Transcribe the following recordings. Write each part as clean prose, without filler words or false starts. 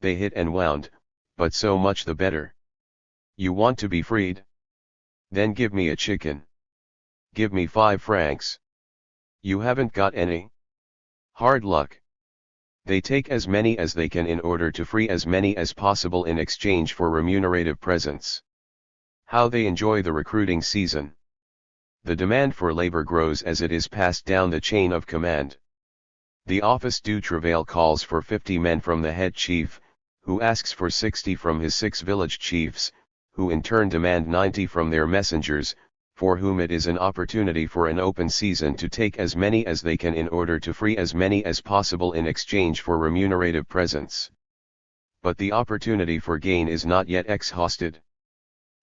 they hit and wound, but so much the better. You want to be freed? Then give me a chicken. Give me 5 francs. You haven't got any? Hard luck. They take as many as they can in order to free as many as possible in exchange for remunerative presents. How they enjoy the recruiting season. The demand for labor grows as it is passed down the chain of command. The office du travail calls for 50 men from the head chief, who asks for 60 from his 6 village chiefs, who in turn demand 90 from their messengers, for whom it is an opportunity for an open season to take as many as they can in order to free as many as possible in exchange for remunerative presents. But the opportunity for gain is not yet exhausted.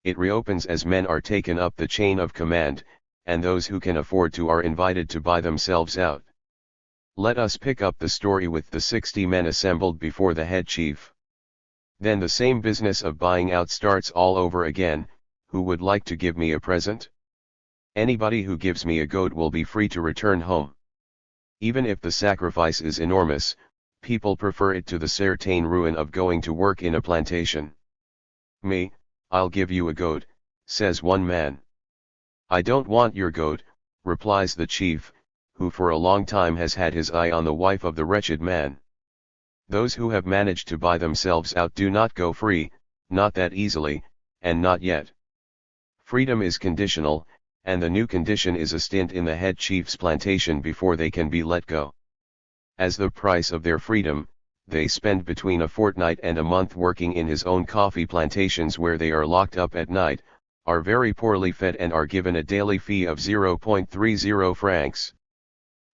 It reopens as men are taken up the chain of command, and those who can afford to are invited to buy themselves out. Let us pick up the story with the 60 men assembled before the head chief. Then the same business of buying out starts all over again. Who would like to give me a present? Anybody who gives me a goat will be free to return home. Even if the sacrifice is enormous, people prefer it to the certain ruin of going to work in a plantation. Me, I'll give you a goat, says one man. I don't want your goat, replies the chief, who for a long time has had his eye on the wife of the wretched man. Those who have managed to buy themselves out do not go free, not that easily, and not yet. Freedom is conditional, and the new condition is a stint in the head chief's plantation before they can be let go. As the price of their freedom, they spend between a fortnight and a month working in his own coffee plantations where they are locked up at night, are very poorly fed and are given a daily fee of 0.30 francs.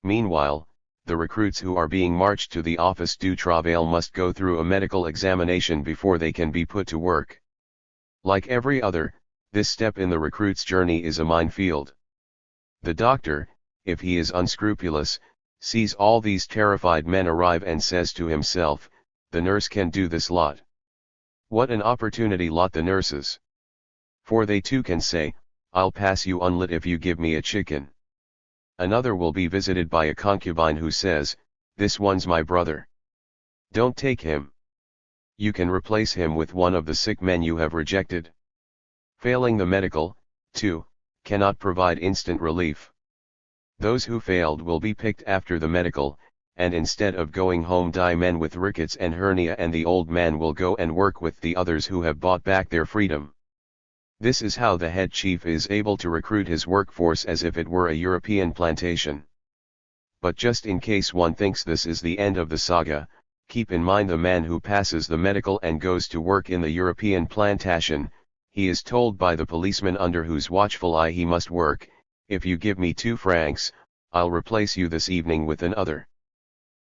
Meanwhile, the recruits who are being marched to the office du travail must go through a medical examination before they can be put to work. Like every other, this step in the recruit's journey is a minefield. The doctor, if he is unscrupulous, sees all these terrified men arrive and says to himself, the nurse can do this lot. What an opportunity lot the nurses! For they too can say, I'll pass you unlit if you give me a chicken. Another will be visited by a concubine who says, this one's my brother. Don't take him. You can replace him with one of the sick men you have rejected. Failing the medical, too, cannot provide instant relief. Those who failed will be picked after the medical, and instead of going home die men with rickets and hernia, and the old man will go and work with the others who have bought back their freedom. This is how the head chief is able to recruit his workforce as if it were a European plantation. But just in case one thinks this is the end of the saga, keep in mind the man who passes the medical and goes to work in the European plantation. He is told by the policeman under whose watchful eye he must work, if you give me 2 francs, I'll replace you this evening with another.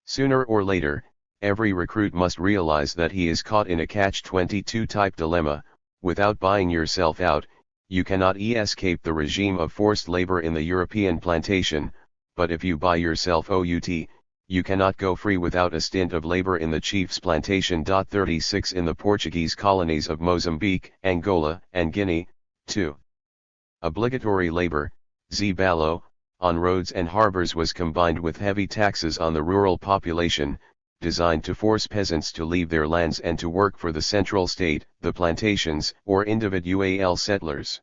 Sooner or later, every recruit must realize that he is caught in a catch-22 type dilemma. Without buying yourself out, you cannot escape the regime of forced labor in the European plantation, but if you buy yourself out, you cannot go free without a stint of labor in the chief's plantation. 36 In the Portuguese colonies of Mozambique, Angola, and Guinea, 2. Obligatory labor, Zibalo, on roads and harbors was combined with heavy taxes on the rural population, designed to force peasants to leave their lands and to work for the central state, the plantations, or individual settlers.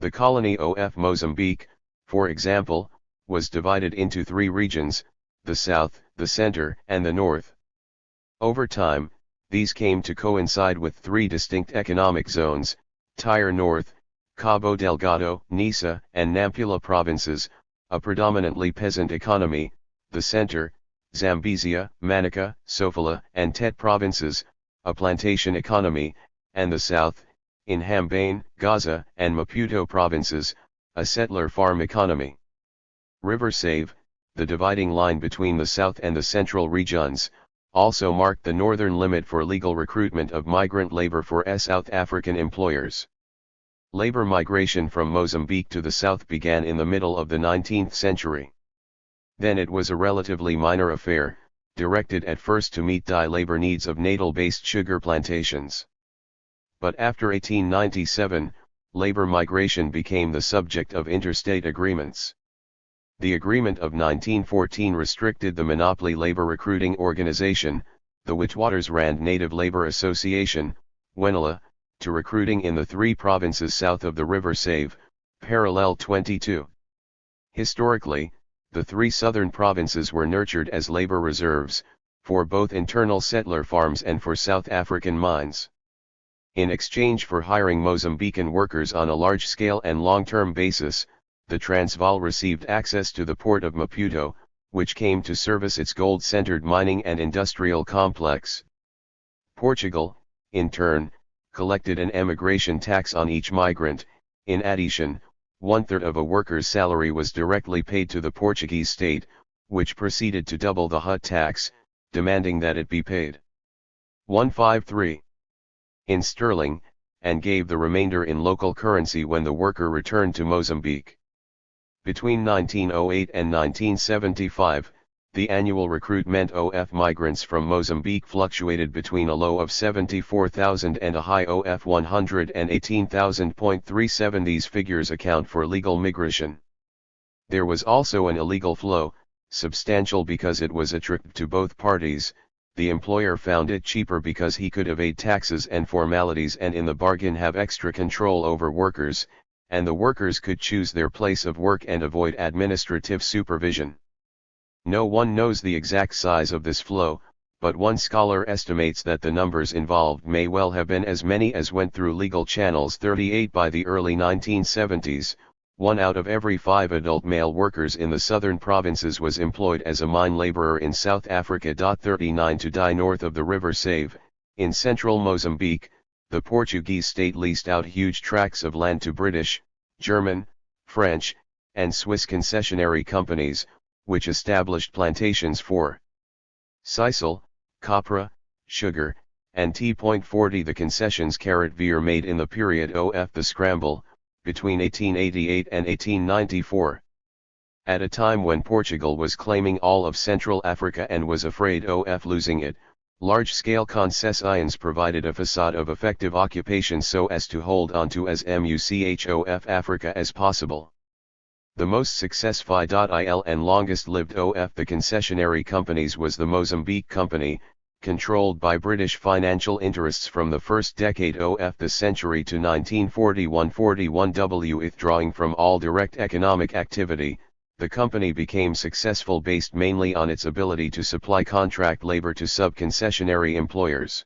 The colony of Mozambique, for example, was divided into 3 regions, the south, the center, and the north. Over time, these came to coincide with 3 distinct economic zones, Tyre North, Cabo Delgado, Nisa, and Nampula provinces, a predominantly peasant economy, the center, Zambezia, Manica, Sofala, and Tete provinces, a plantation economy, and the south, in Hambane, Gaza, and Maputo provinces, a settler farm economy. River Save, the dividing line between the south and the central regions, also marked the northern limit for legal recruitment of migrant labor for South African employers. Labor migration from Mozambique to the south began in the middle of the 19th century. Then it was a relatively minor affair, directed at first to meet the labor needs of natal-based sugar plantations. But after 1897, labor migration became the subject of interstate agreements. The Agreement of 1914 restricted the monopoly labor recruiting organization, the Witwatersrand Native Labor Association, WNLA, to recruiting in the 3 provinces south of the River Save, parallel 22. Historically, the 3 southern provinces were nurtured as labor reserves, for both internal settler farms and for South African mines. In exchange for hiring Mozambican workers on a large-scale and long-term basis, the Transvaal received access to the port of Maputo, which came to service its gold-centered mining and industrial complex. Portugal, in turn, collected an emigration tax on each migrant. In addition, 1/3 of a worker's salary was directly paid to the Portuguese state, which proceeded to double the hut tax, demanding that it be paid 153 in sterling, and gave the remainder in local currency when the worker returned to Mozambique. Between 1908 and 1975, the annual recruitment of migrants from Mozambique fluctuated between a low of 74,000 and a high of 118,000.37. These figures account for legal migration. There was also an illegal flow, substantial because it was a trick to both parties. The employer found it cheaper because he could evade taxes and formalities and in the bargain have extra control over workers, and the workers could choose their place of work and avoid administrative supervision. No one knows the exact size of this flow, but one scholar estimates that the numbers involved may well have been as many as went through legal channels. 38 By the early 1970s, 1 out of every 5 adult male workers in the southern provinces was employed as a mine laborer in South Africa. 39 To die north of the River Save, in central Mozambique, the Portuguese state leased out huge tracts of land to British, German, French, and Swiss concessionary companies, which established plantations for sisal, copra, sugar, and tea. 40 The concessions were made in the period of the Scramble, between 1888 and 1894. At a time when Portugal was claiming all of Central Africa and was afraid of losing it, large-scale concessions provided a facade of effective occupation so as to hold on to as much of Africa as possible. The most successful and longest-lived of the concessionary companies was the Mozambique Company, controlled by British financial interests from the first decade of the century to 1941. Withdrawing from all direct economic activity, the company became successful based mainly on its ability to supply contract labor to sub-concessionary employers.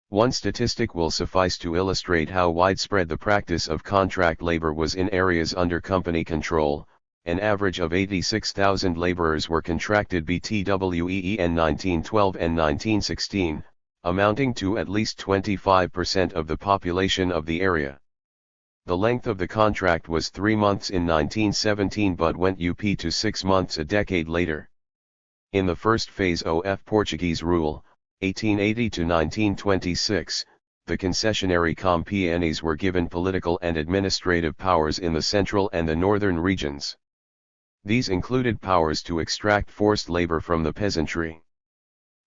One statistic will suffice to illustrate how widespread the practice of contract labor was in areas under company control. An average of 86,000 laborers were contracted BTWEE in 1912 and 1916, amounting to at least 25% of the population of the area. The length of the contract was 3 months in 1917 but went up to 6 months a decade later. In the first phase of Portuguese rule, 1880 to 1926, the concessionary companies were given political and administrative powers in the central and the northern regions. These included powers to extract forced labor from the peasantry.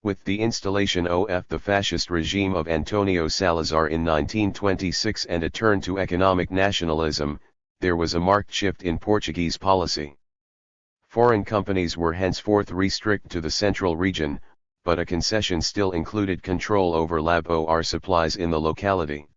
With the installation of the fascist regime of Antonio Salazar in 1926 and a turn to economic nationalism, there was a marked shift in Portuguese policy. Foreign companies were henceforth restricted to the central region, but a concession still included control over labor supplies in the locality.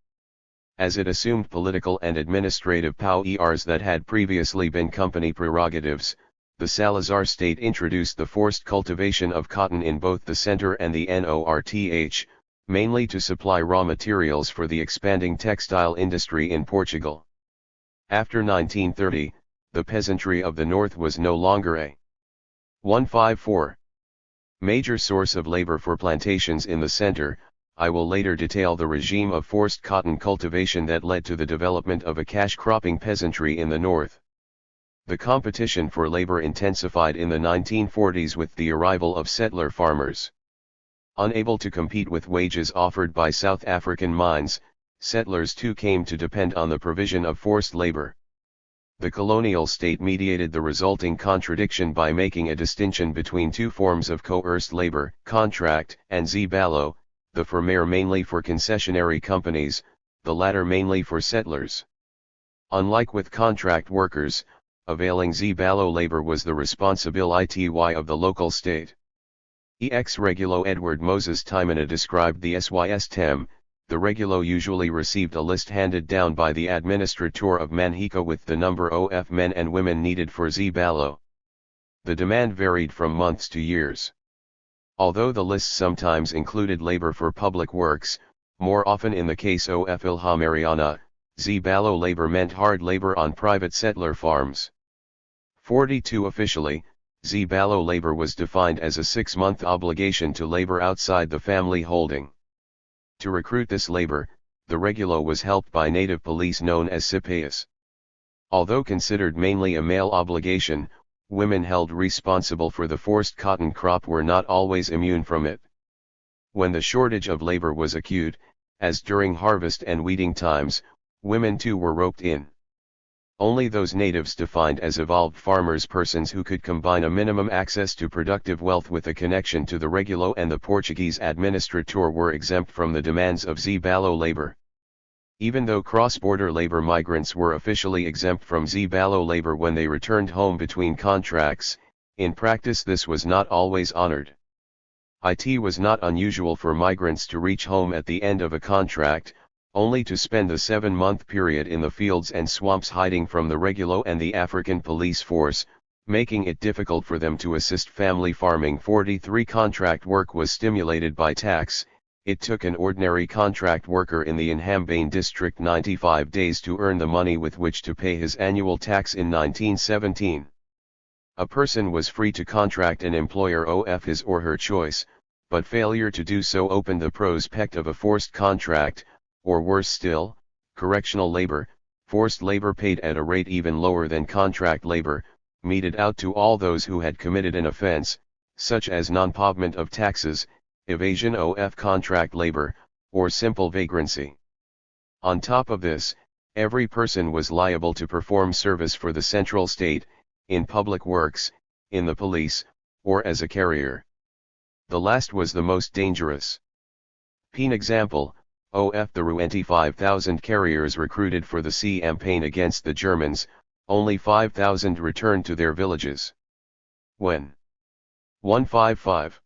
As it assumed political and administrative powers that had previously been company prerogatives, the Salazar state introduced the forced cultivation of cotton in both the center and the north, mainly to supply raw materials for the expanding textile industry in Portugal. After 1930, the peasantry of the north was no longer a 154 major source of labor for plantations in the center. I will later detail the regime of forced cotton cultivation that led to the development of a cash-cropping peasantry in the north. The competition for labor intensified in the 1940s with the arrival of settler farmers. Unable to compete with wages offered by South African mines, settlers too came to depend on the provision of forced labor. The colonial state mediated the resulting contradiction by making a distinction between 2 forms of coerced labor, contract and zibalo, the former mainly for concessionary companies, the latter mainly for settlers. Unlike with contract workers, availing zibalo labor was the responsibility of the local state. Ex regulo Edward Moses Timena described the Sys Tem. The regulo usually received a list handed down by the administrator of Manhica with the number of men and women needed for Zibalo. The demand varied from months to years. Although the list sometimes included labor for public works, more often in the case of Ilha Mariana, Zibalo labor meant hard labor on private settler farms. 42 Officially, Zibalo labor was defined as a 6-month obligation to labor outside the family holding. To recruit this labor, the regulo was helped by native police known as sipayas. Although considered mainly a male obligation, women held responsible for the forced cotton crop were not always immune from it. When the shortage of labor was acute, as during harvest and weeding times, women too were roped in. Only those natives defined as evolved farmers, persons who could combine a minimum access to productive wealth with a connection to the regulo and the Portuguese administrator, were exempt from the demands of Zibalo labor. Even though cross-border labor migrants were officially exempt from Zibalo labor when they returned home between contracts, in practice this was not always honored. It was not unusual for migrants to reach home at the end of a contract, only to spend the 7-month period in the fields and swamps hiding from the regulo and the African police force, making it difficult for them to assist family farming. 43 Contract work was stimulated by tax. It took an ordinary contract worker in the Inhambane district 95 days to earn the money with which to pay his annual tax in 1917. A person was free to contract an employer of his or her choice, but failure to do so opened the prospect of a forced contract, or worse still, correctional labor, forced labor paid at a rate even lower than contract labor, meted out to all those who had committed an offense, such as non-payment of taxes, evasion of contract labor, or simple vagrancy. On top of this, every person was liable to perform service for the central state, in public works, in the police, or as a carrier. The last was the most dangerous. Peen example, the 25,000 carriers recruited for the campaign against the Germans, only 5,000 returned to their villages. When 155.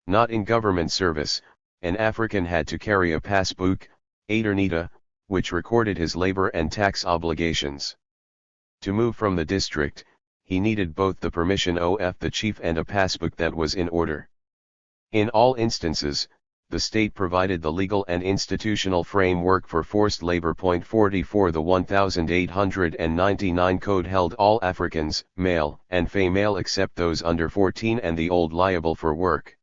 Not in government service, an African had to carry a passbook, Adernita, which recorded his labor and tax obligations. To move from the district, he needed both the permission of the chief and a passbook that was in order. In all instances, the state provided the legal and institutional framework for forced labor. 44 The 1899 Code held all Africans, male and female except those under 14 and the old liable for work.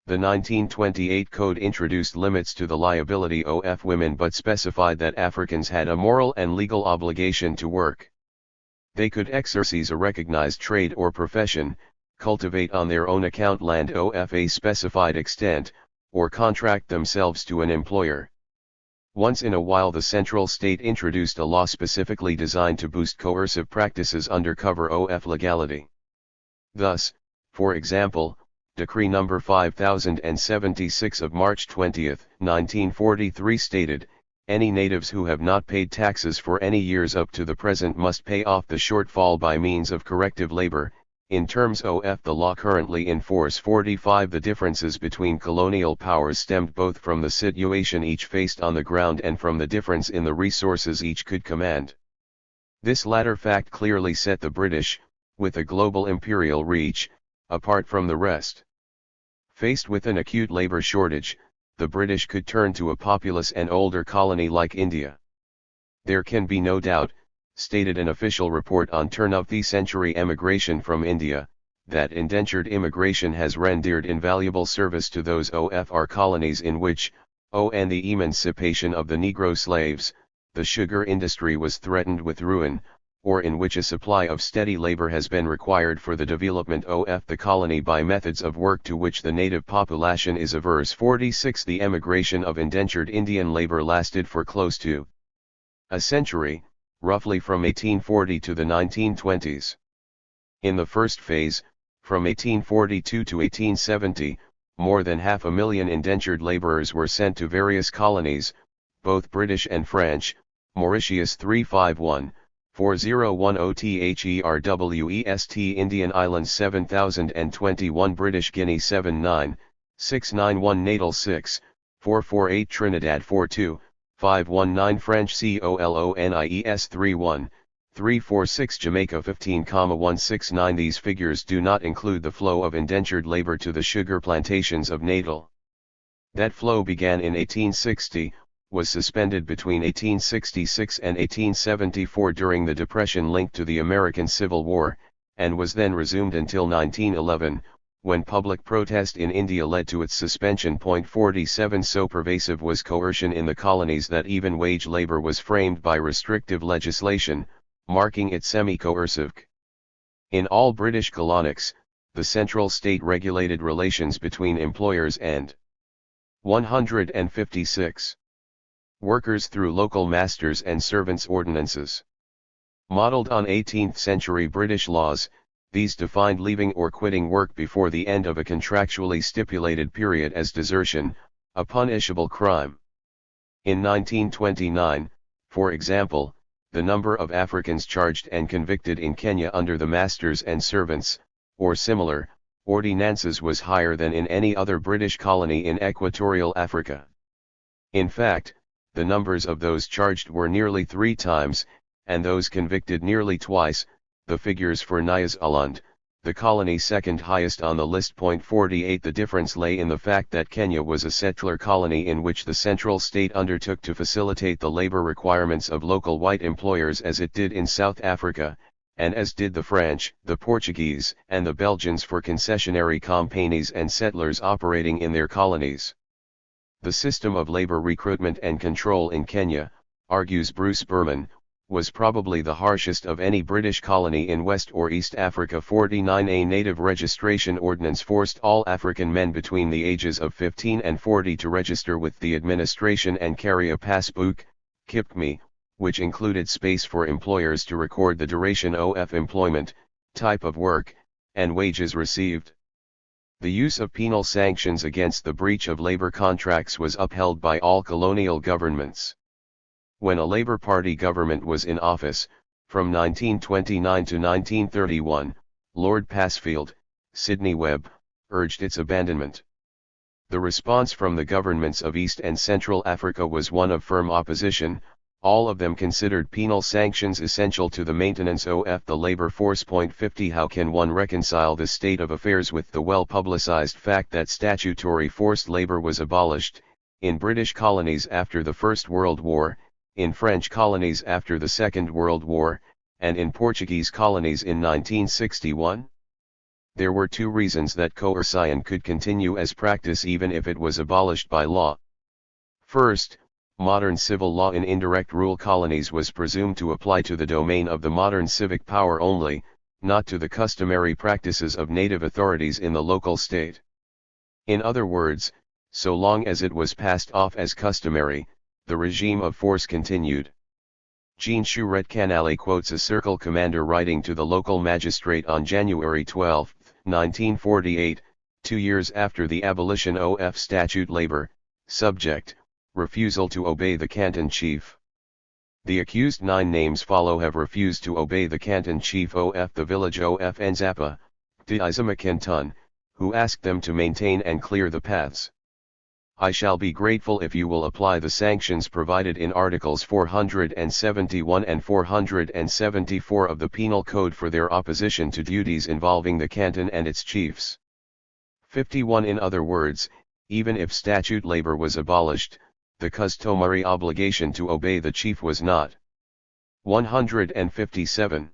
The 1928 Code introduced limits to the liability of women but specified that Africans had a moral and legal obligation to work. They could exercise a recognized trade or profession, cultivate on their own account land of a specified extent, or contract themselves to an employer. Once in a while the central state introduced a law specifically designed to boost coercive practices under cover of legality. Thus, for example, Decree No. 5076 of March 20, 1943 stated, any natives who have not paid taxes for any years up to the present must pay off the shortfall by means of corrective labor. In terms of the law currently in force. 45 The differences between colonial powers stemmed both from the situation each faced on the ground and from the difference in the resources each could command. This latter fact clearly set the British, with a global imperial reach, apart from the rest. Faced with an acute labor shortage, the British could turn to a populous and older colony like India. There can be no doubt, stated an official report on turn-of-the-century emigration from India, that indentured immigration has rendered invaluable service to those of our colonies in which, and the emancipation of the Negro slaves, the sugar industry was threatened with ruin, or in which a supply of steady labor has been required for the development of the colony by methods of work to which the native population is averse. 46 The emigration of indentured Indian labor lasted for close to a century, roughly from 1840 to the 1920s. In the first phase, from 1842 to 1870, more than 500,000 indentured laborers were sent to various colonies, both British and French, Mauritius 351, 4010THERWEST Indian Islands 7021 British Guinea 79691 Natal 6, 448 Trinidad 42, 519 French COLONIES 31, 346 Jamaica 15,169 These figures do not include the flow of indentured labor to the sugar plantations of Natal. That flow began in 1860, was suspended between 1866 and 1874 during the Depression linked to the American Civil War, and was then resumed until 1911, when public protest in India led to its suspension. 47 So pervasive was coercion in the colonies that even wage labor was framed by restrictive legislation, marking it semi-coercive. In all British colonies, the central state regulated relations between employers and 156 workers through local masters and servants ordinances. Modelled on 18th century British laws, these defined leaving or quitting work before the end of a contractually stipulated period as desertion, a punishable crime. In 1929, for example, the number of Africans charged and convicted in Kenya under the Masters and Servants, or similar, ordinances was higher than in any other British colony in equatorial Africa. In fact, the numbers of those charged were nearly 3 times, and those convicted nearly twice, the figures for Nyasaland, the colony second highest on the list. 48 The difference lay in the fact that Kenya was a settler colony in which the central state undertook to facilitate the labor requirements of local white employers as it did in South Africa, and as did the French, the Portuguese, and the Belgians for concessionary companies and settlers operating in their colonies. The system of labor recruitment and control in Kenya, argues Bruce Berman, was probably the harshest of any British colony in West or East Africa. 49 A native registration ordinance forced all African men between the ages of 15 and 40 to register with the administration and carry a passbook, KIPMI, which included space for employers to record the duration of employment, type of work, and wages received. The use of penal sanctions against the breach of labor contracts was upheld by all colonial governments. When a Labour Party government was in office, from 1929 to 1931, Lord Passfield, Sidney Webb, urged its abandonment. The response from the governments of East and Central Africa was one of firm opposition. All of them considered penal sanctions essential to the maintenance of the labor force. 50 How can one reconcile this state of affairs with the well-publicized fact that statutory forced labor was abolished, in British colonies after the First World War, in French colonies after the Second World War, and in Portuguese colonies in 1961? There were 2 reasons that coercion could continue as practice even if it was abolished by law. First, modern civil law in indirect rule colonies was presumed to apply to the domain of the modern civic power only, not to the customary practices of native authorities in the local state. In other words, so long as it was passed off as customary, the regime of force continued. Jean Chouret-Canale quotes a circle commander writing to the local magistrate on January 12, 1948, 2 years after the abolition of statute labor, subject, refusal to obey the canton chief. The accused 9 names follow have refused to obey the canton chief of the village of Nzapa, Diizamakanton, who asked them to maintain and clear the paths. I shall be grateful if you will apply the sanctions provided in Articles 471 and 474 of the Penal Code for their opposition to duties involving the canton and its chiefs. 51 In other words, even if statute labor was abolished, the customary obligation to obey the chief was not. 157.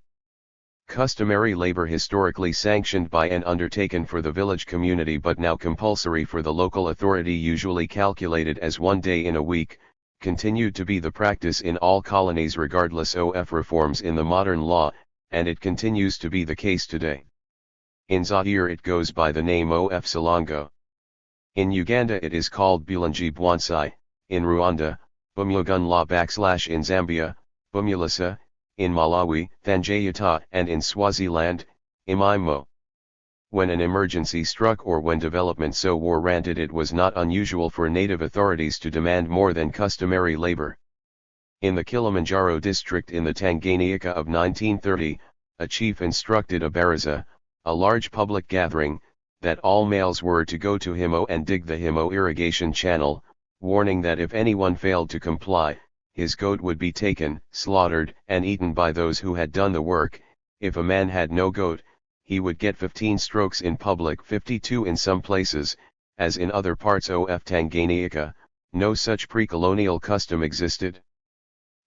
Customary labor historically sanctioned by and undertaken for the village community but now compulsory for the local authority, usually calculated as 1 day in a week, continued to be the practice in all colonies regardless of reforms in the modern law, and it continues to be the case today. In Zaire it goes by the name of Salongo. In Uganda it is called Bulangi Bwansai, in Rwanda, Bumugunla / in Zambia, Bumulasa, in Malawi, Thanjayata, and in Swaziland, Imaimo. When an emergency struck or when development so warranted, it was not unusual for native authorities to demand more than customary labor. In the Kilimanjaro district in the Tanganyika of 1930, a chief instructed a baraza, a large public gathering, that all males were to go to Himo and dig the Himo irrigation channel, warning that if anyone failed to comply, his goat would be taken, slaughtered, and eaten by those who had done the work. If a man had no goat, he would get 15 strokes in public, 52 in some places, as in other parts of Tanganyika. No such pre-colonial custom existed.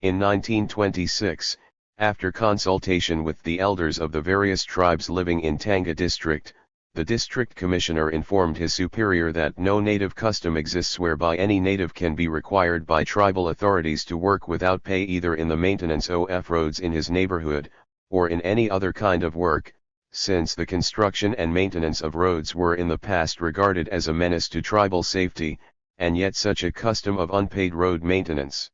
In 1926, after consultation with the elders of the various tribes living in Tanga district, the district commissioner informed his superior that no native custom exists whereby any native can be required by tribal authorities to work without pay either in the maintenance of roads in his neighborhood, or in any other kind of work, since the construction and maintenance of roads were in the past regarded as a menace to tribal safety, and yet such a custom of unpaid road maintenance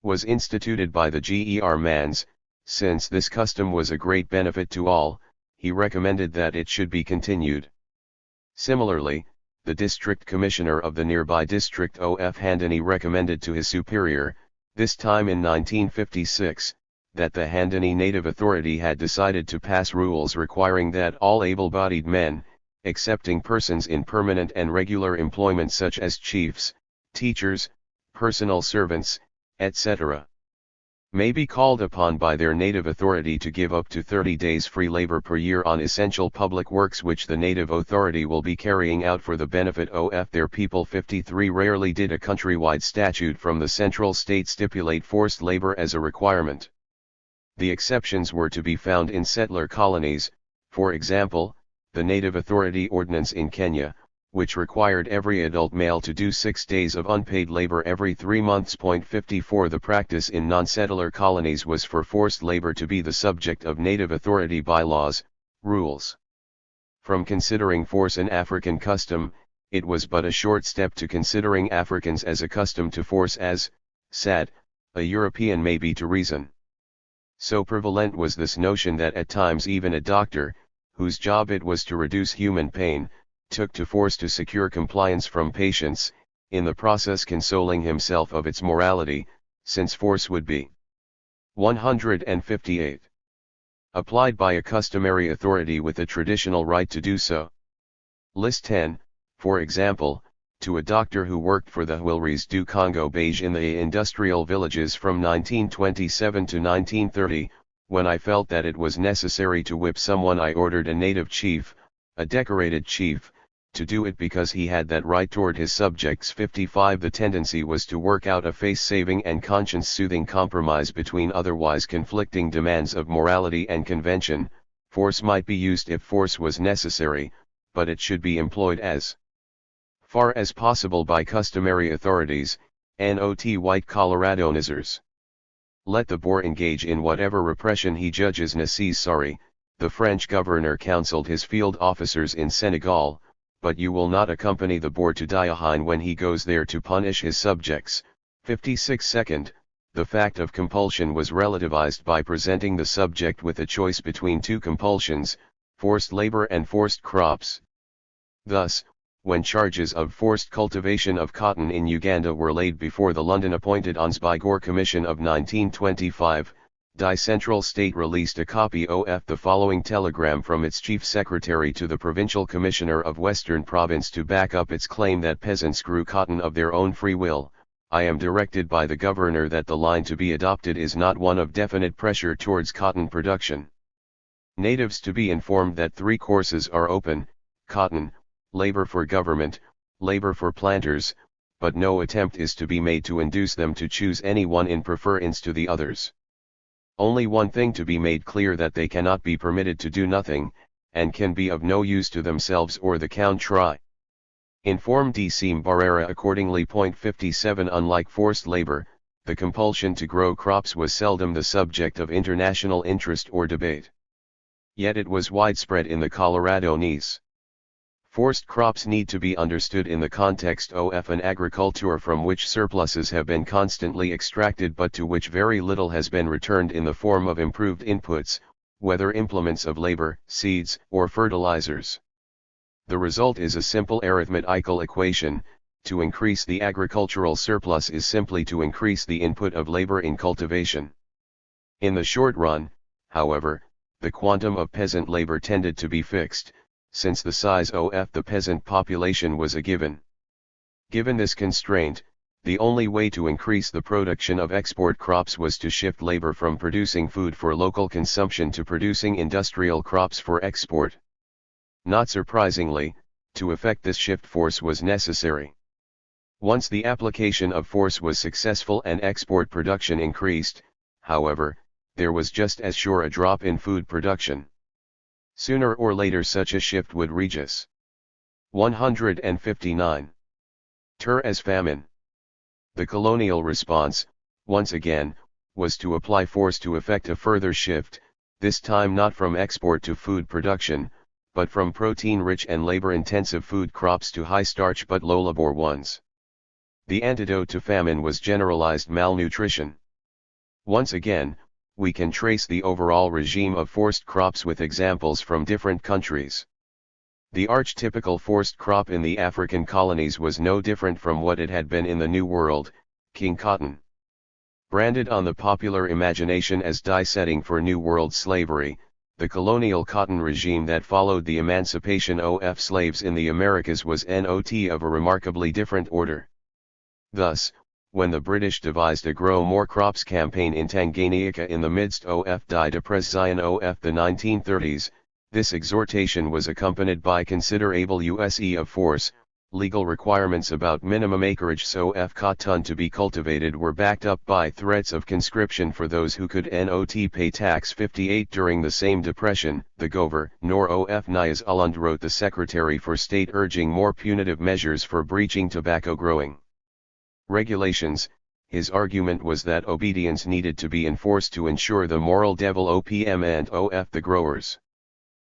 was instituted by the Germans. Since this custom was a great benefit to all, he recommended that it should be continued. Similarly, the district commissioner of the nearby district of Handani recommended to his superior, this time in 1956, that the Handani Native Authority had decided to pass rules requiring that all able-bodied men, excepting persons in permanent and regular employment such as chiefs, teachers, personal servants, etc., may be called upon by their native authority to give up to 30 days free labor per year on essential public works which the native authority will be carrying out for the benefit of their people. 53. Rarely did a countrywide statute from the central state stipulate forced labor as a requirement. The exceptions were to be found in settler colonies, for example, the Native Authority Ordinance in Kenya, which required every adult male to do 6 days of unpaid labor every 3 months. 54. The practice in non-settler colonies was for forced labor to be the subject of native authority bylaws, rules. From considering force an African custom, it was but a short step to considering Africans as accustomed to force as, sad, a European may be to reason. So prevalent was this notion that at times even a doctor, whose job it was to reduce human pain, took to force to secure compliance from patients, in the process consoling himself of its morality, since force would be 158. Applied by a customary authority with a traditional right to do so. List 10, for example, to a doctor who worked for the Huilres du Congo Belge in the industrial villages from 1927 to 1930, when I felt that it was necessary to whip someone I ordered a native chief, a decorated chief, to do it because he had that right toward his subjects. 55. The tendency was to work out a face-saving and conscience-soothing compromise between otherwise conflicting demands of morality and convention. Force might be used if force was necessary, but it should be employed as far as possible by customary authorities, not white Coloradonizers. Let the Boer engage in whatever repression he judges necessary. The French governor counseled his field officers in Senegal, but you will not accompany the Boer to Diahine when he goes there to punish his subjects. 56. Second, the fact of compulsion was relativized by presenting the subject with a choice between two compulsions, forced labor and forced crops. Thus, when charges of forced cultivation of cotton in Uganda were laid before the London-appointed Onsbygor Commission of 1925, Die Central State released a copy of the following telegram from its chief secretary to the provincial commissioner of Western Province to back up its claim that peasants grew cotton of their own free will. I am directed by the governor that the line to be adopted is not one of definite pressure towards cotton production. Natives to be informed that 3 courses are open: cotton, labor for government, labor for planters, but no attempt is to be made to induce them to choose any one in preference to the others. Only one thing to be made clear, that they cannot be permitted to do nothing, and can be of no use to themselves or the country. Inform D. Barrera accordingly. 57. Unlike forced labor, the compulsion to grow crops was seldom the subject of international interest or debate. Yet it was widespread in the Coloradonese. Forced crops need to be understood in the context of an agriculture from which surpluses have been constantly extracted but to which very little has been returned in the form of improved inputs, whether implements of labor, seeds, or fertilizers. The result is a simple arithmetical equation: To increase the agricultural surplus is simply to increase the input of labor in cultivation. In the short run, however, the quantum of peasant labor tended to be fixed, since the size of the peasant population was a given. Given this constraint, the only way to increase the production of export crops was to shift labor from producing food for local consumption to producing industrial crops for export. Not surprisingly, to effect this shift force was necessary. Once the application of force was successful and export production increased, however, there was just as sure a drop in food production. Sooner or later such a shift would reach us. 159. As famine. The colonial response, once again, was to apply force to effect a further shift, this time not from export to food production, but from protein-rich and labor-intensive food crops to high-starch but low-labor ones. The antidote to famine was generalized malnutrition. Once again, we can trace the overall regime of forced crops with examples from different countries. The archetypical forced crop in the African colonies was no different from what it had been in the New World, king cotton. Branded on the popular imagination as die-setting for New World slavery, the colonial cotton regime that followed the emancipation of slaves in the Americas was not of a remarkably different order. Thus, when the British devised a Grow More Crops campaign in Tanganyika in the midst of die depression of the 1930s, this exhortation was accompanied by considerable use of force. Legal requirements about minimum acreage of cotton to be cultivated were backed up by threats of conscription for those who could not pay tax. 58 During the same depression, the Gover, Nor of Nias Ulund wrote the Secretary for State urging more punitive measures for breaching tobacco growing regulations. His argument was that obedience needed to be enforced to ensure the moral devil OPM and of the growers.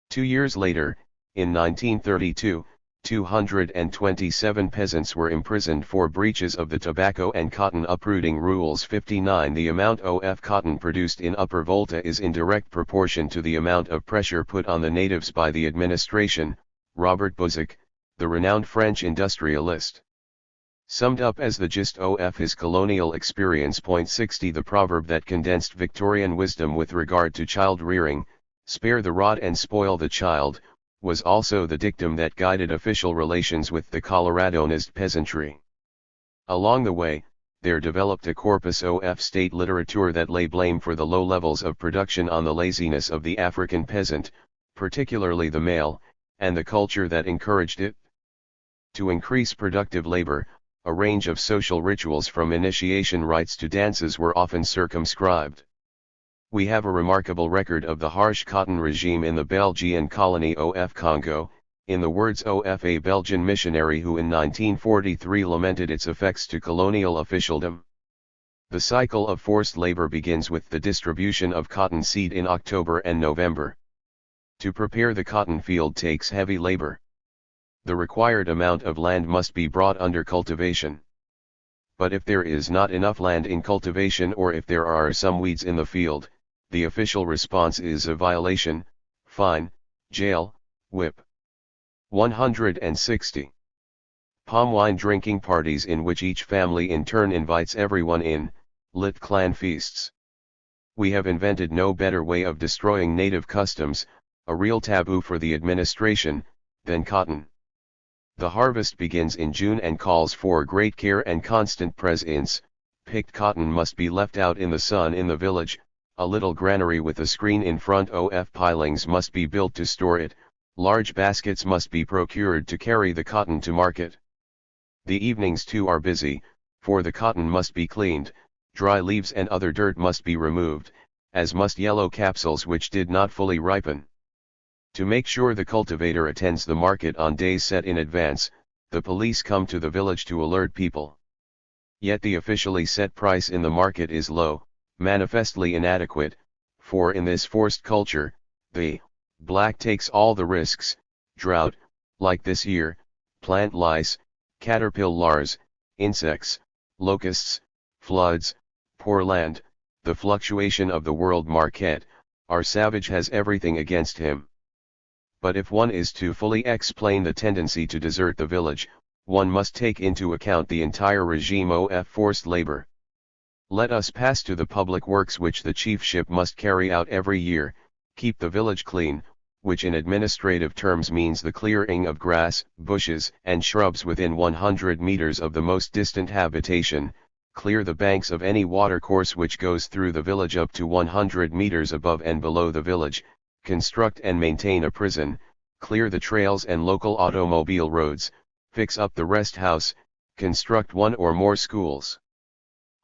2 years later, in 1932, 227 peasants were imprisoned for breaches of the tobacco and cotton uprooting rules. 59 The amount of cotton produced in Upper Volta is in direct proportion to the amount of pressure put on the natives by the administration. Robert Bozic, the renowned French industrialist, summed up as the gist of his colonial experience. 60 The proverb that condensed Victorian wisdom with regard to child rearing, spare the rod and spoil the child, was also the dictum that guided official relations with the Coloradonist peasantry. Along the way, there developed a corpus of state literature that lay blame for the low levels of production on the laziness of the African peasant, particularly the male, and the culture that encouraged it. To increase productive labor, a range of social rituals from initiation rites to dances were often circumscribed. We have a remarkable record of the harsh cotton regime in the Belgian colony of Congo, in the words of a Belgian missionary who in 1943 lamented its effects to colonial officialdom. The cycle of forced labor begins with the distribution of cotton seed in October and November. To prepare the cotton field takes heavy labor. The required amount of land must be brought under cultivation. But if there is not enough land in cultivation or if there are some weeds in the field, the official response is a violation, fine, jail, whip. 160. Palm wine drinking parties in which each family in turn invites everyone in, lit clan feasts. We have invented no better way of destroying native customs, a real taboo for the administration, than cotton. The harvest begins in June and calls for great care and constant presence. Picked cotton must be left out in the sun in the village. A little granary with a screen in front of pilings must be built to store it. Large baskets must be procured to carry the cotton to market. The evenings too are busy, for the cotton must be cleaned, dry leaves and other dirt must be removed, as must yellow capsules which did not fully ripen. To make sure the cultivator attends the market on days set in advance, the police come to the village to alert people. Yet the officially set price in the market is low, manifestly inadequate, for in this forced culture, the black takes all the risks. Drought, like this year, plant lice, caterpillars, insects, locusts, floods, poor land, the fluctuation of the world market, our savage has everything against him. But if one is to fully explain the tendency to desert the village, one must take into account the entire regime of forced labor. Let us pass to the public works which the chiefship must carry out every year, keep the village clean, which in administrative terms means the clearing of grass, bushes, and shrubs within 100 meters of the most distant habitation, clear the banks of any watercourse which goes through the village up to 100 meters above and below the village, construct and maintain a prison, clear the trails and local automobile roads, fix up the rest house, construct one or more schools.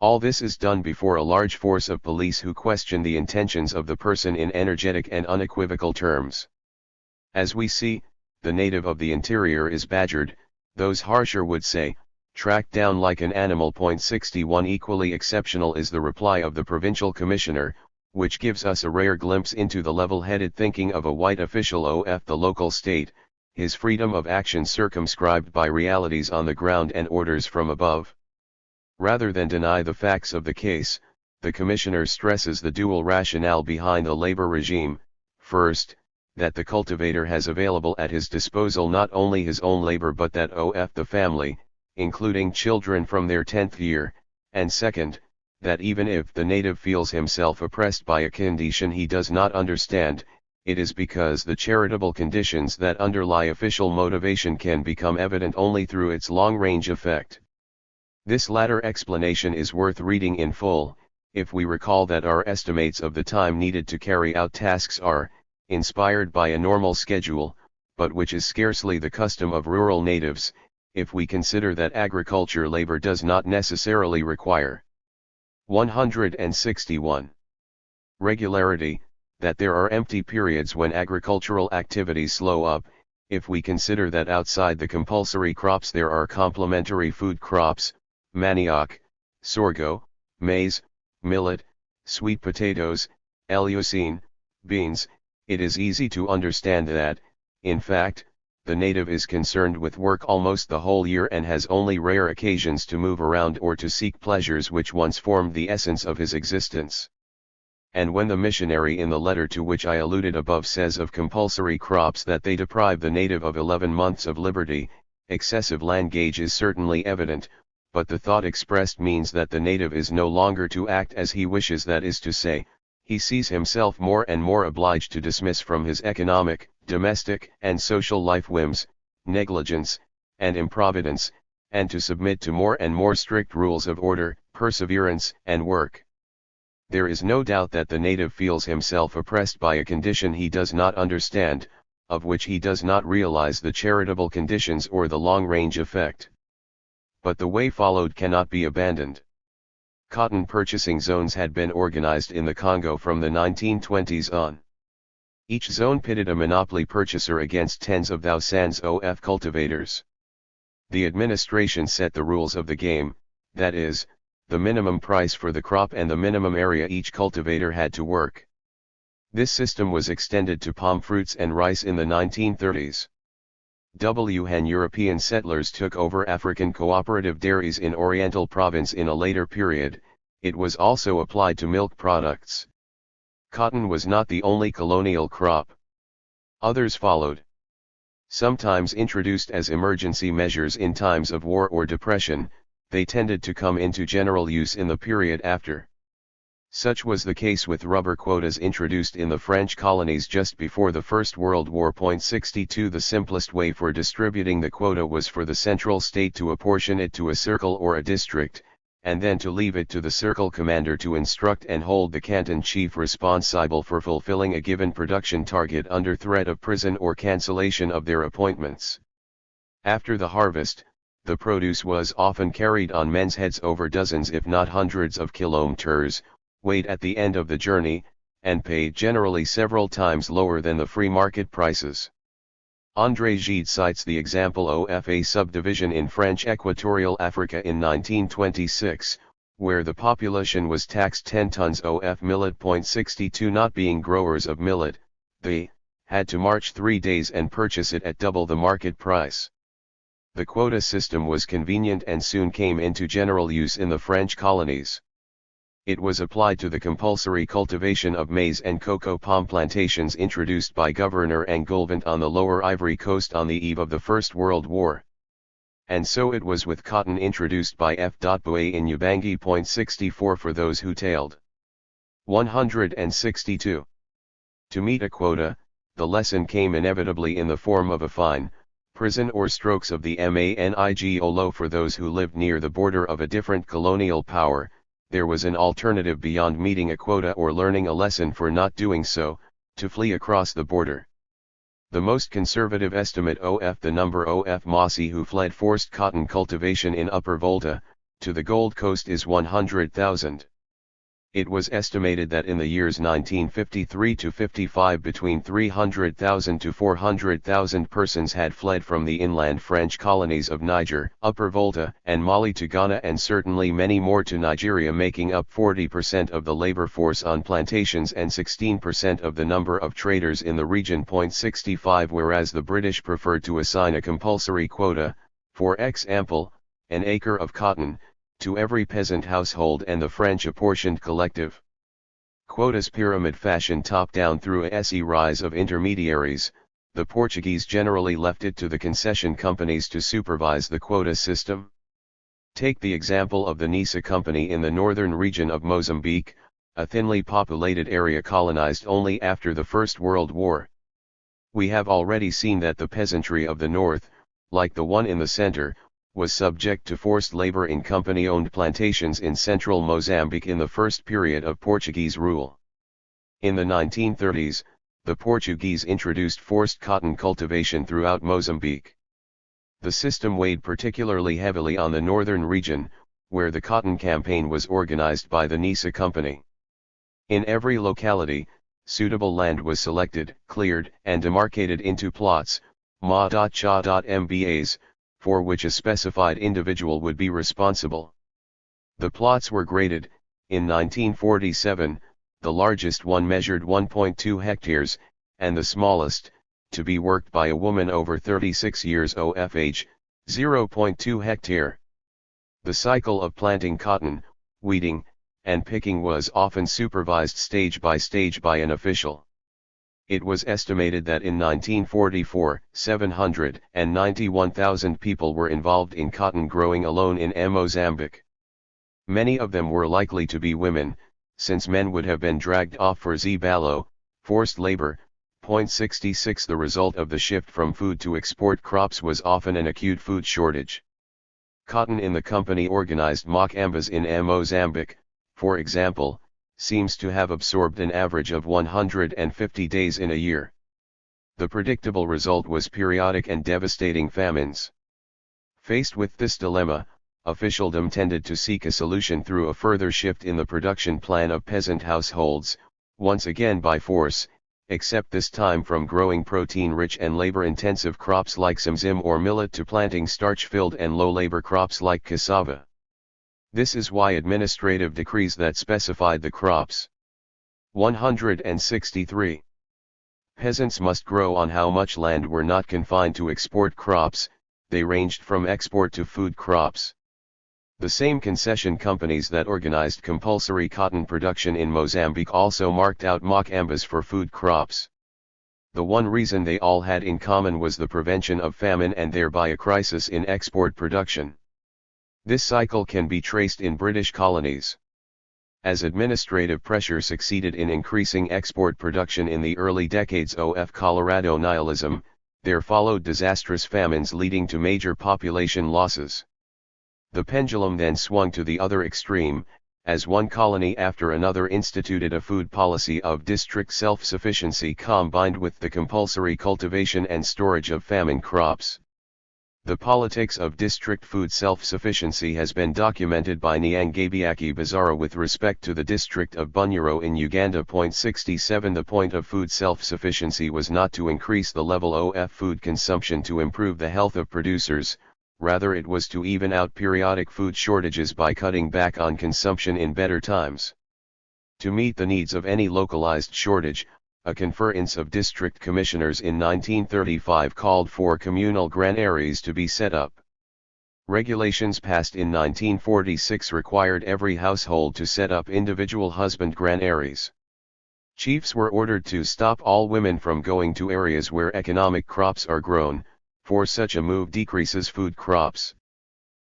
All this is done before a large force of police who question the intentions of the person in energetic and unequivocal terms. As we see, the native of the interior is badgered, those harsher would say, tracked down like an animal. 61 Equally exceptional is the reply of the provincial commissioner, which gives us a rare glimpse into the level-headed thinking of a white official of the local state, his freedom of action circumscribed by realities on the ground and orders from above. Rather than deny the facts of the case, the commissioner stresses the dual rationale behind the labor regime: first, that the cultivator has available at his disposal not only his own labor but that of the family, including children from their 10th year, and second, that even if the native feels himself oppressed by a condition he does not understand, it is because the charitable conditions that underlie official motivation can become evident only through its long-range effect. This latter explanation is worth reading in full, if we recall that our estimates of the time needed to carry out tasks are inspired by a normal schedule, but which is scarcely the custom of rural natives, if we consider that agriculture labor does not necessarily require 161. Regularity, that there are empty periods when agricultural activities slow up, if we consider that outside the compulsory crops there are complementary food crops, manioc, sorgo, maize, millet, sweet potatoes, eleusine, beans, it is easy to understand that, in fact, the native is concerned with work almost the whole year and has only rare occasions to move around or to seek pleasures which once formed the essence of his existence. And when the missionary in the letter to which I alluded above says of compulsory crops that they deprive the native of 11 months of liberty, excessive land gauge is certainly evident, but the thought expressed means that the native is no longer to act as he wishes, that is to say, he sees himself more and more obliged to dismiss from his economic, domestic, and social life whims, negligence, and improvidence, and to submit to more and more strict rules of order, perseverance, and work. There is no doubt that the native feels himself oppressed by a condition he does not understand, of which he does not realize the charitable conditions or the long-range effect. But the way followed cannot be abandoned. Cotton purchasing zones had been organized in the Congo from the 1920s on. Each zone pitted a monopoly purchaser against tens of thousands of cultivators. The administration set the rules of the game, that is, the minimum price for the crop and the minimum area each cultivator had to work. This system was extended to palm fruits and rice in the 1930s. When European settlers took over African cooperative dairies in Oriental Province in a later period, it was also applied to milk products. Cotton was not the only colonial crop. Others followed. Sometimes introduced as emergency measures in times of war or depression, they tended to come into general use in the period after. Such was the case with rubber quotas introduced in the French colonies just before the First World War. 62 The simplest way for distributing the quota was for the central state to apportion it to a circle or a district, and then to leave it to the circle commander to instruct and hold the canton chief responsible for fulfilling a given production target under threat of prison or cancellation of their appointments. After the harvest, the produce was often carried on men's heads over dozens if not hundreds of kilometers, weighed at the end of the journey, and paid generally several times lower than the free market prices. André Gide cites the example of a subdivision in French Equatorial Africa in 1926, where the population was taxed 10 tons of millet. 62 Not being growers of millet, they had to march 3 days and purchase it at double the market price. The quota system was convenient and soon came into general use in the French colonies. It was applied to the compulsory cultivation of maize and cocoa palm plantations introduced by Governor Engoulevent on the lower Ivory Coast on the eve of the First World War. And so it was with cotton introduced by F.Boe in Ubangi. 64 for those who tailed. 162. To meet a quota, the lesson came inevitably in the form of a fine, prison or strokes of the manigolo for those who lived near the border of a different colonial power. There was an alternative beyond meeting a quota or learning a lesson for not doing so, to flee across the border. The most conservative estimate of the number of Mossi who fled forced cotton cultivation in Upper Volta, to the Gold Coast is 100,000. It was estimated that in the years 1953 to 55 between 300,000 to 400,000 persons had fled from the inland French colonies of Niger, Upper Volta, and Mali to Ghana, and certainly many more to Nigeria, making up 40% of the labor force on plantations and 16% of the number of traders in the region. 65 Whereas the British preferred to assign a compulsory quota, for example, an acre of cotton, to every peasant household, and the French apportioned collective quotas pyramid fashion top down through a rise of intermediaries, the Portuguese generally left it to the concession companies to supervise the quota system. Take the example of the Nisa Company in the northern region of Mozambique, a thinly populated area colonized only after the First World War. We have already seen that the peasantry of the north, like the one in the center, was subject to forced labor in company-owned plantations in central Mozambique in the first period of Portuguese rule. In the 1930s, the Portuguese introduced forced cotton cultivation throughout Mozambique. The system weighed particularly heavily on the northern region, where the cotton campaign was organized by the Nisa Company. In every locality, suitable land was selected, cleared, and demarcated into plots, ma.cha.mbas, for which a specified individual would be responsible. The plots were graded. In 1947, the largest one measured 1.2 hectares, and the smallest, to be worked by a woman over 36 years of age, 0.2 hectare. The cycle of planting cotton, weeding, and picking was often supervised stage by an official. It was estimated that in 1944, 791,000 people were involved in cotton growing alone in Mozambique. Many of them were likely to be women, since men would have been dragged off for zibalo, forced labor. 66 The result of the shift from food to export crops was often an acute food shortage. Cotton in the company organized Mokambas in Mozambique, for example, seems to have absorbed an average of 150 days in a year. The predictable result was periodic and devastating famines. Faced with this dilemma, officialdom tended to seek a solution through a further shift in the production plan of peasant households, once again by force, except this time from growing protein-rich and labor-intensive crops like simsim or millet to planting starch-filled and low-labor crops like cassava. This is why administrative decrees that specified the crops. 163. Peasants must grow on how much land were not confined to export crops, they ranged from export to food crops. The same concession companies that organized compulsory cotton production in Mozambique also marked out Mokambas for food crops. The one reason they all had in common was the prevention of famine and thereby a crisis in export production. This cycle can be traced in British colonies. As administrative pressure succeeded in increasing export production in the early decades of colonialism, there followed disastrous famines leading to major population losses. The pendulum then swung to the other extreme, as one colony after another instituted a food policy of district self-sufficiency combined with the compulsory cultivation and storage of famine crops. The politics of district food self-sufficiency has been documented by Nyangabiaki Bizarra with respect to the district of Bunyoro in Uganda. 67 The point of food self-sufficiency was not to increase the level of food consumption to improve the health of producers, rather it was to even out periodic food shortages by cutting back on consumption in better times. To meet the needs of any localized shortage, a conference of district commissioners in 1935 called for communal granaries to be set up. Regulations passed in 1946 required every household to set up individual husband granaries. Chiefs were ordered to stop all women from going to areas where economic crops are grown, for such a move decreases food crops.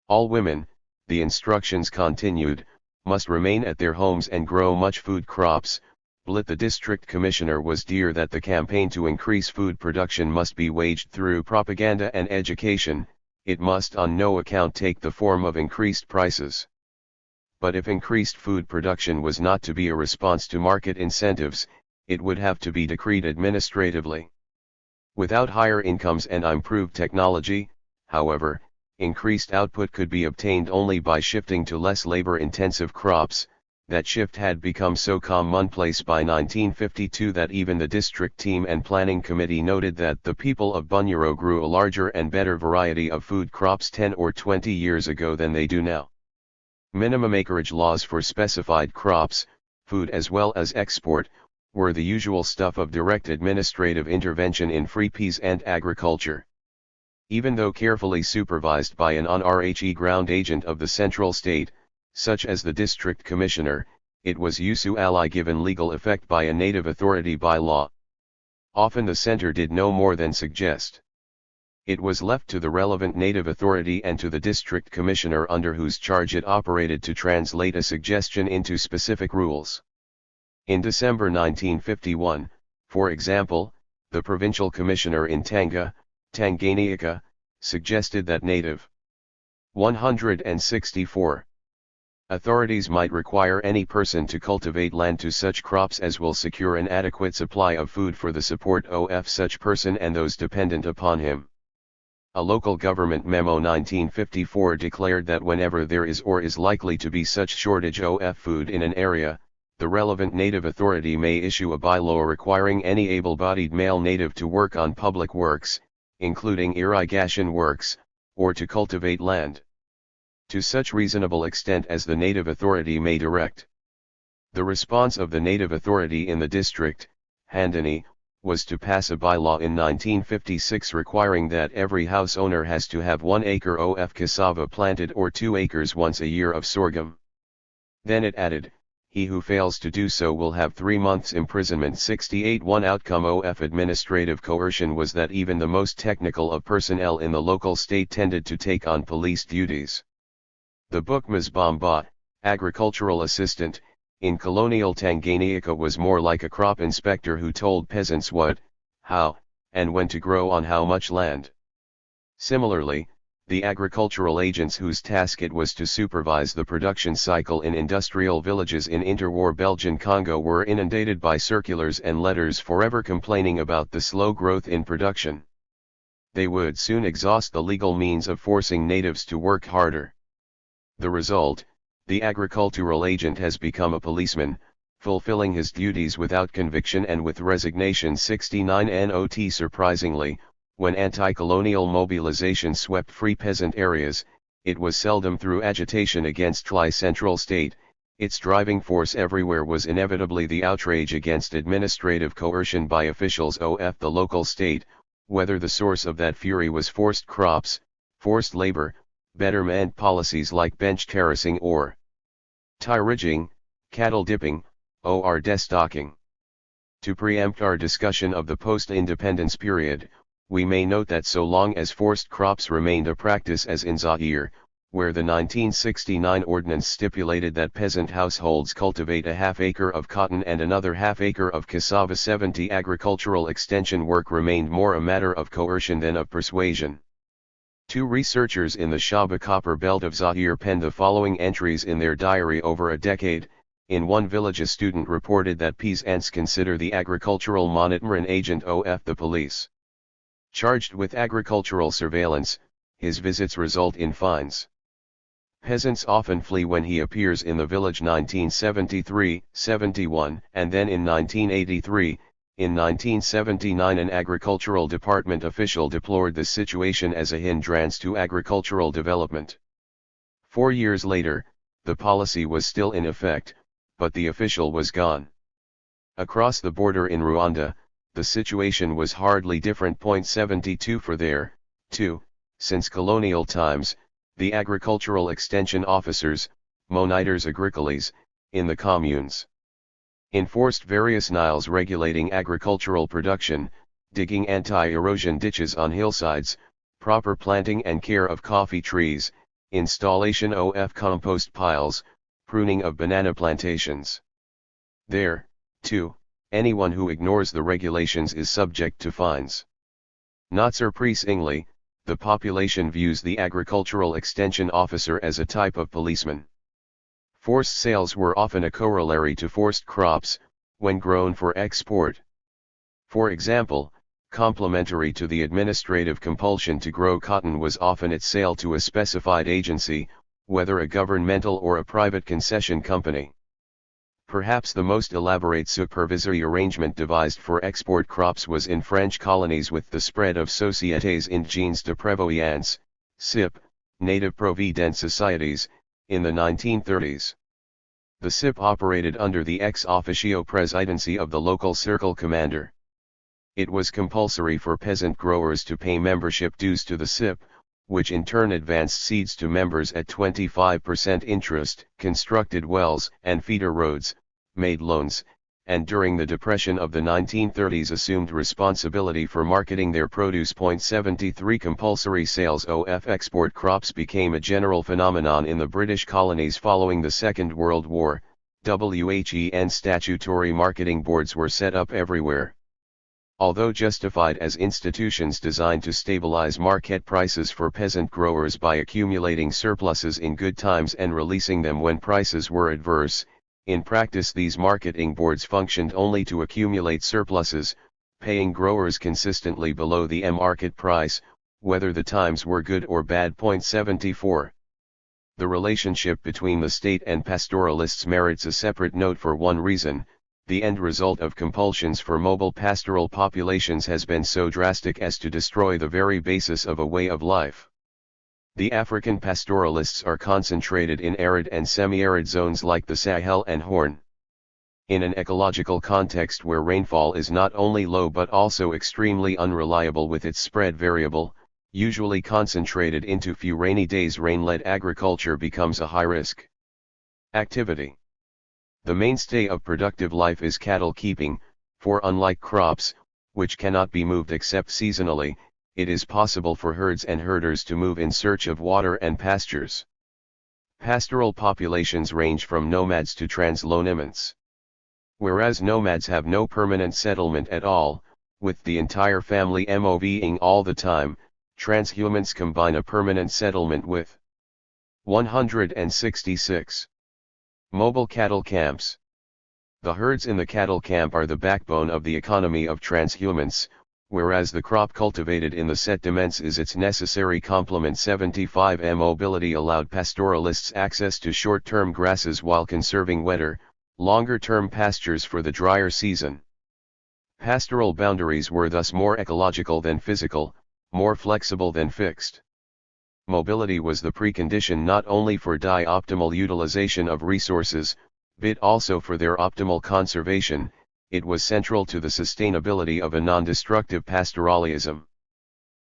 All women, the instructions continued, must remain at their homes and grow much food crops, but the district commissioner was dear that the campaign to increase food production must be waged through propaganda and education, it must on no account take the form of increased prices. But if increased food production was not to be a response to market incentives, it would have to be decreed administratively. Without higher incomes and improved technology, however, increased output could be obtained only by shifting to less labor-intensive crops. That shift had become so commonplace by 1952 that even the district team and planning committee noted that the people of Bunyoro grew a larger and better variety of food crops 10 or 20 years ago than they do now. Minimum acreage laws for specified crops, food as well as export, were the usual stuff of direct administrative intervention in free peasant agriculture. Even though carefully supervised by an on-RHE ground agent of the central state, such as the district commissioner, it was usually given legal effect by a native authority by law. Often the center did no more than suggest. It was left to the relevant native authority and to the district commissioner under whose charge it operated to translate a suggestion into specific rules. In December 1951, for example, the provincial commissioner in Tanganyika, suggested that native 164 authorities might require any person to cultivate land to such crops as will secure an adequate supply of food for the support of such person and those dependent upon him. A local government memo 1954 declared that whenever there is or is likely to be such shortage of food in an area, the relevant native authority may issue a bylaw requiring any able-bodied male native to work on public works, including irrigation works, or to cultivate land to such reasonable extent as the native authority may direct. The response of the native authority in the district, Mandani, was to pass a bylaw in 1956 requiring that every house owner has to have 1 acre of cassava planted or 2 acres once a year of sorghum. Then it added, he who fails to do so will have 3 months imprisonment. 68 One outcome of administrative coercion was that even the most technical of personnel in the local state tended to take on police duties. The book Ms. Bamba, agricultural assistant, in colonial Tanganyika was more like a crop inspector who told peasants what, how, and when to grow on how much land. Similarly, the agricultural agents whose task it was to supervise the production cycle in industrial villages in interwar Belgian Congo were inundated by circulars and letters forever complaining about the slow growth in production. They would soon exhaust the legal means of forcing natives to work harder. The result, the agricultural agent has become a policeman, fulfilling his duties without conviction and with resignation. 69 Not surprisingly, when anti-colonial mobilization swept free peasant areas, it was seldom through agitation against the central state. Its driving force everywhere was inevitably the outrage against administrative coercion by officials of the local state, whether the source of that fury was forced crops, forced labor, betterment policies like bench terracing or tie ridging, cattle dipping, or destocking. To preempt our discussion of the post-independence period, we may note that so long as forced crops remained a practice as in Zaire, where the 1969 ordinance stipulated that peasant households cultivate a half-acre of cotton and another half-acre of cassava, 70 agricultural extension work remained more a matter of coercion than of persuasion. 2 researchers in the Shaba copper belt of Zaire penned the following entries in their diary over a decade. In one village a student reported that peasants consider the agricultural monitoring agent of the police. Charged with agricultural surveillance, his visits result in fines. Peasants often flee when he appears in the village. 1973, 71, and then in 1983. In 1979 an agricultural department official deplored the situation as a hindrance to agricultural development. 4 years later, the policy was still in effect, but the official was gone. Across the border in Rwanda, the situation was hardly different. 72 For there, too, since colonial times, the agricultural extension officers, monitors agricoles, in the communes, enforced various niles regulating agricultural production, digging anti-erosion ditches on hillsides, proper planting and care of coffee trees, installation of compost piles, pruning of banana plantations. There, too, anyone who ignores the regulations is subject to fines. Not surprisingly, the population views the agricultural extension officer as a type of policeman. Forced sales were often a corollary to forced crops, when grown for export. For example, complementary to the administrative compulsion to grow cotton was often its sale to a specified agency, whether a governmental or a private concession company. Perhaps the most elaborate supervisory arrangement devised for export crops was in French colonies with the spread of Sociétés Indigènes de Prévoyance, SIP, native provident societies, in the 1930s. The SIP operated under the ex officio presidency of the local circle commander. It was compulsory for peasant growers to pay membership dues to the SIP, which in turn advanced seeds to members at 25% interest, constructed wells and feeder roads, made loans, and during the Depression of the 1930s assumed responsibility for marketing their produce. 73 Compulsory sales of export crops became a general phenomenon in the British colonies following the Second World War. WHEN statutory marketing boards were set up everywhere. Although justified as institutions designed to stabilize market prices for peasant growers by accumulating surpluses in good times and releasing them when prices were adverse, in practice these marketing boards functioned only to accumulate surpluses, paying growers consistently below the market price, whether the times were good or bad. 74. The relationship between the state and pastoralists merits a separate note for one reason. The end result of compulsions for mobile pastoral populations has been so drastic as to destroy the very basis of a way of life. The African pastoralists are concentrated in arid and semi-arid zones like the Sahel and Horn. In an ecological context where rainfall is not only low but also extremely unreliable with its spread variable, usually concentrated into few rainy days, rain-led agriculture becomes a high-risk activity. The mainstay of productive life is cattle keeping, for unlike crops, which cannot be moved except seasonally, it is possible for herds and herders to move in search of water and pastures. Pastoral populations range from nomads to transhumans. Whereas nomads have no permanent settlement at all, with the entire family moving all the time, transhumans combine a permanent settlement with 166. Mobile cattle camps. The herds in the cattle camp are the backbone of the economy of transhumans, whereas the crop cultivated in the settlements is its necessary complement. 75. Mobility allowed pastoralists access to short-term grasses while conserving wetter, longer-term pastures for the drier season. Pastoral boundaries were thus more ecological than physical, more flexible than fixed. Mobility was the precondition not only for the optimal utilization of resources, but also for their optimal conservation. It was central to the sustainability of a non-destructive pastoralism.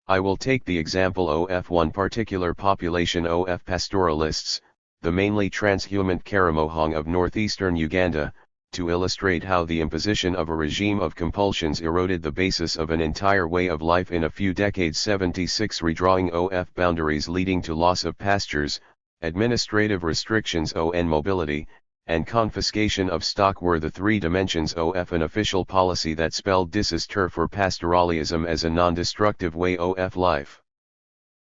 I will take the example of one particular population of pastoralists, the mainly transhumant Karamohong of northeastern Uganda, to illustrate how the imposition of a regime of compulsions eroded the basis of an entire way of life in a few decades. 76. Redrawing of boundaries leading to loss of pastures, administrative restrictions on mobility, and confiscation of stock were the three dimensions of an official policy that spelled disaster for pastoralism as a non-destructive way of life.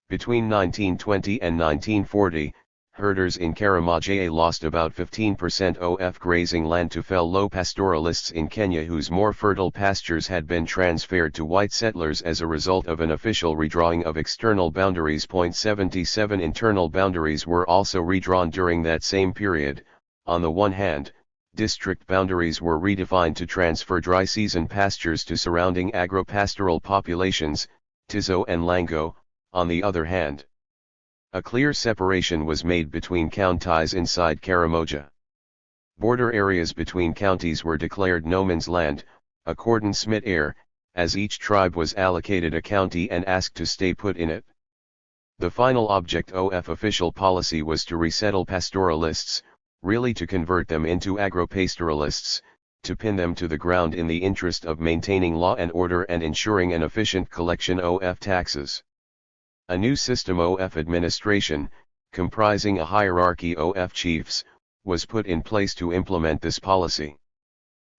Between 1920 and 1940, herders in Karamojong lost about 15% of grazing land to fellow pastoralists in Kenya whose more fertile pastures had been transferred to white settlers as a result of an official redrawing of external boundaries. 77. Internal boundaries were also redrawn during that same period. On the one hand, district boundaries were redefined to transfer dry season pastures to surrounding agro-pastoral populations, Tizo and Lango. On the other hand, a clear separation was made between counties inside Karamoja. Border areas between counties were declared no man's land, according Smith Air, as each tribe was allocated a county and asked to stay put in it. The final object of official policy was to resettle pastoralists, really to convert them into agro-pastoralists, to pin them to the ground in the interest of maintaining law and order and ensuring an efficient collection of taxes. A new system of administration, comprising a hierarchy of chiefs, was put in place to implement this policy.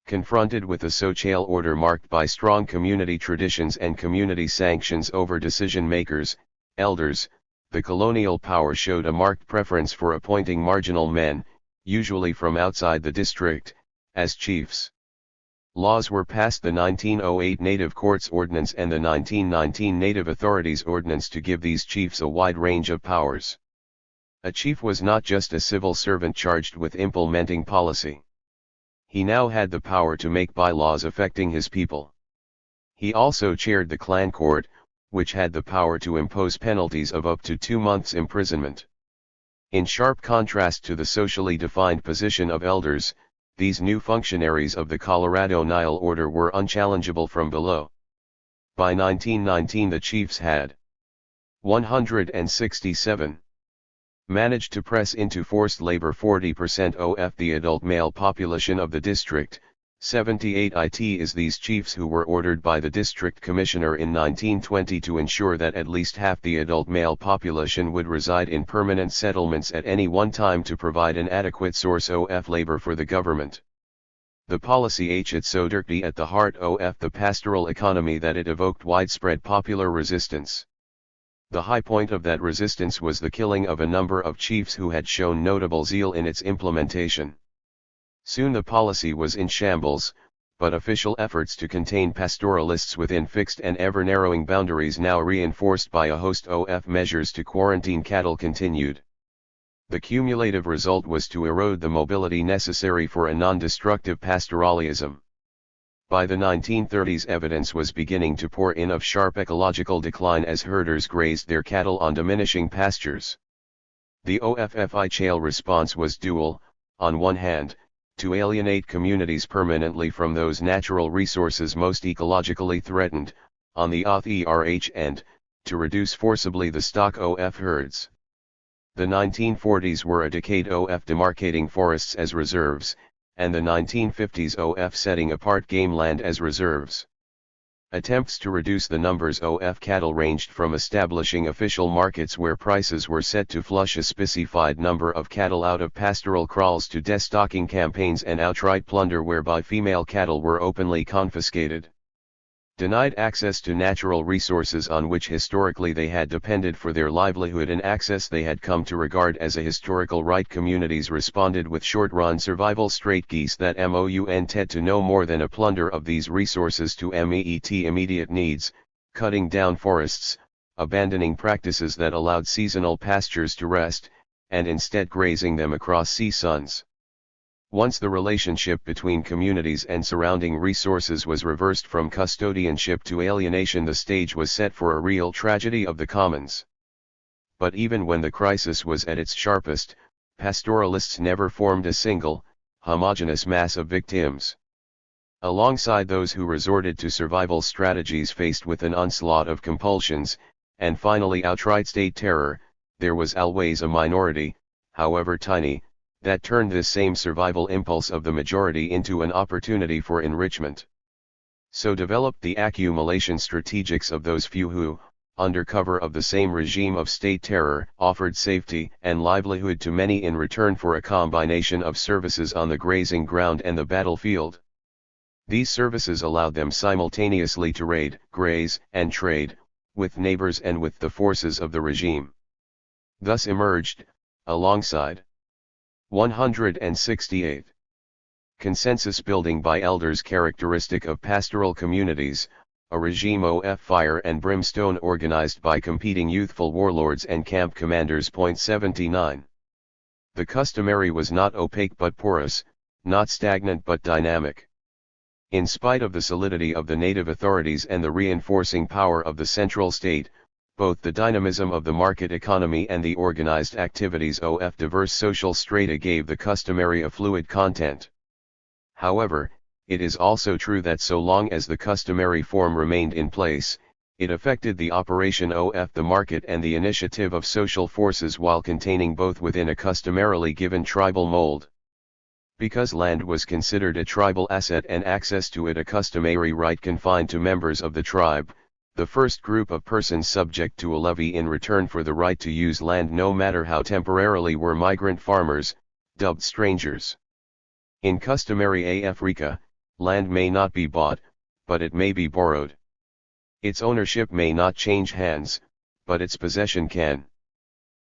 Confronted with a social order marked by strong community traditions and community sanctions over decision-makers, elders, the colonial power showed a marked preference for appointing marginal men, usually from outside the district, as chiefs. Laws were passed, the 1908 Native Courts Ordinance and the 1919 Native Authorities Ordinance, to give these chiefs a wide range of powers. A chief was not just a civil servant charged with implementing policy. He now had the power to make bylaws affecting his people. He also chaired the clan court, which had the power to impose penalties of up to 2 months' imprisonment. In sharp contrast to the socially defined position of elders, these new functionaries of the Colorado Nile order were unchallengeable from below. By 1919 the chiefs had 167 managed to press into forced labor 40% of the adult male population of the district. 78 it is these chiefs who were ordered by the district commissioner in 1920 to ensure that at least half the adult male population would reside in permanent settlements at any one time to provide an adequate source of labor for the government. The policy it's so dirty at the heart of the pastoral economy that it evoked widespread popular resistance. The high point of that resistance was the killing of a number of chiefs who had shown notable zeal in its implementation. Soon the policy was in shambles, but official efforts to contain pastoralists within fixed and ever-narrowing boundaries, now reinforced by a host of measures to quarantine cattle, continued. The cumulative result was to erode the mobility necessary for a non-destructive pastoralism. By the 1930s evidence was beginning to pour in of sharp ecological decline as herders grazed their cattle on diminishing pastures. The official response was dual: on one hand, to alienate communities permanently from those natural resources most ecologically threatened, on the other end, to reduce forcibly the stock of herds. The 1940s were a decade of demarcating forests as reserves, and the 1950s of setting apart game land as reserves. Attempts to reduce the numbers of cattle ranged from establishing official markets where prices were set to flush a specified number of cattle out of pastoral kraals to destocking campaigns and outright plunder whereby female cattle were openly confiscated. Denied access to natural resources on which historically they had depended for their livelihood, and access they had come to regard as a historical right, communities responded with short-run survival strategies that tended to no more than a plunder of these resources to meet immediate needs, cutting down forests, abandoning practices that allowed seasonal pastures to rest, and instead grazing them across seasons. Once the relationship between communities and surrounding resources was reversed from custodianship to alienation, the stage was set for a real tragedy of the commons. But even when the crisis was at its sharpest, pastoralists never formed a single, homogeneous mass of victims. Alongside those who resorted to survival strategies faced with an onslaught of compulsions, and finally outright state terror, there was always a minority, however tiny, that turned this same survival impulse of the majority into an opportunity for enrichment. So developed the accumulation strategies of those few who, under cover of the same regime of state terror, offered safety and livelihood to many in return for a combination of services on the grazing ground and the battlefield. These services allowed them simultaneously to raid, graze, and trade, with neighbors and with the forces of the regime. Thus emerged, alongside 168. Consensus building by elders, characteristic of pastoral communities, a regime of fire and brimstone organized by competing youthful warlords and camp commanders. 79. The customary was not opaque but porous, not stagnant but dynamic. In spite of the solidity of the native authorities and the reinforcing power of the central state, both the dynamism of the market economy and the organized activities of diverse social strata gave the customary a fluid content. However, it is also true that so long as the customary form remained in place, it affected the operation of the market and the initiative of social forces while containing both within a customarily given tribal mold. Because land was considered a tribal asset and access to it a customary right confined to members of the tribe, The first group of persons subject to a levy in return for the right to use land no matter how temporarily were migrant farmers, dubbed strangers. In customary Africa, land may not be bought, but it may be borrowed. Its ownership may not change hands, but its possession can.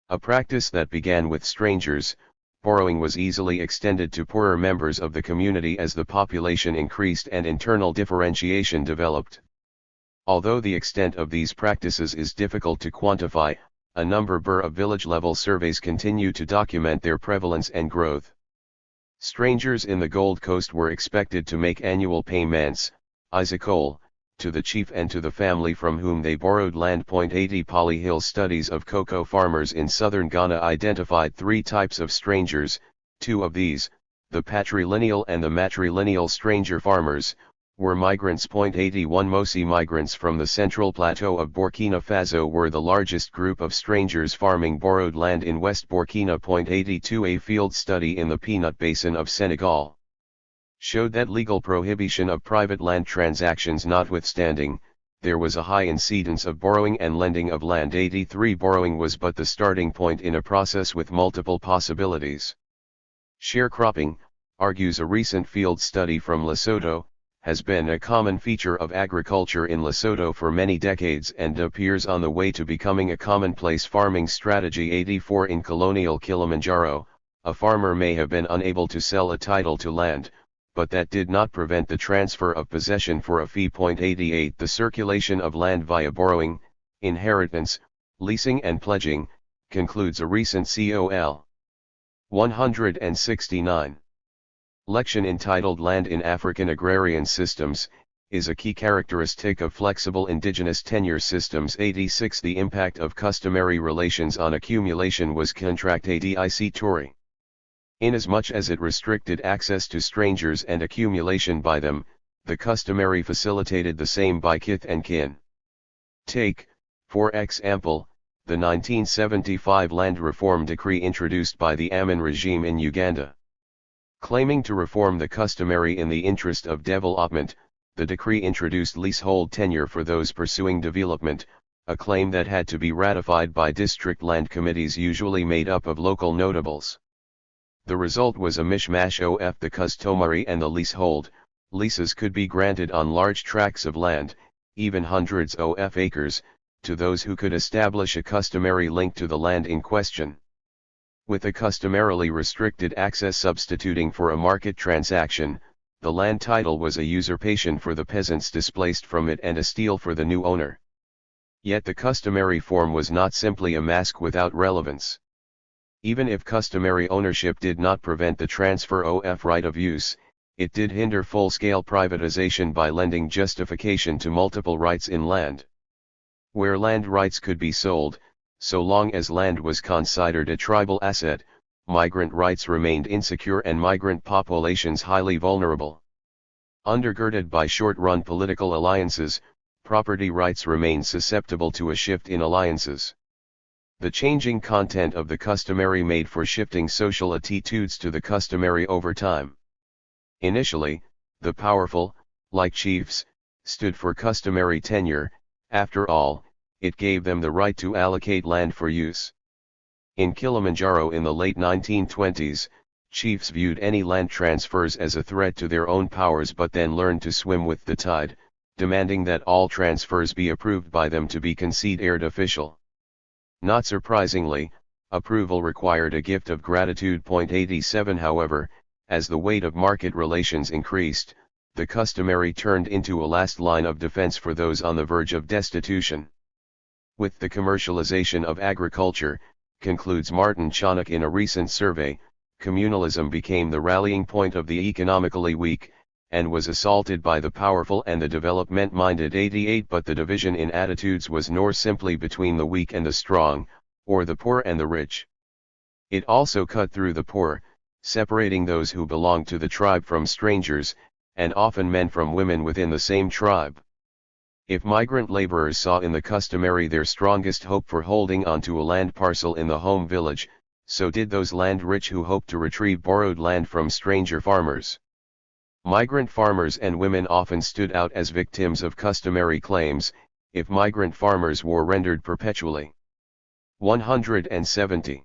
A practice that began with strangers, borrowing was easily extended to poorer members of the community as the population increased and internal differentiation developed. Although the extent of these practices is difficult to quantify, a number of village-level surveys continue to document their prevalence and growth. Strangers in the Gold Coast were expected to make annual payments, Isakol, to the chief and to the family from whom they borrowed land. 80 Polyhill studies of cocoa farmers in southern Ghana identified three types of strangers. Two of these, the patrilineal and the matrilineal stranger farmers, were migrants. 81 Mosi migrants from the central plateau of Burkina Faso were the largest group of strangers farming borrowed land in West Burkina. 82 A field study in the Peanut Basin of Senegal showed that legal prohibition of private land transactions notwithstanding, there was a high incidence of borrowing and lending of land. 83 Borrowing was but the starting point in a process with multiple possibilities. Sharecropping, argues a recent field study from Lesotho, has been a common feature of agriculture in Lesotho for many decades and appears on the way to becoming a commonplace farming strategy. 84 In colonial Kilimanjaro, a farmer may have been unable to sell a title to land, but that did not prevent the transfer of possession for a fee. 88 The circulation of land via borrowing, inheritance, leasing and pledging, concludes a recent COL. 169. Lection entitled Land in African Agrarian Systems, is a key characteristic of flexible indigenous tenure systems. 86 The impact of customary relations on accumulation was contractatory. Inasmuch as it restricted access to strangers and accumulation by them, the customary facilitated the same by kith and kin. Take, for example, the 1975 Land Reform Decree introduced by the Amin regime in Uganda. Claiming to reform the customary in the interest of development, the decree introduced leasehold tenure for those pursuing development, a claim that had to be ratified by district land committees usually made up of local notables. The result was a mishmash of the customary and the leasehold. Leases could be granted on large tracts of land, even hundreds of acres, to those who could establish a customary link to the land in question. With a customarily restricted access substituting for a market transaction, the land title was a usurpation for the peasants displaced from it and a steal for the new owner. Yet the customary form was not simply a mask without relevance. Even if customary ownership did not prevent the transfer of right of use, it did hinder full-scale privatization by lending justification to multiple rights in land. Where land rights could be sold, so long as land was considered a tribal asset, migrant rights remained insecure and migrant populations highly vulnerable. Undergirded by short-run political alliances, property rights remained susceptible to a shift in alliances. The changing content of the customary made for shifting social attitudes to the customary over time. Initially, the powerful, like chiefs, stood for customary tenure. After all, it gave them the right to allocate land for use. In Kilimanjaro in the late 1920s, chiefs viewed any land transfers as a threat to their own powers but then learned to swim with the tide, demanding that all transfers be approved by them to be considered official. Not surprisingly, approval required a gift of gratitude. 87 However, as the weight of market relations increased, the customary turned into a last line of defense for those on the verge of destitution. With the commercialization of agriculture, concludes Martin Chanock in a recent survey, communalism became the rallying point of the economically weak, and was assaulted by the powerful and the development-minded. 88 But the division in attitudes was nor simply between the weak and the strong, or the poor and the rich. It also cut through the poor, separating those who belonged to the tribe from strangers, and often men from women within the same tribe. If migrant laborers saw in the customary their strongest hope for holding onto a land parcel in the home village, so did those land rich who hoped to retrieve borrowed land from stranger farmers. Migrant farmers and women often stood out as victims of customary claims, if migrant farmers were rendered perpetually 170.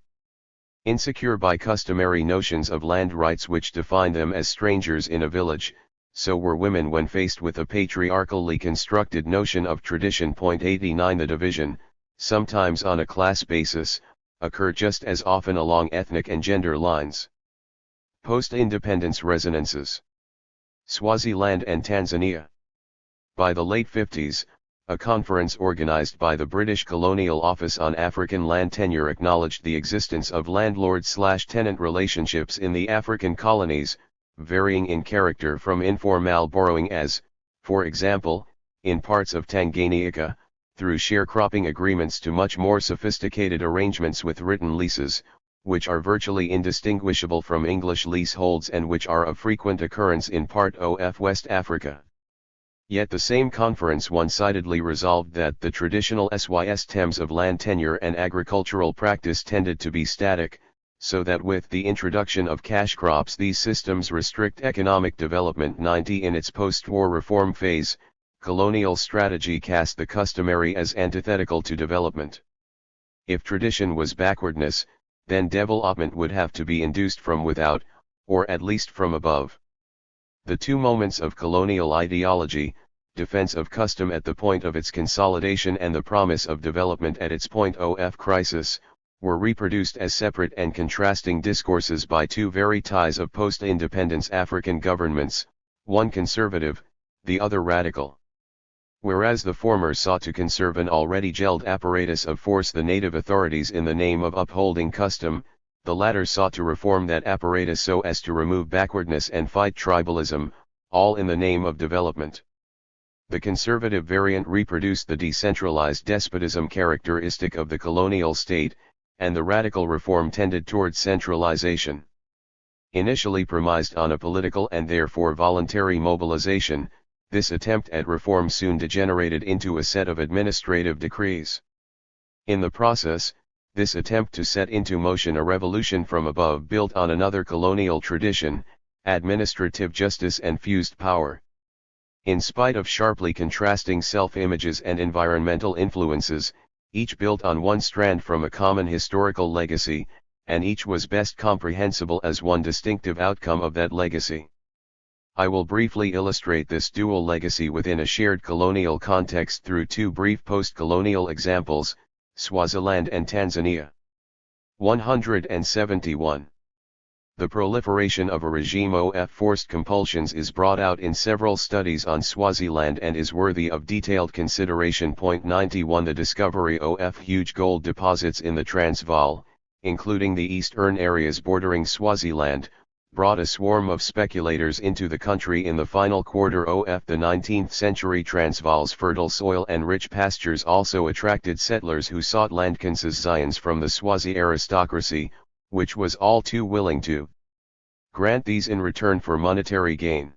Insecure by customary notions of land rights which define them as strangers in a village, so were women when faced with a patriarchally constructed notion of tradition. 89 The division, sometimes on a class basis, occur just as often along ethnic and gender lines. Post-independence resonances. Swaziland and Tanzania. By the late 50s, a conference organized by the British Colonial Office on African Land Tenure acknowledged the existence of landlord-slash-tenant relationships in the African colonies, varying in character from informal borrowing as, for example, in parts of Tanganyika, through sharecropping agreements to much more sophisticated arrangements with written leases, which are virtually indistinguishable from English leaseholds and which are of frequent occurrence in part of West Africa. Yet the same conference one-sidedly resolved that the traditional systems of land tenure and agricultural practice tended to be static, so that with the introduction of cash crops these systems restrict economic development. 90 In its post-war reform phase, colonial strategy cast the customary as antithetical to development. If tradition was backwardness, then development would have to be induced from without, or at least from above. The two moments of colonial ideology, defense of custom at the point of its consolidation and the promise of development at its point of crisis, were reproduced as separate and contrasting discourses by two varieties of post-independence African governments, one conservative, the other radical. Whereas the former sought to conserve an already gelled apparatus of force the native authorities in the name of upholding custom, the latter sought to reform that apparatus so as to remove backwardness and fight tribalism, all in the name of development. The conservative variant reproduced the decentralized despotism characteristic of the colonial state, and the radical reform tended towards centralization. Initially premised on a political and therefore voluntary mobilization, this attempt at reform soon degenerated into a set of administrative decrees. In the process, this attempt to set into motion a revolution from above built on another colonial tradition, administrative justice and fused power. In spite of sharply contrasting self-images and environmental influences, each built on one strand from a common historical legacy, and each was best comprehensible as one distinctive outcome of that legacy. I will briefly illustrate this dual legacy within a shared colonial context through two brief post-colonial examples, Swaziland and Tanzania. 171. The proliferation of a regime of forced compulsions is brought out in several studies on Swaziland and is worthy of detailed consideration. 91 The discovery of huge gold deposits in the Transvaal, including the eastern areas bordering Swaziland, brought a swarm of speculators into the country in the final quarter of the 19th century. Transvaal's fertile soil and rich pastures also attracted settlers who sought land concessions from the Swazi aristocracy, which was all too willing to grant these in return for monetary gain.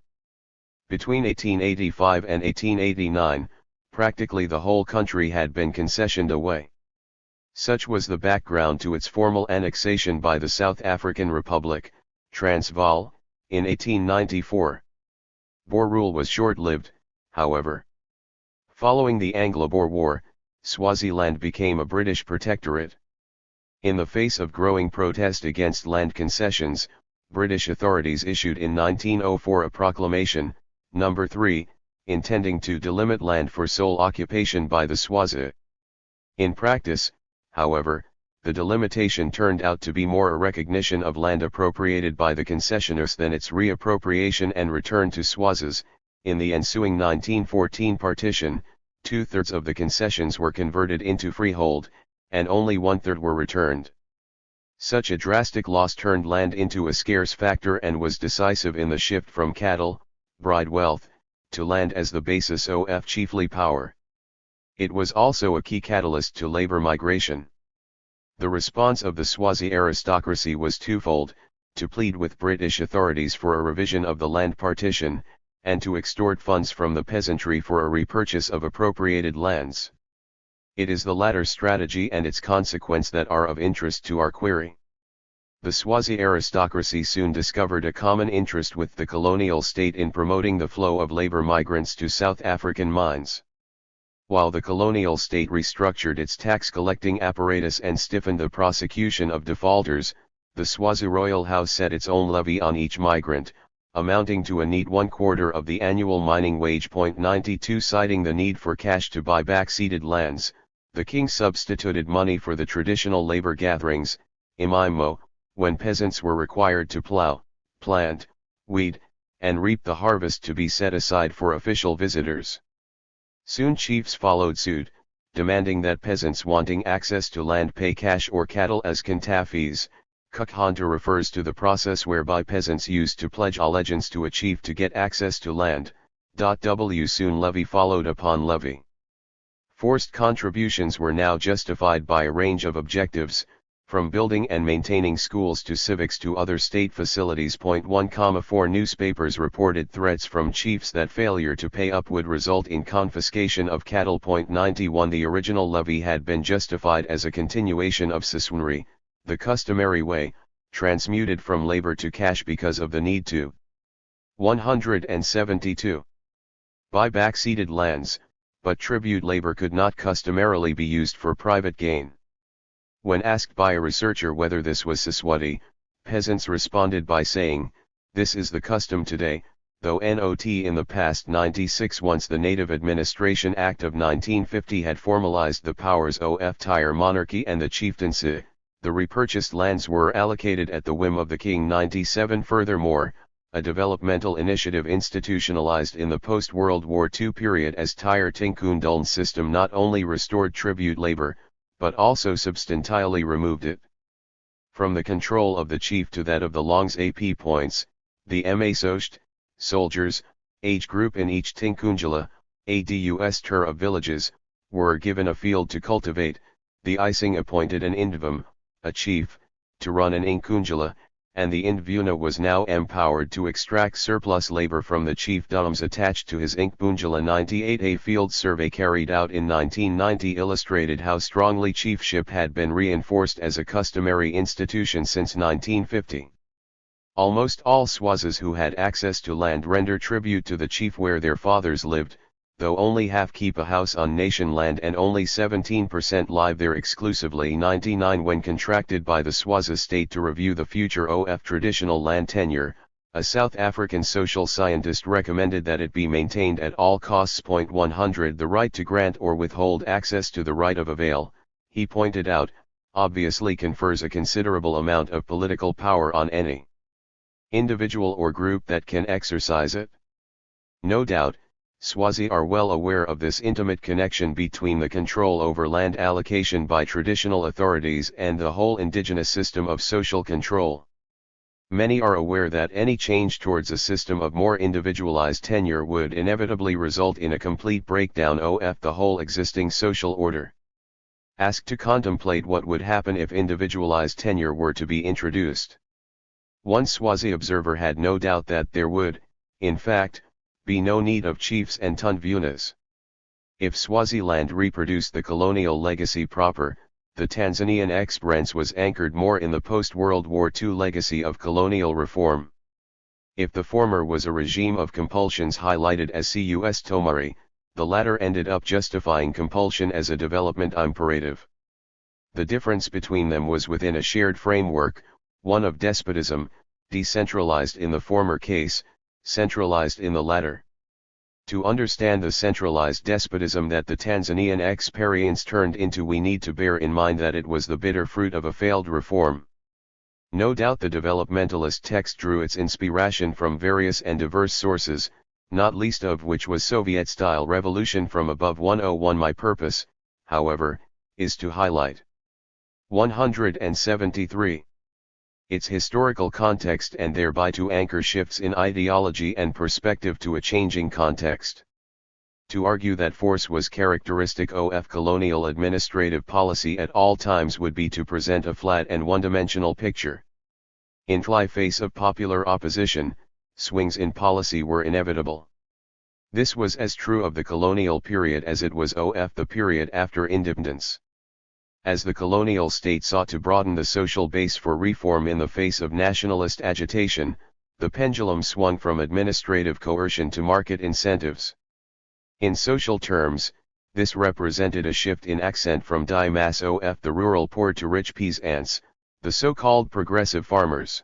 Between 1885 and 1889, practically the whole country had been concessioned away. Such was the background to its formal annexation by the South African Republic, Transvaal, in 1894. Boer rule was short-lived, however. Following the Anglo-Boer War, Swaziland became a British protectorate. In the face of growing protest against land concessions, British authorities issued in 1904 a proclamation, No. 3, intending to delimit land for sole occupation by the Swazi. In practice, however, the delimitation turned out to be more a recognition of land appropriated by the concessioners than its reappropriation and return to Swazis. In the ensuing 1914 partition, 2/3 of the concessions were converted into freehold, and only 1/3 were returned. Such a drastic loss turned land into a scarce factor and was decisive in the shift from cattle, bride wealth, to land as the basis of chiefly power. It was also a key catalyst to labor migration. The response of the Swazi aristocracy was twofold: to plead with British authorities for a revision of the land partition, and to extort funds from the peasantry for a repurchase of appropriated lands. It is the latter strategy and its consequence that are of interest to our query. The Swazi aristocracy soon discovered a common interest with the colonial state in promoting the flow of labor migrants to South African mines. While the colonial state restructured its tax-collecting apparatus and stiffened the prosecution of defaulters, the Swazi royal house set its own levy on each migrant, amounting to a neat 1/4 of the annual mining wage. 92 Citing the need for cash to buy back ceded lands, the king substituted money for the traditional labor gatherings, imimo, when peasants were required to plow, plant, weed, and reap the harvest to be set aside for official visitors. Soon chiefs followed suit, demanding that peasants wanting access to land pay cash or cattle as contafees. Kukhanta refers to the process whereby peasants used to pledge allegiance to a chief to get access to land. Soon levy followed upon levy. Forced contributions were now justified by a range of objectives, from building and maintaining schools to civics to other state facilities. 1,4 Newspapers reported threats from chiefs that failure to pay up would result in confiscation of cattle. 91 The original levy had been justified as a continuation of siswanry, the customary way, transmuted from labor to cash because of the need to 172 buy back ceded lands, but tribute labor could not customarily be used for private gain. When asked by a researcher whether this was Siswati, peasants responded by saying, "This is the custom today, though not in the past." 96 Once the Native Administration Act of 1950 had formalized the powers of Tyre monarchy and the chieftaincy, the repurchased lands were allocated at the whim of the king. 97 Furthermore, a developmental initiative institutionalized in the post-World War II period as Tyre Tinkunduln system not only restored tribute labor, but also substantially removed it from the control of the chief to that of the Longs AP points. The Masocht, soldiers, age group in each Tinkunjala, ADUS tur of villages, were given a field to cultivate. The Ising appointed an Indvam, a chief, to run an Inkunjala, and the Indvuna was now empowered to extract surplus labor from the chiefdoms attached to his Inkpunjala. 98 A field survey carried out in 1990 illustrated how strongly chiefship had been reinforced as a customary institution since 1950. Almost all Swazis who had access to land render tribute to the chief where their fathers lived, though only half keep a house on nation land and only 17% live there exclusively. 99 When contracted by the Swazi state to review the future of traditional land tenure, a South African social scientist recommended that it be maintained at all costs. 100 The right to grant or withhold access to the right of avail, he pointed out, obviously confers a considerable amount of political power on any individual or group that can exercise it. No doubt, Swazi are well aware of this intimate connection between the control over land allocation by traditional authorities and the whole indigenous system of social control. Many are aware that any change towards a system of more individualized tenure would inevitably result in a complete breakdown of the whole existing social order. Asked to contemplate what would happen if individualized tenure were to be introduced, one Swazi observer had no doubt that there would, in fact, be no need of chiefs and tunvunas. If Swaziland reproduced the colonial legacy proper, the Tanzanian experience was anchored more in the post-World War II legacy of colonial reform. If the former was a regime of compulsions highlighted as cus tomari, the latter ended up justifying compulsion as a development imperative. The difference between them was within a shared framework, one of despotism, decentralized in the former case, centralized in the latter. To understand the centralized despotism that the Tanzanian experience turned into, we need to bear in mind that it was the bitter fruit of a failed reform. No doubt the developmentalist text drew its inspiration from various and diverse sources, not least of which was Soviet-style revolution from above. 101 My purpose, however, is to highlight 173. Its historical context and thereby to anchor shifts in ideology and perspective to a changing context. To argue that force was characteristic of colonial administrative policy at all times would be to present a flat and one-dimensional picture. In the face of popular opposition, swings in policy were inevitable. This was as true of the colonial period as it was of the period after independence. As the colonial state sought to broaden the social base for reform in the face of nationalist agitation, the pendulum swung from administrative coercion to market incentives. In social terms, This represented a shift in accent from die Masse of the rural poor to rich peasants, the so-called progressive farmers.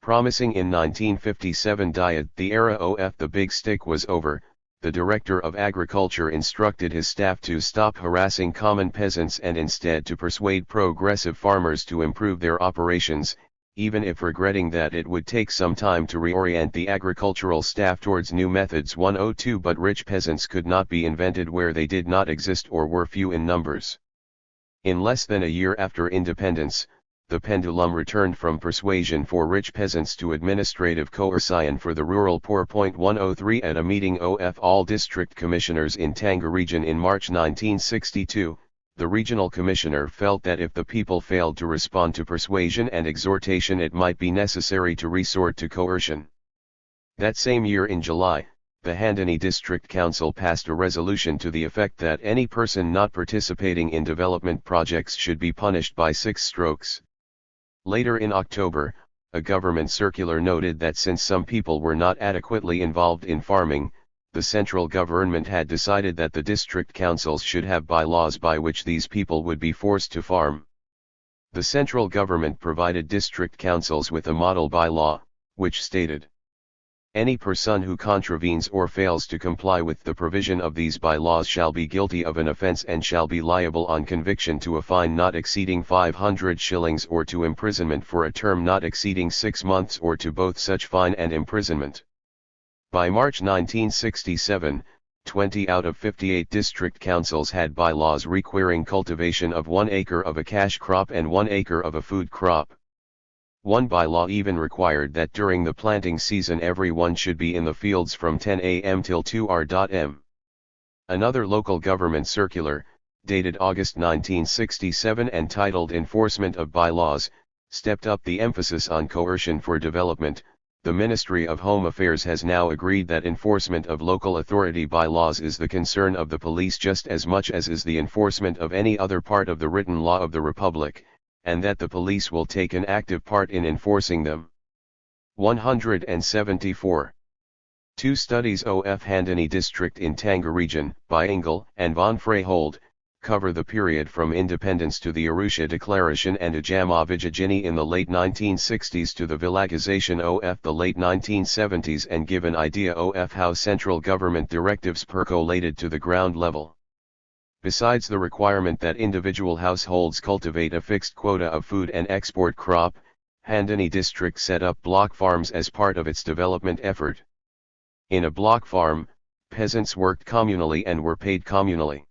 Promising in 1957 diet the era of the big stick was over, the Director of Agriculture instructed his staff to stop harassing common peasants and instead to persuade progressive farmers to improve their operations, even if regretting that it would take some time to reorient the agricultural staff towards new methods. 102 But rich peasants could not be invented where they did not exist or were few in numbers. In less than a year after independence, the pendulum returned from persuasion for rich peasants to administrative coercion for the rural poor. 103 At a meeting of all district commissioners in Tanga region in March 1962, the regional commissioner felt that if the people failed to respond to persuasion and exhortation, it might be necessary to resort to coercion. That same year in July, the Handani District Council passed a resolution to the effect that any person not participating in development projects should be punished by 6 strokes. Later in October, a government circular noted that since some people were not adequately involved in farming, the central government had decided that the district councils should have bylaws by which these people would be forced to farm. The central government provided district councils with a model bylaw, which stated, "Any person who contravenes or fails to comply with the provision of these bylaws shall be guilty of an offence and shall be liable on conviction to a fine not exceeding 500 shillings or to imprisonment for a term not exceeding 6 months or to both such fine and imprisonment." By March 1967, 20 out of 58 district councils had bylaws requiring cultivation of 1 acre of a cash crop and 1 acre of a food crop. One bylaw even required that during the planting season everyone should be in the fields from 10 a.m. till 2 m. Another local government circular, dated August 1967 and titled Enforcement of Bylaws, stepped up the emphasis on coercion for development. The Ministry of Home Affairs has now agreed that enforcement of local authority bylaws is the concern of the police just as much as is the enforcement of any other part of the written law of the Republic, and that the police will take an active part in enforcing them. 174. 2 studies of Handani district in Tanga region, by Engel and von Freyhold, cover the period from independence to the Arusha Declaration and Ujamavijajini in the late 1960s to the villagization of the late 1970s and give an idea of how central government directives percolated to the ground level. Besides the requirement that individual households cultivate a fixed quota of food and export crop, Handani district set up block farms as part of its development effort. In a block farm, peasants worked communally and were paid communally.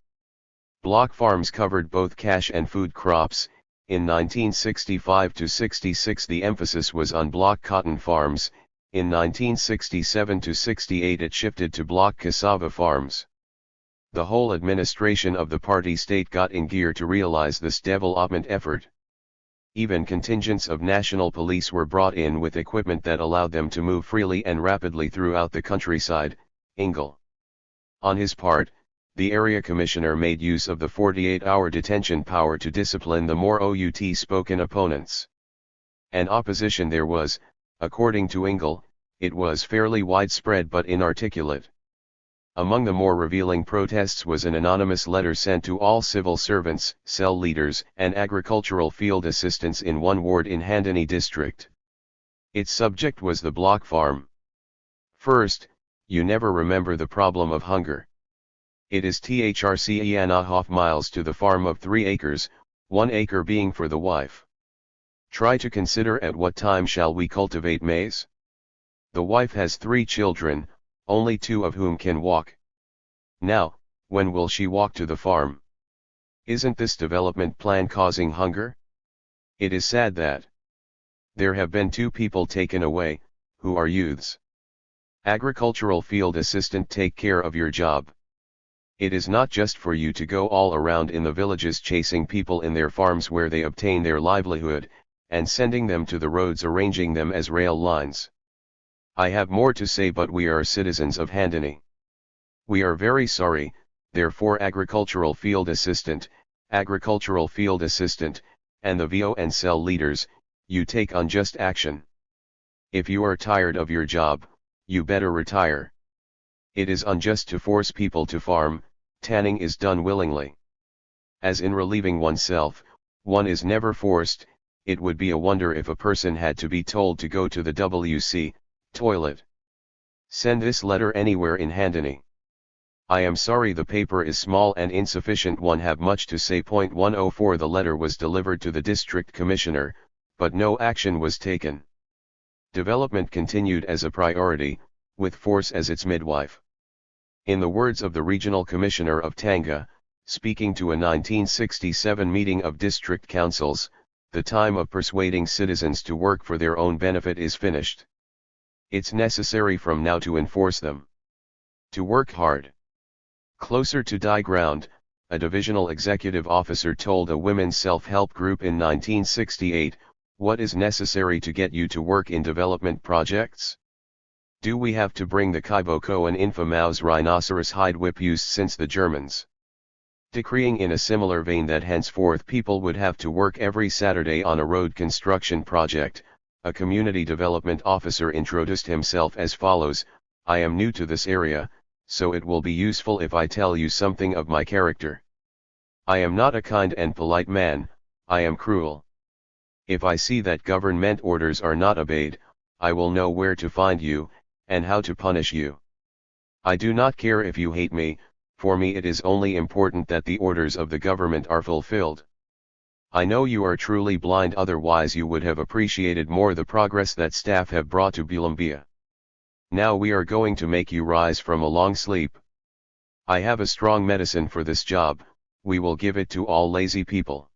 Block farms covered both cash and food crops. In 1965 to 66 the emphasis was on block cotton farms, in 1967 to 68 it shifted to block cassava farms. The whole administration of the party state got in gear to realize this development effort. Even contingents of national police were brought in with equipment that allowed them to move freely and rapidly throughout the countryside. Engel. On his part, the area commissioner made use of the 48-hour detention power to discipline the more outspoken opponents. An opposition there was, according to Engel, it was fairly widespread but inarticulate. Among the more revealing protests was an anonymous letter sent to all civil servants, cell leaders, and agricultural field assistants in one ward in Handani district. Its subject was the block farm. First, you never remember the problem of hunger. It is THRC miles to the farm of 3 acres, 1 acre being for the wife. Try to consider at what time shall we cultivate maize? The wife has 3 children, only 2 of whom can walk. Now, when will she walk to the farm? Isn't this development plan causing hunger? It is sad that there have been 2 people taken away, who are youths. Agricultural field assistant, take care of your job. It is not just for you to go all around in the villages chasing people in their farms where they obtain their livelihood, and sending them to the roads arranging them as rail lines. I have more to say, but we are citizens of Handani. We are very sorry, therefore agricultural field assistant, and the VO and cell leaders, you take unjust action. If you are tired of your job, you better retire. It is unjust to force people to farm, Tanning is done willingly. As in relieving oneself, one is never forced. It would be a wonder if a person had to be told to go to the WC, toilet. Send this letter anywhere in Handani. I am sorry the paper is small and insufficient. One have much to say. 104 The letter was delivered to the district commissioner, but no action was taken. Development continued as a priority, with force as its midwife. In the words of the regional commissioner of Tanga, speaking to a 1967 meeting of district councils, the time of persuading citizens to work for their own benefit is finished. It's necessary from now to enforce them. To work hard. Closer to die ground, a divisional executive officer told a women's self-help group in 1968, "What is necessary to get you to work in development projects? Do we have to bring the kiboko, an infamous rhinoceros hide whip used since the Germans?" Decreeing in a similar vein that henceforth people would have to work every Saturday on a road construction project, a community development officer introduced himself as follows: "I am new to this area, so it will be useful if I tell you something of my character. I am not a kind and polite man, I am cruel. If I see that government orders are not obeyed, I will know where to find you, and how to punish you. I do not care if you hate me, for me it is only important that the orders of the government are fulfilled. I know you are truly blind, otherwise you would have appreciated more the progress that staff have brought to Bulumbia. Now we are going to make you rise from a long sleep. I have a strong medicine for this job, we will give it to all lazy people.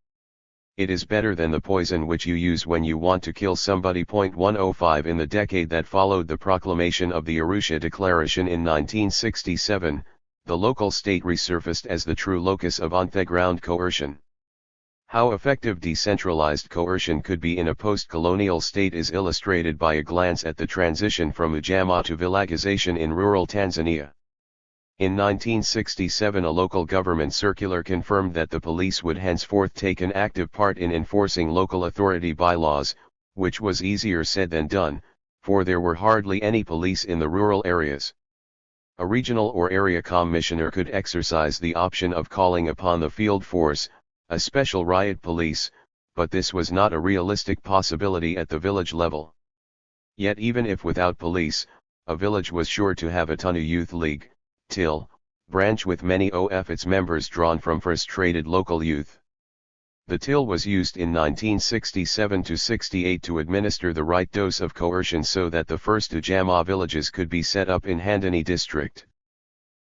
It is better than the poison which you use when you want to kill somebody." 105 In the decade that followed the proclamation of the Arusha Declaration in 1967, the local state resurfaced as the true locus of on-the-ground coercion. How effective decentralized coercion could be in a post-colonial state is illustrated by a glance at the transition from ujamaa to villagization in rural Tanzania. In 1967 a local government circular confirmed that the police would henceforth take an active part in enforcing local authority bylaws, which was easier said than done, for there were hardly any police in the rural areas. A regional or area commissioner could exercise the option of calling upon the field force, a special riot police, but this was not a realistic possibility at the village level. Yet even if without police, a village was sure to have a Tanu Youth League, TIL, branch with many of its members drawn from frustrated local youth. The TIL was used in 1967-68 to administer the right dose of coercion so that the first ujamaa villages could be set up in Handani district.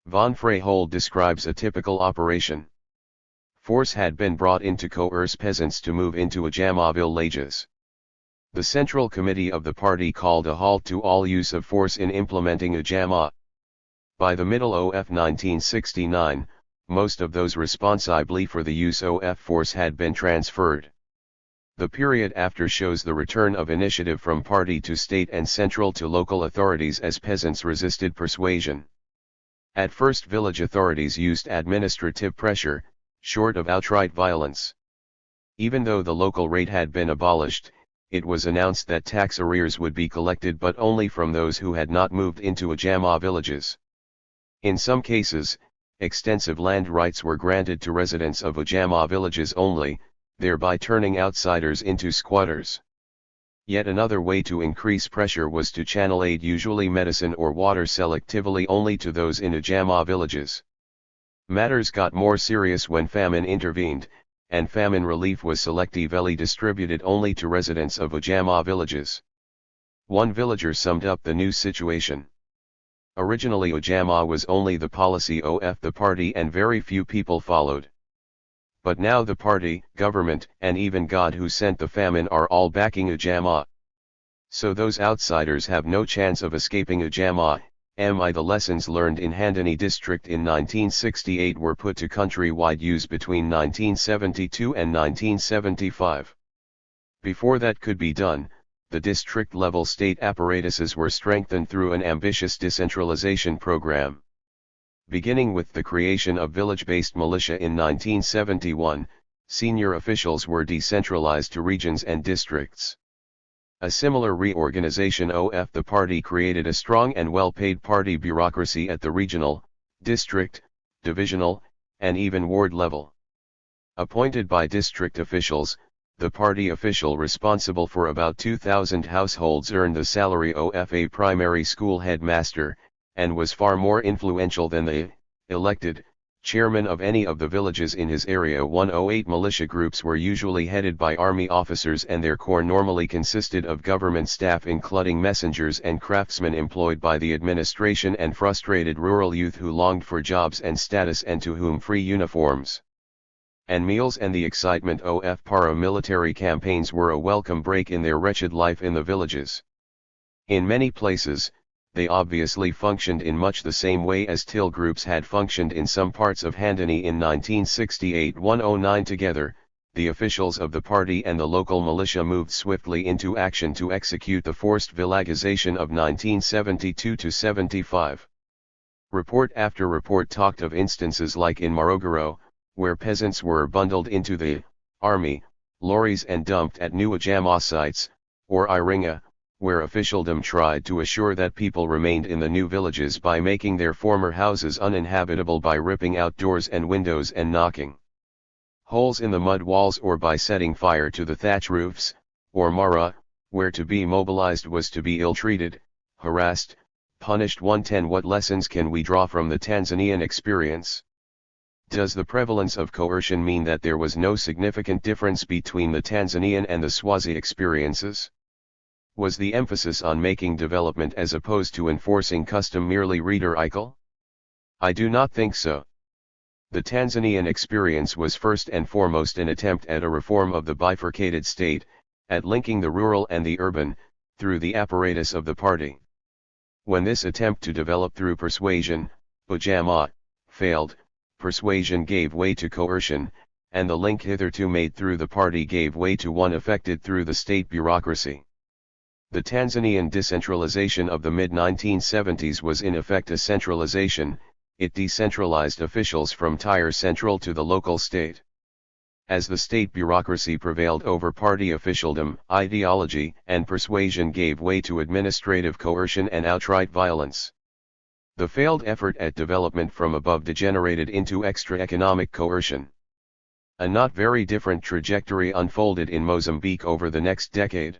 Von Freyhold describes a typical operation. Force had been brought in to coerce peasants to move into ujamaa villages. The Central Committee of the party called a halt to all use of force in implementing ujamaa. By the middle of 1969, most of those responsible for the use of force had been transferred. The period after shows the return of initiative from party to state and central to local authorities as peasants resisted persuasion. At first village authorities used administrative pressure, short of outright violence. Even though the local rate had been abolished, it was announced that tax arrears would be collected but only from those who had not moved into ujamaa villages. In some cases, extensive land rights were granted to residents of ujamaa villages only, thereby turning outsiders into squatters. Yet another way to increase pressure was to channel aid, usually medicine or water, selectively only to those in ujamaa villages. Matters got more serious when famine intervened, and famine relief was selectively distributed only to residents of ujamaa villages. One villager summed up the new situation. Originally ujamaa was only the policy of the party and very few people followed. But now the party, government, and even God who sent the famine are all backing ujamaa. So those outsiders have no chance of escaping ujamaa. The lessons learned in Handani district in 1968 were put to countrywide use between 1972 and 1975. Before that could be done, the district-level state apparatuses were strengthened through an ambitious decentralization program. Beginning with the creation of village-based militia in 1971, senior officials were decentralized to regions and districts. A similar reorganization of the party created a strong and well-paid party bureaucracy at the regional, district, divisional, and even ward level. Appointed by district officials, the party official responsible for about 2,000 households earned the salary of a primary school headmaster, and was far more influential than the elected chairman of any of the villages in his area. 108 militia groups were usually headed by army officers, and their corps normally consisted of government staff including messengers and craftsmen employed by the administration and frustrated rural youth who longed for jobs and status and to whom free uniforms and meals and the excitement of paramilitary campaigns were a welcome break in their wretched life in the villages. In many places, they obviously functioned in much the same way as till groups had functioned in some parts of Mandani in 1968-109 together. The officials of the party and the local militia moved swiftly into action to execute the forced villagization of 1972-75. Report after report talked of instances like in Morogoro, where peasants were bundled into the army lorries and dumped at new Ajama sites, or Iringa, where officialdom tried to assure that people remained in the new villages by making their former houses uninhabitable by ripping out doors and windows and knocking holes in the mud walls, or by setting fire to the thatch roofs, or Mara, where to be mobilized was to be ill-treated, harassed, punished. 110 What lessons can we draw from the Tanzanian experience? Does the prevalence of coercion mean that there was no significant difference between the Tanzanian and the Swazi experiences? Was the emphasis on making development as opposed to enforcing custom merely rhetorical? I do not think so. The Tanzanian experience was first and foremost an attempt at a reform of the bifurcated state, at linking the rural and the urban, through the apparatus of the party. When this attempt to develop through persuasion, Ujamaa, failed, persuasion gave way to coercion, and the link hitherto made through the party gave way to one effected through the state bureaucracy. The Tanzanian decentralization of the mid-1970s was in effect a centralization. It decentralized officials from Tyre Central to the local state. As the state bureaucracy prevailed over party officialdom, ideology and persuasion gave way to administrative coercion and outright violence. The failed effort at development from above degenerated into extra-economic coercion. A not very different trajectory unfolded in Mozambique over the next decade.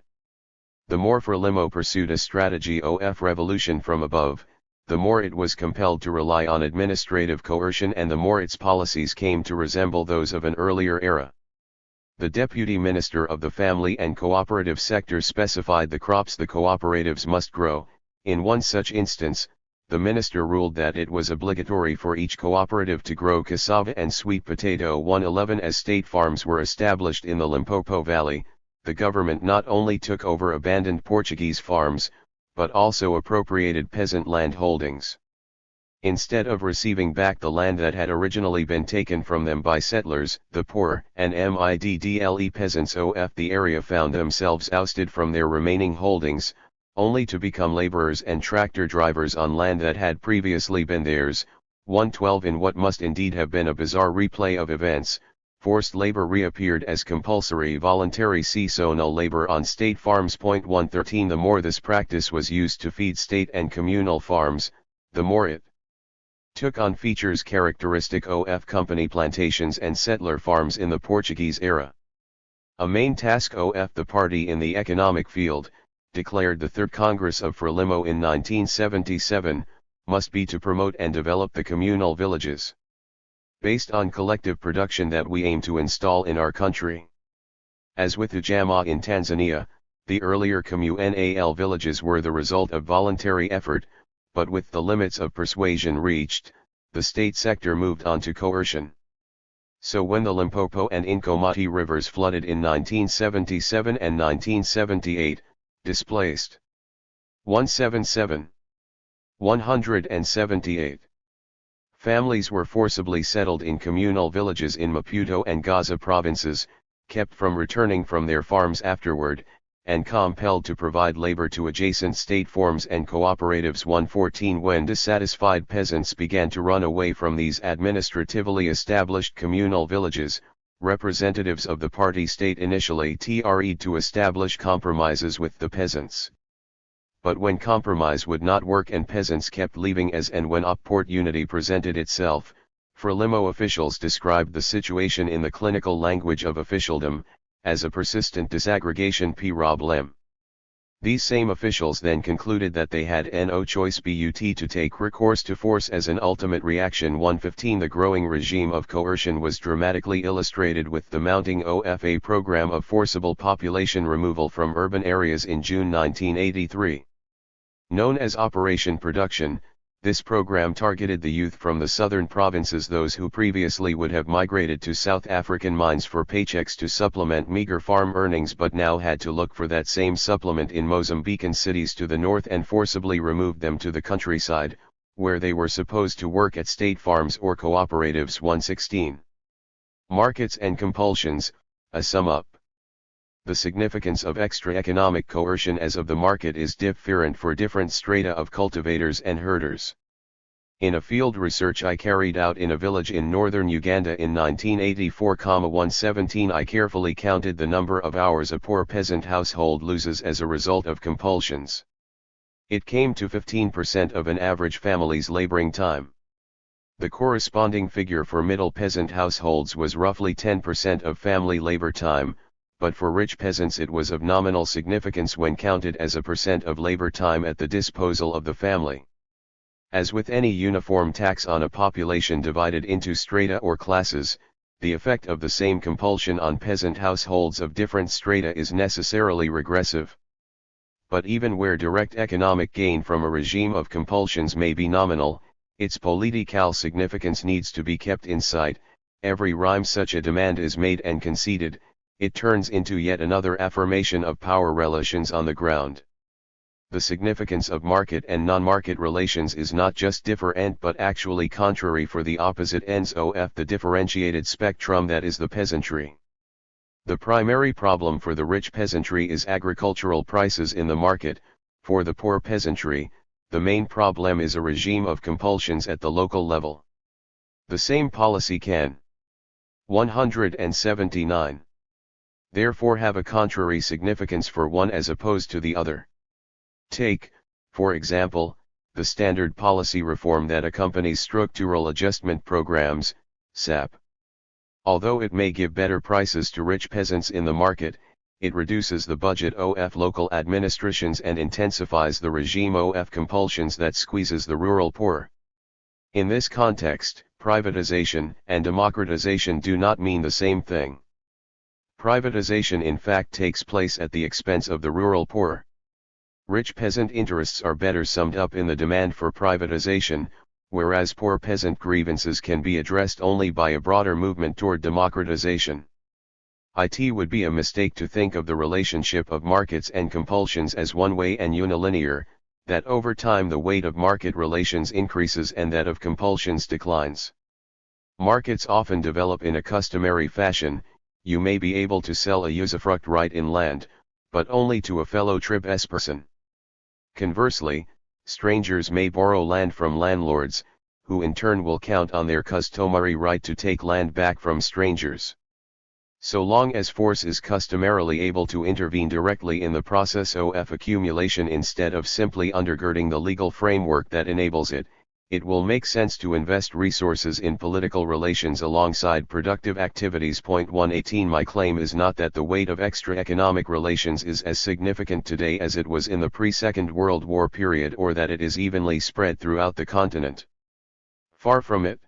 The more Frelimo pursued a strategy of revolution from above, the more it was compelled to rely on administrative coercion, and the more its policies came to resemble those of an earlier era. The deputy minister of the family and cooperative sector specified the crops the cooperatives must grow. In one such instance, the minister ruled that it was obligatory for each cooperative to grow cassava and sweet potato. 111 As state farms were established in the Limpopo Valley, the government not only took over abandoned Portuguese farms, but also appropriated peasant land holdings. Instead of receiving back the land that had originally been taken from them by settlers, the poor and middle peasants of the area found themselves ousted from their remaining holdings, only to become laborers and tractor drivers on land that had previously been theirs. 112 In what must indeed have been a bizarre replay of events, forced labor reappeared as compulsory voluntary seasonal labor on state farms. 113 The more this practice was used to feed state and communal farms, the more it took on features characteristic of company plantations and settler farms in the Portuguese era. A main task of the party in the economic field, declared the Third Congress of Frelimo in 1977, must be to promote and develop the communal villages, based on collective production, that we aim to install in our country. As with Ujamaa in Tanzania, the earlier communal villages were the result of voluntary effort, but with the limits of persuasion reached, the state sector moved on to coercion. So when the Limpopo and Nkomati rivers flooded in 1977 and 1978, displaced 178 families were forcibly settled in communal villages in Maputo and Gaza provinces, kept from returning from their farms afterward, and compelled to provide labor to adjacent state farms and cooperatives. 114 When dissatisfied peasants began to run away from these administratively established communal villages, representatives of the party state initially tried to establish compromises with the peasants. But when compromise would not work and peasants kept leaving, as and when opportunity presented itself, Frelimo officials described the situation in the clinical language of officialdom, as a persistent disaggregation problem. These same officials then concluded that they had no choice but to take recourse to force as an ultimate reaction. 115 The growing regime of coercion was dramatically illustrated with the mounting OFA program of forcible population removal from urban areas in June 1983. Known as Operation Production, this program targeted the youth from the southern provinces, those who previously would have migrated to South African mines for paychecks to supplement meager farm earnings but now had to look for that same supplement in Mozambican cities to the north, and forcibly removed them to the countryside, where they were supposed to work at state farms or cooperatives. 116. Markets and compulsions, a sum up. The significance of extra economic coercion as of the market is different for different strata of cultivators and herders. In a field research I carried out in a village in northern Uganda in 1984-117, I carefully counted the number of hours a poor peasant household loses as a result of compulsions. It came to 15% of an average family's laboring time. The corresponding figure for middle peasant households was roughly 10% of family labor time, but for rich peasants it was of nominal significance when counted as a percent of labor time at the disposal of the family. As with any uniform tax on a population divided into strata or classes, the effect of the same compulsion on peasant households of different strata is necessarily regressive. But even where direct economic gain from a regime of compulsions may be nominal, its political significance needs to be kept in sight. Every time such a demand is made and conceded, it turns into yet another affirmation of power relations on the ground. The significance of market and non-market relations is not just different but actually contrary for the opposite ends of the differentiated spectrum that is the peasantry. The primary problem for the rich peasantry is agricultural prices in the market. For the poor peasantry, the main problem is a regime of compulsions at the local level. The same policy can 179. Therefore have a contrary significance for one as opposed to the other. Take, for example, the standard policy reform that accompanies structural adjustment programs, SAP. Although it may give better prices to rich peasants in the market, it reduces the budget of local administrations and intensifies the regime of compulsions that squeezes the rural poor. In this context, privatization and democratization do not mean the same thing. Privatization in fact takes place at the expense of the rural poor. Rich peasant interests are better summed up in the demand for privatization, whereas poor peasant grievances can be addressed only by a broader movement toward democratization. It would be a mistake to think of the relationship of markets and compulsions as one-way and unilinear, that over time the weight of market relations increases and that of compulsions declines. Markets often develop in a customary fashion. You may be able to sell a usufruct right in land, but only to a fellow tribes person. Conversely, strangers may borrow land from landlords, who in turn will count on their customary right to take land back from strangers. So long as force is customarily able to intervene directly in the process of accumulation instead of simply undergirding the legal framework that enables it, it will make sense to invest resources in political relations alongside productive activities. 118 My claim is not that the weight of extra economic relations is as significant today as it was in the pre-Second World War period, or that it is evenly spread throughout the continent. Far from it.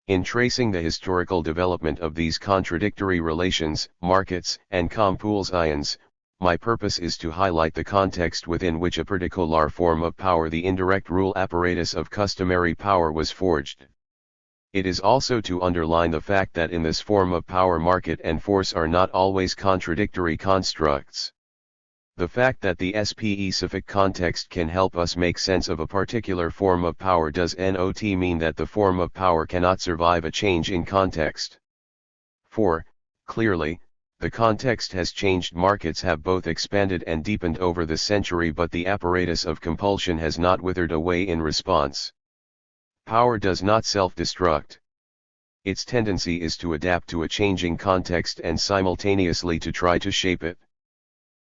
In tracing the historical development of these contradictory relations, markets, and compulsions, my purpose is to highlight the context within which a particular form of power, the indirect rule apparatus of customary power, was forged. It is also to underline the fact that in this form of power market and force are not always contradictory constructs. The fact that the specific context can help us make sense of a particular form of power does not mean that the form of power cannot survive a change in context. For, clearly, the context has changed. Markets have both expanded and deepened over the century, but the apparatus of compulsion has not withered away in response. Power does not self-destruct. Its tendency is to adapt to a changing context and simultaneously to try to shape it.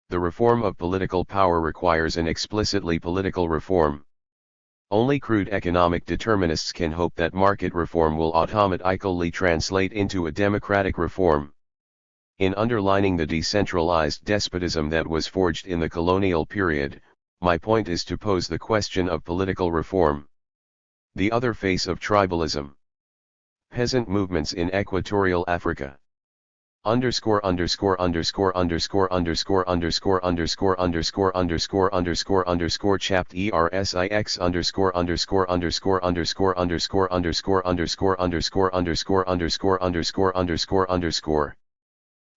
The reform of political power requires an explicitly political reform. Only crude economic determinists can hope that market reform will automatically translate into a democratic reform. In underlining the decentralized despotism that was forged in the colonial period, my point is to pose the question of political reform. The other face of tribalism. Peasant movements in equatorial Africa. Underscore underscore underscore underscore underscore underscore underscore underscore underscore underscore underscore chapt ERSIX underscore underscore underscore underscore underscore underscore underscore underscore underscore underscore underscore underscore underscore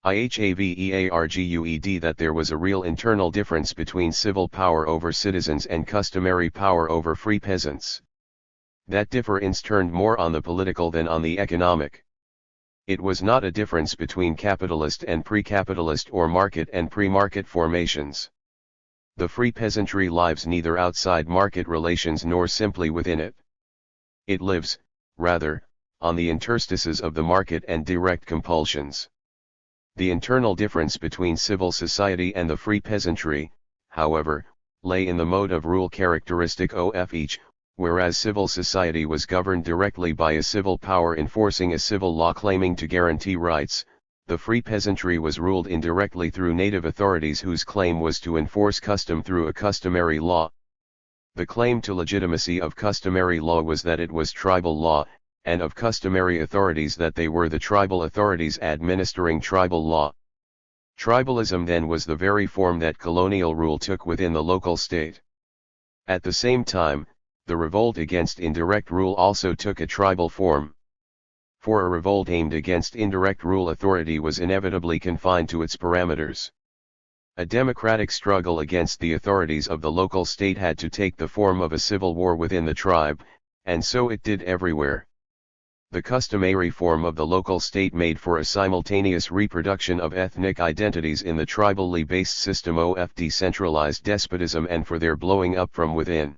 IHAVEARGUED that there was a real internal difference between civil power over citizens and customary power over free peasants. That difference turned more on the political than on the economic. It was not a difference between capitalist and pre-capitalist or market and pre-market formations. The free peasantry lives neither outside market relations nor simply within it. It lives, rather, on the interstices of the market and direct compulsions. The internal difference between civil society and the free peasantry, however, lay in the mode of rule characteristic of each, whereas civil society was governed directly by a civil power enforcing a civil law claiming to guarantee rights, the free peasantry was ruled indirectly through native authorities whose claim was to enforce custom through a customary law. The claim to legitimacy of customary law was that it was tribal law, and of customary authorities that they were the tribal authorities administering tribal law. Tribalism then was the very form that colonial rule took within the local state. At the same time, the revolt against indirect rule also took a tribal form. For a revolt aimed against indirect rule authority was inevitably confined to its parameters. A democratic struggle against the authorities of the local state had to take the form of a civil war within the tribe, and so it did everywhere. The customary form of the local state made for a simultaneous reproduction of ethnic identities in the tribally based system of decentralized despotism and for their blowing up from within.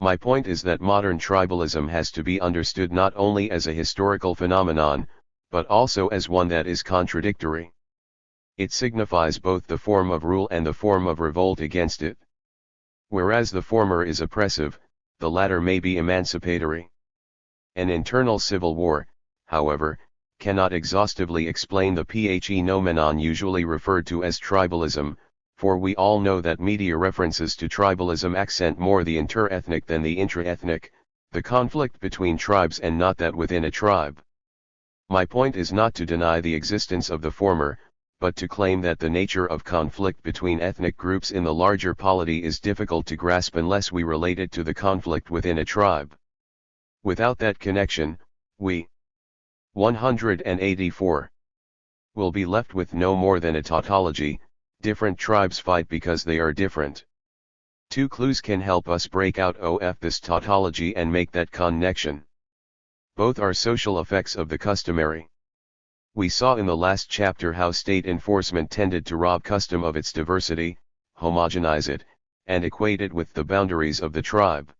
My point is that modern tribalism has to be understood not only as a historical phenomenon, but also as one that is contradictory. It signifies both the form of rule and the form of revolt against it. Whereas the former is oppressive, the latter may be emancipatory. An internal civil war, however, cannot exhaustively explain the phenomenon usually referred to as tribalism, for we all know that media references to tribalism accent more the inter-ethnic than the intra-ethnic, the conflict between tribes and not that within a tribe. My point is not to deny the existence of the former, but to claim that the nature of conflict between ethnic groups in the larger polity is difficult to grasp unless we relate it to the conflict within a tribe. Without that connection, we 184 will be left with no more than a tautology. Different tribes fight because they are different. Two clues can help us break out of this tautology and make that connection. Both are social effects of the customary. We saw in the last chapter how state enforcement tended to rob custom of its diversity, homogenize it, and equate it with the boundaries of the tribe.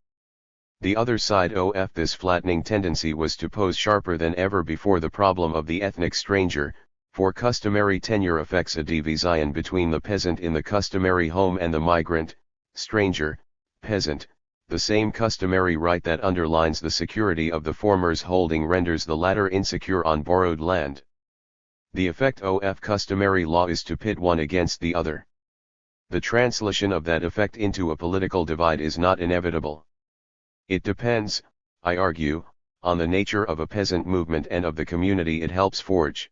The other side of this flattening tendency was to pose sharper than ever before the problem of the ethnic stranger, for customary tenure affects a division between the peasant in the customary home and the migrant, stranger, peasant. The same customary right that underlines the security of the former's holding renders the latter insecure on borrowed land. The effect of customary law is to pit one against the other. The translation of that effect into a political divide is not inevitable. It depends, I argue, on the nature of a peasant movement and of the community it helps forge.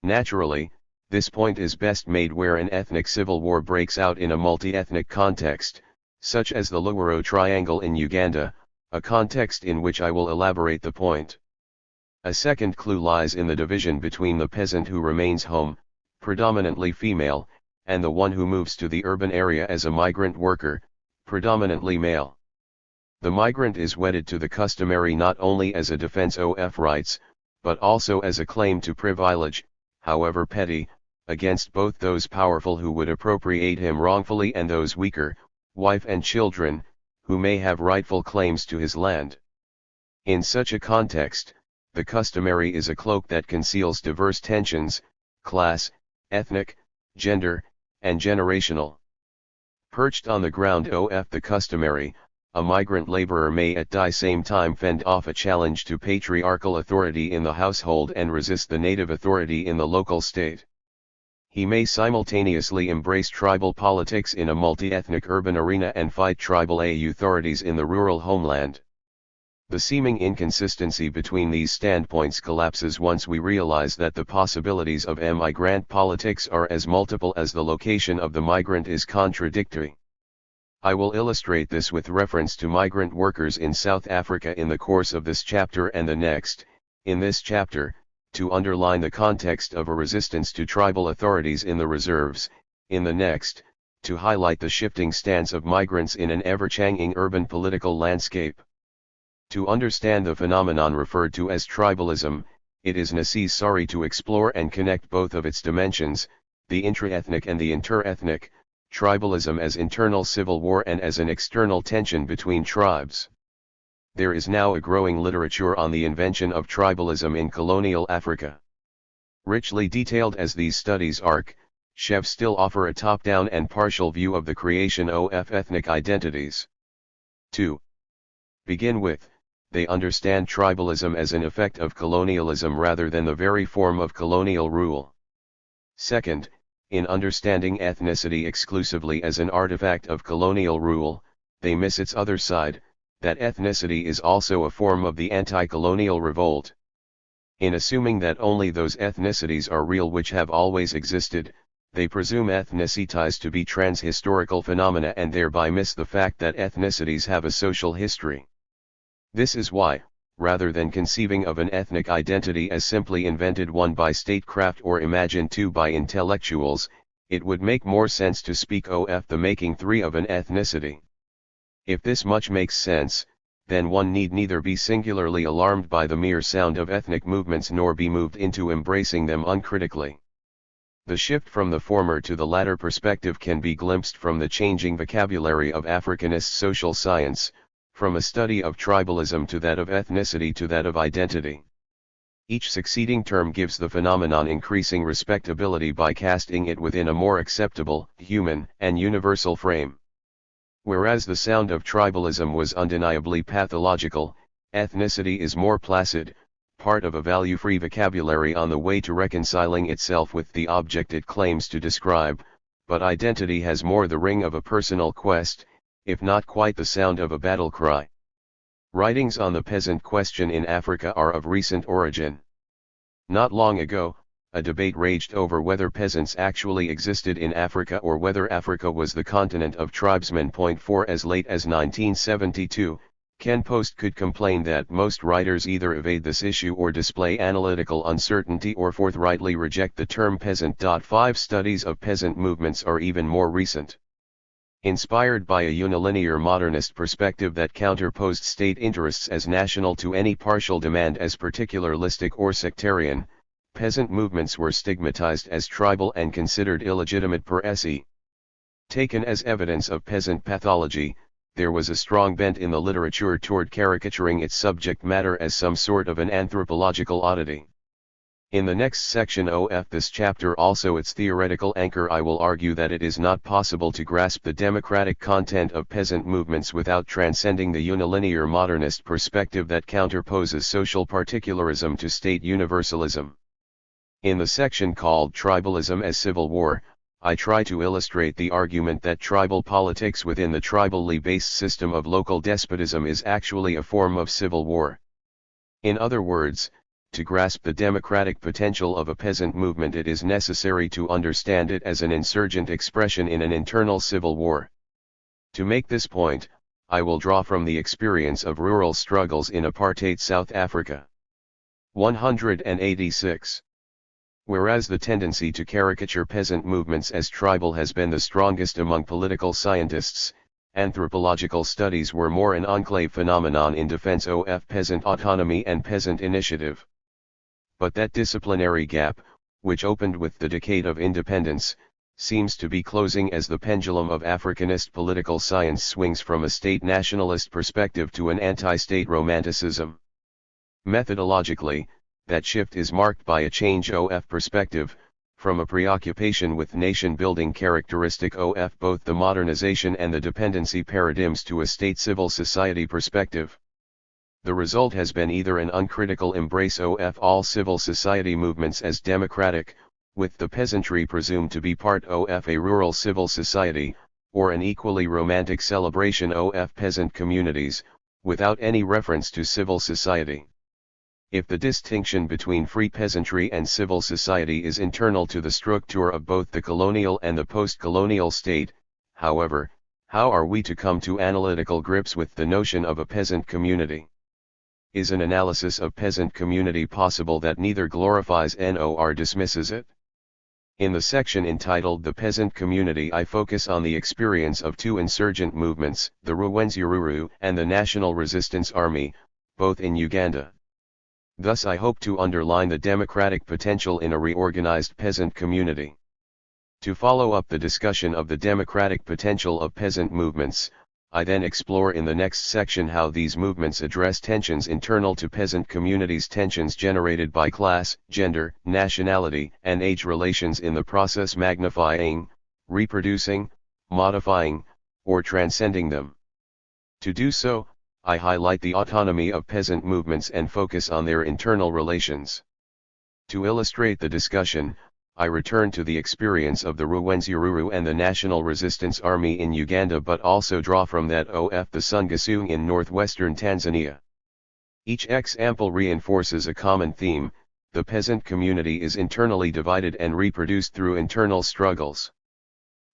Naturally, this point is best made where an ethnic civil war breaks out in a multi-ethnic context, such as the Luwero Triangle in Uganda, a context in which I will elaborate the point. A second clue lies in the division between the peasant who remains home, predominantly female, and the one who moves to the urban area as a migrant worker, predominantly male. The migrant is wedded to the customary not only as a defense of rights, but also as a claim to privilege, however petty, against both those powerful who would appropriate him wrongfully and those weaker, wife and children, who may have rightful claims to his land. In such a context, the customary is a cloak that conceals diverse tensions, class, ethnic, gender, and generational. Perched on the ground of the customary, a migrant laborer may at the same time fend off a challenge to patriarchal authority in the household and resist the native authority in the local state. He may simultaneously embrace tribal politics in a multi-ethnic urban arena and fight tribal authorities in the rural homeland. The seeming inconsistency between these standpoints collapses once we realize that the possibilities of migrant politics are as multiple as the location of the migrant is contradictory. I will illustrate this with reference to migrant workers in South Africa in the course of this chapter and the next. In this chapter, to underline the context of a resistance to tribal authorities in the reserves, in the next, to highlight the shifting stance of migrants in an ever-changing urban political landscape. To understand the phenomenon referred to as tribalism, it is necessary to explore and connect both of its dimensions, the intra-ethnic and the inter-ethnic, tribalism as internal civil war and as an external tension between tribes. There is now a growing literature on the invention of tribalism in colonial Africa. Richly detailed as these studies are, chefs still offer a top-down and partial view of the creation of ethnic identities. 2. Begin with, they understand tribalism as an effect of colonialism rather than the very form of colonial rule. Second, in understanding ethnicity exclusively as an artifact of colonial rule, they miss its other side, that ethnicity is also a form of the anti-colonial revolt. In assuming that only those ethnicities are real which have always existed, they presume ethnicities to be transhistorical phenomena and thereby miss the fact that ethnicities have a social history. This is why, rather than conceiving of an ethnic identity as simply invented one by statecraft or imagined two by intellectuals, it would make more sense to speak of the making three of an ethnicity. If this much makes sense, then one need neither be singularly alarmed by the mere sound of ethnic movements nor be moved into embracing them uncritically. The shift from the former to the latter perspective can be glimpsed from the changing vocabulary of Africanist social science, from a study of tribalism to that of ethnicity to that of identity. Each succeeding term gives the phenomenon increasing respectability by casting it within a more acceptable, human, and universal frame. Whereas the sound of tribalism was undeniably pathological, ethnicity is more placid, part of a value-free vocabulary on the way to reconciling itself with the object it claims to describe, but identity has more the ring of a personal quest, if not quite the sound of a battle cry. Writings on the peasant question in Africa are of recent origin. Not long ago, a debate raged over whether peasants actually existed in Africa or whether Africa was the continent of tribesmen. For as late as 1972, Ken Post could complain that most writers either evade this issue or display analytical uncertainty or forthrightly reject the term peasant. 5 studies of peasant movements are even more recent. Inspired by a unilinear modernist perspective that counterposed state interests as national to any partial demand as particularistic or sectarian, peasant movements were stigmatized as tribal and considered illegitimate per se. Taken as evidence of peasant pathology, there was a strong bent in the literature toward caricaturing its subject matter as some sort of an anthropological oddity. In the next section of this chapter, also its theoretical anchor, I will argue that it is not possible to grasp the democratic content of peasant movements without transcending the unilinear modernist perspective that counterposes social particularism to state universalism. In the section called Tribalism as Civil War, I try to illustrate the argument that tribal politics within the tribally based system of local despotism is actually a form of civil war. In other words, to grasp the democratic potential of a peasant movement, it is necessary to understand it as an insurgent expression in an internal civil war. To make this point, I will draw from the experience of rural struggles in apartheid South Africa. 186. Whereas the tendency to caricature peasant movements as tribal has been the strongest among political scientists, anthropological studies were more an enclave phenomenon in defense of peasant autonomy and peasant initiative. But that disciplinary gap, which opened with the decade of independence, seems to be closing as the pendulum of Africanist political science swings from a state nationalist perspective to an anti-state romanticism. Methodologically, that shift is marked by a change of perspective, from a preoccupation with nation-building characteristic of both the modernization and the dependency paradigms to a state civil society perspective. The result has been either an uncritical embrace of all civil society movements as democratic, with the peasantry presumed to be part of a rural civil society, or an equally romantic celebration of peasant communities, without any reference to civil society. If the distinction between free peasantry and civil society is internal to the structure of both the colonial and the post-colonial state, however, how are we to come to analytical grips with the notion of a peasant community? Is an analysis of peasant community possible that neither glorifies nor dismisses it? In the section entitled The Peasant Community, I focus on the experience of two insurgent movements, the Rwenzururu and the National Resistance Army, both in Uganda. Thus I hope to underline the democratic potential in a reorganized peasant community. To follow up the discussion of the democratic potential of peasant movements, I then explore in the next section how these movements address tensions internal to peasant communities, tensions generated by class, gender, nationality, and age relations in the process, magnifying, reproducing, modifying, or transcending them. To do so, I highlight the autonomy of peasant movements and focus on their internal relations. To illustrate the discussion, I return to the experience of the Rwenzururu and the National Resistance Army in Uganda, but also draw from that of the Sungasung in northwestern Tanzania. Each example reinforces a common theme: the peasant community is internally divided and reproduced through internal struggles.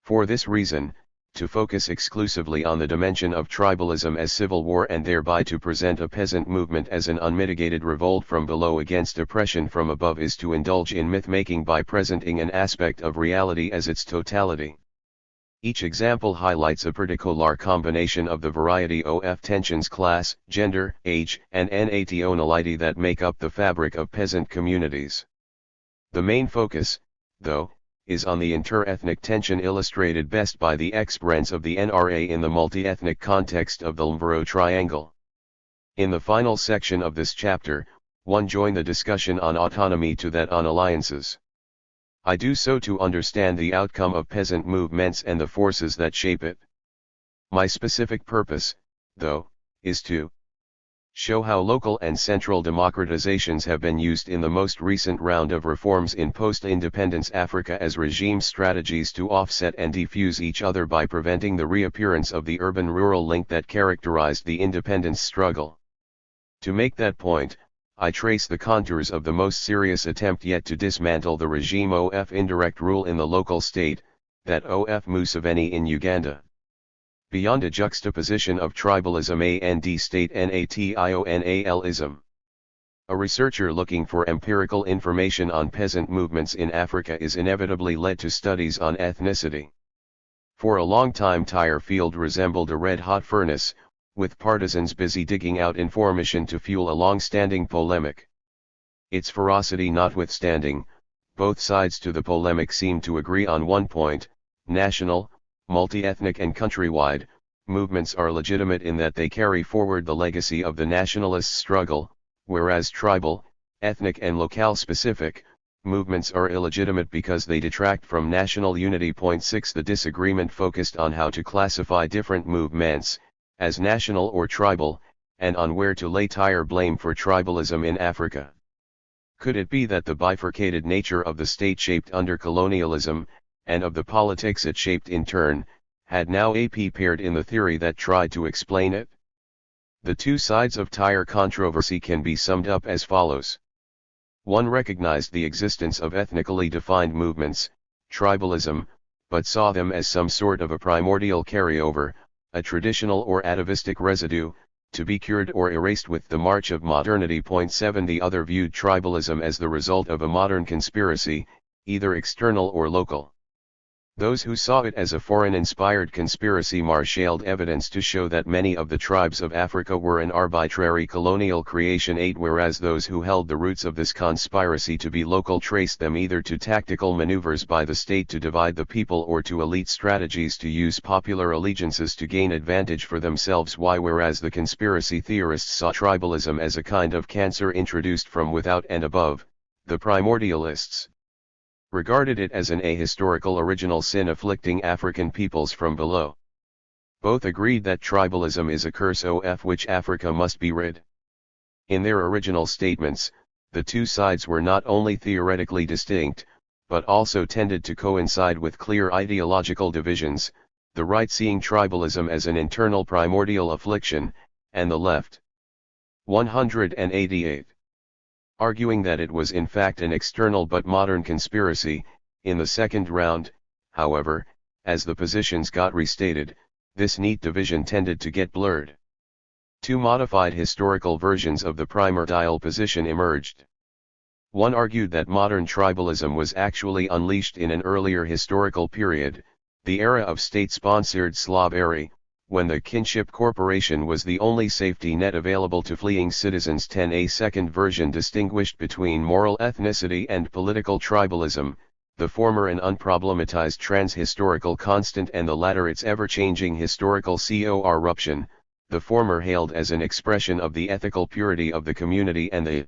For this reason, to focus exclusively on the dimension of tribalism as civil war and thereby to present a peasant movement as an unmitigated revolt from below against oppression from above is to indulge in myth-making by presenting an aspect of reality as its totality. Each example highlights a particular combination of the variety of tensions, class, gender, age, and nationality that make up the fabric of peasant communities. The main focus, though, is on the inter-ethnic tension illustrated best by the experience of the NRA in the multi-ethnic context of the Lmburo Triangle. In the final section of this chapter, one join the discussion on autonomy to that on alliances. I do so to understand the outcome of peasant movements and the forces that shape it. My specific purpose, though, is to show how local and central democratizations have been used in the most recent round of reforms in post-independence Africa as regime strategies to offset and defuse each other by preventing the reappearance of the urban-rural link that characterized the independence struggle. To make that point, I trace the contours of the most serious attempt yet to dismantle the regime of indirect rule in the local state, that of Museveni in Uganda. Beyond a juxtaposition of tribalism and state nationalism. A researcher looking for empirical information on peasant movements in Africa is inevitably led to studies on ethnicity. For a long time Tyre field resembled a red-hot furnace, with partisans busy digging out information to fuel a long-standing polemic. Its ferocity notwithstanding, both sides to the polemic seem to agree on one point: national, multi-ethnic and countrywide movements are legitimate in that they carry forward the legacy of the nationalist struggle, whereas tribal, ethnic and locale-specific movements are illegitimate because they detract from national unity. 6 The disagreement focused on how to classify different movements, as national or tribal, and on where to lay Tyre blame for tribalism in Africa. Could it be that the bifurcated nature of the state shaped under colonialism, and of the politics it shaped in turn, had now appeared in the theory that tried to explain it? The two sides of Tyre controversy can be summed up as follows. One recognized the existence of ethnically defined movements, tribalism, but saw them as some sort of a primordial carryover, a traditional or atavistic residue, to be cured or erased with the march of modernity. 7 The other viewed tribalism as the result of a modern conspiracy, either external or local. Those who saw it as a foreign-inspired conspiracy marshaled evidence to show that many of the tribes of Africa were an arbitrary colonial creation. 8 Whereas those who held the roots of this conspiracy to be local traced them either to tactical maneuvers by the state to divide the people or to elite strategies to use popular allegiances to gain advantage for themselves. Whereas the conspiracy theorists saw tribalism as a kind of cancer introduced from without and above, the primordialists regarded it as an ahistorical original sin afflicting African peoples from below. Both agreed that tribalism is a curse of which Africa must be rid. In their original statements, the two sides were not only theoretically distinct, but also tended to coincide with clear ideological divisions, the right seeing tribalism as an internal primordial affliction, and the left. 188. Arguing that it was in fact an external but modern conspiracy. In the second round, however, as the positions got restated, this neat division tended to get blurred. Two modified historical versions of the primordial position emerged. One argued that modern tribalism was actually unleashed in an earlier historical period, the era of state-sponsored slavery, when the kinship corporation was the only safety net available to fleeing citizens. 10. A second version distinguished between moral ethnicity and political tribalism, the former an unproblematized trans-historical constant and the latter its ever-changing historical corruption, the former hailed as an expression of the ethical purity of the community and the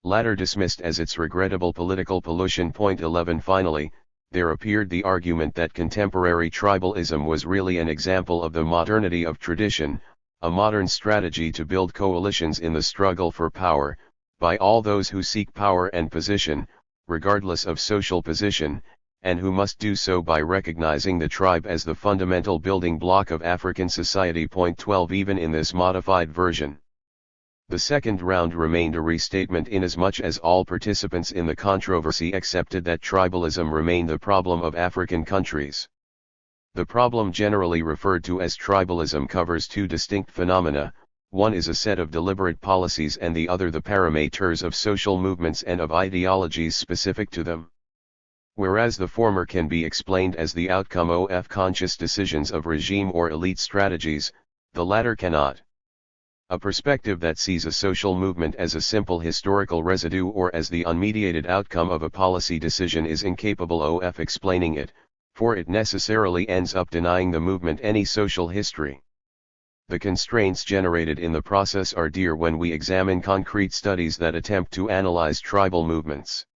latter dismissed as its regrettable political pollution. 11. Finally, there appeared the argument that contemporary tribalism was really an example of the modernity of tradition, a modern strategy to build coalitions in the struggle for power, by all those who seek power and position, regardless of social position, and who must do so by recognizing the tribe as the fundamental building block of African society. 12. Even in this modified version, the second round remained a restatement inasmuch as all participants in the controversy accepted that tribalism remained the problem of African countries. The problem generally referred to as tribalism covers two distinct phenomena, one is a set of deliberate policies and the other the parameters of social movements and of ideologies specific to them. Whereas the former can be explained as the outcome of conscious decisions of regime or elite strategies, the latter cannot. A perspective that sees a social movement as a simple historical residue or as the unmediated outcome of a policy decision is incapable of explaining it, for it necessarily ends up denying the movement any social history. The constraints generated in the process are dear when we examine concrete studies that attempt to analyze tribal movements.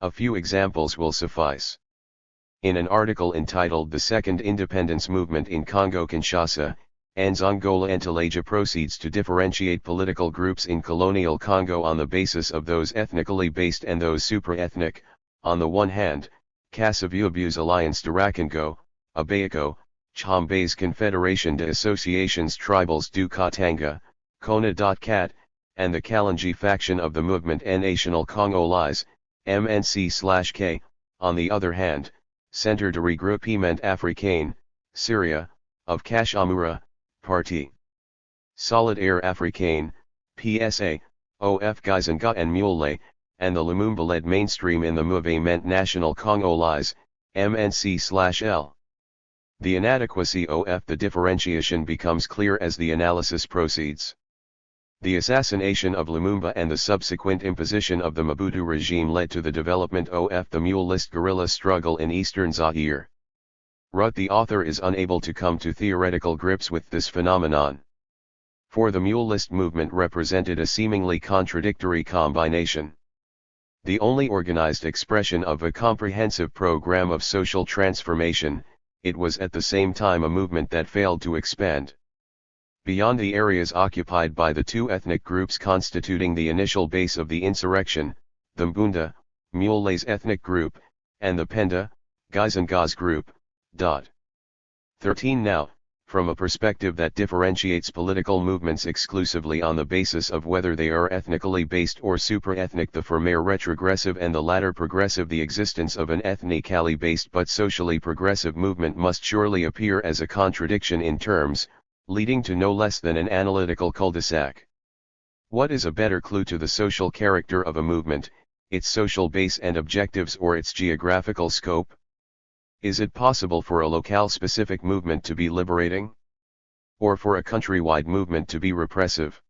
A few examples will suffice. In an article entitled "The Second Independence Movement in Congo-Kinshasa," Nzongola Nteleja proceeds to differentiate political groups in colonial Congo on the basis of those ethnically based and those supra-ethnic. On the one hand, Kasavubu's Alliance de Rakango, Abayako, Chambe's Confederation de Associations Tribals du Katanga, Kona.cat, and the Kalenji faction of the Mouvement National Congolais, MNC/K, on the other hand, Centre de Regroupement Africain, Syria, of Kashamura, Parti Solidaire Africain, PSA, of Gizanga and Mule, and the Lumumba-led mainstream in the Mouvement National Congolais, MNC/L. The inadequacy of the differentiation becomes clear as the analysis proceeds. The assassination of Lumumba and the subsequent imposition of the Mobutu regime led to the development of the Mulist guerrilla struggle in eastern Zaire. The author is unable to come to theoretical grips with this phenomenon. For the Mulist movement represented a seemingly contradictory combination. The only organized expression of a comprehensive program of social transformation, it was at the same time a movement that failed to expand beyond the areas occupied by the two ethnic groups constituting the initial base of the insurrection, the Mbunda, Mule's ethnic group, and the Penda, Gizanga's group. 13. Now, from a perspective that differentiates political movements exclusively on the basis of whether they are ethnically based or supra-ethnic, the former retrogressive and the latter progressive, the existence of an ethnically based but socially progressive movement must surely appear as a contradiction in terms, leading to no less than an analytical cul-de-sac. What is a better clue to the social character of a movement, its social base and objectives, or its geographical scope? Is it possible for a locale-specific movement to be liberating? Or for a countrywide movement to be repressive?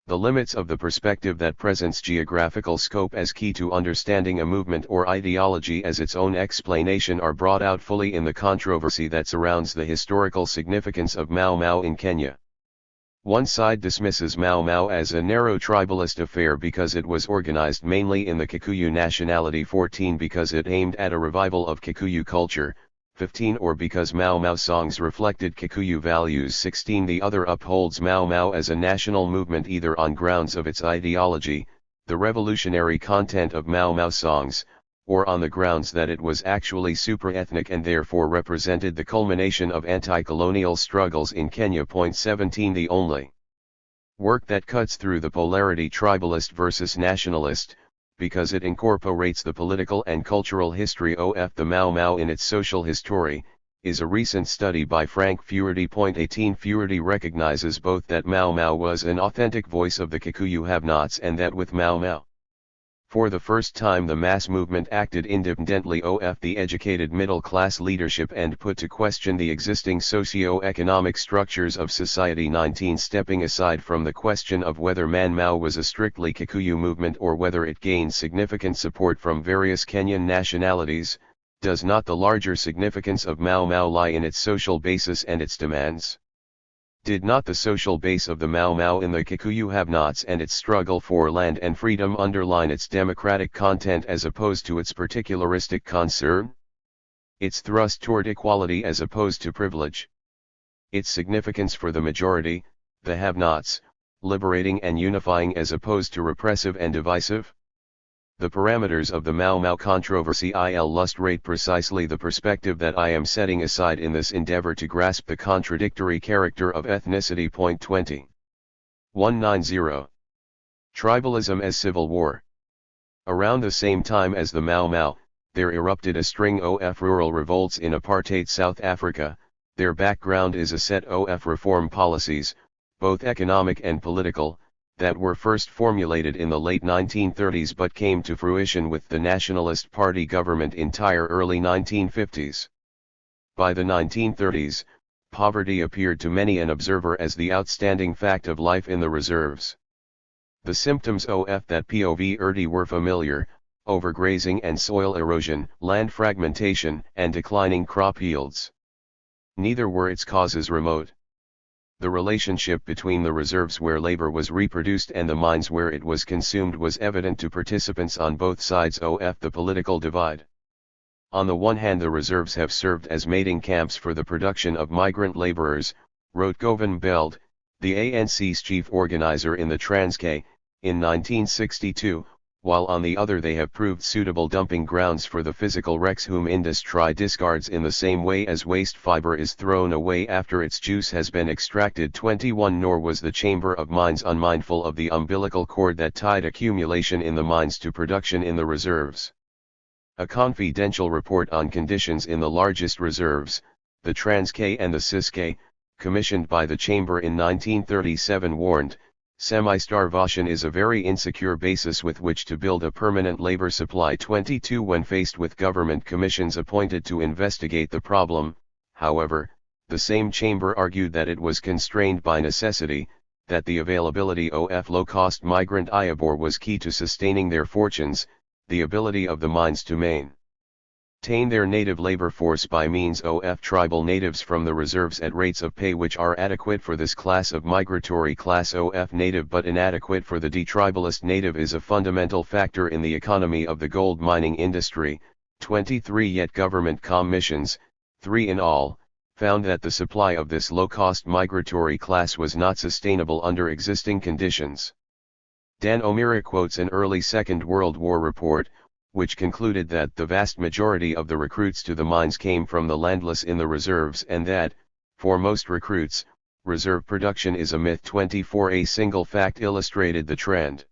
The limits of the perspective that presents geographical scope as key to understanding a movement or ideology as its own explanation are brought out fully in the controversy that surrounds the historical significance of Mau Mau in Kenya. One side dismisses Mau Mau as a narrow tribalist affair because it was organized mainly in the Kikuyu nationality, 14 because it aimed at a revival of Kikuyu culture, 15 or because Mau Mau songs reflected Kikuyu values, 16 the other upholds Mau Mau as a national movement either on grounds of its ideology, the revolutionary content of Mau Mau songs, or on the grounds that it was actually super-ethnic and therefore represented the culmination of anti-colonial struggles in Kenya. 17 The only work that cuts through the polarity tribalist versus nationalist, because it incorporates the political and cultural history of the Mau Mau in its social history, is a recent study by Frank Furedy. 18 Furedy recognizes both that Mau Mau was an authentic voice of the Kikuyu have-nots and that with Mau Mau, for the first time the mass movement acted independently of the educated middle-class leadership and put to question the existing socio-economic structures of society. 19 Stepping aside from the question of whether Man Mau was a strictly Kikuyu movement or whether it gained significant support from various Kenyan nationalities, does not the larger significance of Mau Mau lie in its social basis and its demands? Did not the social base of the Mau Mau in the Kikuyu have-nots and its struggle for land and freedom underline its democratic content as opposed to its particularistic concern? Its thrust toward equality as opposed to privilege? Its significance for the majority, the have-nots, liberating and unifying as opposed to repressive and divisive? The parameters of the Mau Mau controversy illustrate precisely the perspective that I am setting aside in this endeavor to grasp the contradictory character of ethnicity. 20. 190. Tribalism as civil war. Around the same time as the Mau Mau, there erupted a string of rural revolts in apartheid South Africa. Their background is a set of reform policies, both economic and political, that were first formulated in the late 1930s but came to fruition with the Nationalist Party government in early 1950s. By the 1930s, poverty appeared to many an observer as the outstanding fact of life in the reserves. The symptoms of that poverty were familiar: overgrazing and soil erosion, land fragmentation, and declining crop yields. Neither were its causes remote. The relationship between the reserves where labor was reproduced and the mines where it was consumed was evident to participants on both sides of the political divide. On the one hand, the reserves have served as mating camps for the production of migrant laborers, wrote Govind Beld, the ANC's chief organizer in the Transkei, in 1962, while on the other they have proved suitable dumping grounds for the physical wrecks whom industry discards in the same way as waste fiber is thrown away after its juice has been extracted. 21 Nor was the Chamber of Mines unmindful of the umbilical cord that tied accumulation in the mines to production in the reserves. A confidential report on conditions in the largest reserves, the Transkei and the Ciskei, commissioned by the Chamber in 1937 warned, semi-starvation is a very insecure basis with which to build a permanent labor supply. 22 When faced with government commissions appointed to investigate the problem, however, the same chamber argued that it was constrained by necessity, that the availability of low-cost migrant labor was key to sustaining their fortunes, the ability of the mines to maintain their native labor force by means of tribal natives from the reserves at rates of pay which are adequate for this class of migratory class of native but inadequate for the detribalist native is a fundamental factor in the economy of the gold mining industry. 23 Yet government commissions, 3 in all, found that the supply of this low-cost migratory class was not sustainable under existing conditions. Dan O'Meara quotes an early Second World War report, which concluded that the vast majority of the recruits to the mines came from the landless in the reserves and that, for most recruits, reserve production is a myth. 24 A single fact illustrated the trend.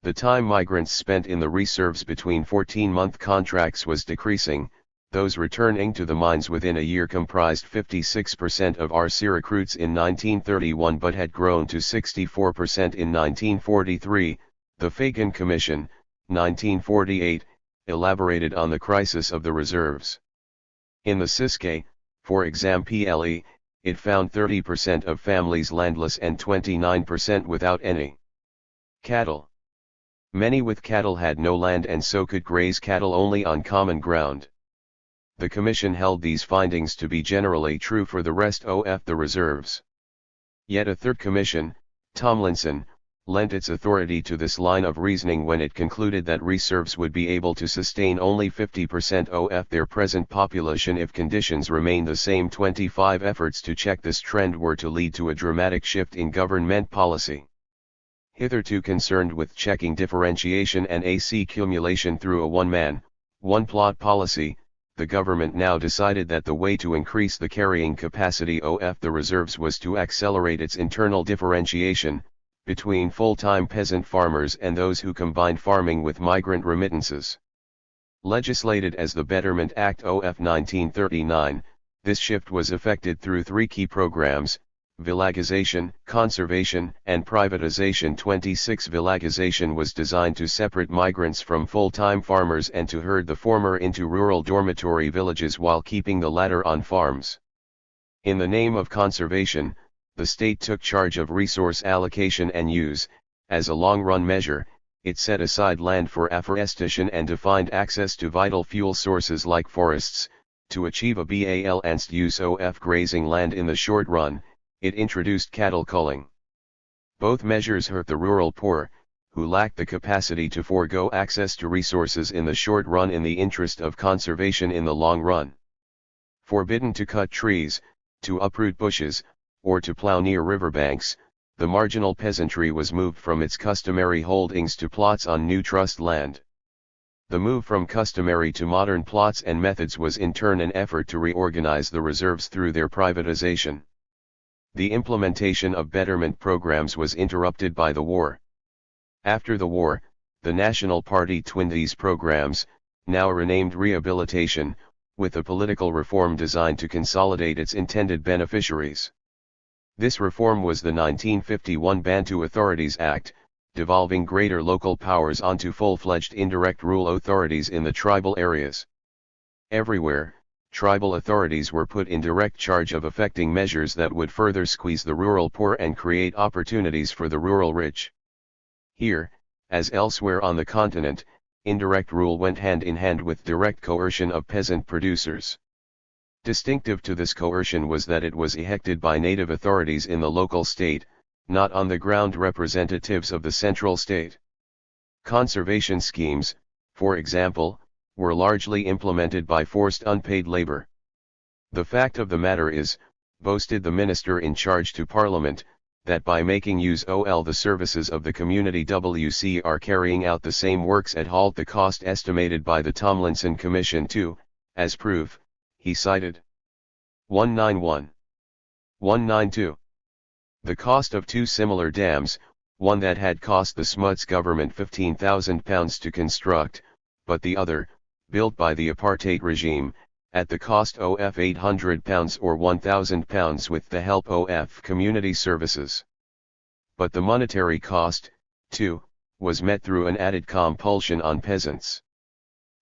The time migrants spent in the reserves between 14-month contracts was decreasing. Those returning to the mines within a year comprised 56% of RC recruits in 1931 but had grown to 64% in 1943. The Fagan Commission, 1948, elaborated on the crisis of the reserves. In the Ciskei, for example, it found 30% of families landless and 29% without any cattle. Many with cattle had no land and so could graze cattle only on common ground. The Commission held these findings to be generally true for the rest of the reserves. Yet a third commission, Tomlinson, lent its authority to this line of reasoning when it concluded that reserves would be able to sustain only 50% of their present population if conditions remain the same. 25 Efforts to check this trend were to lead to a dramatic shift in government policy. Hitherto concerned with checking differentiation and accumulation through a one-man, one-plot policy, the government now decided that the way to increase the carrying capacity of the reserves was to accelerate its internal differentiation between full-time peasant farmers and those who combined farming with migrant remittances. Legislated as the Betterment Act of 1939, this shift was effected through three key programs: villagization, conservation, and privatization. 26 Villagization was designed to separate migrants from full-time farmers and to herd the former into rural dormitory villages while keeping the latter on farms. In the name of conservation, the state took charge of resource allocation and use. As a long-run measure, it set aside land for afforestation and defined access to vital fuel sources like forests. To achieve a balanced use of grazing land in the short run, it introduced cattle culling. Both measures hurt the rural poor, who lacked the capacity to forego access to resources in the short run in the interest of conservation in the long run. Forbidden to cut trees, to uproot bushes, or to plow near riverbanks, the marginal peasantry was moved from its customary holdings to plots on new trust land. The move from customary to modern plots and methods was in turn an effort to reorganize the reserves through their privatization. The implementation of betterment programs was interrupted by the war. After the war, the National Party twinned these programs, now renamed rehabilitation, with a political reform designed to consolidate its intended beneficiaries. This reform was the 1951 Bantu Authorities Act, devolving greater local powers onto full-fledged indirect rule authorities in the tribal areas. Everywhere, tribal authorities were put in direct charge of effecting measures that would further squeeze the rural poor and create opportunities for the rural rich. Here, as elsewhere on the continent, indirect rule went hand in hand with direct coercion of peasant producers. Distinctive to this coercion was that it was effected by native authorities in the local state, not on the ground representatives of the central state. Conservation schemes, for example, were largely implemented by forced unpaid labor. The fact of the matter is, boasted the minister in charge to Parliament, that by making use of the services of the community WC are carrying out the same works at halt the cost estimated by the Tomlinson Commission to, as proof, he cited 191. 192. The cost of two similar dams, one that had cost the Smuts government £15,000 to construct, but the other, built by the apartheid regime, at the cost of £800 or £1,000 with the help of community services. But the monetary cost, too, was met through an added compulsion on peasants.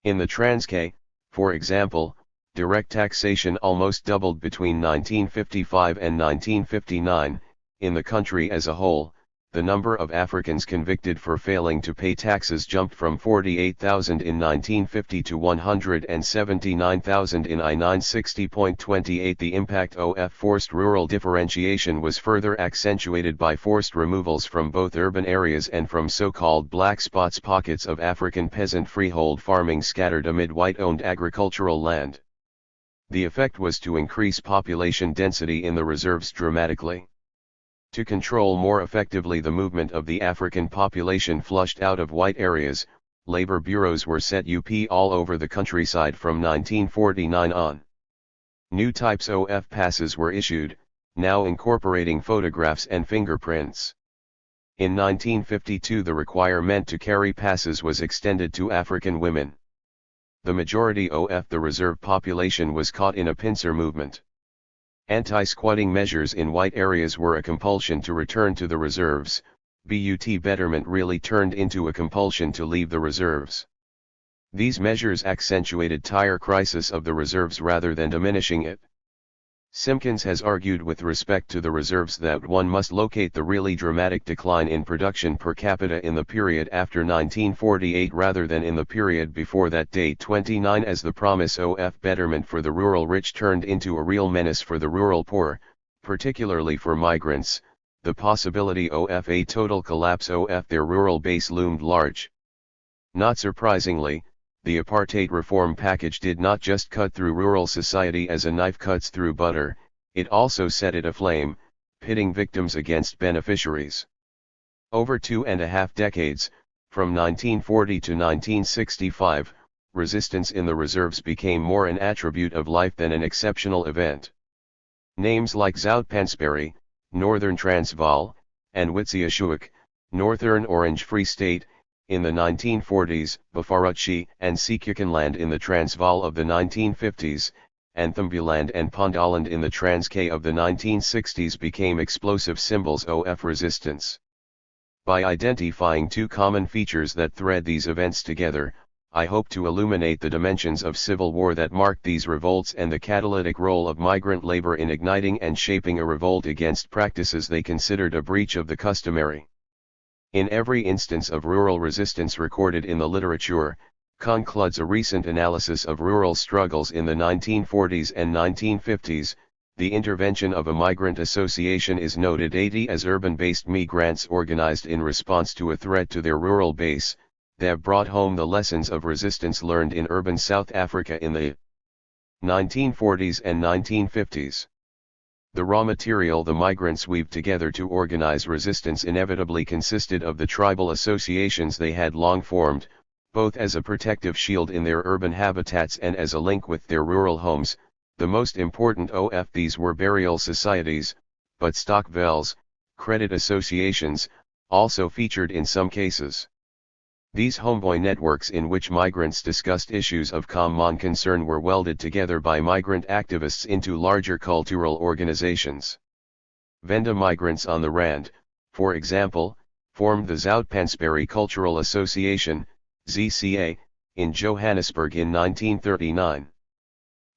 In the Transkei, for example, direct taxation almost doubled between 1955 and 1959. In the country as a whole, the number of Africans convicted for failing to pay taxes jumped from 48,000 in 1950 to 179,000 in 1960.28. The impact of forced rural differentiation was further accentuated by forced removals from both urban areas and from so-called black spots, pockets of African peasant freehold farming scattered amid white-owned agricultural land. The effect was to increase population density in the reserves dramatically. To control more effectively the movement of the African population flushed out of white areas, labor bureaus were set up all over the countryside from 1949 on. New types of passes were issued, now incorporating photographs and fingerprints. In 1952 the requirement to carry passes was extended to African women. The majority of the reserve population was caught in a pincer movement. Anti-squatting measures in white areas were a compulsion to return to the reserves, but betterment really turned into a compulsion to leave the reserves. These measures accentuated tire crisis of the reserves rather than diminishing it. Simpkins has argued with respect to the reserves that one must locate the really dramatic decline in production per capita in the period after 1948 rather than in the period before that date. 29 As the promise of betterment for the rural rich turned into a real menace for the rural poor, particularly for migrants, the possibility of a total collapse of their rural base loomed large. Not surprisingly, the apartheid reform package did not just cut through rural society as a knife cuts through butter, it also set it aflame, pitting victims against beneficiaries. Over 2.5 decades, from 1940 to 1965, resistance in the reserves became more an attribute of life than an exceptional event. Names like Zoutpansberry, Northern Transvaal, and Witwatersrand, Northern Orange Free State, in the 1940s, Bafaruchi and Sekukenland in the Transvaal of the 1950s, and Thumbuland and Pondoland in the Transkei of the 1960s became explosive symbols of resistance. By identifying two common features that thread these events together, I hope to illuminate the dimensions of civil war that marked these revolts and the catalytic role of migrant labor in igniting and shaping a revolt against practices they considered a breach of the customary. In every instance of rural resistance recorded in the literature, concludes a recent analysis of rural struggles in the 1940s and 1950s, the intervention of a migrant association is noted as urban-based migrants organized in response to a threat to their rural base, that brought home the lessons of resistance learned in urban South Africa in the 1940s and 1950s. The raw material the migrants weaved together to organize resistance inevitably consisted of the tribal associations they had long formed, both as a protective shield in their urban habitats and as a link with their rural homes. The most important of these were burial societies, but stokvels, credit associations, also featured in some cases. These homeboy networks in which migrants discussed issues of common concern were welded together by migrant activists into larger cultural organizations. Venda migrants on the Rand, for example, formed the Zoutpansberry Cultural Association, ZCA, in Johannesburg in 1939.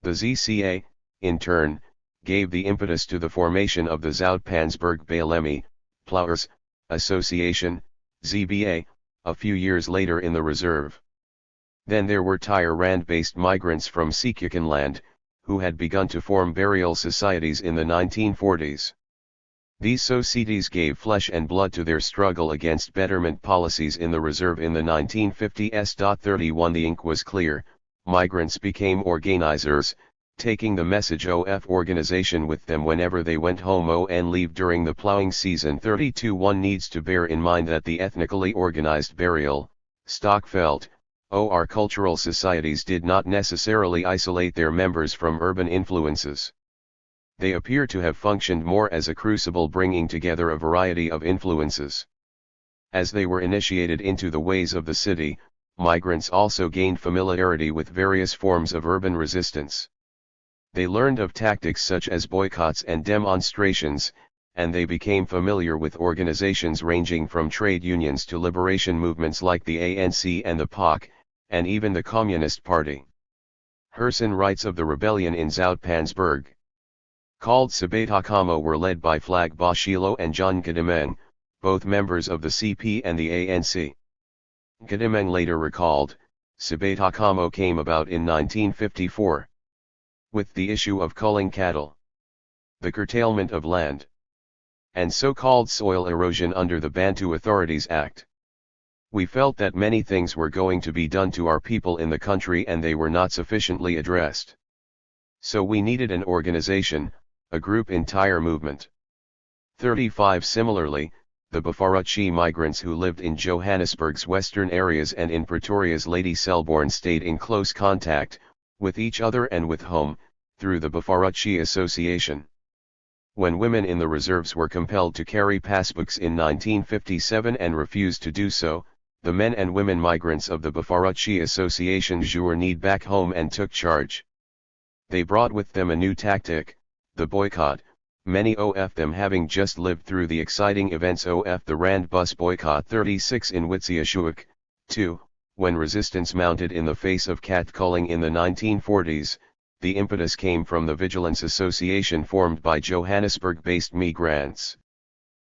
The ZCA, in turn, gave the impetus to the formation of the Zoutpansberg Balemi, Ploughers, Association, ZBA, a few years later in the reserve. Then there were Tyre-Rand-based migrants from Sekukenland, who had begun to form burial societies in the 1940s. These societies gave flesh and blood to their struggle against betterment policies in the reserve in the 1950s. 31 The ink was clear, migrants became organizers, taking the message of organization with them whenever they went home and leave during the plowing season. 32 One needs to bear in mind that the ethnically organized burial, Stockveld, or cultural societies did not necessarily isolate their members from urban influences. They appear to have functioned more as a crucible bringing together a variety of influences. As they were initiated into the ways of the city, migrants also gained familiarity with various forms of urban resistance. They learned of tactics such as boycotts and demonstrations, and they became familiar with organizations ranging from trade unions to liberation movements like the ANC and the POC, and even the Communist Party. Herson writes of the rebellion in Zoutpansberg. Called Sabatakamo were led by Flag Boshilo and John Gedemeng, both members of the CP and the ANC. Gedemeng later recalled, Sabatakamo came about in 1954. With the issue of culling cattle, the curtailment of land, and so-called soil erosion under the Bantu Authorities Act. We felt that many things were going to be done to our people in the country and they were not sufficiently addressed. So we needed an organization, a group entire movement. 35 Similarly, the Bafaruchi migrants who lived in Johannesburg's western areas and in Pretoria's Lady Selborne stayed in close contact, with each other and with home, through the Bafaruchi Association. When women in the reserves were compelled to carry passbooks in 1957 and refused to do so, the men and women migrants of the Bafaruchi Association journeyed back home and took charge. They brought with them a new tactic, the boycott, many of them having just lived through the exciting events of the Rand bus boycott. 36 In Witwatersrand, too, when resistance mounted in the face of catcalling in the 1940s, the impetus came from the Vigilance Association formed by Johannesburg-based migrants.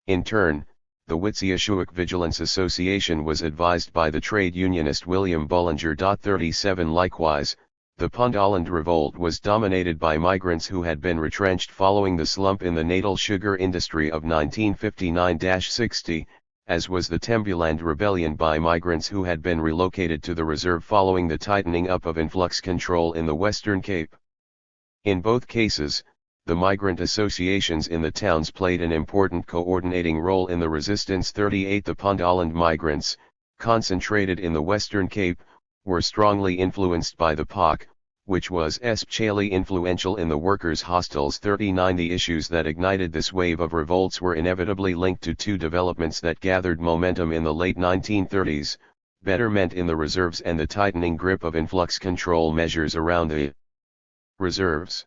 In turn, the Witwatersrand Vigilance Association was advised by the trade unionist William Bullinger. 37 Likewise, The Pundaland revolt was dominated by migrants who had been retrenched following the slump in the natal sugar industry of 1959-60, as was the Tembuland rebellion by migrants who had been relocated to the reserve following the tightening up of influx control in the Western Cape. In both cases, the migrant associations in the towns played an important coordinating role in the resistance. 38 The Pundaland migrants, concentrated in the Western Cape, were strongly influenced by the POC, which was especially influential in the workers' hostels. 39 The issues that ignited this wave of revolts were inevitably linked to two developments that gathered momentum in the late 1930s, betterment in the reserves and the tightening grip of influx control measures around the reserves.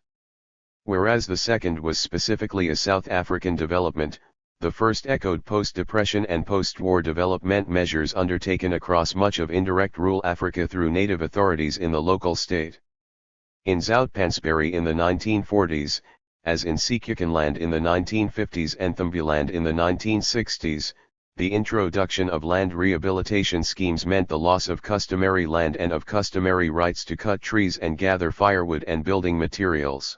Whereas the second was specifically a South African development, the first echoed post-depression and post-war development measures undertaken across much of indirect rural Africa through native authorities in the local state. In Zoutpansberry in the 1940s, as in Sekhukhunland in the 1950s and Thumbuland in the 1960s, the introduction of land rehabilitation schemes meant the loss of customary land and of customary rights to cut trees and gather firewood and building materials.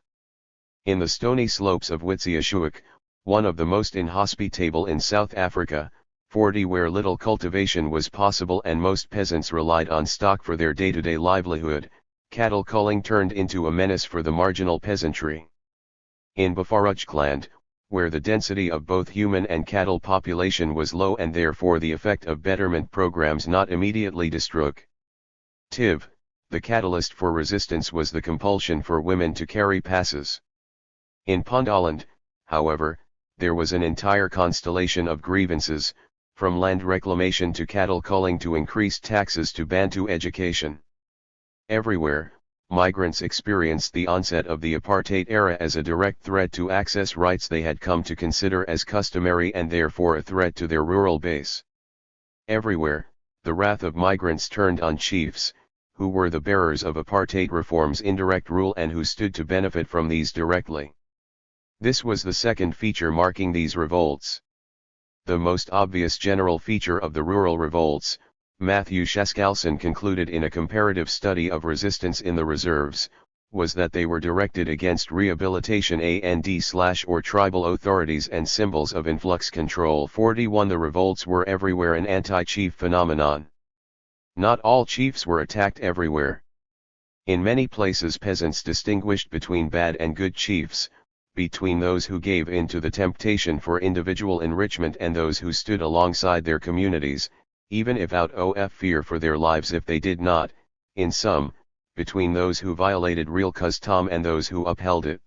In the stony slopes of Witziashuak, one of the most inhospitable in South Africa, 40 where little cultivation was possible and most peasants relied on stock for their day-to-day livelihood, cattle culling turned into a menace for the marginal peasantry. In Bafarujkland, where the density of both human and cattle population was low and therefore the effect of betterment programs not immediately destructive, the catalyst for resistance was the compulsion for women to carry passes. In Pundaland, however, there was an entire constellation of grievances, from land reclamation to cattle culling to increased taxes to Bantu education. Everywhere, migrants experienced the onset of the apartheid era as a direct threat to access rights they had come to consider as customary and therefore a threat to their rural base. Everywhere, the wrath of migrants turned on chiefs, who were the bearers of apartheid reform's indirect rule and who stood to benefit from these directly. This was the second feature marking these revolts. The most obvious general feature of the rural revolts, Matthew Shaskalson concluded in a comparative study of resistance in the reserves, was that they were directed against rehabilitation and/or tribal authorities and symbols of influx control. 41 The revolts were everywhere an anti-chief phenomenon. Not all chiefs were attacked everywhere. In many places peasants distinguished between bad and good chiefs, between those who gave in to the temptation for individual enrichment and those who stood alongside their communities, even if out of fear for their lives if they did not, in some, between those who violated real custom and those who upheld it.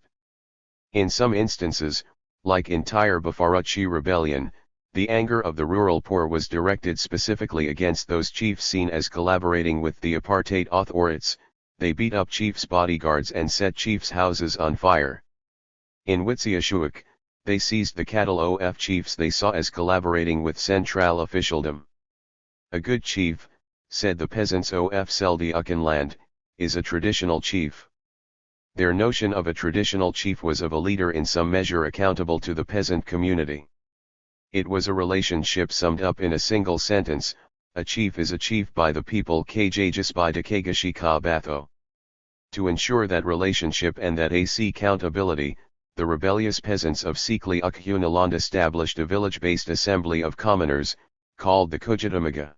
In some instances, like in Tyre Bafaruchi rebellion, the anger of the rural poor was directed specifically against those chiefs seen as collaborating with the apartheid authorities. They beat up chiefs' bodyguards and set chiefs' houses on fire. In Witziashuak, they seized the cattle of chiefs they saw as collaborating with central officialdom. A good chief, said the peasants of Sekhukhunland, is a traditional chief. Their notion of a traditional chief was of a leader in some measure accountable to the peasant community. It was a relationship summed up in a single sentence: a chief is a chief by the people kjajis by Dekagashika Batho. To ensure that relationship and that accountability, the rebellious peasants of Sekhukhunland established a village-based assembly of commoners, called the Kujitamaga.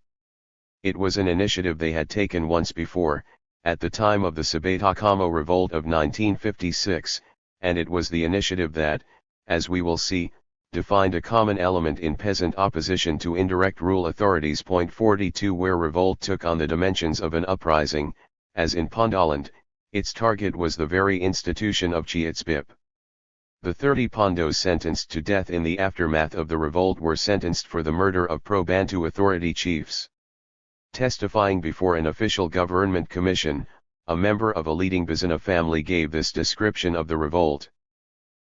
It was an initiative they had taken once before, at the time of the Sabatakamo revolt of 1956, and it was the initiative that, as we will see, defined a common element in peasant opposition to indirect rule authorities. 42 Where revolt took on the dimensions of an uprising, as in Pundaland, its target was the very institution of Chiatsbip. The 30 Pondos sentenced to death in the aftermath of the revolt were sentenced for the murder of pro-Bantu authority chiefs. Testifying before an official government commission, a member of a leading Bazana family gave this description of the revolt.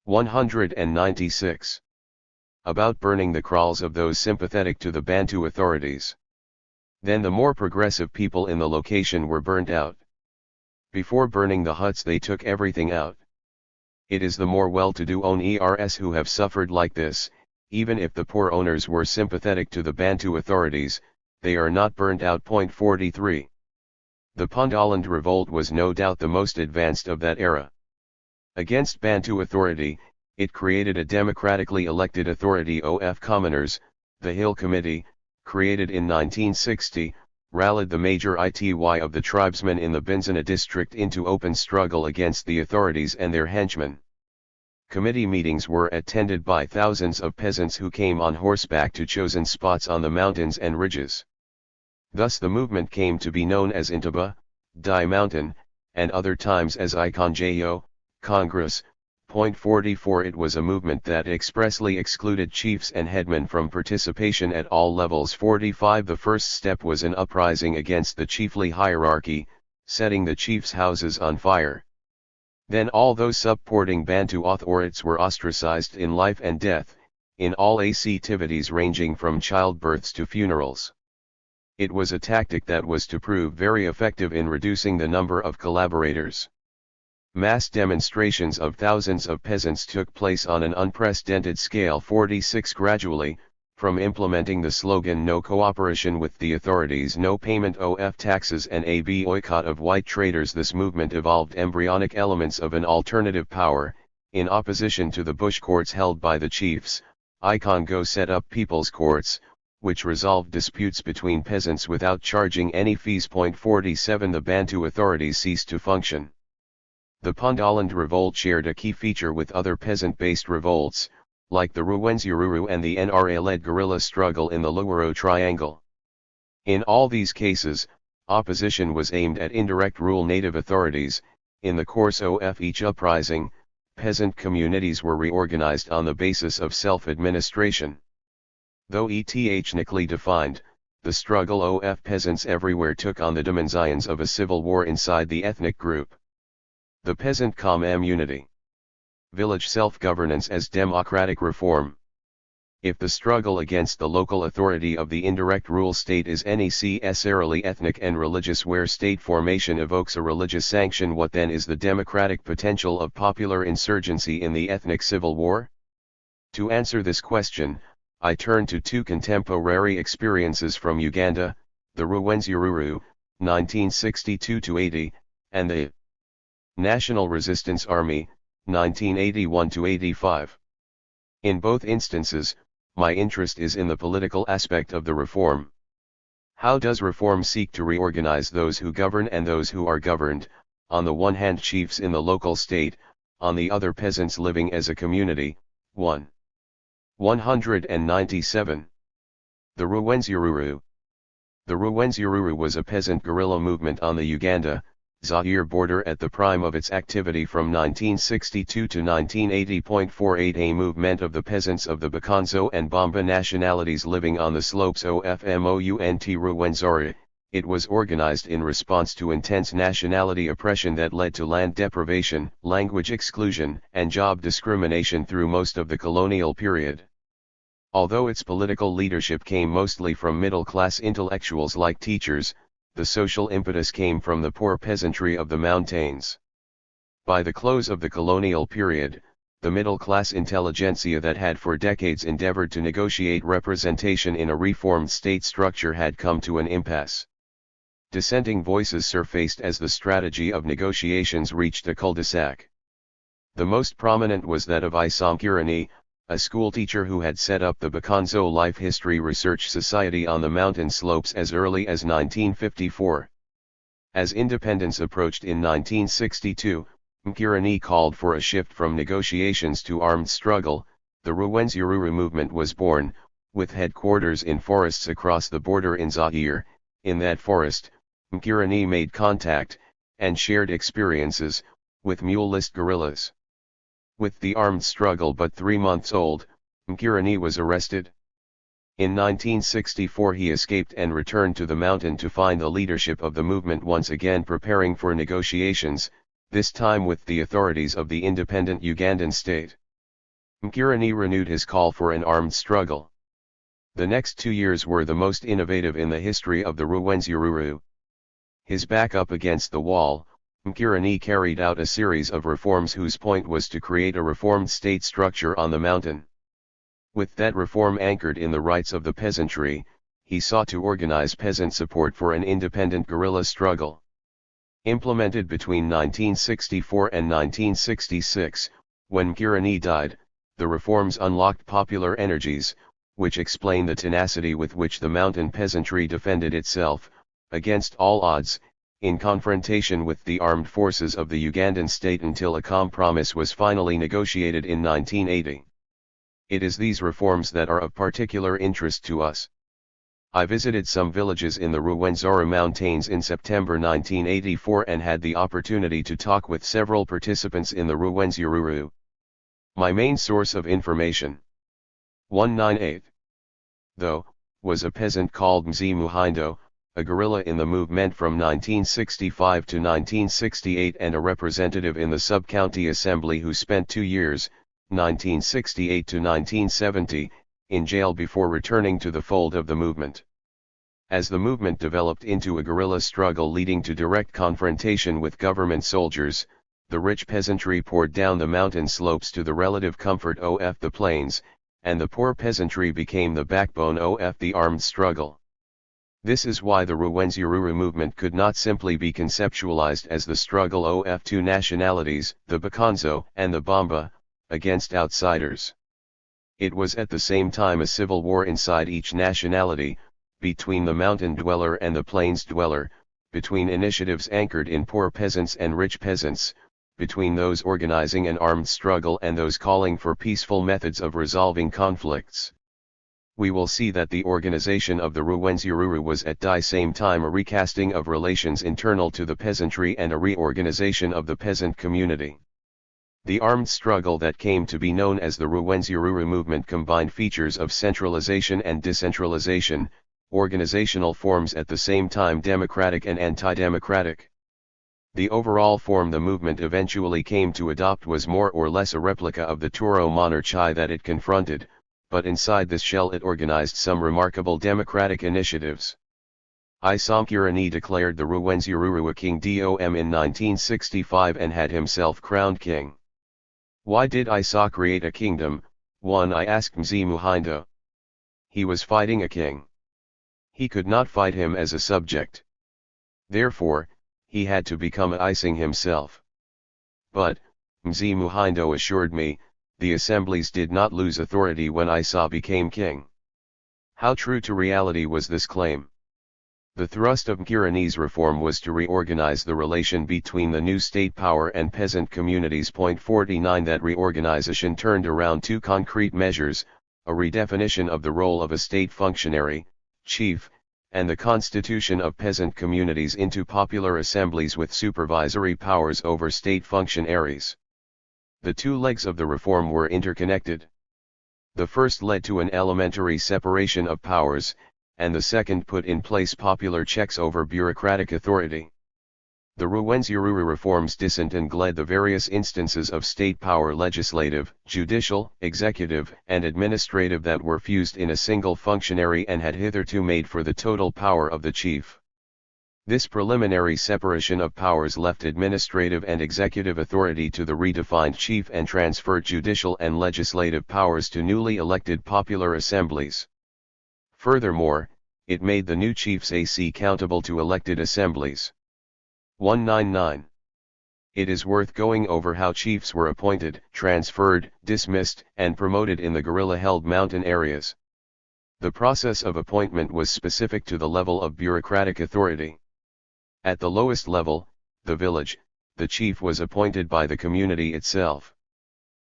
196. About burning the kraals of those sympathetic to the Bantu authorities. Then the more progressive people in the location were burnt out. Before burning the huts they took everything out. It is the more well-to-do owners who have suffered like this, even if the poor owners were sympathetic to the Bantu authorities, they are not burnt out. 43. The Pundaland revolt was no doubt the most advanced of that era. Against Bantu authority, it created a democratically elected authority of commoners. The Hill Committee, created in 1960, rallied the major ity of the tribesmen in the Binzana district into open struggle against the authorities and their henchmen. Committee meetings were attended by thousands of peasants who came on horseback to chosen spots on the mountains and ridges. Thus the movement came to be known as Intaba, Di Mountain, and other times as Ikonjayo, Congress. Point 44 It was a movement that expressly excluded chiefs and headmen from participation at all levels. 45 The first step was an uprising against the chiefly hierarchy, setting the chiefs' houses on fire. Then all those supporting Bantu authorities were ostracized in life and death, in all activities ranging from childbirths to funerals. It was a tactic that was to prove very effective in reducing the number of collaborators. Mass demonstrations of thousands of peasants took place on an unprecedented scale. 46 Gradually, from implementing the slogan no cooperation with the authorities, no payment of taxes and a boycott of white traders, this movement evolved embryonic elements of an alternative power. In opposition to the bush courts held by the chiefs, Ikongo set up people's courts, which resolved disputes between peasants without charging any fees. Point 47 The Bantu authorities ceased to function. The Pundaland revolt shared a key feature with other peasant-based revolts, like the Rwenzururu and the NRA-led guerrilla struggle in the Luwero Triangle. In all these cases, opposition was aimed at indirect rule native authorities. In the course of each uprising, peasant communities were reorganized on the basis of self-administration. Though ethnically defined, the struggle of peasants everywhere took on the dimensions of a civil war inside the ethnic group. The peasant community. Village self-governance as democratic reform. If the struggle against the local authority of the indirect rule state is necessarily ethnic and religious, where state formation evokes a religious sanction, what then is the democratic potential of popular insurgency in the ethnic civil war? To answer this question, I turn to two contemporary experiences from Uganda, the Rwenzururu, 1962-80, and the National Resistance Army, 1981-85. In both instances, my interest is in the political aspect of the reform. How does reform seek to reorganize those who govern and those who are governed, on the one hand chiefs in the local state, on the other peasants living as a community? 197. The Rwenzururu. The Rwenzururu was a peasant guerrilla movement on the Uganda-Zaire border at the prime of its activity from 1962 to 1980. 48 A movement of the peasants of the Bakonzo and Bamba nationalities living on the slopes of Mount Rwenzori. It was organized in response to intense nationality oppression that led to land deprivation, language exclusion, and job discrimination through most of the colonial period. Although its political leadership came mostly from middle-class intellectuals like teachers, the social impetus came from the poor peasantry of the mountains. By the close of the colonial period, the middle-class intelligentsia that had for decades endeavored to negotiate representation in a reformed state structure had come to an impasse. Dissenting voices surfaced as the strategy of negotiations reached a cul-de-sac. The most prominent was that of Isamkirani, a schoolteacher who had set up the Bakonzo Life History Research Society on the mountain slopes as early as 1954. As independence approached in 1962, Mkirani called for a shift from negotiations to armed struggle. The Rwenzururu movement was born, with headquarters in forests across the border in Zaire. In that forest, Mkirani made contact, and shared experiences, with mule-list guerrillas. With the armed struggle but 3 months old, Mkirani was arrested. In 1964 he escaped and returned to the mountain to find the leadership of the movement once again preparing for negotiations, this time with the authorities of the independent Ugandan state. Mkirani renewed his call for an armed struggle. The next 2 years were the most innovative in the history of the Rwenzururu. His back up against the wall, Mkirani carried out a series of reforms whose point was to create a reformed state structure on the mountain. With that reform anchored in the rights of the peasantry, he sought to organize peasant support for an independent guerrilla struggle. Implemented between 1964 and 1966, when Kirani died, the reforms unlocked popular energies, which explain the tenacity with which the mountain peasantry defended itself, against all odds, in confrontation with the armed forces of the Ugandan state until a compromise was finally negotiated in 1980. It is these reforms that are of particular interest to us. I visited some villages in the Rwenzori Mountains in September 1984 and had the opportunity to talk with several participants in the Rwenzururu. My main source of information, 198, though, was a peasant called Mzee Muhindo, a guerrilla in the movement from 1965 to 1968 and a representative in the sub-county assembly who spent 2 years, 1968 to 1970, in jail before returning to the fold of the movement. As the movement developed into a guerrilla struggle leading to direct confrontation with government soldiers, the rich peasantry poured down the mountain slopes to the relative comfort of the plains, and the poor peasantry became the backbone of the armed struggle. This is why the Rwenzururu movement could not simply be conceptualized as the struggle of two nationalities, the Bakonzo and the Bamba, against outsiders. It was at the same time a civil war inside each nationality, between the mountain dweller and the plains dweller, between initiatives anchored in poor peasants and rich peasants, between those organizing an armed struggle and those calling for peaceful methods of resolving conflicts. We will see that the organization of the Rwenzururu was at the same time a recasting of relations internal to the peasantry and a reorganization of the peasant community. The armed struggle that came to be known as the Rwenzururu movement combined features of centralization and decentralization, organizational forms at the same time democratic and anti-democratic. The overall form the movement eventually came to adopt was more or less a replica of the Toro monarchy that it confronted, but inside this shell it organized some remarkable democratic initiatives. Isamkirani declared the Rwenzururu a king dom in 1965 and had himself crowned king. Why did Isa create a kingdom? One I asked Mzee Muhindo. He was fighting a king. He could not fight him as a subject. Therefore, he had to become a Ising himself. But, Mzee Muhindo assured me, the assemblies did not lose authority when Isa became king. How true to reality was this claim? The thrust of Mkirani's reform was to reorganize the relation between the new state power and peasant communities. 49 That reorganization turned around two concrete measures, a redefinition of the role of a state functionary, chief, and the constitution of peasant communities into popular assemblies with supervisory powers over state functionaries. The two legs of the reform were interconnected. The first led to an elementary separation of powers, and the second put in place popular checks over bureaucratic authority. The Rwenzururu reforms disentangled the various instances of state power: legislative, judicial, executive, and administrative that were fused in a single functionary and had hitherto made for the total power of the chief. This preliminary separation of powers left administrative and executive authority to the redefined chief and transferred judicial and legislative powers to newly elected popular assemblies. Furthermore, it made the new chiefs accountable to elected assemblies. 199. It is worth going over how chiefs were appointed, transferred, dismissed, and promoted in the guerrilla-held mountain areas. The process of appointment was specific to the level of bureaucratic authority. At the lowest level, the village, the chief was appointed by the community itself.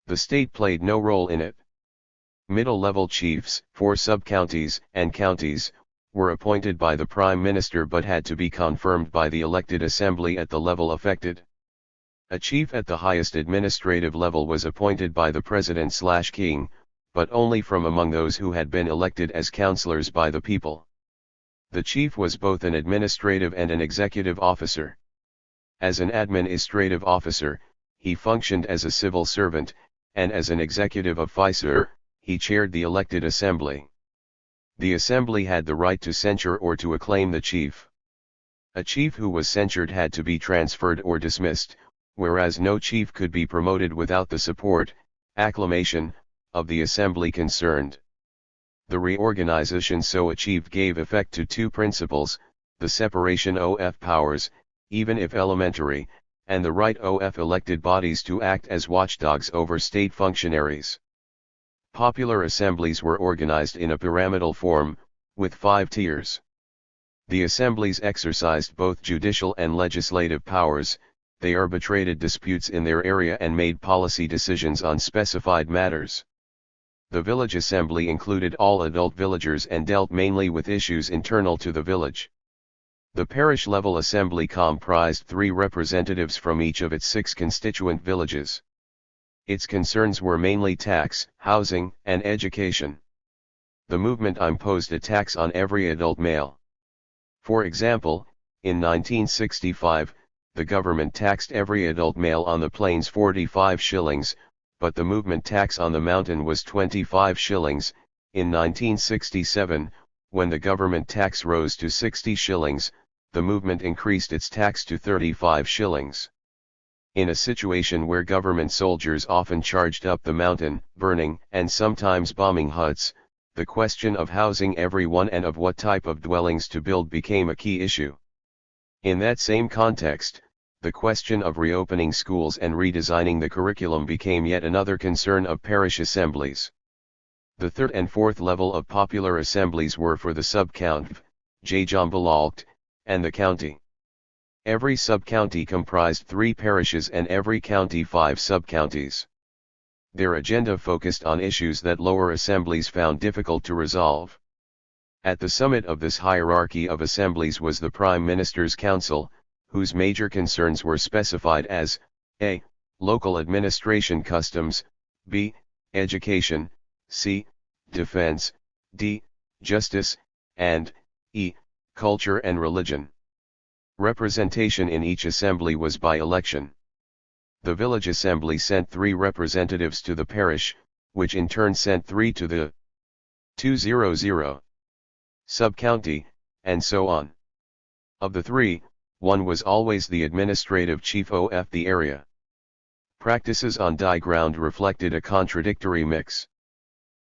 The state played no role in it. Middle-level chiefs, for sub-counties and counties, were appointed by the Prime Minister but had to be confirmed by the elected assembly at the level affected. A chief at the highest administrative level was appointed by the President/King, but only from among those who had been elected as councillors by the people. The chief was both an administrative and an executive officer. As an administrative officer, he functioned as a civil servant, and as an executive officer, he chaired the elected assembly. The assembly had the right to censure or to acclaim the chief. A chief who was censured had to be transferred or dismissed, whereas no chief could be promoted without the support, acclamation, of the assembly concerned. The reorganization so achieved gave effect to two principles: the separation of powers, even if elementary, and the right of elected bodies to act as watchdogs over state functionaries. Popular assemblies were organized in a pyramidal form, with 5 tiers. The assemblies exercised both judicial and legislative powers. They arbitrated disputes in their area and made policy decisions on specified matters. The village assembly included all adult villagers and dealt mainly with issues internal to the village. The parish-level assembly comprised 3 representatives from each of its 6 constituent villages. Its concerns were mainly tax, housing, and education. The movement imposed a tax on every adult male. For example, in 1965, the government taxed every adult male on the plains 45 shillings, but the movement tax on the mountain was 25 shillings. In 1967, when the government tax rose to 60 shillings, the movement increased its tax to 35 shillings. In a situation where government soldiers often charged up the mountain, burning and sometimes bombing huts, the question of housing everyone and of what type of dwellings to build became a key issue. In that same context, the question of reopening schools and redesigning the curriculum became yet another concern of parish assemblies. The 3rd and 4th level of popular assemblies were for the sub-county, Jambalacht, and the county. Every sub-county comprised 3 parishes and every county 5 sub-counties. Their agenda focused on issues that lower assemblies found difficult to resolve. At the summit of this hierarchy of assemblies was the Prime Minister's Council, whose major concerns were specified as a. Local administration customs, b. Education, c. Defense, d. Justice, and e. Culture and religion. Representation in each assembly was by election. The village assembly sent 3 representatives to the parish, which in turn sent 3 to the 200 sub-county, and so on. Of the 3, one was always the administrative chief of the area. Practices on die ground reflected a contradictory mix.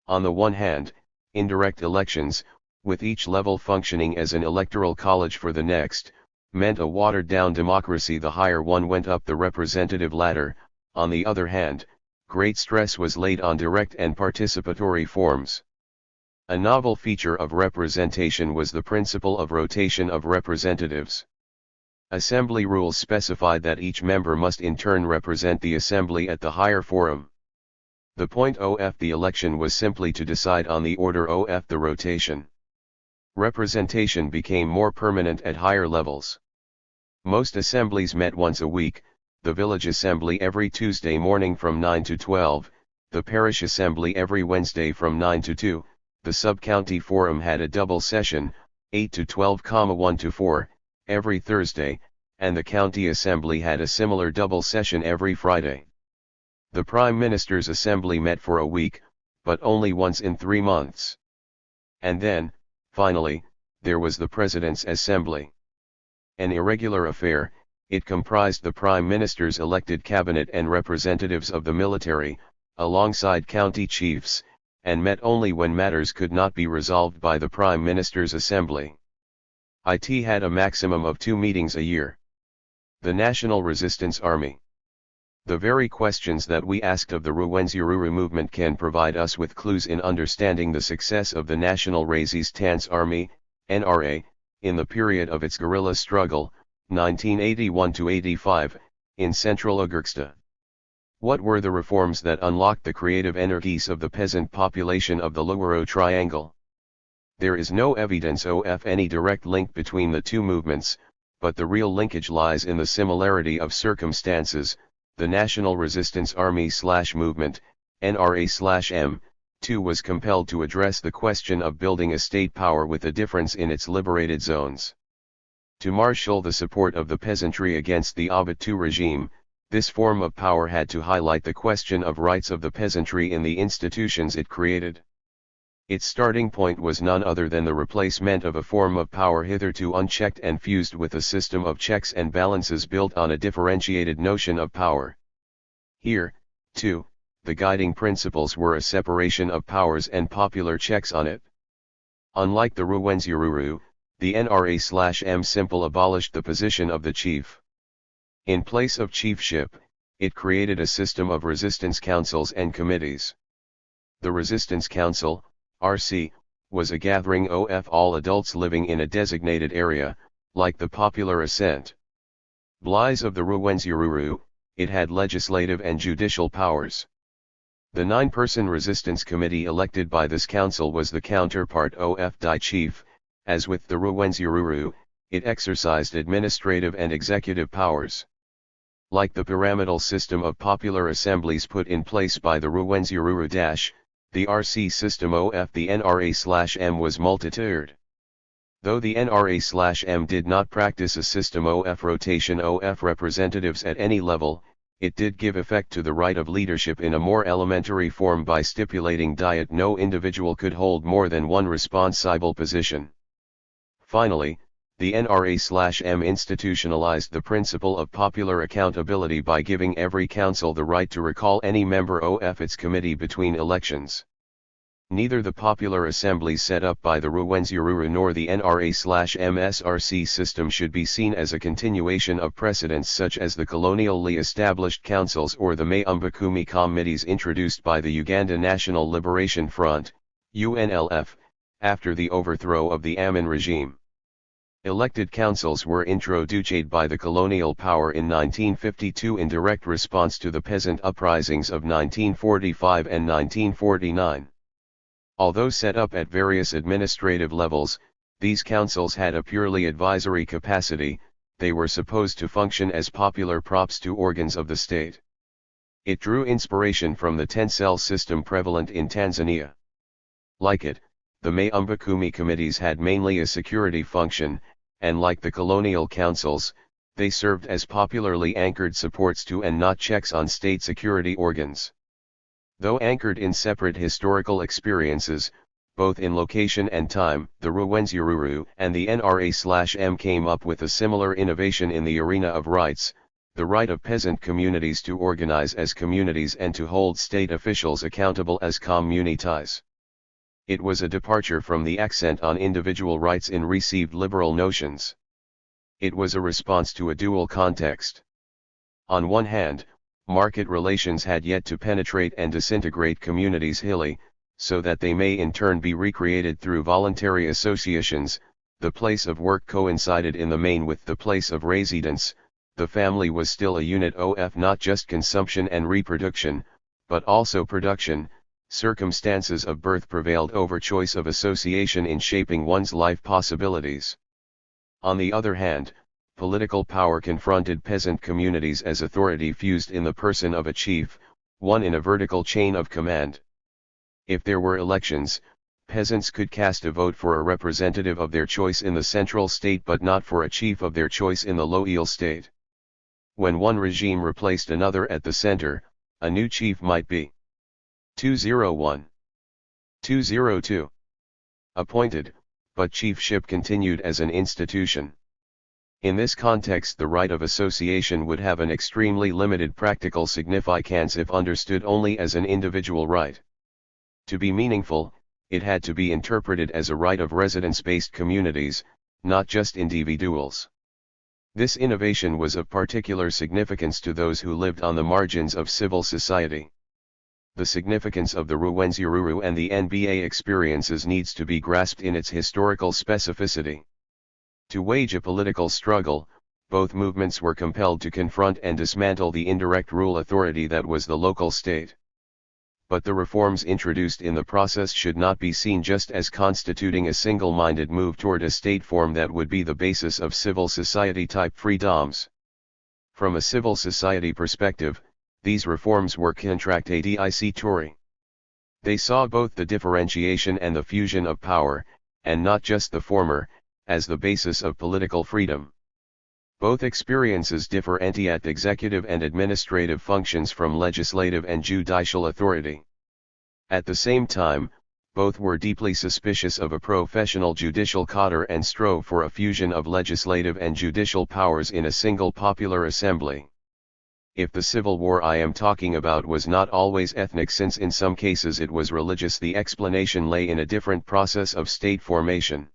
On the one hand, indirect elections, with each level functioning as an electoral college for the next, meant a watered-down democracy. The higher one went up the representative ladder. On the other hand, great stress was laid on direct and participatory forms. A novel feature of representation was the principle of rotation of representatives. Assembly rules specified that each member must in turn represent the assembly at the higher forum. The point of the election was simply to decide on the order of the rotation. Representation became more permanent at higher levels. Most assemblies met once a week, the village assembly every Tuesday morning from 9 to 12, the parish assembly every Wednesday from 9 to 2, the sub-county forum had a double session, 8 to 12, 1 to 4, every Thursday, and the county assembly had a similar double session every Friday. The Prime Minister's assembly met for a week, but only once in 3 months. And then, finally, there was the President's assembly. An irregular affair, it comprised the Prime Minister's elected cabinet and representatives of the military, alongside county chiefs, and met only when matters could not be resolved by the Prime Minister's assembly. It had a maximum of 2 meetings a year. The National Resistance Army. The very questions that we asked of the Rwenzururu movement can provide us with clues in understanding the success of the National Resistance Army, NRA, in the period of its guerrilla struggle, 1981–85, in central Ugurksta. What were the reforms that unlocked the creative energies of the peasant population of the Luwero Triangle? There is no evidence of any direct link between the two movements, but the real linkage lies in the similarity of circumstances. The National Resistance Army/Movement, NRA/M, too was compelled to address the question of building a state power with a difference in its liberated zones. To marshal the support of the peasantry against the Obutu regime, this form of power had to highlight the question of rights of the peasantry in the institutions it created. Its starting point was none other than the replacement of a form of power hitherto unchecked and fused with a system of checks and balances built on a differentiated notion of power. Here, too, the guiding principles were a separation of powers and popular checks on it. Unlike the Rwenzururu, the NRA/M symbol abolished the position of the chief. In place of chiefship, it created a system of resistance councils and committees. The Resistance Council, RC, was a gathering of all adults living in a designated area, like the popular assent. Blaze of the Rwenzururu, it had legislative and judicial powers. The 9-person resistance committee elected by this council was the counterpart of the chief. As with the Rwenzururu, it exercised administrative and executive powers. Like the pyramidal system of popular assemblies put in place by the Rwenzururu, the RC system of the NRA/M was multi-tiered. Though the NRA/M did not practice a system of rotation of representatives at any level, it did give effect to the right of leadership in a more elementary form by stipulating that no individual could hold more than one responsible position. Finally, the NRA/M institutionalized the principle of popular accountability by giving every council the right to recall any member of its committee between elections. Neither the popular assemblies set up by the Rwenzururu nor the NRA/MSRC system should be seen as a continuation of precedents such as the colonially established councils or the Mayumbakumi committees introduced by the Uganda National Liberation Front, UNLF, after the overthrow of the Amin regime. Elected councils were introduced by the colonial power in 1952 in direct response to the peasant uprisings of 1945 and 1949. Although set up at various administrative levels, these councils had a purely advisory capacity. They were supposed to function as popular props to organs of the state. It drew inspiration from the 10-cell system prevalent in Tanzania. Like it, the Mayumbakumi committees had mainly a security function, and like the colonial councils, they served as popularly anchored supports to and not checks on state security organs. Though anchored in separate historical experiences, both in location and time, the Rwenzururu and the NRA/M came up with a similar innovation in the arena of rights, the right of peasant communities to organize as communities and to hold state officials accountable as communities. It was a departure from the accent on individual rights in received liberal notions. It was a response to a dual context. On one hand, market relations had yet to penetrate and disintegrate communities hilly, so that they may in turn be recreated through voluntary associations. The place of work coincided in the main with the place of residence. The family was still a unit of not just consumption and reproduction, but also production. Circumstances of birth prevailed over choice of association in shaping one's life possibilities. On the other hand, political power confronted peasant communities as authority fused in the person of a chief, one in a vertical chain of command. If there were elections, peasants could cast a vote for a representative of their choice in the central state but not for a chief of their choice in the local state. When one regime replaced another at the center, a new chief might be 201. 202. Appointed, but chiefship continued as an institution. In this context, the right of association would have an extremely limited practical significance if understood only as an individual right. To be meaningful, it had to be interpreted as a right of residence-based communities, not just individuals. This innovation was of particular significance to those who lived on the margins of civil society. The significance of the Rwenzururu and the NBA experiences needs to be grasped in its historical specificity. To wage a political struggle, both movements were compelled to confront and dismantle the indirect rule authority that was the local state. But the reforms introduced in the process should not be seen just as constituting a single-minded move toward a state form that would be the basis of civil society-type freedoms. From a civil society perspective, these reforms were contradictory. They saw both the differentiation and the fusion of power, and not just the former, as the basis of political freedom. Both experiences differ at executive and administrative functions from legislative and judicial authority. At the same time, both were deeply suspicious of a professional judicial cadre and strove for a fusion of legislative and judicial powers in a single popular assembly. If the civil war I am talking about was not always ethnic, since in some cases it was religious, the explanation lay in a different process of state formation.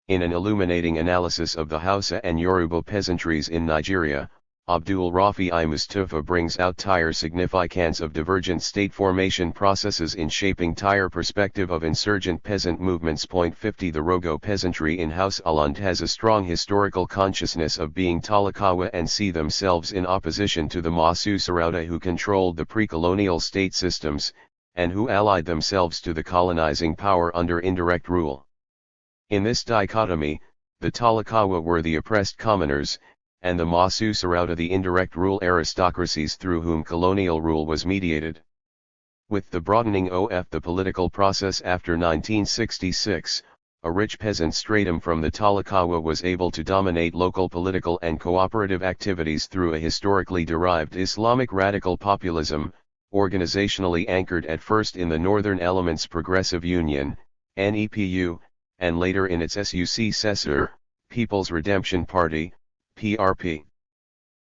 In an illuminating analysis of the Hausa and Yoruba peasantries in Nigeria, Abdul Rafi I. Mustafa brings out tire significance of divergent state formation processes in shaping tire perspective of insurgent peasant movements. 50 The Rogo peasantry in Hausaland has a strong historical consciousness of being Talakawa and see themselves in opposition to the Masu Sarauta who controlled the pre-colonial state systems, and who allied themselves to the colonizing power under indirect rule. In this dichotomy, the Talakawa were the oppressed commoners, and the Masu Sarauta the indirect rule aristocracies through whom colonial rule was mediated. With the broadening of the political process after 1966, a rich peasant stratum from the Talakawa was able to dominate local political and cooperative activities through a historically derived Islamic radical populism, organizationally anchored at first in the Northern Elements Progressive Union, NEPU, and later in its successor, People's Redemption Party, PRP.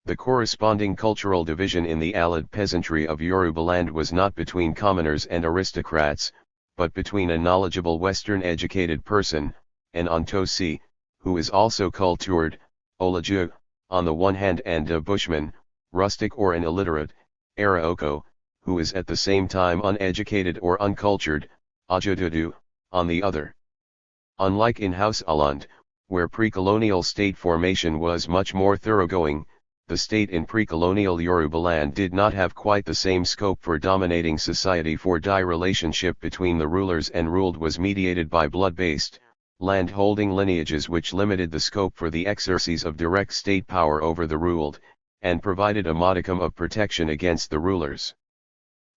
The corresponding cultural division in the allied peasantry of Yorubaland was not between commoners and aristocrats, but between a knowledgeable Western-educated person, an Ontosi, who is also cultured, Olaju, on the one hand and a bushman, rustic or an illiterate, Araoko, who is at the same time uneducated or uncultured, Ajadudu, on the other. Unlike in Hausaland, where pre-colonial state formation was much more thoroughgoing, the state in pre-colonial Yorubaland did not have quite the same scope for dominating society, for the relationship between the rulers and ruled was mediated by blood-based, land-holding lineages which limited the scope for the exercise of direct state power over the ruled, and provided a modicum of protection against the rulers.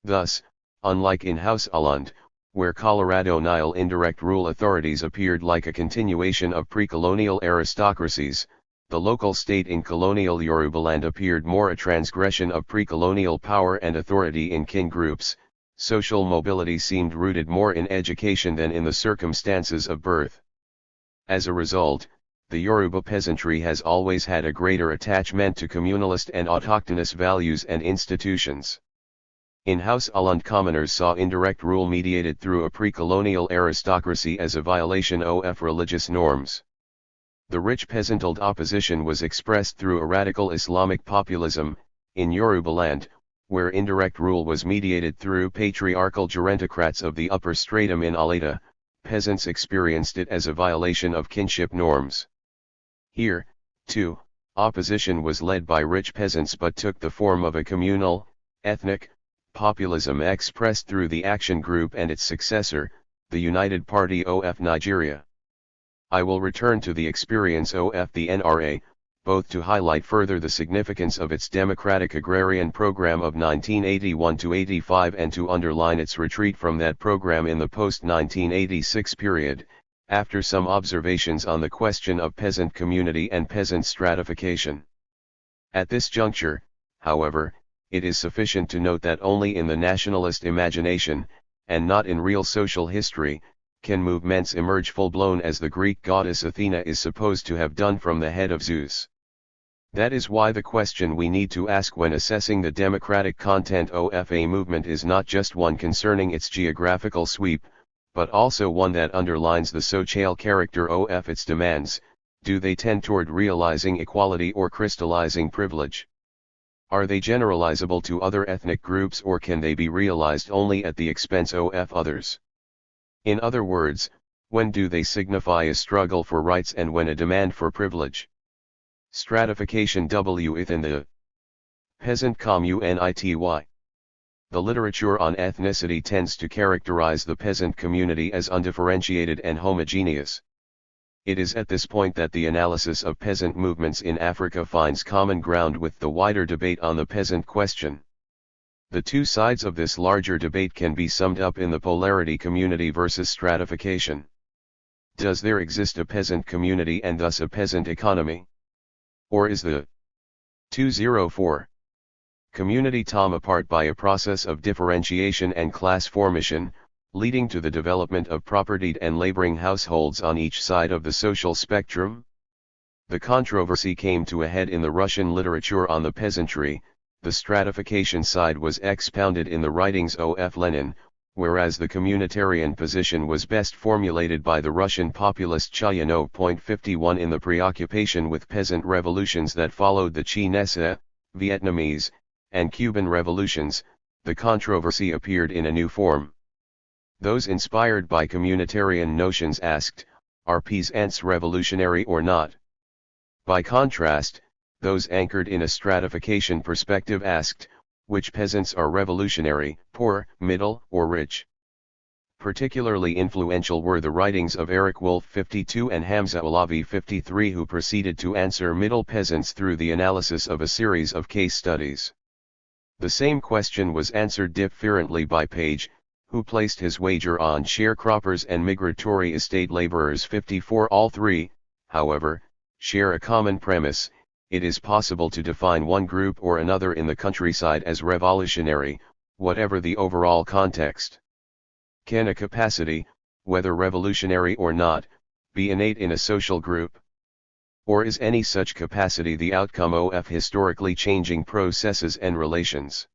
Thus, unlike in Hausaland, where Colorado Nile indirect rule authorities appeared like a continuation of pre-colonial aristocracies, the local state in colonial Yorubaland appeared more a transgression of pre-colonial power and authority in kin groups. Social mobility seemed rooted more in education than in the circumstances of birth. As a result, the Yoruba peasantry has always had a greater attachment to communalist and autochthonous values and institutions. In Hausaland, commoners saw indirect rule mediated through a pre-colonial aristocracy as a violation of religious norms. The rich peasant opposition was expressed through a radical Islamic populism. In Yorubaland, where indirect rule was mediated through patriarchal gerontocrats of the upper stratum in Aleta, peasants experienced it as a violation of kinship norms. Here, too, opposition was led by rich peasants but took the form of a communal, ethnic, populism expressed through the Action Group and its successor, the United Party of Nigeria. I will return to the experience of the NRA, both to highlight further the significance of its democratic agrarian program of 1981–85 and to underline its retreat from that program in the post-1986 period, after some observations on the question of peasant community and peasant stratification. At this juncture, however, it is sufficient to note that only in the nationalist imagination, and not in real social history, can movements emerge full-blown as the Greek goddess Athena is supposed to have done from the head of Zeus. That is why the question we need to ask when assessing the democratic content of a movement is not just one concerning its geographical sweep, but also one that underlines the social character of its demands. Do they tend toward realizing equality or crystallizing privilege? Are they generalizable to other ethnic groups, or can they be realized only at the expense of others? In other words, when do they signify a struggle for rights and when a demand for privilege? Stratification within the peasant community. The literature on ethnicity tends to characterize the peasant community as undifferentiated and homogeneous. It is at this point that the analysis of peasant movements in Africa finds common ground with the wider debate on the peasant question. The two sides of this larger debate can be summed up in the polarity community versus stratification. Does there exist a peasant community and thus a peasant economy? Or is the 204 community torn apart by a process of differentiation and class formation, leading to the development of propertied and laboring households on each side of the social spectrum? The controversy came to a head in the Russian literature on the peasantry. The stratification side was expounded in the writings of Lenin, whereas the communitarian position was best formulated by the Russian populist Chayanov. 51 In the preoccupation with peasant revolutions that followed the Chinese, Vietnamese, and Cuban revolutions, the controversy appeared in a new form. Those inspired by communitarian notions asked, are peasants revolutionary or not? By contrast, those anchored in a stratification perspective asked, which peasants are revolutionary, poor, middle, or rich? Particularly influential were the writings of Eric Wolf 52 and Hamza Alavi 53, who proceeded to answer middle peasants through the analysis of a series of case studies. The same question was answered differently by Page, who placed his wager on sharecroppers and migratory estate laborers 54. All three, however, share a common premise: it is possible to define one group or another in the countryside as revolutionary, whatever the overall context. Can a capacity, whether revolutionary or not, be innate in a social group? Or is any such capacity the outcome of historically changing processes and relations?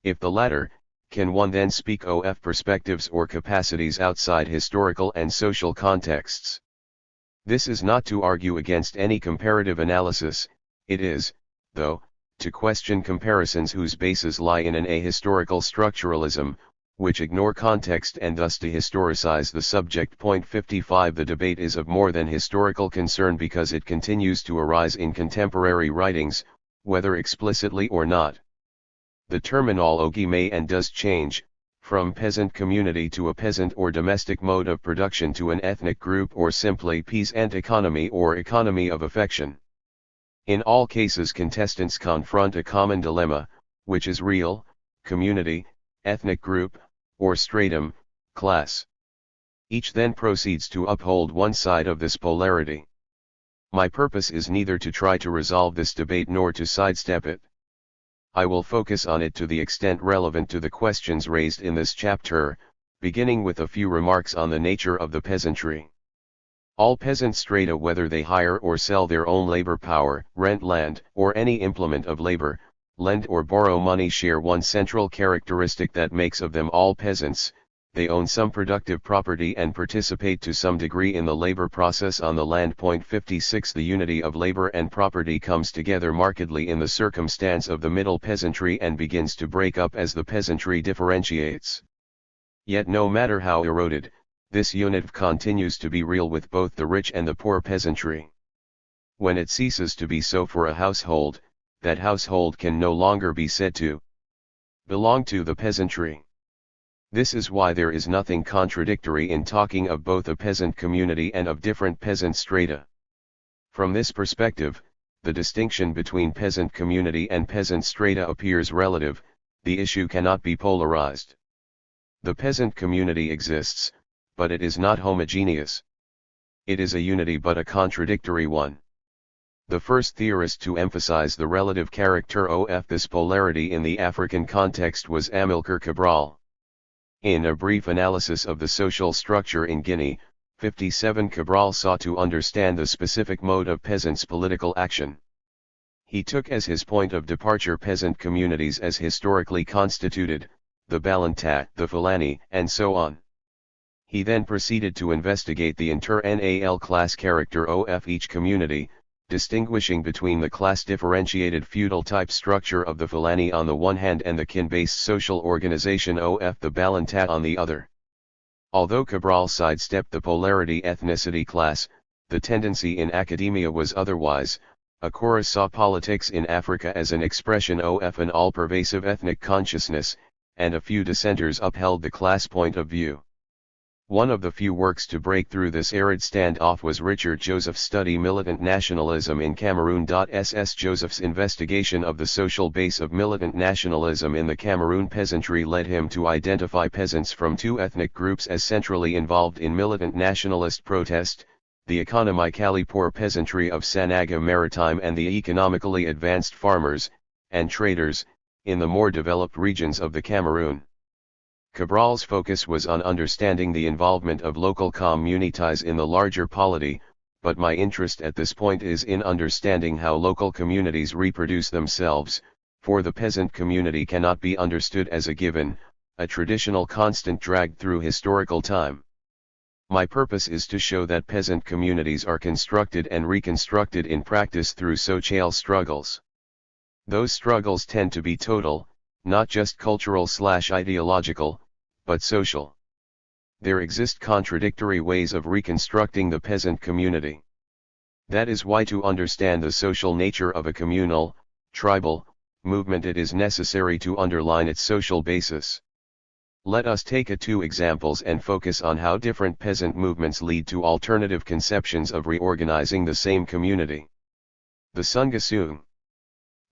If the latter, can one then speak of perspectives or capacities outside historical and social contexts? This is not to argue against any comparative analysis, it is, though, to question comparisons whose bases lie in an ahistorical structuralism, which ignore context and thus dehistoricize the subject. 55 The debate is of more than historical concern because it continues to arise in contemporary writings, whether explicitly or not. The terminology may and does change, from peasant community to a peasant or domestic mode of production to an ethnic group or simply peasant economy or economy of affection. In all cases contestants confront a common dilemma, which is real, community, ethnic group, or stratum, class. Each then proceeds to uphold one side of this polarity. My purpose is neither to try to resolve this debate nor to sidestep it. I will focus on it to the extent relevant to the questions raised in this chapter, beginning with a few remarks on the nature of the peasantry. All peasant strata, whether they hire or sell their own labor power, rent land, or any implement of labor, lend or borrow money, share one central characteristic that makes of them all peasants: they own some productive property and participate to some degree in the labor process on the land. 56 The unity of labor and property comes together markedly in the circumstance of the middle peasantry and begins to break up as the peasantry differentiates. Yet no matter how eroded, this unity continues to be real with both the rich and the poor peasantry. When it ceases to be so for a household, that household can no longer be said to belong to the peasantry. This is why there is nothing contradictory in talking of both a peasant community and of different peasant strata. From this perspective, the distinction between peasant community and peasant strata appears relative, the issue cannot be polarized. The peasant community exists, but it is not homogeneous. It is a unity but a contradictory one. The first theorist to emphasize the relative character of this polarity in the African context was Amilcar Cabral. In a brief analysis of the social structure in Guinea, 57, Cabral sought to understand the specific mode of peasants' political action. He took as his point of departure peasant communities as historically constituted, the Balanta, the Fulani, and so on. He then proceeded to investigate the inter-Nal class character of each community, distinguishing between the class-differentiated feudal-type structure of the Fulani on the one hand and the kin-based social organization of the Balanta on the other. Although Cabral sidestepped the polarity ethnicity-class, the tendency in academia was otherwise. Akora saw politics in Africa as an expression of an all-pervasive ethnic consciousness, and a few dissenters upheld the class point of view. One of the few works to break through this arid standoff was Richard Joseph's study Militant Nationalism in Cameroon. S.S. Joseph's investigation of the social base of militant nationalism in the Cameroon peasantry led him to identify peasants from two ethnic groups as centrally involved in militant nationalist protest: the economically poor peasantry of Sanaga Maritime and the economically advanced farmers and traders in the more developed regions of the Cameroon. Cabral's focus was on understanding the involvement of local communities in the larger polity, but my interest at this point is in understanding how local communities reproduce themselves, for the peasant community cannot be understood as a given, a traditional constant dragged through historical time. My purpose is to show that peasant communities are constructed and reconstructed in practice through social struggles. Those struggles tend to be total, not just cultural/ideological, but social. There exist contradictory ways of reconstructing the peasant community. That is why to understand the social nature of a communal, tribal, movement it is necessary to underline its social basis. Let us take two examples and focus on how different peasant movements lead to alternative conceptions of reorganizing the same community. The Sungasung.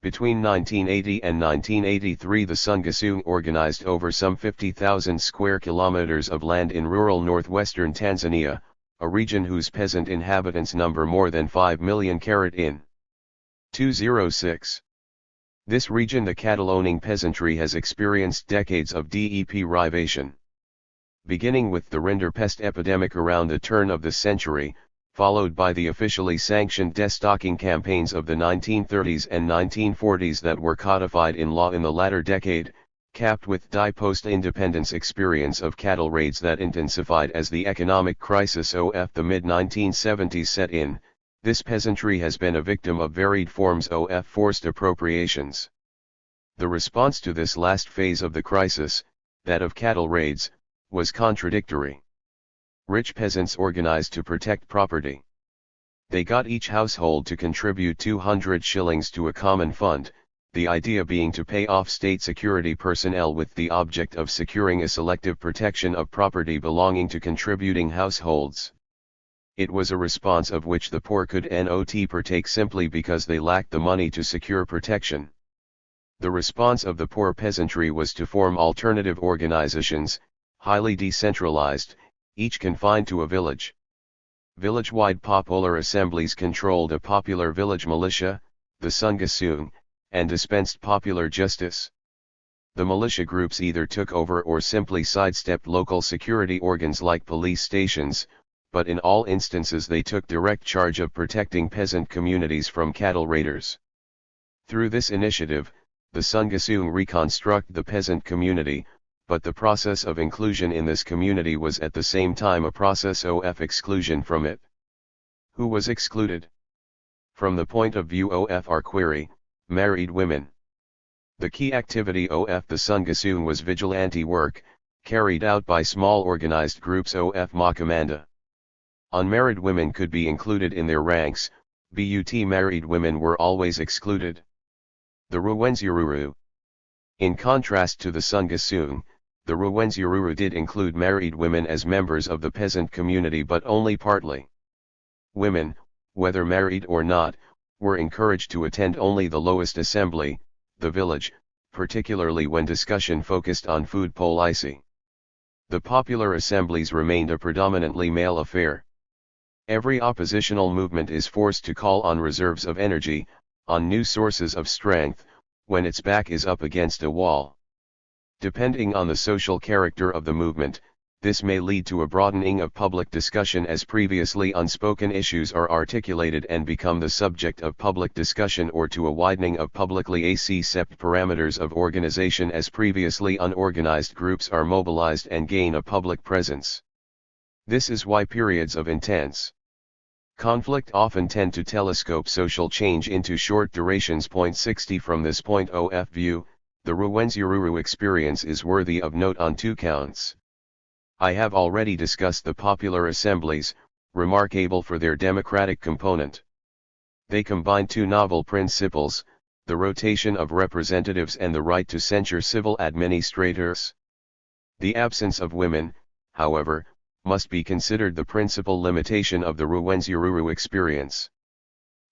Between 1980 and 1983 the Sungasung organized over some 50,000 square kilometers of land in rural northwestern Tanzania, a region whose peasant inhabitants number more than 5 million. In 206. This region, the cattle-owning peasantry, has experienced decades of deprivation. Beginning with the rinderpest epidemic around the turn of the century, followed by the officially sanctioned destocking campaigns of the 1930s and 1940s that were codified in law in the latter decade, capped with die post-independence experience of cattle raids that intensified as the economic crisis of the mid-1970s set in, this peasantry has been a victim of varied forms of forced appropriations. The response to this last phase of the crisis, that of cattle raids, was contradictory. Rich peasants organized to protect property. They got each household to contribute 200 shillings to a common fund, the idea being to pay off state security personnel with the object of securing a selective protection of property belonging to contributing households. It was a response of which the poor could not partake simply because they lacked the money to secure protection. The response of the poor peasantry was to form alternative organizations, highly decentralized, each confined to a village. Village-wide popular assemblies controlled a popular village militia, the Sungasung, and dispensed popular justice. The militia groups either took over or simply sidestepped local security organs like police stations, but in all instances they took direct charge of protecting peasant communities from cattle raiders. Through this initiative, the Sungasung reconstruct the peasant community, but the process of inclusion in this community was at the same time a process of exclusion from it. Who was excluded? From the point of view of our query, married women. The key activity of the Sungasung was vigilante work, carried out by small organized groups of Makamanda. Unmarried women could be included in their ranks, but married women were always excluded. The Rwenzururu. In contrast to the Sungasung, the Rwenzururu did include married women as members of the peasant community, but only partly. Women, whether married or not, were encouraged to attend only the lowest assembly, the village, particularly when discussion focused on food policy. The popular assemblies remained a predominantly male affair. Every oppositional movement is forced to call on reserves of energy, on new sources of strength, when its back is up against a wall. Depending on the social character of the movement, this may lead to a broadening of public discussion as previously unspoken issues are articulated and become the subject of public discussion, or to a widening of publicly accepted parameters of organization as previously unorganized groups are mobilized and gain a public presence. This is why periods of intense conflict often tend to telescope social change into short durations. 60 From this point of view, the Rwenzururu experience is worthy of note on two counts. I have already discussed the popular assemblies, remarkable for their democratic component. They combine two novel principles, the rotation of representatives and the right to censure civil administrators. The absence of women, however, must be considered the principal limitation of the Rwenzururu experience.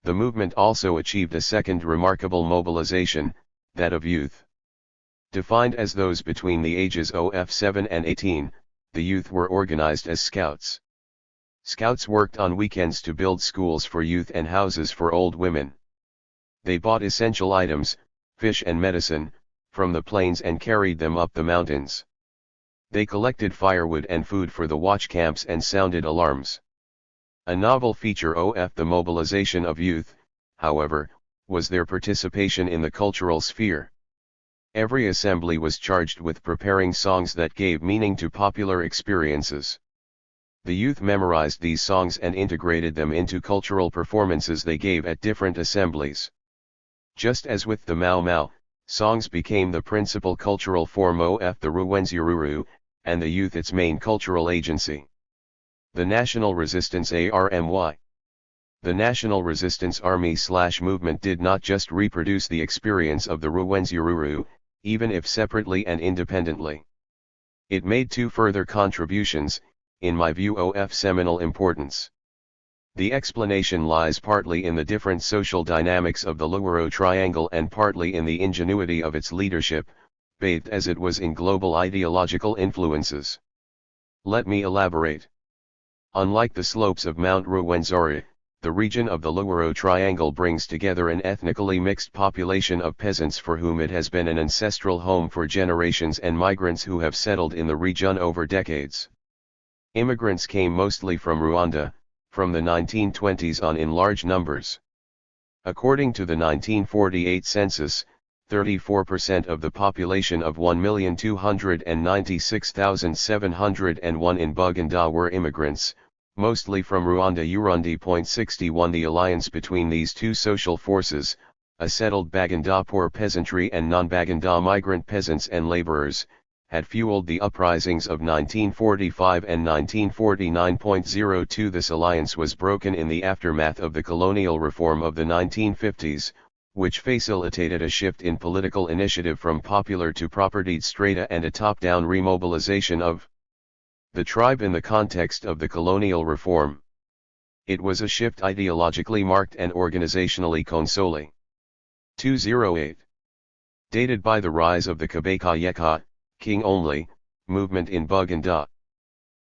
The movement also achieved a second remarkable mobilization, that of youth. Defined as those between the ages of 7 and 18, the youth were organized as scouts. Scouts worked on weekends to build schools for youth and houses for old women. They bought essential items, fish and medicine, from the plains and carried them up the mountains. They collected firewood and food for the watch camps and sounded alarms. A novel feature of the mobilization of youth, however, was their participation in the cultural sphere. Every assembly was charged with preparing songs that gave meaning to popular experiences. The youth memorized these songs and integrated them into cultural performances they gave at different assemblies. Just as with the Mau Mau, songs became the principal cultural form of the Rwenzururu, and the youth its main cultural agency. The National Resistance Army. The National Resistance Army/movement did not just reproduce the experience of the Rwenzururu, even if separately and independently. It made two further contributions, in my view of seminal importance. The explanation lies partly in the different social dynamics of the Luwero Triangle and partly in the ingenuity of its leadership, bathed as it was in global ideological influences. Let me elaborate. Unlike the slopes of Mount Rwenzori, the region of the Luwero Triangle brings together an ethnically mixed population of peasants for whom it has been an ancestral home for generations and migrants who have settled in the region over decades. Immigrants came mostly from Rwanda, from the 1920s on in large numbers. According to the 1948 census, 34% of the population of 1,296,701 in Buganda were immigrants, mostly from Rwanda. Urundi.61 The alliance between these two social forces, a settled Baganda poor peasantry and non-Baganda migrant peasants and laborers, had fueled the uprisings of 1945 and 1949.02. This alliance was broken in the aftermath of the colonial reform of the 1950s, which facilitated a shift in political initiative from popular to propertied strata and a top-down remobilization of the tribe in the context of the colonial reform. It was a shift ideologically marked and organizationally consoli. 208. Dated by the rise of the Kabaka Yeka, King Only, movement in Buganda.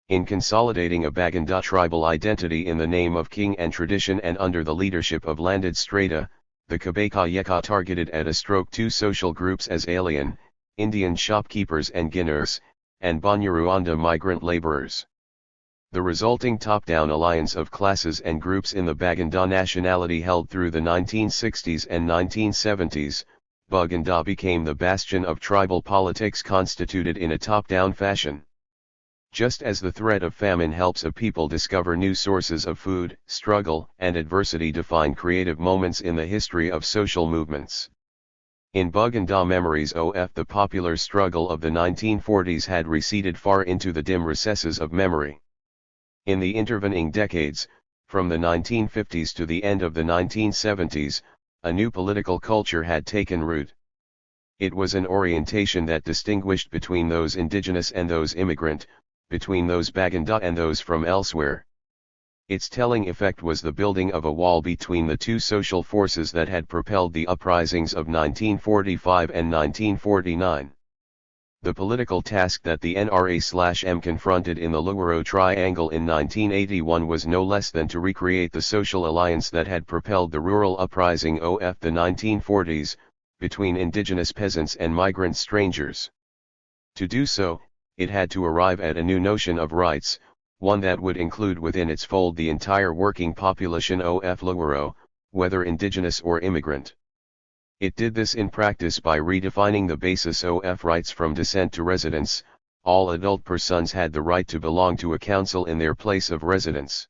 In consolidating a Baganda tribal identity in the name of king and tradition and under the leadership of landed strata, the Kabaka Yeka targeted at a stroke two social groups as alien, Indian shopkeepers and Guineas, and Banyarwanda migrant laborers. The resulting top-down alliance of classes and groups in the Baganda nationality held through the 1960s and 1970s, Buganda became the bastion of tribal politics constituted in a top-down fashion. Just as the threat of famine helps a people discover new sources of food, struggle and adversity define creative moments in the history of social movements. In Buganda memories of the popular struggle of the 1940s had receded far into the dim recesses of memory. In the intervening decades, from the 1950s to the end of the 1970s, a new political culture had taken root. It was an orientation that distinguished between those indigenous and those immigrant, between those Baganda and those from elsewhere. Its telling effect was the building of a wall between the two social forces that had propelled the uprisings of 1945 and 1949. The political task that the NRA/M confronted in the Luwero Triangle in 1981 was no less than to recreate the social alliance that had propelled the rural uprising of the 1940s, between indigenous peasants and migrant strangers. To do so, it had to arrive at a new notion of rights, one that would include within its fold the entire working population of Luwero, whether indigenous or immigrant. It did this in practice by redefining the basis of rights from descent to residence. All adult persons had the right to belong to a council in their place of residence.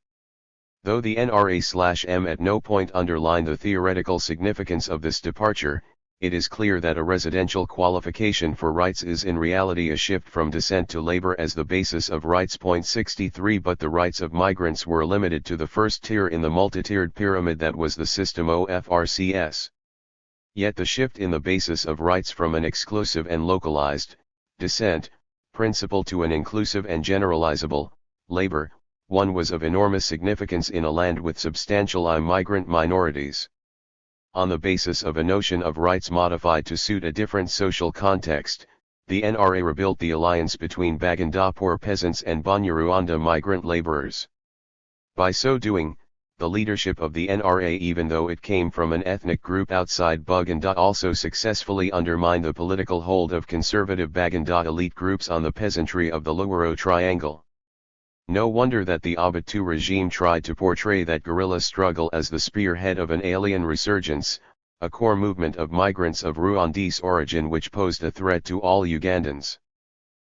Though the NRA/M at no point underlined the theoretical significance of this departure, it is clear that a residential qualification for rights is in reality a shift from descent to labor as the basis of rights. 63 But the rights of migrants were limited to the first tier in the multi-tiered pyramid that was the system of RCS. Yet the shift in the basis of rights from an exclusive and localized, descent, principle to an inclusive and generalizable, labor, one was of enormous significance in a land with substantial migrant minorities. On the basis of a notion of rights modified to suit a different social context, the NRA rebuilt the alliance between Baganda poor peasants and Banyarwanda migrant laborers. By so doing, the leadership of the NRA, even though it came from an ethnic group outside Buganda, also successfully undermined the political hold of conservative Baganda elite groups on the peasantry of the Luwero Triangle. No wonder that the Obutu regime tried to portray that guerrilla struggle as the spearhead of an alien resurgence, a core movement of migrants of Rwandese origin which posed a threat to all Ugandans.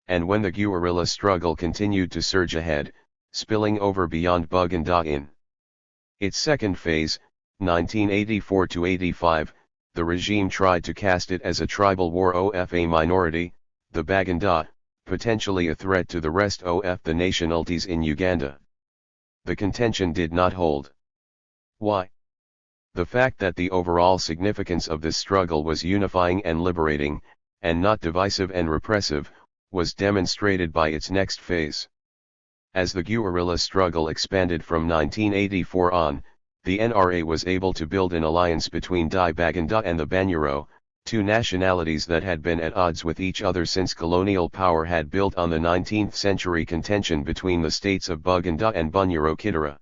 And when the guerrilla struggle continued to surge ahead, spilling over beyond Buganda in its second phase, 1984–85, the regime tried to cast it as a tribal war of a minority, the Baganda, potentially a threat to the rest of the nationalities in Uganda. The contention did not hold. Why? The fact that the overall significance of this struggle was unifying and liberating, and not divisive and repressive, was demonstrated by its next phase. As the guerrilla struggle expanded from 1984 on, the NRA was able to build an alliance between Baganda and the Banyoro, two nationalities that had been at odds with each other since colonial power had built on the 19th century contention between the states of Buganda and Bunyoro Kidira.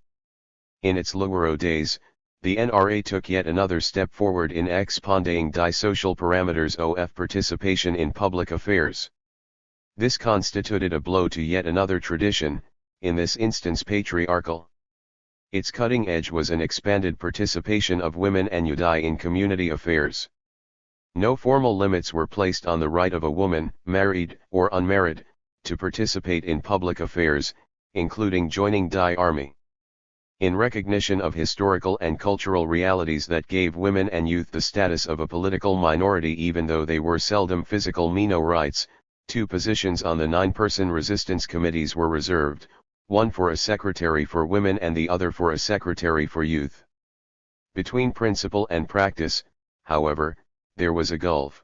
In its Luwero days, the NRA took yet another step forward in expanding the social parameters of participation in public affairs. This constituted a blow to yet another tradition, in this instance patriarchal. Its cutting edge was an expanded participation of women and Yudai in community affairs. No formal limits were placed on the right of a woman, married or unmarried, to participate in public affairs, including joining the army. In recognition of historical and cultural realities that gave women and youth the status of a political minority even though they were seldom physical minorities, 2 positions on the 9-person resistance committees were reserved, one for a secretary for women and the other for a secretary for youth. Between principle and practice, however, there was a gulf.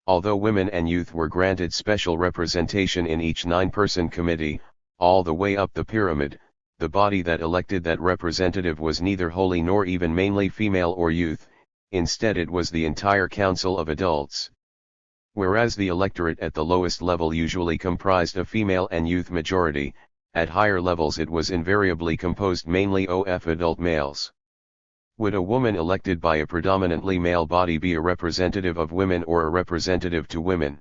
Although women and youth were granted special representation in each 9-person committee, all the way up the pyramid, the body that elected that representative was neither wholly nor even mainly female or youth, instead it was the entire council of adults. Whereas the electorate at the lowest level usually comprised a female and youth majority, at higher levels it was invariably composed mainly of adult males. Would a woman elected by a predominantly male body be a representative of women or a representative to women?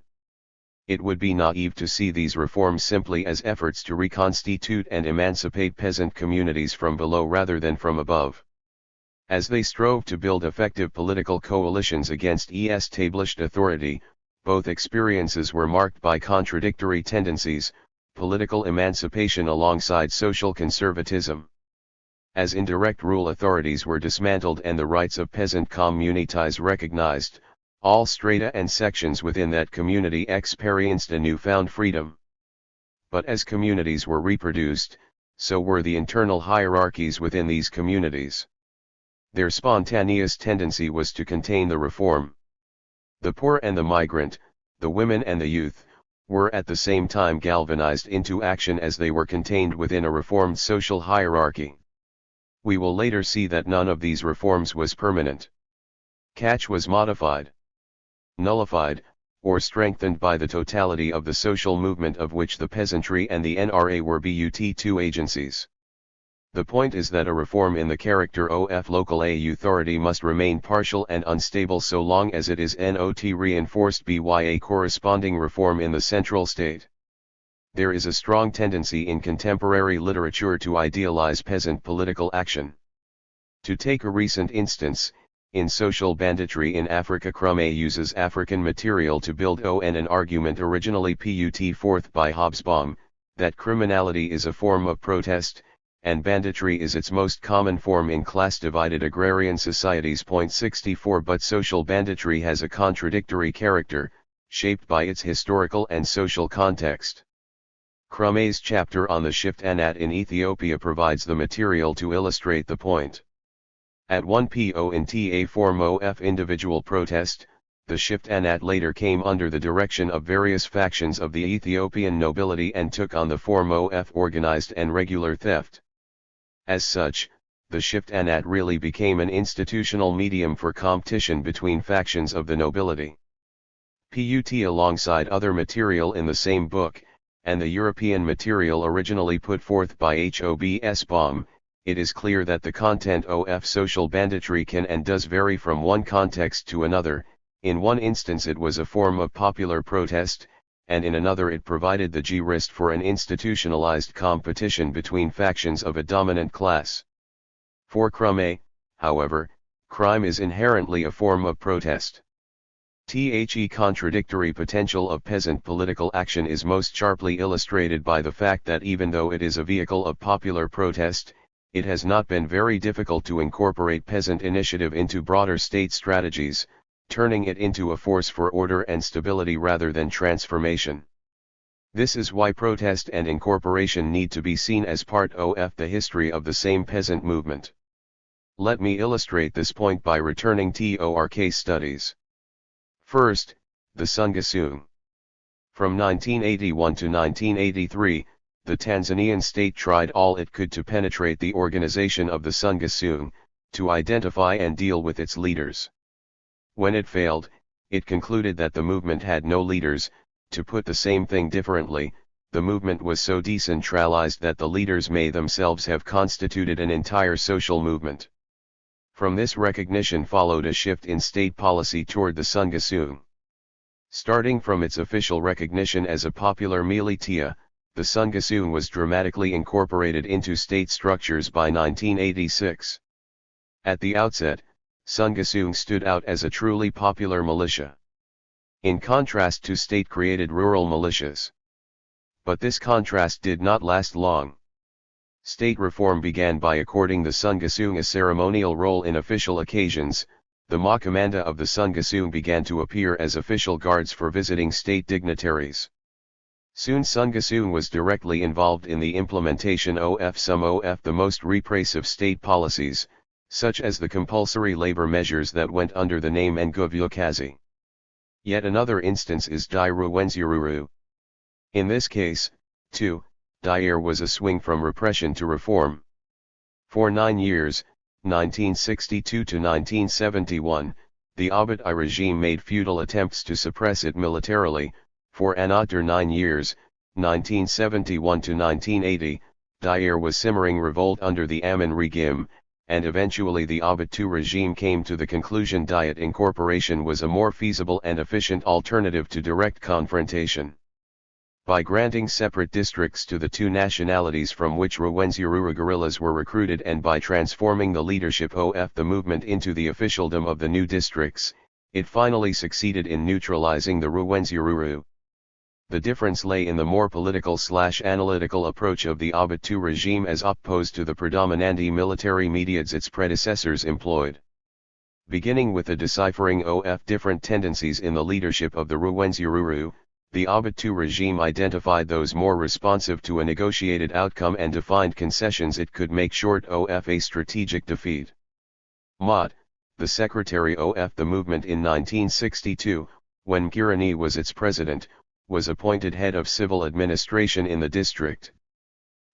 It would be naive to see these reforms simply as efforts to reconstitute and emancipate peasant communities from below rather than from above. As they strove to build effective political coalitions against established authority, both experiences were marked by contradictory tendencies, political emancipation alongside social conservatism. As indirect rule authorities were dismantled and the rights of peasant communities recognized, all strata and sections within that community experienced a newfound freedom. But as communities were reproduced, so were the internal hierarchies within these communities. Their spontaneous tendency was to contain the reform. The poor and the migrant, the women and the youth, were at the same time galvanized into action as they were contained within a reformed social hierarchy. We will later see that none of these reforms was permanent. Catch was modified, nullified, or strengthened by the totality of the social movement of which the peasantry and the NRA were but 2 agencies. The point is that a reform in the character of local authority must remain partial and unstable so long as it is not reinforced by a corresponding reform in the central state. There is a strong tendency in contemporary literature to idealize peasant political action. To take a recent instance, in Social Banditry in Africa, Crumey uses African material to build an argument originally put forth by Hobsbawm, that criminality is a form of protest, and banditry is its most common form in class-divided agrarian societies. 64 But social banditry has a contradictory character, shaped by its historical and social context. Crumey's chapter on the Shift Anat in Ethiopia provides the material to illustrate the point. At 1 point a form of individual protest, the Shift Anat later came under the direction of various factions of the Ethiopian nobility and took on the form of organized and regular theft. As such, the Shift Anat really became an institutional medium for competition between factions of the nobility. Put alongside other material in the same book, and the European material originally put forth by Hobsbawm, it is clear that the content of social banditry can and does vary from one context to another. In one instance it was a form of popular protest, and in another it provided the grist for an institutionalized competition between factions of a dominant class. For Crumey, however, Crime is inherently a form of protest. The contradictory potential of peasant political action is most sharply illustrated by the fact that even though it is a vehicle of popular protest, it has not been very difficult to incorporate peasant initiative into broader state strategies, turning it into a force for order and stability rather than transformation. This is why protest and incorporation need to be seen as part of the history of the same peasant movement. Let me illustrate this point by returning to our case studies. First, the Sungasung. From 1981 to 1983, the Tanzanian state tried all it could to penetrate the organization of the Sungasung, to identify and deal with its leaders. When it failed, it concluded that the movement had no leaders. To put the same thing differently, the movement was so decentralized that the leaders may themselves have constituted an entire social movement. From this recognition followed a shift in state policy toward the Sungasung. Starting from its official recognition as a popular militia, the Sungasung was dramatically incorporated into state structures by 1986. At the outset, Sungasung stood out as a truly popular militia, in contrast to state-created rural militias. But this contrast did not last long. State reform began by according the Sungasung a ceremonial role in official occasions. The Makamanda of the Sungasung began to appear as official guards for visiting state dignitaries. Soon Sungasung was directly involved in the implementation of some of the most repressive state policies, such as the compulsory labor measures that went under the name Nguvukazi. Yet another instance is Di Rwenzururu. In this case, too, Dire was a swing from repression to reform. For 9 years, 1962 to 1971, the Obote regime made futile attempts to suppress it militarily. For another 9 years, 1971 to 1980, Dire was simmering revolt under the Amin regime, and eventually the Obote regime came to the conclusion Diet incorporation was a more feasible and efficient alternative to direct confrontation. By granting separate districts to the two nationalities from which Rwenzururu guerrillas were recruited and by transforming the leadership of the movement into the officialdom of the new districts, it finally succeeded in neutralizing the Rwenzururu. The difference lay in the more political/analytical approach of the Obote regime as opposed to the predominantly military methods its predecessors employed. Beginning with the deciphering of different tendencies in the leadership of the Rwenzururu, the Obote regime identified those more responsive to a negotiated outcome and defined concessions it could make short of a strategic defeat. Mott, the secretary of the movement in 1962, when Girani was its president, was appointed head of civil administration in the district.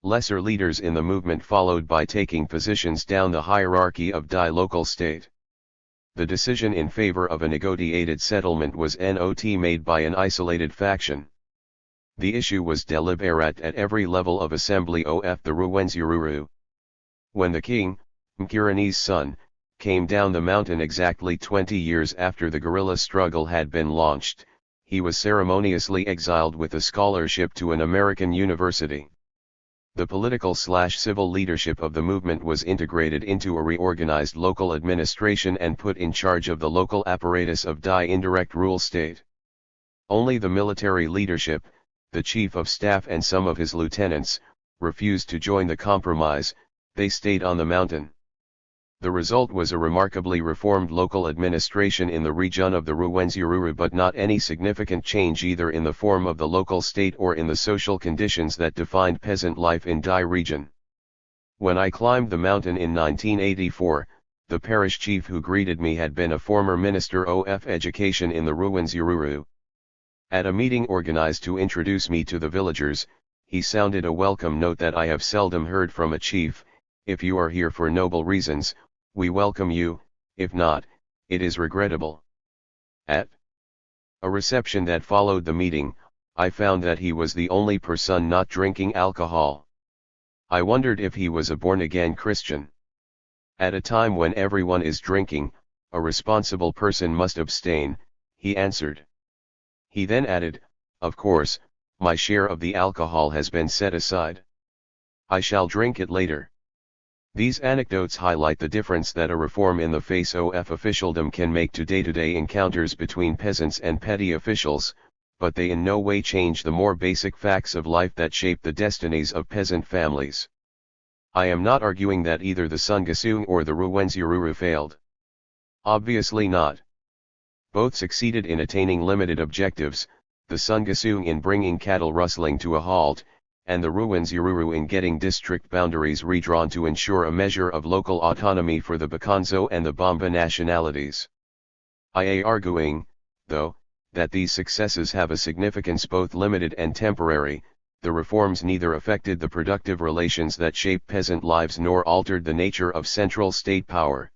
Lesser leaders in the movement followed by taking positions down the hierarchy of the local state. The decision in favor of a negotiated settlement was not made by an isolated faction. The issue was deliberate at every level of assembly of the Rwenzururu. When the king, Girani's son, came down the mountain exactly 20 years after the guerrilla struggle had been launched, he was ceremoniously exiled with a scholarship to an American university. The political/civil leadership of the movement was integrated into a reorganized local administration and put in charge of the local apparatus of the indirect rule state. Only the military leadership, the chief of staff and some of his lieutenants, refused to join the compromise. They stayed on the mountain. The result was a remarkably reformed local administration in the region of the Rwenzururu, but not any significant change either in the form of the local state or in the social conditions that defined peasant life in the region. When I climbed the mountain in 1984, the parish chief who greeted me had been a former minister of education in the Rwenzururu. At a meeting organized to introduce me to the villagers, he sounded a welcome note that I have seldom heard from a chief: "If you are here for noble reasons, we welcome you; if not, it is regrettable." At a reception that followed the meeting, I found that he was the only person not drinking alcohol. I wondered if he was a born-again Christian. At a time when everyone is drinking, a responsible person must abstain, he answered. He then added, "Of course, my share of the alcohol has been set aside. I shall drink it later." These anecdotes highlight the difference that a reform in the face of officialdom can make to day-to-day encounters between peasants and petty officials, but they in no way change the more basic facts of life that shape the destinies of peasant families. I am not arguing that either the Sungasung or the Rwenzururu failed. Obviously not. Both succeeded in attaining limited objectives, the Sungasung in bringing cattle rustling to a halt, and the Rwenzururu in getting district boundaries redrawn to ensure a measure of local autonomy for the Bakonzo and the Bamba nationalities. I am arguing, though, that these successes have a significance both limited and temporary. The reforms neither affected the productive relations that shape peasant lives nor altered the nature of central state power.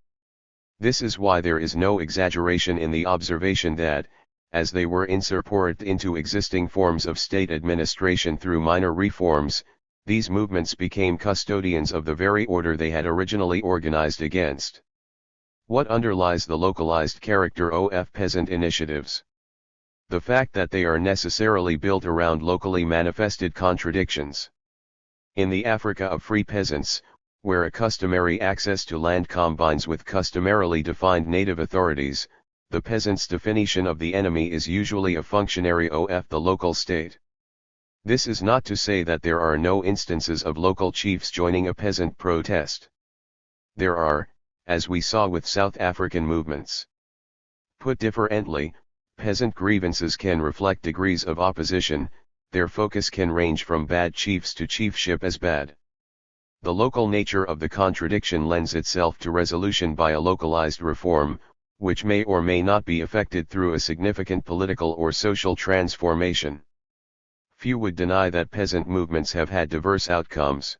This is why there is no exaggeration in the observation that, as they were incorporated into existing forms of state administration through minor reforms, these movements became custodians of the very order they had originally organized against. What underlies the localized character of peasant initiatives? The fact that they are necessarily built around locally manifested contradictions. In the Africa of free peasants, where a customary access to land combines with customarily defined native authorities, the peasant's definition of the enemy is usually a functionary of the local state. This is not to say that there are no instances of local chiefs joining a peasant protest. There are, as we saw with South African movements. Put differently, peasant grievances can reflect degrees of opposition, their focus can range from bad chiefs to chiefship as bad. The local nature of the contradiction lends itself to resolution by a localized reform, which may or may not be effected through a significant political or social transformation. Few would deny that peasant movements have had diverse outcomes.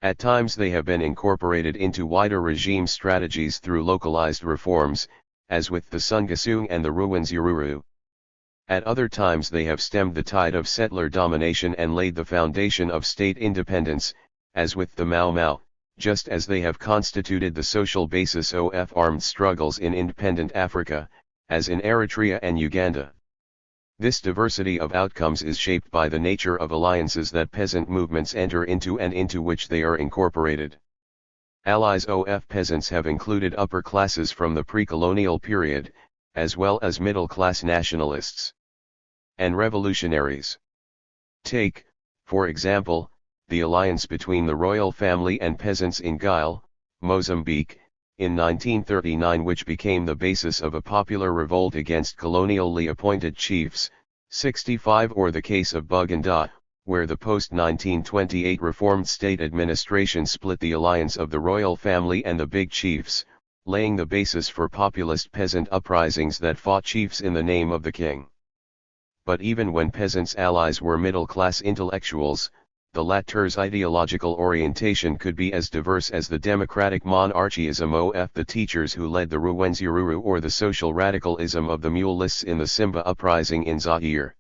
At times they have been incorporated into wider regime strategies through localized reforms, as with the Sungasung and the Rwenzururu. At other times they have stemmed the tide of settler domination and laid the foundation of state independence, as with the Mau Mau, just as they have constituted the social basis of armed struggles in independent Africa, as in Eritrea and Uganda. This diversity of outcomes is shaped by the nature of alliances that peasant movements enter into and into which they are incorporated. Allies of peasants have included upper classes from the pre-colonial period, as well as middle-class nationalists and revolutionaries. Take, for example, the alliance between the royal family and peasants in Guile, Mozambique, in 1939, which became the basis of a popular revolt against colonially appointed chiefs, 65, or the case of Buganda, where the post-1928 reformed state administration split the alliance of the royal family and the big chiefs, laying the basis for populist peasant uprisings that fought chiefs in the name of the king. But even when peasants' allies were middle-class intellectuals, the latter's ideological orientation could be as diverse as the democratic monarchism of the teachers who led the Rwenzururu or the social radicalism of the mulists in the Simba uprising in Zaire.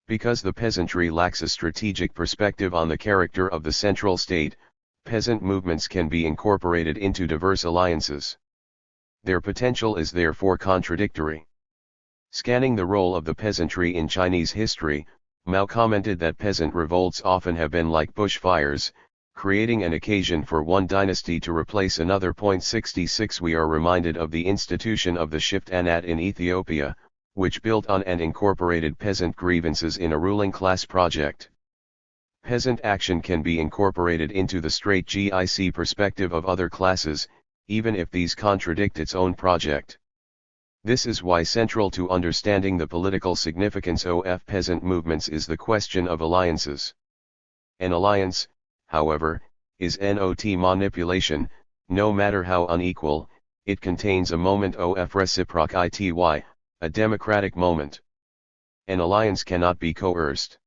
Because the peasantry lacks a strategic perspective on the character of the central state, peasant movements can be incorporated into diverse alliances. Their potential is therefore contradictory. Scanning the role of the peasantry in Chinese history, Mao commented that peasant revolts often have been like bushfires, creating an occasion for one dynasty to replace another. 66 We are reminded of the institution of the Shift Anat in Ethiopia, which built on and incorporated peasant grievances in a ruling class project. Peasant action can be incorporated into the straight GIC perspective of other classes, even if these contradict its own project. This is why central to understanding the political significance of peasant movements is the question of alliances. An alliance, however, is not manipulation, no matter how unequal, it contains a moment of reciprocity, a democratic moment. An alliance cannot be coerced.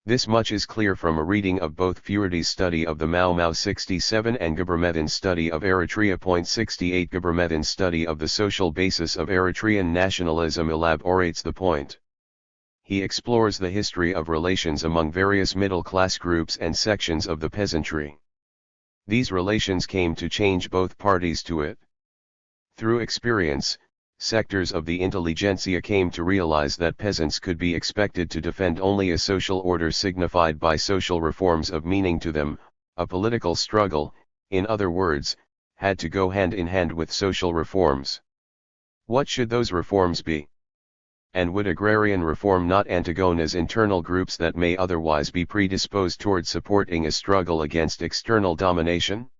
This much is clear from a reading of both Furity's study of the Mau Mau 67 and Gabremethan's study of Eritrea. 68 Gabremethan's study of the social basis of Eritrean nationalism elaborates the point. He explores the history of relations among various middle-class groups and sections of the peasantry. These relations came to change both parties to it. Through experience, sectors of the intelligentsia came to realize that peasants could be expected to defend only a social order signified by social reforms of meaning to them, a political struggle, in other words, had to go hand in hand with social reforms. What should those reforms be? And would agrarian reform not antagonize internal groups that may otherwise be predisposed toward supporting a struggle against external domination?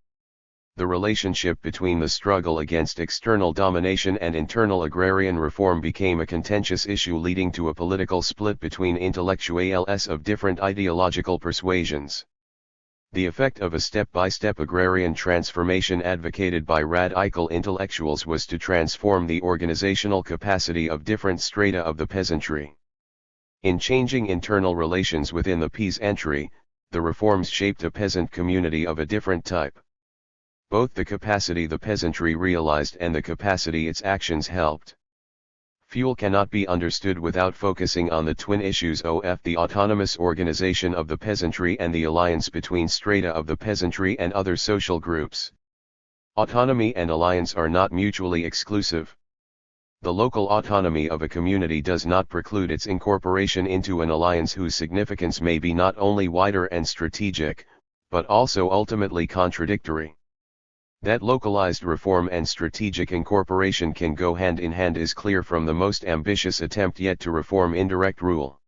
The relationship between the struggle against external domination and internal agrarian reform became a contentious issue, leading to a political split between intellectuals of different ideological persuasions. The effect of a step-by-step agrarian transformation advocated by radical intellectuals was to transform the organizational capacity of different strata of the peasantry. In changing internal relations within the peasantry, the reforms shaped a peasant community of a different type. Both the capacity the peasantry realized and the capacity its actions helped. Fuel cannot be understood without focusing on the twin issues of the autonomous organization of the peasantry and the alliance between strata of the peasantry and other social groups. Autonomy and alliance are not mutually exclusive. The local autonomy of a community does not preclude its incorporation into an alliance whose significance may be not only wider and strategic, but also ultimately contradictory. That localized reform and strategic incorporation can go hand in hand is clear from the most ambitious attempt yet to reform indirect rule.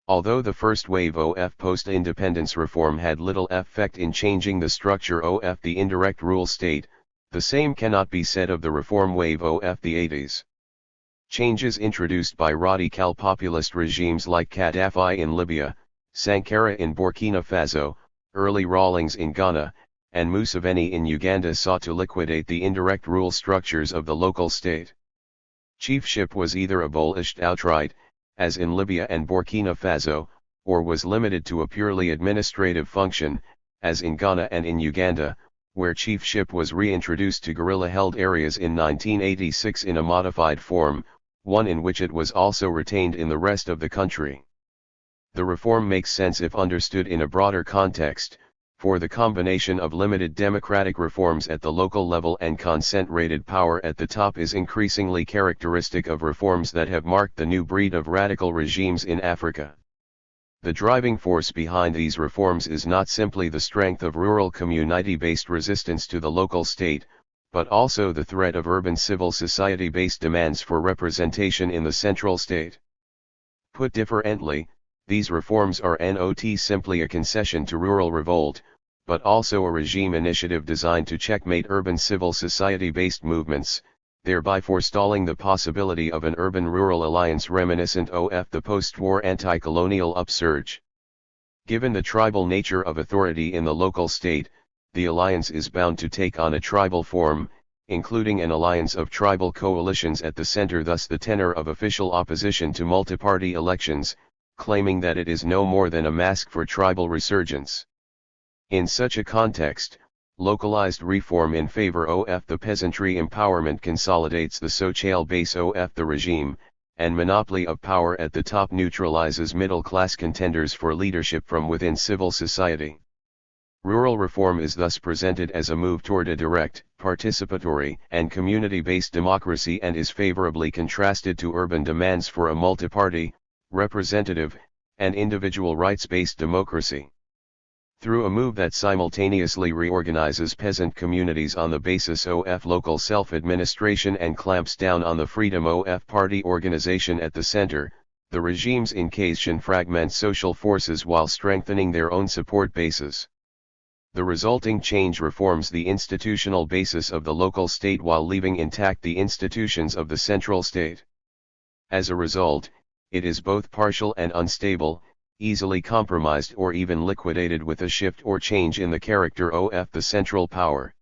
Although the first wave of post-independence reform had little effect in changing the structure of the indirect rule state, the same cannot be said of the reform wave of the 80s. Changes introduced by radical populist regimes like Gaddafi in Libya, Sankara in Burkina Faso, early Rawlings in Ghana, and Museveni in Uganda sought to liquidate the indirect rule structures of the local state. Chiefship was either abolished outright, as in Libya and Burkina Faso, or was limited to a purely administrative function, as in Ghana and in Uganda, where chiefship was reintroduced to guerrilla-held areas in 1986 in a modified form, one in which it was also retained in the rest of the country. The reform makes sense if understood in a broader context, for the combination of limited democratic reforms at the local level and concentrated power at the top is increasingly characteristic of reforms that have marked the new breed of radical regimes in Africa. The driving force behind these reforms is not simply the strength of rural community-based resistance to the local state, but also the threat of urban civil society-based demands for representation in the central state. Put differently, these reforms are not simply a concession to rural revolt, but also a regime initiative designed to checkmate urban civil society-based movements, thereby forestalling the possibility of an urban-rural alliance reminiscent of the post-war anti-colonial upsurge. Given the tribal nature of authority in the local state, the alliance is bound to take on a tribal form, including an alliance of tribal coalitions at the center. Thus the tenor of official opposition to multi-party elections, claiming that it is no more than a mask for tribal resurgence. In such a context, localized reform in favor of the peasantry empowerment consolidates the social base of the regime, and monopoly of power at the top neutralizes middle-class contenders for leadership from within civil society. Rural reform is thus presented as a move toward a direct, participatory, and community-based democracy and is favorably contrasted to urban demands for a multi-party, representative, and individual rights-based democracy. Through a move that simultaneously reorganizes peasant communities on the basis of local self-administration and clamps down on the freedom of party organization at the center, the regime's incursion fragments social forces while strengthening their own support bases. The resulting change reforms the institutional basis of the local state while leaving intact the institutions of the central state. As a result, it is both partial and unstable, easily compromised or even liquidated with a shift or change in the character of the central power.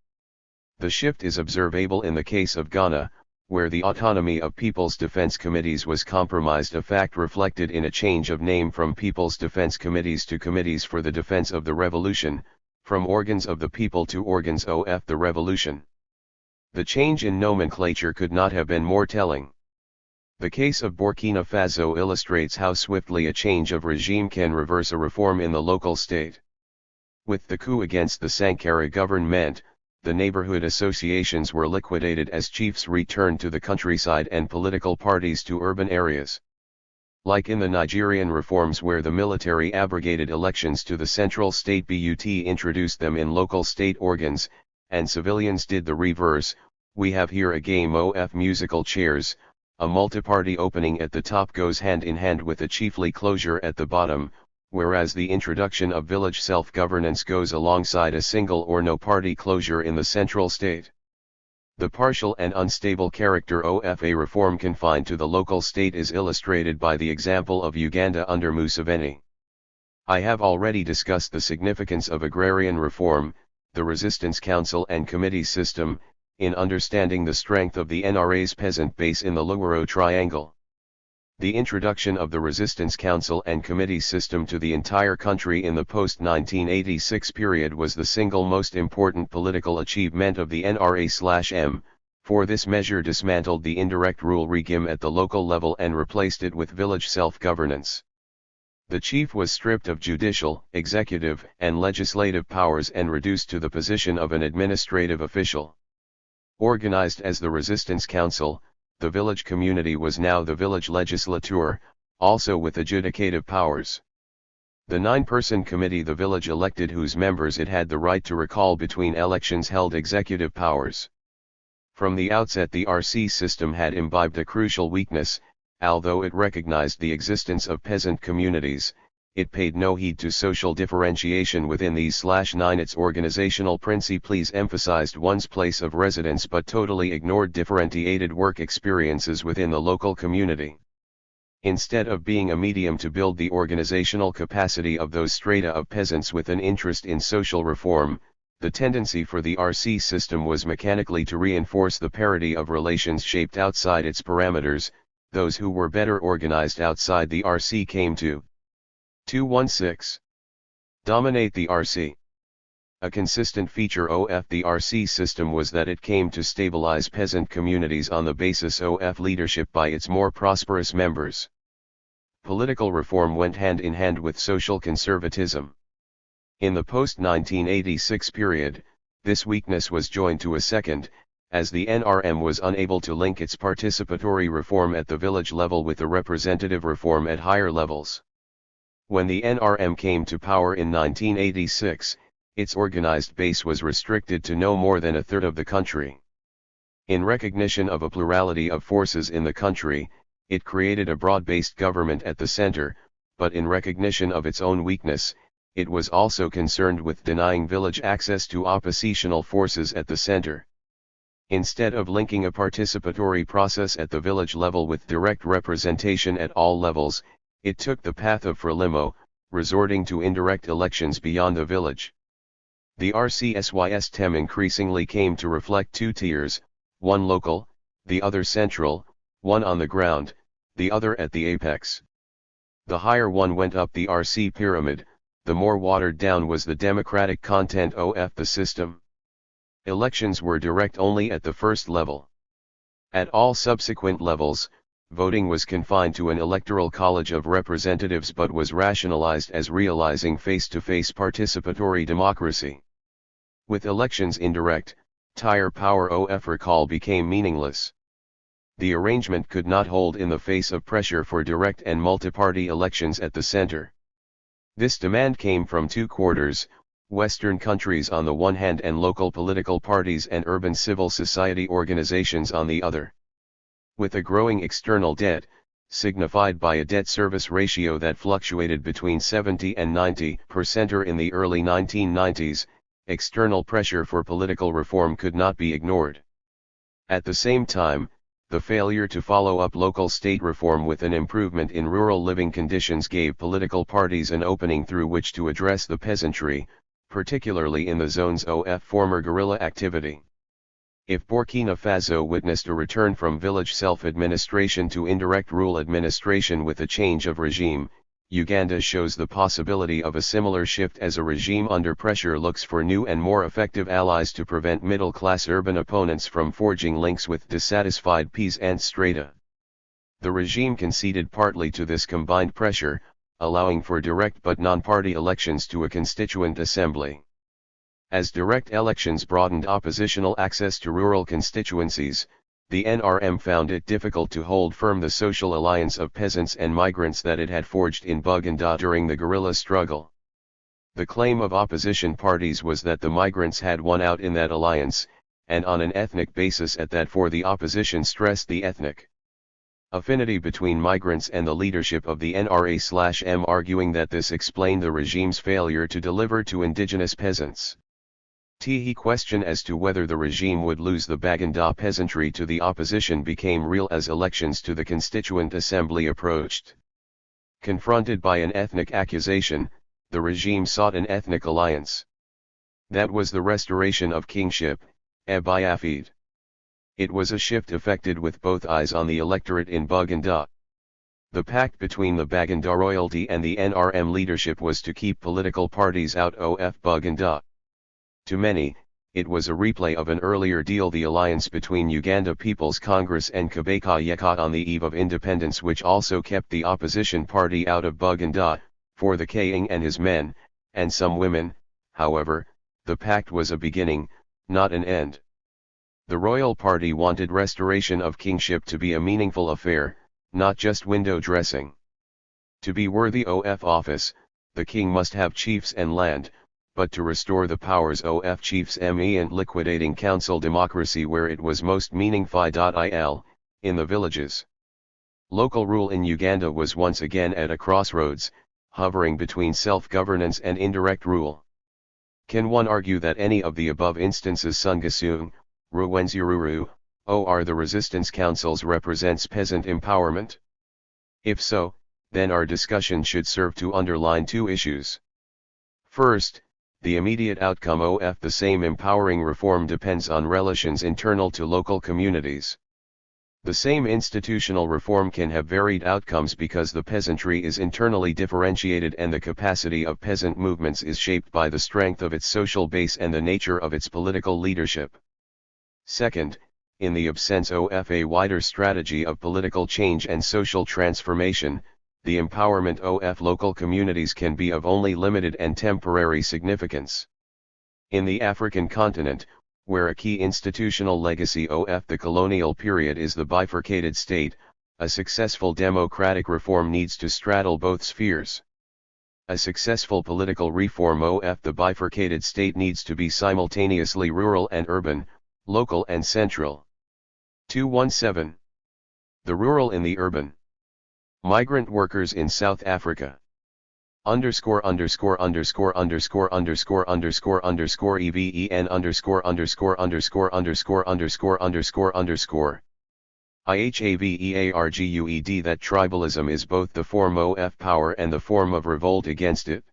The shift is observable in the case of Ghana, where the autonomy of People's Defense Committees was compromised, a fact reflected in a change of name from People's Defense Committees to Committees for the Defense of the Revolution, from organs of the people to organs of the revolution. The change in nomenclature could not have been more telling. The case of Burkina Faso illustrates how swiftly a change of regime can reverse a reform in the local state. With the coup against the Sankara government, the neighborhood associations were liquidated as chiefs returned to the countryside and political parties to urban areas. Like in the Nigerian reforms where the military abrogated elections to the central state but introduced them in local state organs, and civilians did the reverse. We have here a game of musical chairs. A multiparty opening at the top goes hand in hand with a chiefly closure at the bottom, whereas the introduction of village self-governance goes alongside a single or no party closure in the central state. The partial and unstable character of a reform confined to the local state is illustrated by the example of Uganda under Museveni. I have already discussed the significance of agrarian reform, the resistance council and committee system, in understanding the strength of the NRA's peasant base in the Luwero Triangle. The introduction of the resistance council and committee system to the entire country in the post-1986 period was the single most important political achievement of the NRA/M, for this measure dismantled the indirect rule regime at the local level and replaced it with village self-governance. The chief was stripped of judicial, executive, and legislative powers and reduced to the position of an administrative official. Organized as the Resistance Council, the village community was now the village legislature, also with adjudicative powers. The 9-person committee the village elected whose members it had the right to recall between elections held executive powers. From the outset the RC system had imbibed a crucial weakness. Although it recognized the existence of peasant communities, it paid no heed to social differentiation within these/9. Its organizational principles emphasized one's place of residence but totally ignored differentiated work experiences within the local community. Instead of being a medium to build the organizational capacity of those strata of peasants with an interest in social reform, the tendency for the RC system was mechanically to reinforce the parity of relations shaped outside its parameters. Those who were better organized outside the RC came to 216. Dominate the RC. A consistent feature of the RC system was that it came to stabilize peasant communities on the basis of leadership by its more prosperous members. Political reform went hand in hand with social conservatism. In the post-1986 period, this weakness was joined to a second, as the NRM was unable to link its participatory reform at the village level with the representative reform at higher levels. When the NRM came to power in 1986, its organized base was restricted to no more than a third of the country. In recognition of a plurality of forces in the country, it created a broad-based government at the center, but in recognition of its own weakness, it was also concerned with denying village access to oppositional forces at the center. Instead of linking a participatory process at the village level with direct representation at all levels, it took the path of Frelimo, resorting to indirect elections beyond the village. The RCSYSTEM increasingly came to reflect two tiers, one local, the other central, one on the ground, the other at the apex. The higher one went up the RC pyramid, the more watered down was the democratic content of the system. Elections were direct only at the first level. At all subsequent levels, voting was confined to an electoral college of representatives but was rationalized as realizing face-to-face participatory democracy. With elections indirect, tire power of recall became meaningless. The arrangement could not hold in the face of pressure for direct and multi-party elections at the center. This demand came from two quarters, Western countries on the one hand and local political parties and urban civil society organizations on the other. With a growing external debt, signified by a debt service ratio that fluctuated between 70 and 90% in the early 1990s, external pressure for political reform could not be ignored. At the same time, the failure to follow up local state reform with an improvement in rural living conditions gave political parties an opening through which to address the peasantry, particularly in the zones of former guerrilla activity. If Burkina Faso witnessed a return from village self-administration to indirect rule administration with a change of regime, Uganda shows the possibility of a similar shift as a regime under pressure looks for new and more effective allies to prevent middle-class urban opponents from forging links with dissatisfied peasant strata. The regime conceded partly to this combined pressure, allowing for direct but non-party elections to a constituent assembly. As direct elections broadened oppositional access to rural constituencies, the NRM found it difficult to hold firm the social alliance of peasants and migrants that it had forged in Buganda during the guerrilla struggle. The claim of opposition parties was that the migrants had won out in that alliance, and on an ethnic basis at that, for the opposition stressed the ethnic affinity between migrants and the leadership of the NRA/M, arguing that this explained the regime's failure to deliver to indigenous peasants. The question as to whether the regime would lose the Baganda peasantry to the opposition became real as elections to the Constituent Assembly approached. Confronted by an ethnic accusation, the regime sought an ethnic alliance. That was the restoration of kingship, Abiafid. It was a shift effected with both eyes on the electorate in Baganda. The pact between the Baganda royalty and the NRM leadership was to keep political parties out of Baganda. To many, it was a replay of an earlier deal, the alliance between Uganda People's Congress and Kabaka Yeka on the eve of independence, which also kept the opposition party out of Baganda. For the king and his men, and some women, however, the pact was a beginning, not an end. The royal party wanted restoration of kingship to be a meaningful affair, not just window dressing. To be worthy of office, the king must have chiefs and land, but to restore the powers of chiefs and liquidating council democracy where it was most meaningful, in the villages. Local rule in Uganda was once again at a crossroads, hovering between self-governance and indirect rule. Can one argue that any of the above instances, Sungasung, Ruwenzururu, or the resistance councils, represents peasant empowerment? If so, then our discussion should serve to underline two issues. First, the immediate outcome of the same empowering reform depends on relations internal to local communities. The same institutional reform can have varied outcomes because the peasantry is internally differentiated and the capacity of peasant movements is shaped by the strength of its social base and the nature of its political leadership. Second, in the absence of a wider strategy of political change and social transformation, the empowerment of local communities can be of only limited and temporary significance. In the African continent, where a key institutional legacy of the colonial period is the bifurcated state, a successful democratic reform needs to straddle both spheres. A successful political reform of the bifurcated state needs to be simultaneously rural and urban, local and central. 217. The rural in the urban. Migrant workers in South Africa. _______________________ EVEN _______________________ IHAVEARGUED that tribalism is both the form of power and the form of revolt against it.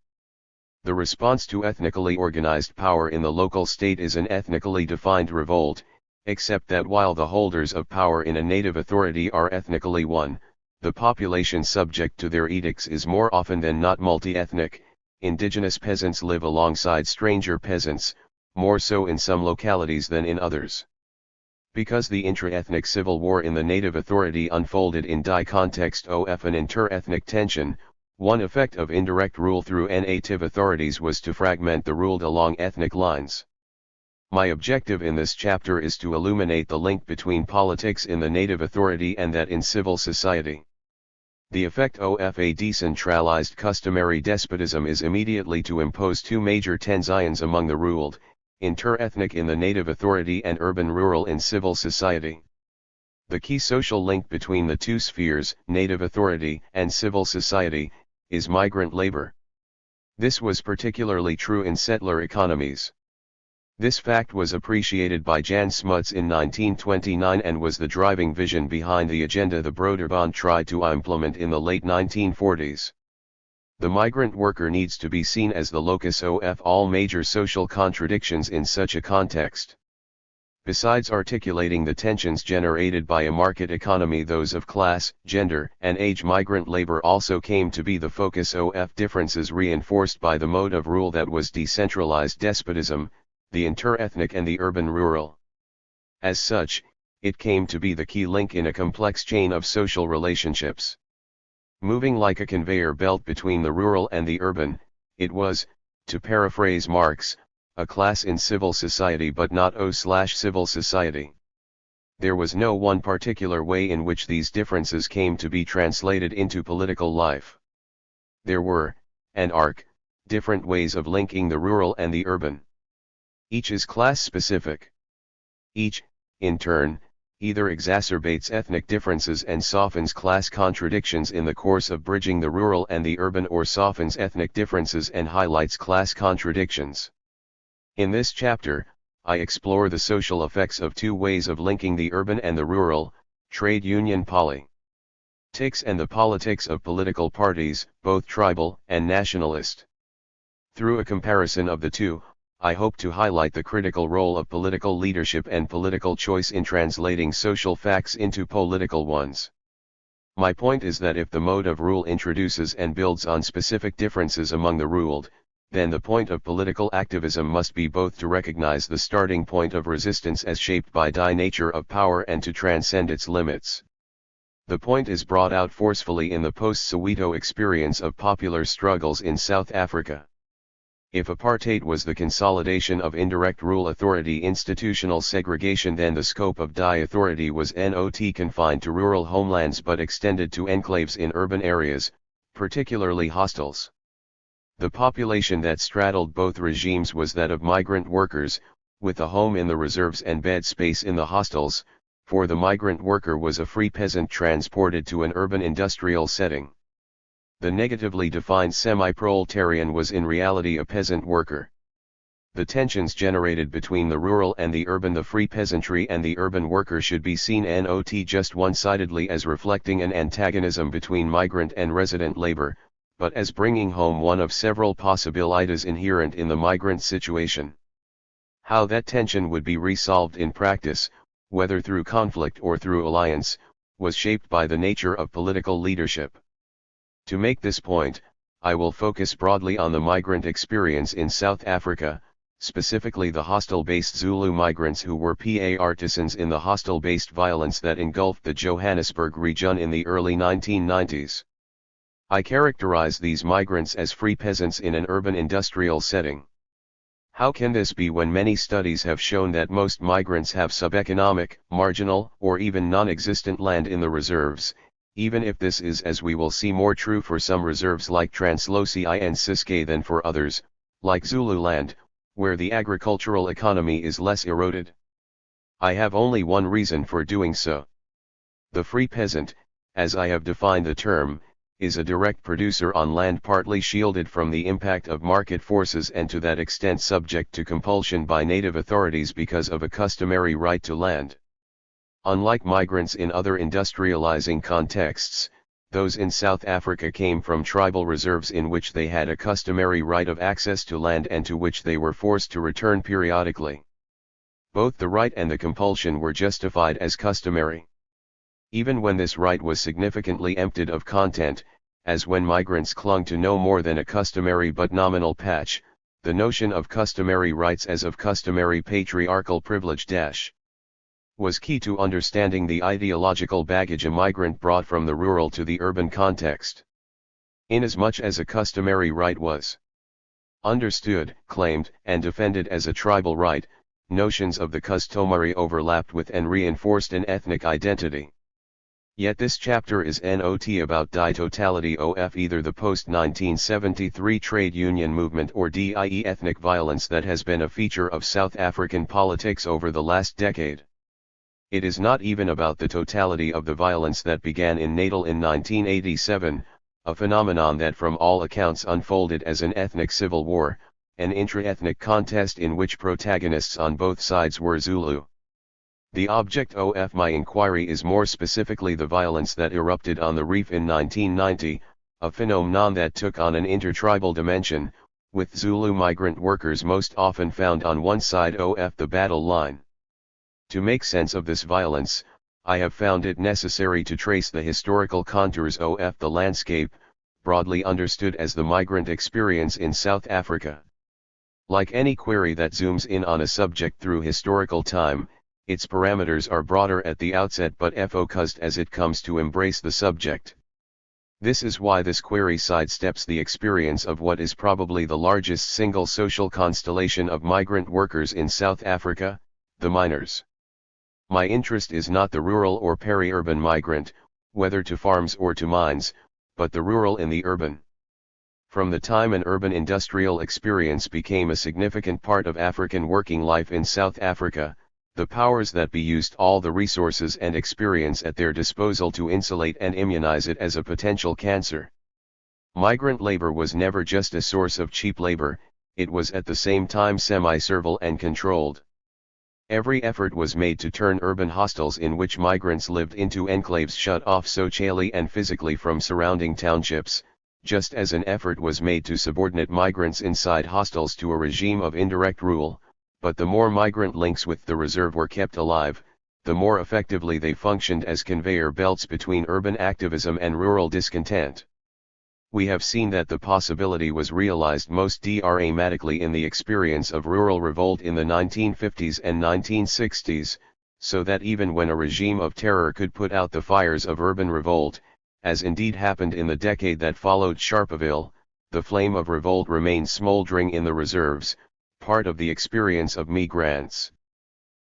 The response to ethnically organized power in the local state is an ethnically defined revolt, except that while the holders of power in a native authority are ethnically one, the population subject to their edicts is more often than not multi-ethnic. Indigenous peasants live alongside stranger peasants, more so in some localities than in others. Because the intra-ethnic civil war in the native authority unfolded in the context of an inter-ethnic tension, one effect of indirect rule through native authorities was to fragment the ruled along ethnic lines. My objective in this chapter is to illuminate the link between politics in the native authority and that in civil society. The effect of a decentralized customary despotism is immediately to impose two major tensions among the ruled, inter-ethnic in the native authority and urban-rural in civil society. The key social link between the two spheres, native authority and civil society, is migrant labor. This was particularly true in settler economies. This fact was appreciated by Jan Smuts in 1929 and was the driving vision behind the agenda the Broederbond tried to implement in the late 1940s. The migrant worker needs to be seen as the locus of all major social contradictions in such a context. Besides articulating the tensions generated by a market economy, those of class, gender, and age, migrant labor also came to be the focus of differences reinforced by the mode of rule that was decentralized despotism, the inter-ethnic and the urban-rural. As such, it came to be the key link in a complex chain of social relationships. Moving like a conveyor belt between the rural and the urban, it was, to paraphrase Marx, a class in civil society but not civil society. There was no one particular way in which these differences came to be translated into political life. There were, an arc, different ways of linking the rural and the urban. Each is class-specific. Each, in turn, either exacerbates ethnic differences and softens class contradictions in the course of bridging the rural and the urban, or softens ethnic differences and highlights class contradictions. In this chapter, I explore the social effects of two ways of linking the urban and the rural, trade union politics and the politics of political parties, both tribal and nationalist. Through a comparison of the two, I hope to highlight the critical role of political leadership and political choice in translating social facts into political ones. My point is that if the mode of rule introduces and builds on specific differences among the ruled, then the point of political activism must be both to recognize the starting point of resistance as shaped by the nature of power and to transcend its limits. The point is brought out forcefully in the post-Soweto experience of popular struggles in South Africa. If apartheid was the consolidation of indirect rule authority, institutional segregation, then the scope of die authority was not confined to rural homelands but extended to enclaves in urban areas, particularly hostels. The population that straddled both regimes was that of migrant workers, with a home in the reserves and bed space in the hostels, for the migrant worker was a free peasant transported to an urban industrial setting. The negatively defined semi-proletarian was in reality a peasant worker. The tensions generated between the rural and the urban, the free peasantry and the urban worker, should be seen not just one-sidedly as reflecting an antagonism between migrant and resident labor, but as bringing home one of several possibilities inherent in the migrant situation. How that tension would be resolved in practice, whether through conflict or through alliance, was shaped by the nature of political leadership. To make this point, I will focus broadly on the migrant experience in South Africa, specifically the hostel-based Zulu migrants who were artisans in the hostel-based violence that engulfed the Johannesburg region in the early 1990s. I characterize these migrants as free peasants in an urban industrial setting. How can this be when many studies have shown that most migrants have subeconomic, marginal, or even non-existent land in the reserves, even if this is, as we will see, more true for some reserves like Translosi and Ciskei than for others, like Zululand, where the agricultural economy is less eroded? I have only one reason for doing so. The free peasant, as I have defined the term, is a direct producer on land partly shielded from the impact of market forces and to that extent subject to compulsion by native authorities because of a customary right to land. Unlike migrants in other industrializing contexts, those in South Africa came from tribal reserves in which they had a customary right of access to land and to which they were forced to return periodically. Both the right and the compulsion were justified as customary. Even when this right was significantly emptied of content, as when migrants clung to no more than a customary but nominal patch, the notion of customary rights as of customary patriarchal privilege was key to understanding the ideological baggage a migrant brought from the rural to the urban context. Inasmuch as a customary right was understood, claimed, and defended as a tribal right, notions of the customary overlapped with and reinforced an ethnic identity. Yet this chapter is not about die totality of either the post-1973 trade union movement or die ethnic violence that has been a feature of South African politics over the last decade. It is not even about the totality of the violence that began in Natal in 1987, a phenomenon that from all accounts unfolded as an ethnic civil war, an intra-ethnic contest in which protagonists on both sides were Zulu. The object of my inquiry is more specifically the violence that erupted on the Reef in 1990, a phenomenon that took on an intertribal dimension, with Zulu migrant workers most often found on one side of the battle line. To make sense of this violence, I have found it necessary to trace the historical contours of the landscape, broadly understood as the migrant experience in South Africa. Like any query that zooms in on a subject through historical time, its parameters are broader at the outset but focused as it comes to embrace the subject. This is why this query sidesteps the experience of what is probably the largest single social constellation of migrant workers in South Africa, the miners. My interest is not the rural or peri-urban migrant, whether to farms or to mines, but the rural in the urban. From the time an urban industrial experience became a significant part of African working life in South Africa, the powers that be used all the resources and experience at their disposal to insulate and immunize it as a potential cancer. Migrant labor was never just a source of cheap labor, it was at the same time semi-servile and controlled. Every effort was made to turn urban hostels in which migrants lived into enclaves shut off socially and physically from surrounding townships, just as an effort was made to subordinate migrants inside hostels to a regime of indirect rule, but the more migrant links with the reserve were kept alive, the more effectively they functioned as conveyor belts between urban activism and rural discontent. We have seen that the possibility was realized most dramatically in the experience of rural revolt in the 1950s and 1960s, so that even when a regime of terror could put out the fires of urban revolt, as indeed happened in the decade that followed Sharpeville, the flame of revolt remained smoldering in the reserves, part of the experience of migrants.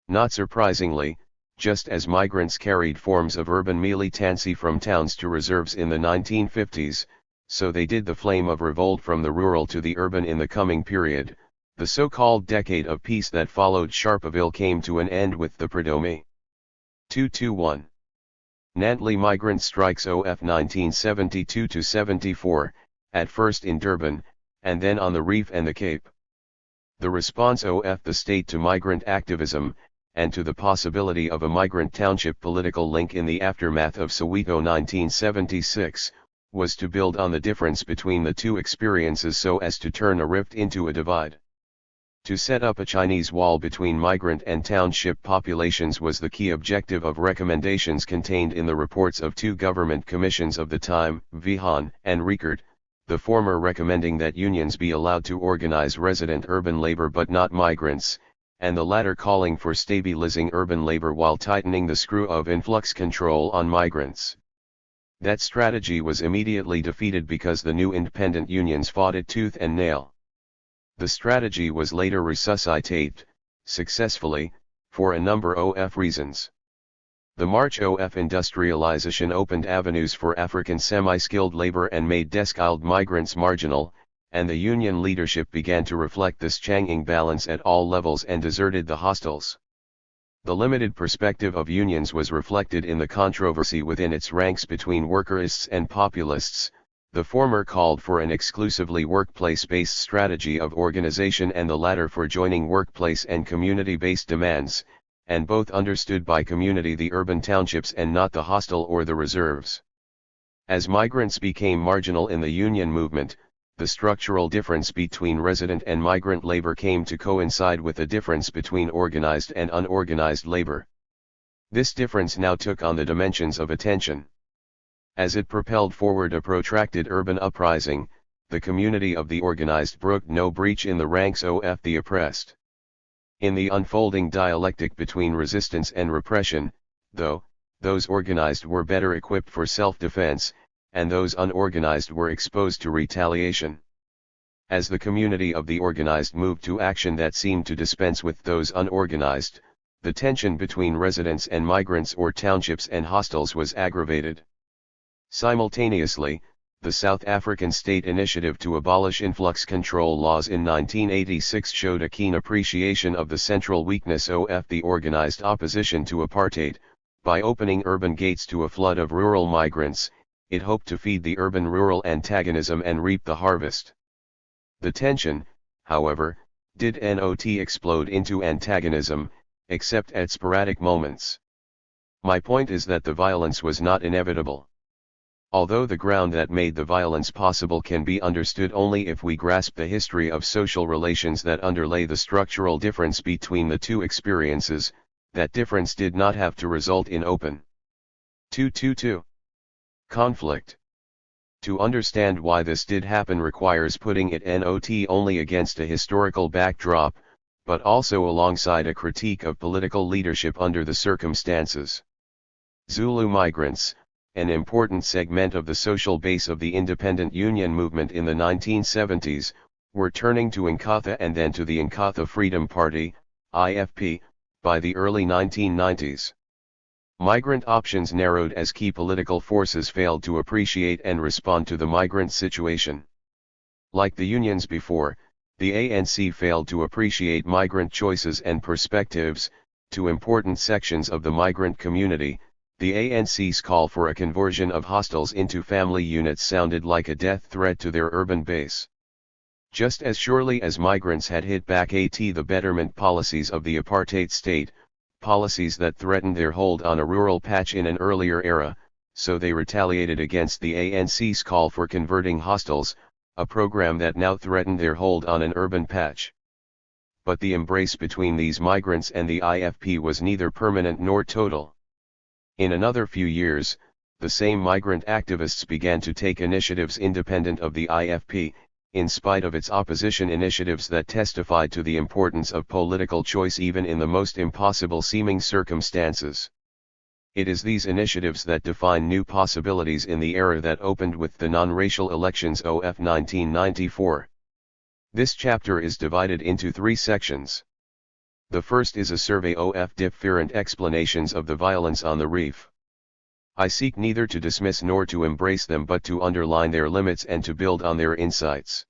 Not surprisingly, just as migrants carried forms of urban militancy from towns to reserves in the 1950s, so they did the flame of revolt from the rural to the urban in the coming period. The so-called decade of peace that followed Sharpeville came to an end with the Predomi. 221. Nantley migrant strikes of 1972-74, at first in Durban, and then on the Reef and the Cape. The response of the state to migrant activism, and to the possibility of a migrant township political link in the aftermath of Soweto 1976, was to build on the difference between the two experiences so as to turn a rift into a divide. To set up a Chinese wall between migrant and township populations was the key objective of recommendations contained in the reports of two government commissions of the time, Vihan and Riekert, the former recommending that unions be allowed to organize resident urban labor but not migrants, and the latter calling for stabilizing urban labor while tightening the screw of influx control on migrants. That strategy was immediately defeated because the new independent unions fought it tooth and nail. The strategy was later resuscitated, successfully, for a number of reasons. The march of industrialization opened avenues for African semi-skilled labor and made desk-skilled migrants marginal, and the union leadership began to reflect this changing balance at all levels and deserted the hostels. The limited perspective of unions was reflected in the controversy within its ranks between workerists and populists. The former called for an exclusively workplace-based strategy of organization and the latter for joining workplace and community-based demands, and both understood by community the urban townships and not the hostel or the reserves. As migrants became marginal in the union movement, the structural difference between resident and migrant labor came to coincide with the difference between organized and unorganized labor. This difference now took on the dimensions of attention. As it propelled forward a protracted urban uprising, the community of the organized brooked no breach in the ranks of the oppressed. In the unfolding dialectic between resistance and repression, though, those organized were better equipped for self-defense, and those unorganized were exposed to retaliation. As the community of the organized moved to action that seemed to dispense with those unorganized, the tension between residents and migrants or townships and hostels was aggravated. Simultaneously, the South African state initiative to abolish influx control laws in 1986 showed a keen appreciation of the central weakness of the organized opposition to apartheid. By opening urban gates to a flood of rural migrants, it hoped to feed the urban-rural antagonism and reap the harvest. The tension, however, did not explode into antagonism, except at sporadic moments. My point is that the violence was not inevitable. Although the ground that made the violence possible can be understood only if we grasp the history of social relations that underlay the structural difference between the two experiences, that difference did not have to result in open 222 conflict. To understand why this did happen requires putting it not only against a historical backdrop, but also alongside a critique of political leadership under the circumstances. Zulu migrants, an important segment of the social base of the independent union movement in the 1970s, were turning to Inkatha and then to the Inkatha Freedom Party, IFP, by the early 1990s. Migrant options narrowed as key political forces failed to appreciate and respond to the migrant situation. Like the unions before, the ANC failed to appreciate migrant choices and perspectives. To important sections of the migrant community, the ANC's call for a conversion of hostels into family units sounded like a death threat to their urban base. Just as surely as migrants had hit back at the betterment policies of the apartheid state, policies that threatened their hold on a rural patch in an earlier era, so they retaliated against the ANC's call for converting hostels, a program that now threatened their hold on an urban patch. But the embrace between these migrants and the IFP was neither permanent nor total. In another few years, the same migrant activists began to take initiatives independent of the IFP, in spite of its opposition initiatives that testified to the importance of political choice even in the most impossible-seeming circumstances. It is these initiatives that define new possibilities in the era that opened with the non-racial elections of 1994. This chapter is divided into 3 sections. The first is a survey of different explanations of the violence on the reef. I seek neither to dismiss nor to embrace them but to underline their limits and to build on their insights.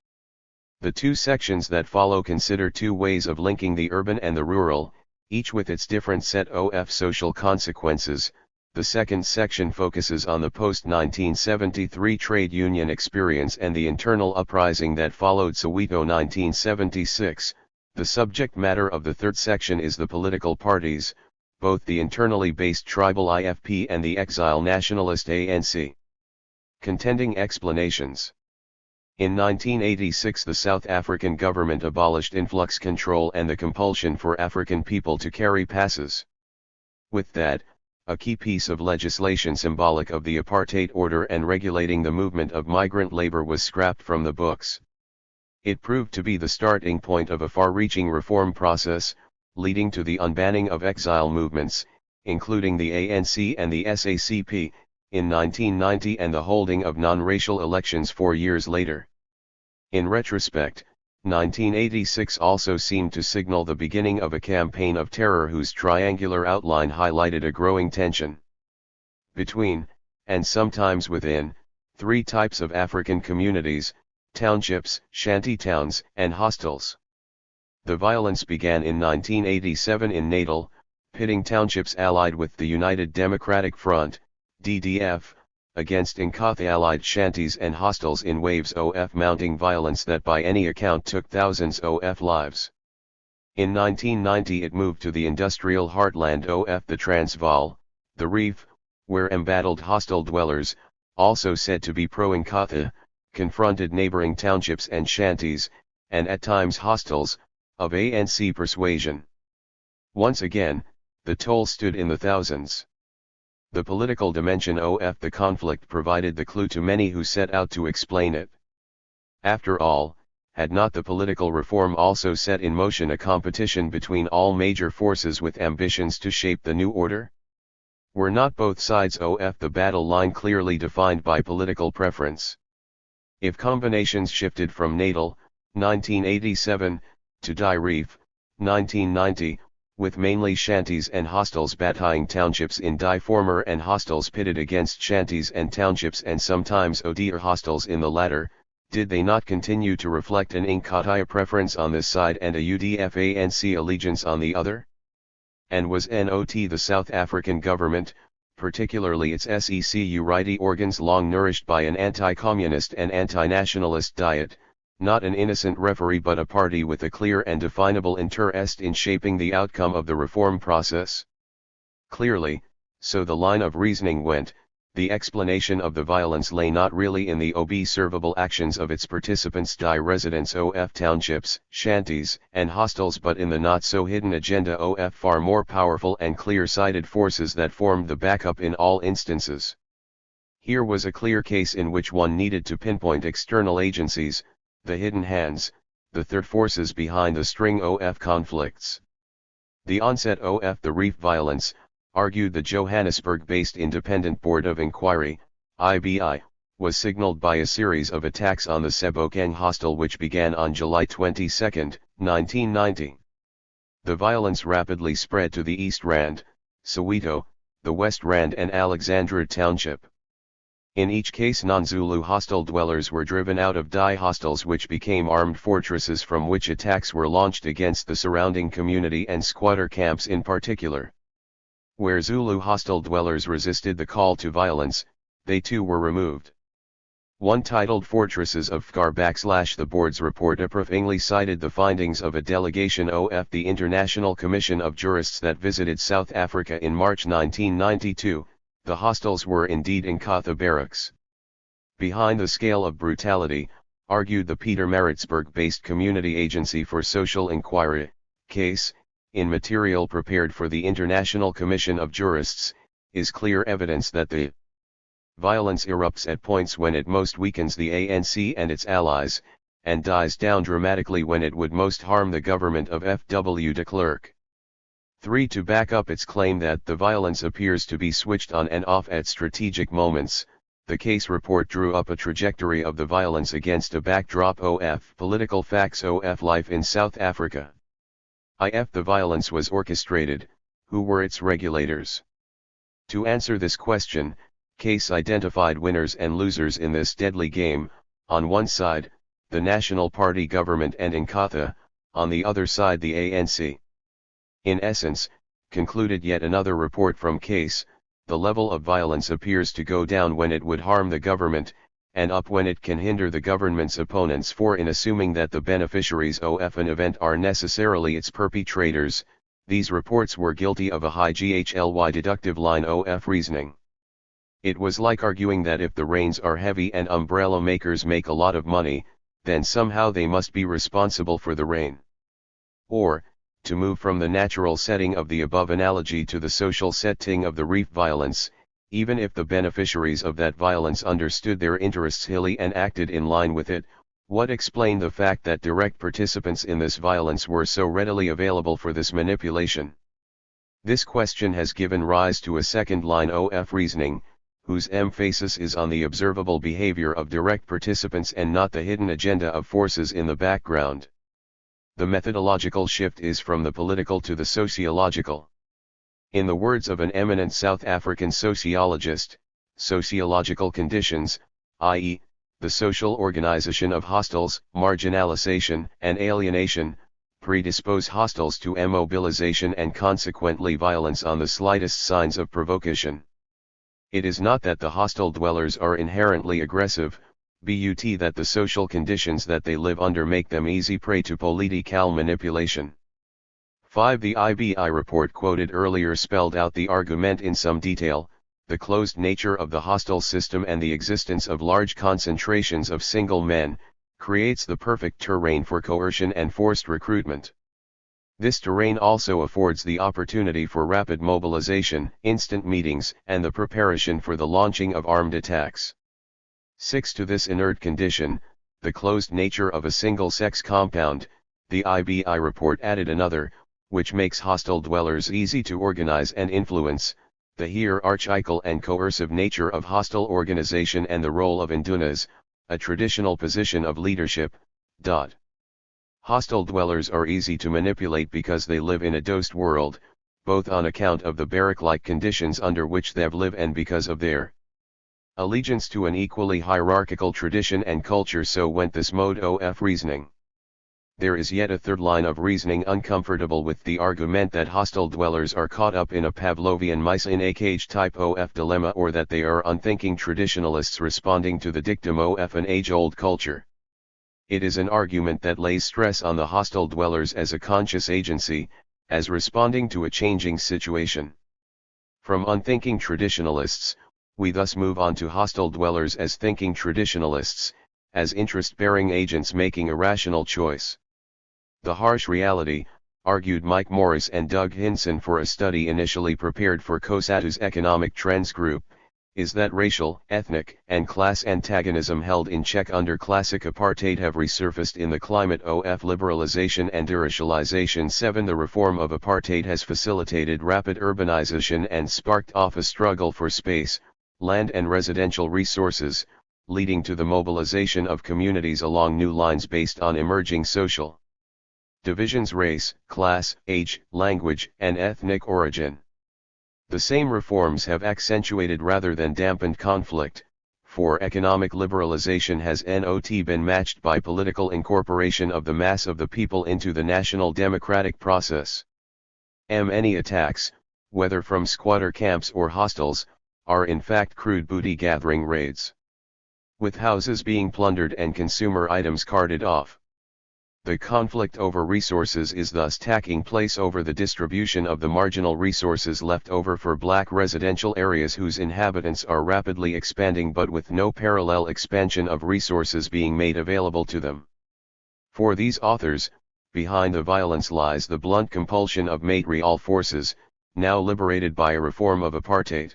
The 2 sections that follow consider 2 ways of linking the urban and the rural, each with its different set of social consequences. The second section focuses on the post-1973 trade union experience and the internal uprising that followed Soweto 1976. The subject matter of the third section is the political parties, both the internally based tribal IFP and the exile nationalist ANC. Contending explanations. In 1986 the South African government abolished influx control and the compulsion for African people to carry passes. With that, a key piece of legislation symbolic of the apartheid order and regulating the movement of migrant labor was scrapped from the books. It proved to be the starting point of a far-reaching reform process, leading to the unbanning of exile movements, including the ANC and the SACP, in 1990 and the holding of non-racial elections 4 years later. In retrospect, 1986 also seemed to signal the beginning of a campaign of terror whose triangular outline highlighted a growing tension between, and sometimes within, 3 types of African communities: townships, shanty towns, and hostels. The violence began in 1987 in Natal, pitting townships allied with the United Democratic Front, DDF, against Inkatha-allied shanties and hostels in waves of mounting violence that by any account took thousands of lives. In 1990 it moved to the industrial heartland of the Transvaal, the Reef, where embattled hostel dwellers, also said to be pro-Inkatha, confronted neighboring townships and shanties, and at times hostels, of ANC persuasion. Once again, the toll stood in the thousands. The political dimension of the conflict provided the clue to many who set out to explain it. After all, had not the political reform also set in motion a competition between all major forces with ambitions to shape the new order? Were not both sides of the battle line clearly defined by political preference? If combinations shifted from Natal, 1987, to Die Reef, 1990, with mainly shanties and hostels battling townships in Die former and hostels pitted against shanties and townships and sometimes ODR hostels in the latter, did they not continue to reflect an Inkatha preference on this side and a UDF-ANC allegiance on the other? And was NOT the South African government, particularly its SECU organs long nourished by an anti-communist and anti-nationalist diet, not an innocent referee but a party with a clear and definable interest in shaping the outcome of the reform process? Clearly, so the line of reasoning went, the explanation of the violence lay not really in the observable actions of its participants residents of townships, shanties, and hostels but in the not-so-hidden agenda of far more powerful and clear-sighted forces that formed the backup in all instances. Here was a clear case in which one needed to pinpoint external agencies, the hidden hands, the third forces behind the string of conflicts. The onset of the Reef violence, argued the Johannesburg-based Independent Board of Inquiry, IBI, was signaled by a series of attacks on the Sebokeng hostel which began on July 22, 1990. The violence rapidly spread to the East Rand, Soweto, the West Rand and Alexandra Township. In each case non-Zulu hostel dwellers were driven out of die hostels, which became armed fortresses from which attacks were launched against the surrounding community and squatter camps in particular. Where Zulu hostel dwellers resisted the call to violence, they too were removed. One titled Fortresses of Fgar / the board's report approvingly cited the findings of a delegation of the International Commission of Jurists that visited South Africa in March 1992. The hostels were indeed Inkatha barracks. Behind the scale of brutality, argued the Pietermaritzburg-based Community Agency for Social Inquiry, case, in material prepared for the International Commission of Jurists, is clear evidence that the violence erupts at points when it most weakens the ANC and its allies, and dies down dramatically when it would most harm the government of F.W. de Klerk. 3. To back up its claim that the violence appears to be switched on and off at strategic moments, the case report drew up a trajectory of the violence against a backdrop of political facts of life in South Africa. If the violence was orchestrated, who were its regulators? To answer this question, case identified winners and losers in this deadly game, on one side, the National Party government and Inkatha, on the other side the ANC. In essence, concluded yet another report from case, the level of violence appears to go down when it would harm the government, and up when it can hinder the government's opponents, for in assuming that the beneficiaries of an event are necessarily its perpetrators, these reports were guilty of a high GHLY deductive line of reasoning. It was like arguing that if the rains are heavy and umbrella makers make a lot of money, then somehow they must be responsible for the rain. Or, to move from the natural setting of the above analogy to the social setting of the reef violence, even if the beneficiaries of that violence understood their interests hilly and acted in line with it, what explained the fact that direct participants in this violence were so readily available for this manipulation? This question has given rise to a second line of reasoning, whose emphasis is on the observable behavior of direct participants and not the hidden agenda of forces in the background. The methodological shift is from the political to the sociological. In the words of an eminent South African sociologist, sociological conditions, i.e., the social organization of hostels, marginalization and alienation, predispose hostels to immobilization and consequently violence on the slightest signs of provocation. It is not that the hostel dwellers are inherently aggressive, but that the social conditions that they live under make them easy prey to political manipulation. 5. The IBI report quoted earlier spelled out the argument in some detail: the closed nature of the hostel system and the existence of large concentrations of single men, creates the perfect terrain for coercion and forced recruitment. This terrain also affords the opportunity for rapid mobilization, instant meetings, and the preparation for the launching of armed attacks. 6. To this inert condition, the closed nature of a single-sex compound, the IBI report added another, which makes hostel dwellers easy to organize and influence: the hierarchical and coercive nature of hostel organization and the role of indunas, a traditional position of leadership. Hostel dwellers are easy to manipulate because they live in a dosed world, both on account of the barrack-like conditions under which they live and because of their allegiance to an equally hierarchical tradition and culture. So went this mode of reasoning. There is yet a third line of reasoning uncomfortable with the argument that hostel dwellers are caught up in a Pavlovian mice in a cage type of dilemma, or that they are unthinking traditionalists responding to the dictum of an age-old culture. It is an argument that lays stress on the hostel dwellers as a conscious agency, as responding to a changing situation. From unthinking traditionalists, we thus move on to hostel dwellers as thinking traditionalists, as interest-bearing agents making a rational choice. The harsh reality, argued Mike Morris and Doug Hinson for a study initially prepared for COSATU's Economic Trends Group, is that racial, ethnic, and class antagonism held in check under classic apartheid have resurfaced in the climate of liberalization and deracialization. 7. The reform of apartheid has facilitated rapid urbanization and sparked off a struggle for space, land and residential resources, leading to the mobilization of communities along new lines based on emerging social divisions: race, class, age, language, and ethnic origin. The same reforms have accentuated rather than dampened conflict, for economic liberalization has not been matched by political incorporation of the mass of the people into the national democratic process. Many attacks, whether from squatter camps or hostels, are in fact crude booty-gathering raids, with houses being plundered and consumer items carted off. The conflict over resources is thus taking place over the distribution of the marginal resources left over for black residential areas whose inhabitants are rapidly expanding but with no parallel expansion of resources being made available to them. For these authors, behind the violence lies the blunt compulsion of material forces, now liberated by a reform of apartheid.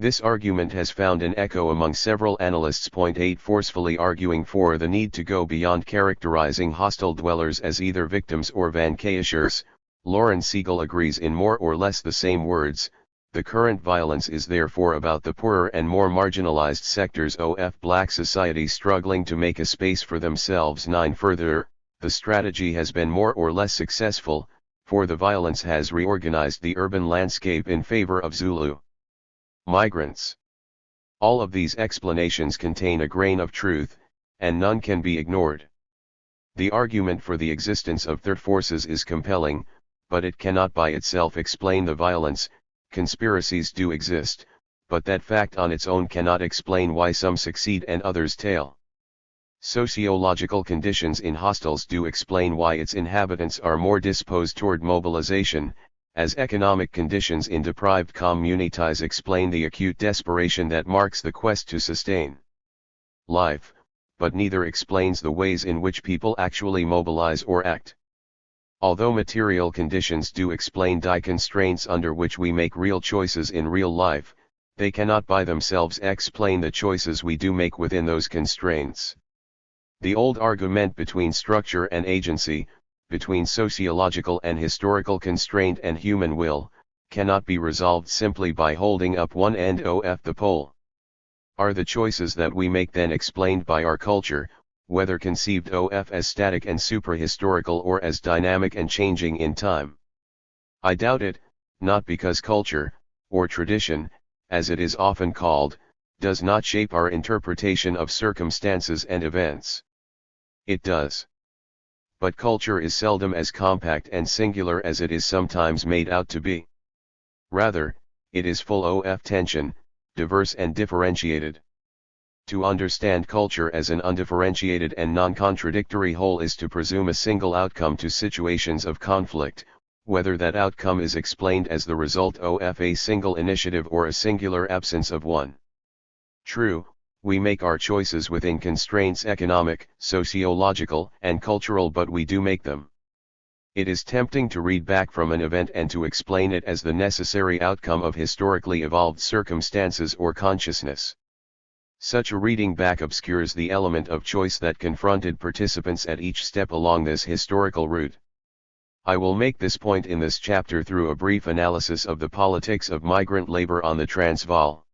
This argument has found an echo among several analysts. 8 Forcefully arguing for the need to go beyond characterizing hostel dwellers as either victims or vanquishers, Lauren Siegel agrees in more or less the same words. The current violence is therefore about the poorer and more marginalized sectors of black society struggling to make a space for themselves. 9 Further, the strategy has been more or less successful, for the violence has reorganized the urban landscape in favor of Zulu migrants. All of these explanations contain a grain of truth, and none can be ignored. The argument for the existence of third forces is compelling, but it cannot by itself explain the violence. Conspiracies do exist, but that fact on its own cannot explain why some succeed and others fail. Sociological conditions in hostels do explain why its inhabitants are more disposed toward mobilization, as economic conditions in deprived communities explain the acute desperation that marks the quest to sustain life, but neither explains the ways in which people actually mobilize or act. Although material conditions do explain the constraints under which we make real choices in real life, they cannot by themselves explain the choices we do make within those constraints. The old argument between structure and agency, between sociological and historical constraint and human will, cannot be resolved simply by holding up one end of the pole. Are the choices that we make then explained by our culture, whether conceived as static and suprahistorical or as dynamic and changing in time? I doubt it, not because culture, or tradition, as it is often called, does not shape our interpretation of circumstances and events. It does. But culture is seldom as compact and singular as it is sometimes made out to be. Rather, it is full of tension, diverse and differentiated. To understand culture as an undifferentiated and non-contradictory whole is to presume a single outcome to situations of conflict, whether that outcome is explained as the result of a single initiative or a singular absence of one. True, we make our choices within constraints economic, sociological, and cultural, but we do make them. It is tempting to read back from an event and to explain it as the necessary outcome of historically evolved circumstances or consciousness. Such a reading back obscures the element of choice that confronted participants at each step along this historical route. I will make this point in this chapter through a brief analysis of the politics of migrant labor on the Transvaal.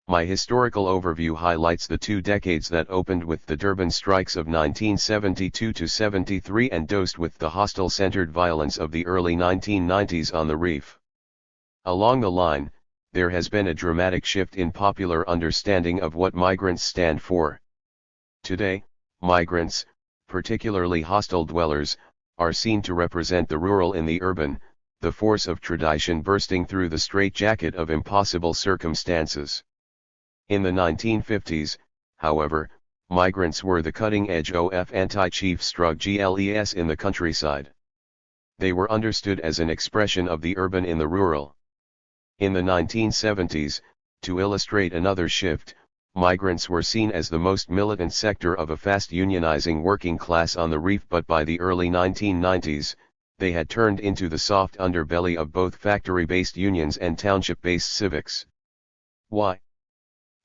My historical overview highlights the 2 decades that opened with the Durban strikes of 1972–73 and dosed with the hostile-centered violence of the early 1990s on the Reef. Along the line, there has been a dramatic shift in popular understanding of what migrants stand for. Today, migrants, particularly hostel dwellers, are seen to represent the rural in the urban, the force of tradition bursting through the straitjacket of impossible circumstances. In the 1950s, however, migrants were the cutting edge of anti-chief struggles in the countryside. They were understood as an expression of the urban in the rural. In the 1970s, to illustrate another shift, migrants were seen as the most militant sector of a fast unionizing working class on the Reef, but by the early 1990s, they had turned into the soft underbelly of both factory-based unions and township-based civics. Why?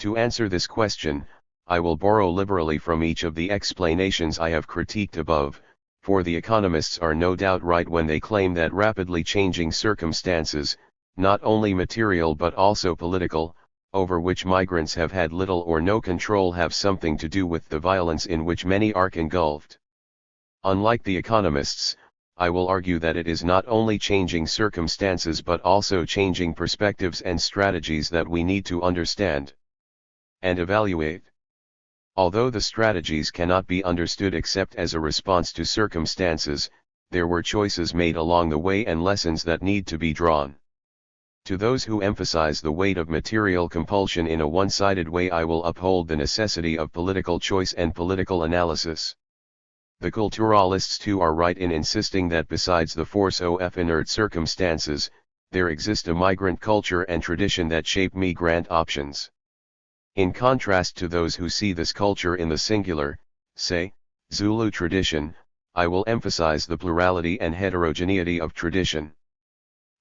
To answer this question, I will borrow liberally from each of the explanations I have critiqued above, for the economists are no doubt right when they claim that rapidly changing circumstances, not only material but also political, over which migrants have had little or no control, have something to do with the violence in which many are engulfed. Unlike the economists, I will argue that it is not only changing circumstances but also changing perspectives and strategies that we need to understand. and evaluate. Although the strategies cannot be understood except as a response to circumstances, there were choices made along the way and lessons that need to be drawn. To those who emphasize the weight of material compulsion in a one-sided way, I will uphold the necessity of political choice and political analysis. The culturalists too are right in insisting that besides the force of inert circumstances, there exist a migrant culture and tradition that shape migrant options. In contrast to those who see this culture in the singular, say, Zulu tradition, I will emphasize the plurality and heterogeneity of tradition.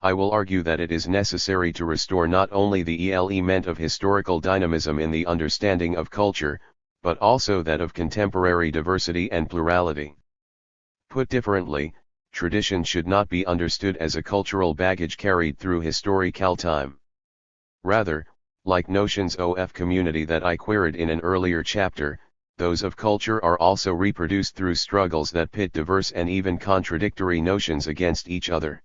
I will argue that it is necessary to restore not only the element of historical dynamism in the understanding of culture, but also that of contemporary diversity and plurality. Put differently, tradition should not be understood as a cultural baggage carried through historical time. Rather, like notions of community that I queried in an earlier chapter, those of culture are also reproduced through struggles that pit diverse and even contradictory notions against each other.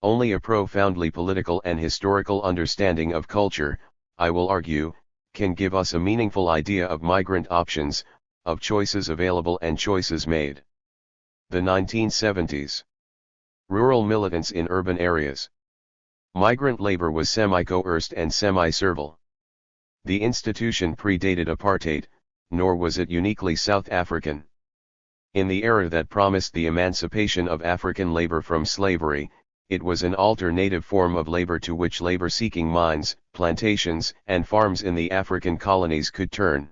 Only a profoundly political and historical understanding of culture, I will argue, can give us a meaningful idea of migrant options, of choices available and choices made. The 1970s. Rural militants in urban areas. Migrant labor was semi-coerced and semi-servile. The institution predated apartheid, nor was it uniquely South African. In the era that promised the emancipation of African labor from slavery, it was an alternative form of labor to which labor-seeking mines, plantations, and farms in the African colonies could turn.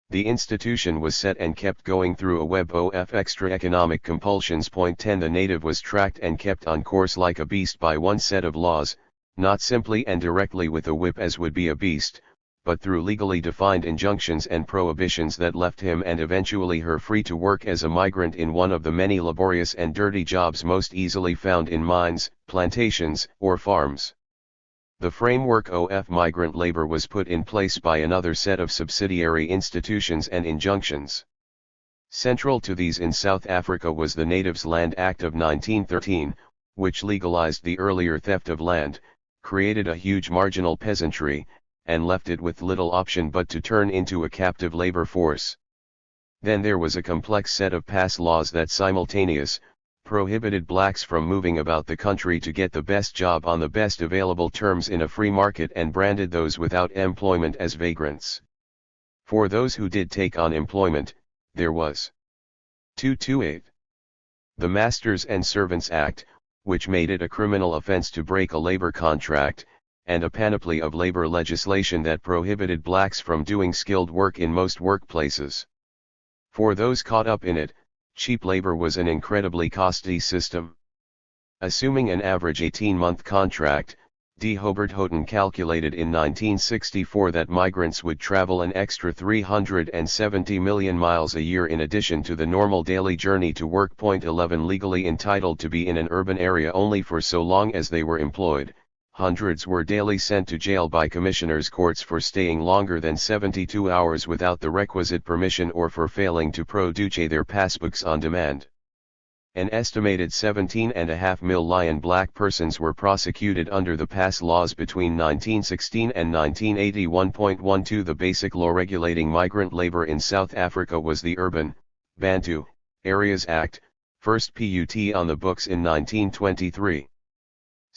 The institution was set and kept going through a web of extra economic compulsions. Point 10 The native was tracked and kept on course like a beast by one set of laws, not simply and directly with a whip as would be a beast, but through legally defined injunctions and prohibitions that left him and eventually her free to work as a migrant in one of the many laborious and dirty jobs most easily found in mines, plantations, or farms. The framework of migrant labor was put in place by another set of subsidiary institutions and injunctions. Central to these in South Africa was the Natives Land Act of 1913, which legalized the earlier theft of land, created a huge marginal peasantry, and left it with little option but to turn into a captive labor force. Then there was a complex set of pass laws that prohibited blacks from moving about the country to get the best job on the best available terms in a free market and branded those without employment as vagrants. For those who did take on employment, there was 228. The Masters and Servants Act, which made it a criminal offense to break a labor contract, and a panoply of labor legislation that prohibited blacks from doing skilled work in most workplaces. For those caught up in it, cheap labor was an incredibly costly system. Assuming an average 18-month contract, D. Hobart Houghton calculated in 1964 that migrants would travel an extra 370 million miles a year in addition to the normal daily journey to work. 11 Legally entitled to be in an urban area only for so long as they were employed, hundreds were daily sent to jail by commissioners' courts for staying longer than 72 hours without the requisite permission or for failing to produce their passbooks on demand. An estimated 17.5 million black persons were prosecuted under the pass laws between 1916 and 1981.12 The basic law regulating migrant labor in South Africa was the Urban, Bantu, Areas Act, first put on the books in 1923.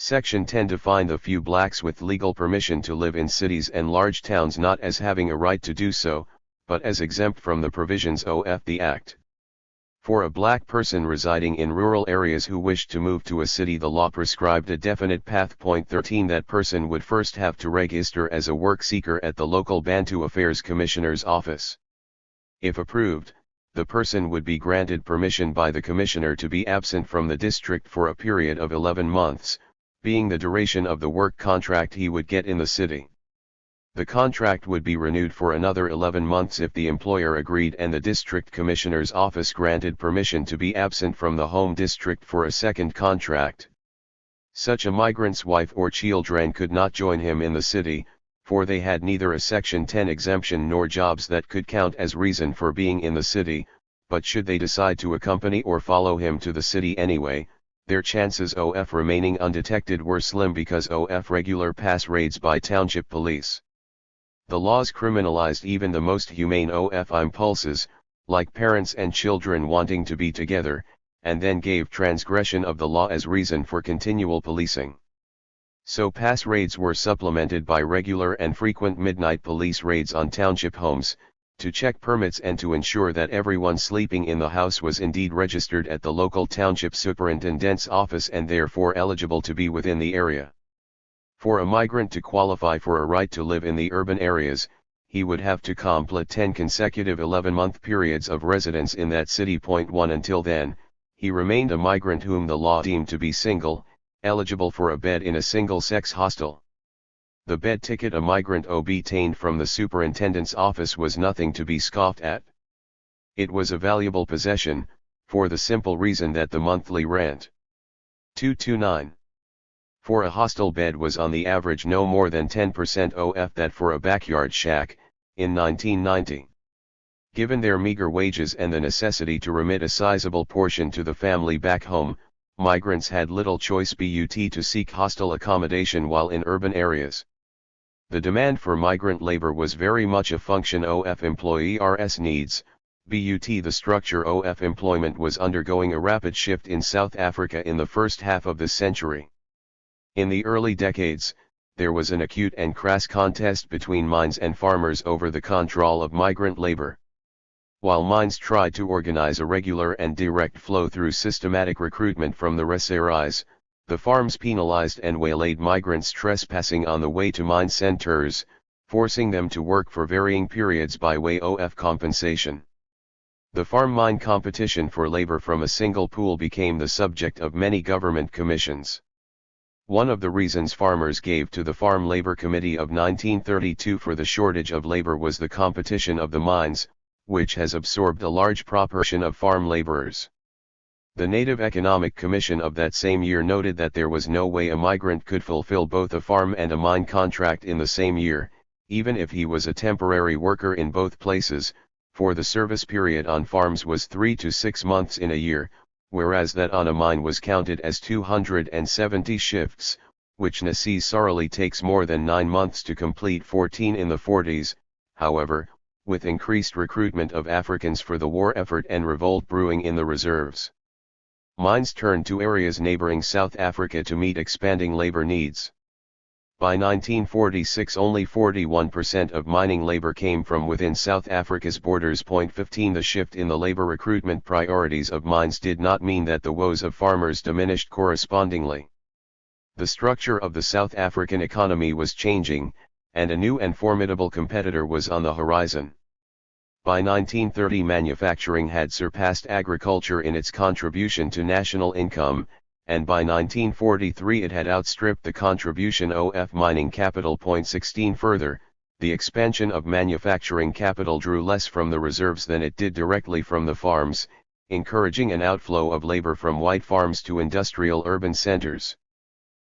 Section 10 defined the few blacks with legal permission to live in cities and large towns not as having a right to do so, but as exempt from the provisions of the Act. For a black person residing in rural areas who wished to move to a city, the law prescribed a definite path. 13 That person would first have to register as a work seeker at the local Bantu Affairs Commissioner's office. If approved, the person would be granted permission by the commissioner to be absent from the district for a period of 11 months, being the duration of the work contract he would get in the city. The contract would be renewed for another 11 months if the employer agreed and the district commissioner's office granted permission to be absent from the home district for a second contract. Such a migrant's wife or children could not join him in the city, for they had neither a Section 10 exemption nor jobs that could count as reason for being in the city, but should they decide to accompany or follow him to the city anyway, their chances of remaining undetected were slim because of regular pass raids by township police. The laws criminalized even the most humane of impulses, like parents and children wanting to be together, and then gave transgression of the law as reason for continual policing. So pass raids were supplemented by regular and frequent midnight police raids on township homes, to check permits and to ensure that everyone sleeping in the house was indeed registered at the local township superintendent's office and therefore eligible to be within the area. For a migrant to qualify for a right to live in the urban areas, he would have to complete 10 consecutive 11-month periods of residence in that city. 1 Until then, he remained a migrant whom the law deemed to be single, eligible for a bed in a single-sex hostel. The bed ticket a migrant obtained from the superintendent's office was nothing to be scoffed at. It was a valuable possession, for the simple reason that the monthly rent, 229 for a hostel bed, was on the average no more than 10% of that for a backyard shack, in 1990. Given their meager wages and the necessity to remit a sizable portion to the family back home, migrants had little choice but to seek hostel accommodation while in urban areas. The demand for migrant labor was very much a function of employers' needs, but the structure of employment was undergoing a rapid shift in South Africa in the first half of this century. In the early decades, there was an acute and crass contest between mines and farmers over the control of migrant labor. While mines tried to organize a regular and direct flow through systematic recruitment from the reseries, the farms penalized and waylaid migrants trespassing on the way to mine centers, forcing them to work for varying periods by way of compensation. The farm-mine competition for labor from a single pool became the subject of many government commissions. One of the reasons farmers gave to the Farm Labor Committee of 1932 for the shortage of labor was the competition of the mines, which has absorbed a large proportion of farm laborers. The Native Economic Commission of that same year noted that there was no way a migrant could fulfill both a farm and a mine contract in the same year, even if he was a temporary worker in both places, for the service period on farms was 3 to 6 months in a year, whereas that on a mine was counted as 270 shifts, which necessarily takes more than 9 months to complete 14 in the 40s. However, with increased recruitment of Africans for the war effort and revolt brewing in the reserves, mines turned to areas neighboring South Africa to meet expanding labor needs. By 1946 only 41% of mining labor came from within South Africa's borders. 15 The shift in the labor recruitment priorities of mines did not mean that the woes of farmers diminished correspondingly. The structure of the South African economy was changing, and a new and formidable competitor was on the horizon. By 1930 manufacturing had surpassed agriculture in its contribution to national income, and by 1943 it had outstripped the contribution of mining capital. 16 Further, the expansion of manufacturing capital drew less from the reserves than it did directly from the farms, encouraging an outflow of labor from white farms to industrial urban centers.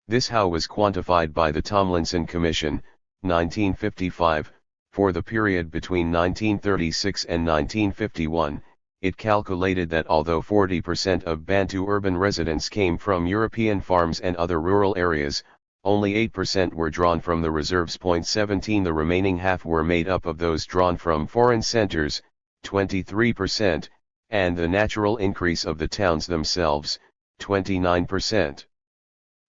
This how was quantified by the Tomlinson Commission, 1955, for the period between 1936 and 1951. It calculated that although 40% of Bantu urban residents came from European farms and other rural areas, only 8% were drawn from the reserves. 17 The remaining half were made up of those drawn from foreign centers, 23%, and the natural increase of the towns themselves, 29%.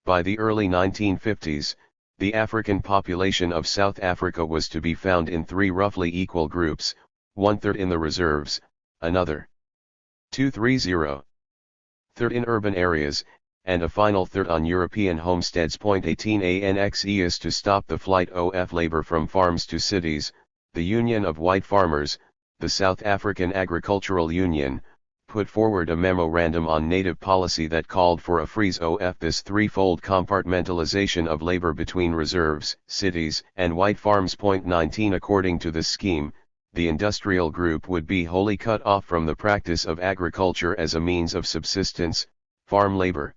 By the early 1950s, the African population of South Africa was to be found in 3 roughly equal groups: 1/3 in the reserves, another 2/3 third in urban areas, and a final third on European homesteads. 18 ANXE is to stop the flight of labor from farms to cities. The Union of White Farmers, the South African Agricultural Union, put forward a memorandum on native policy that called for a freeze of this threefold compartmentalization of labor between reserves, cities, and white farms. 19 According to this scheme, the industrial group would be wholly cut off from the practice of agriculture as a means of subsistence. Farm labor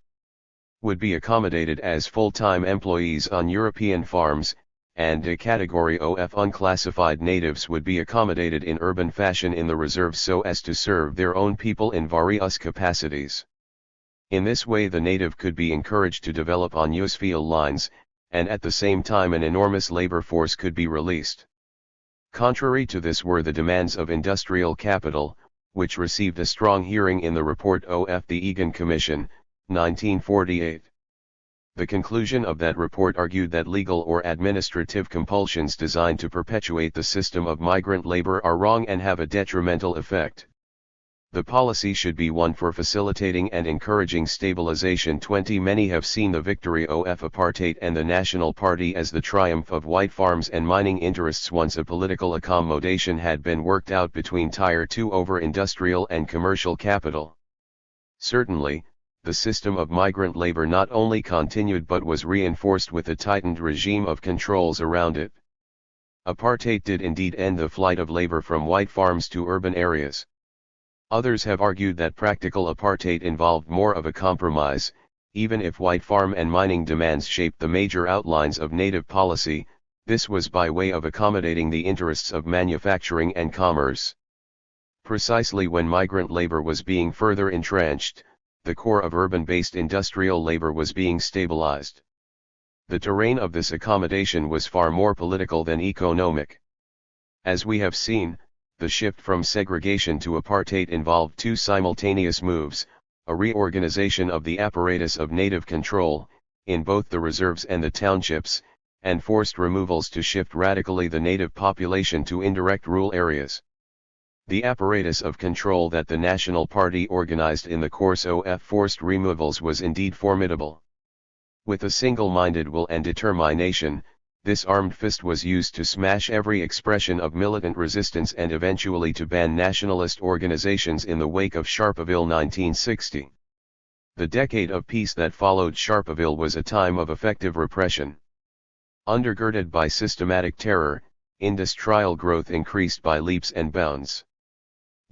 would be accommodated as full-time employees on European farms, and a category of unclassified natives would be accommodated in urban fashion in the reserves so as to serve their own people in various capacities. In this way the native could be encouraged to develop on useful lines, and at the same time an enormous labor force could be released. Contrary to this were the demands of industrial capital, which received a strong hearing in the report of the Egan Commission, 1948. The conclusion of that report argued that legal or administrative compulsions designed to perpetuate the system of migrant labor are wrong and have a detrimental effect. The policy should be one for facilitating and encouraging stabilization. 20 Many have seen the victory of apartheid and the National Party as the triumph of white farms and mining interests once a political accommodation had been worked out between Tier 2 over industrial and commercial capital. Certainly, the system of migrant labor not only continued but was reinforced with a tightened regime of controls around it. Apartheid did indeed end the flight of labor from white farms to urban areas. Others have argued that practical apartheid involved more of a compromise, even if white farm and mining demands shaped the major outlines of native policy, this was by way of accommodating the interests of manufacturing and commerce. Precisely when migrant labor was being further entrenched, the core of urban-based industrial labor was being stabilized. The terrain of this accommodation was far more political than economic. As we have seen, the shift from segregation to apartheid involved two simultaneous moves, a reorganization of the apparatus of native control, in both the reserves and the townships, and forced removals to shift radically the native population to indirect rural areas. The apparatus of control that the National Party organized in the course of forced removals was indeed formidable. With a single-minded will and determination, this armed fist was used to smash every expression of militant resistance and eventually to ban nationalist organizations in the wake of Sharpeville 1960. The decade of peace that followed Sharpeville was a time of effective repression. Undergirded by systematic terror, industrial growth increased by leaps and bounds.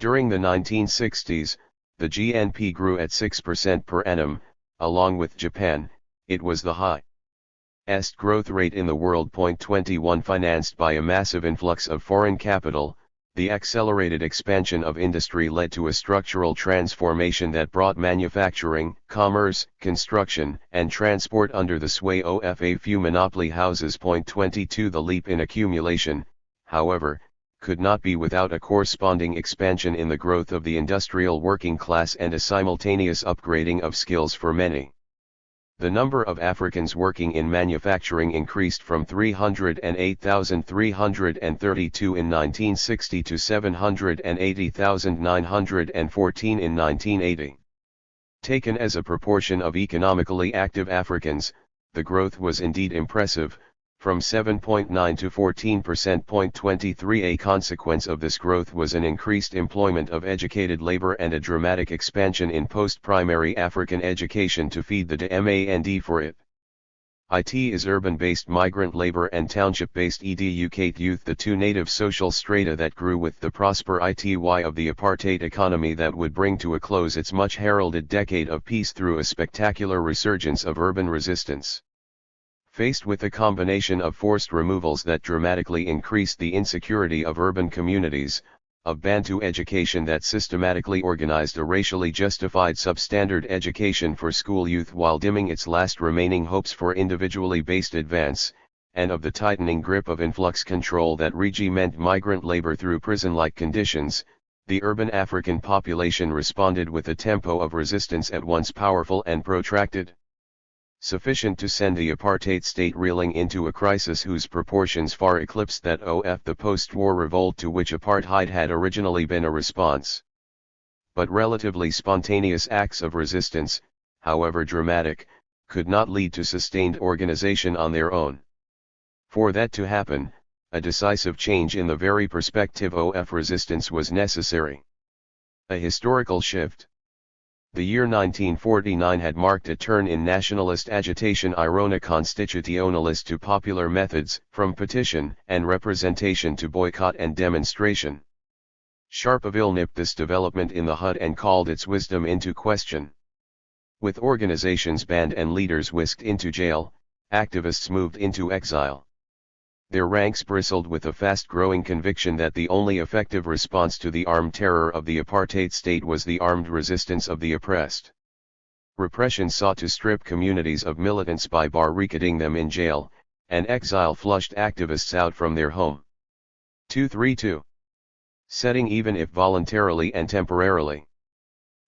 During the 1960s, the GNP grew at 6% per annum, along with Japan, it was the highest growth rate in the world. 21 Financed by a massive influx of foreign capital, the accelerated expansion of industry led to a structural transformation that brought manufacturing, commerce, construction, and transport under the sway of a few monopoly houses. 22 The leap in accumulation, however, could not be without a corresponding expansion in the growth of the industrial working class and a simultaneous upgrading of skills for many. The number of Africans working in manufacturing increased from 308,332 in 1960 to 780,914 in 1980. Taken as a proportion of economically active Africans, the growth was indeed impressive, from 7.9 to 14%. 23 A consequence of this growth was an increased employment of educated labor and a dramatic expansion in post-primary African education to feed the demand for it. It is urban-based migrant labor and township-based educate youth, the two native social strata that grew with the prosperity of the apartheid economy that would bring to a close its much heralded decade of peace through a spectacular resurgence of urban resistance. Faced with a combination of forced removals that dramatically increased the insecurity of urban communities, of Bantu education that systematically organized a racially justified substandard education for school youth while dimming its last remaining hopes for individually based advance, and of the tightening grip of influx control that regimented migrant labor through prison-like conditions, the urban African population responded with a tempo of resistance at once powerful and protracted. Sufficient to send the apartheid state reeling into a crisis whose proportions far eclipsed that of the post-war revolt to which apartheid had originally been a response. But relatively spontaneous acts of resistance, however dramatic, could not lead to sustained organization on their own. For that to happen, a decisive change in the very perspective of resistance was necessary. A historical shift. The year 1949 had marked a turn in nationalist agitation irona constitutionalist to popular methods, from petition and representation to boycott and demonstration. Sharpeville nipped this development in the bud and called its wisdom into question. With organizations banned and leaders whisked into jail, activists moved into exile. Their ranks bristled with a fast-growing conviction that the only effective response to the armed terror of the apartheid state was the armed resistance of the oppressed. Repression sought to strip communities of militants by barricading them in jail, and exile flushed activists out from their home. 232. Setting even if voluntarily and temporarily.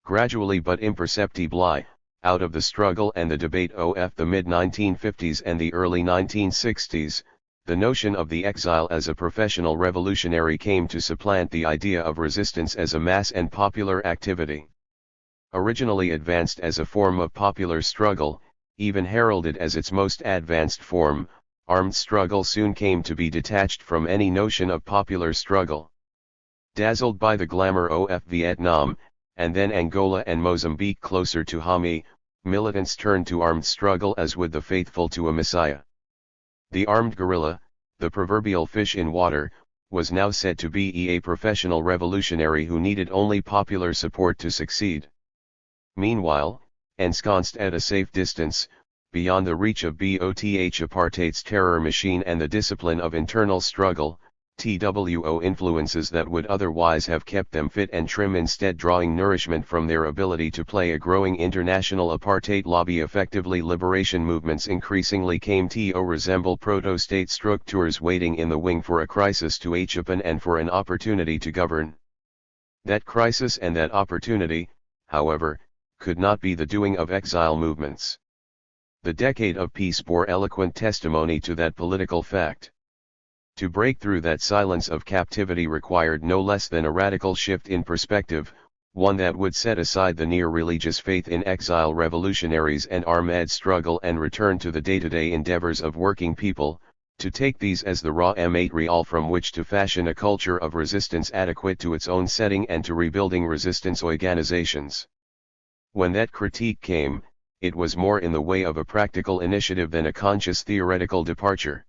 Gradually but imperceptibly, out of the struggle and the debate of the mid-1950s and the early 1960s, the notion of the exile as a professional revolutionary came to supplant the idea of resistance as a mass and popular activity. Originally advanced as a form of popular struggle, even heralded as its most advanced form, armed struggle soon came to be detached from any notion of popular struggle. Dazzled by the glamour of Vietnam, and then Angola and Mozambique closer to Hami, militants turned to armed struggle as would the faithful to a messiah. The armed guerrilla, the proverbial fish in water, was now said to be a professional revolutionary who needed only popular support to succeed. Meanwhile, ensconced at a safe distance, beyond the reach of apartheid's terror machine and the discipline of internal struggle, TWO influences that would otherwise have kept them fit and trim instead drawing nourishment from their ability to play a growing international apartheid lobby effectively liberation movements increasingly came to resemble proto-state structures waiting in the wing for a crisis to happen and for an opportunity to govern. That crisis and that opportunity, however, could not be the doing of exile movements. The decade of peace bore eloquent testimony to that political fact. To break through that silence of captivity required no less than a radical shift in perspective, one that would set aside the near-religious faith in exile revolutionaries and armed struggle and return to the day-to-day endeavors of working people, to take these as the raw material from which to fashion a culture of resistance adequate to its own setting and to rebuilding resistance organizations. When that critique came, it was more in the way of a practical initiative than a conscious theoretical departure.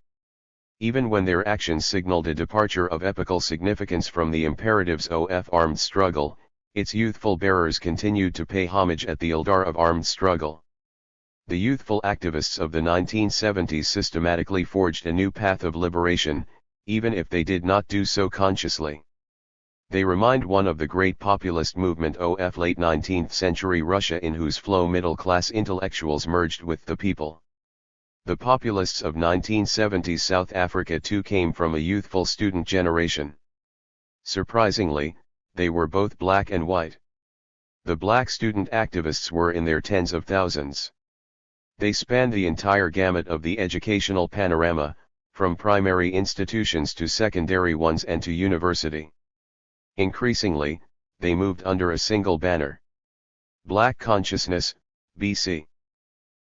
Even when their actions signaled a departure of epical significance from the imperatives of armed struggle, its youthful bearers continued to pay homage at the altar of armed struggle. The youthful activists of the 1970s systematically forged a new path of liberation, even if they did not do so consciously. They remind one of the great populist movement of late 19th century Russia in whose flow middle-class intellectuals merged with the people. The populists of 1970s South Africa too came from a youthful student generation. Surprisingly, they were both black and white. The black student activists were in their tens of thousands. They spanned the entire gamut of the educational panorama, from primary institutions to secondary ones and to university. Increasingly, they moved under a single banner. Black consciousness, BC.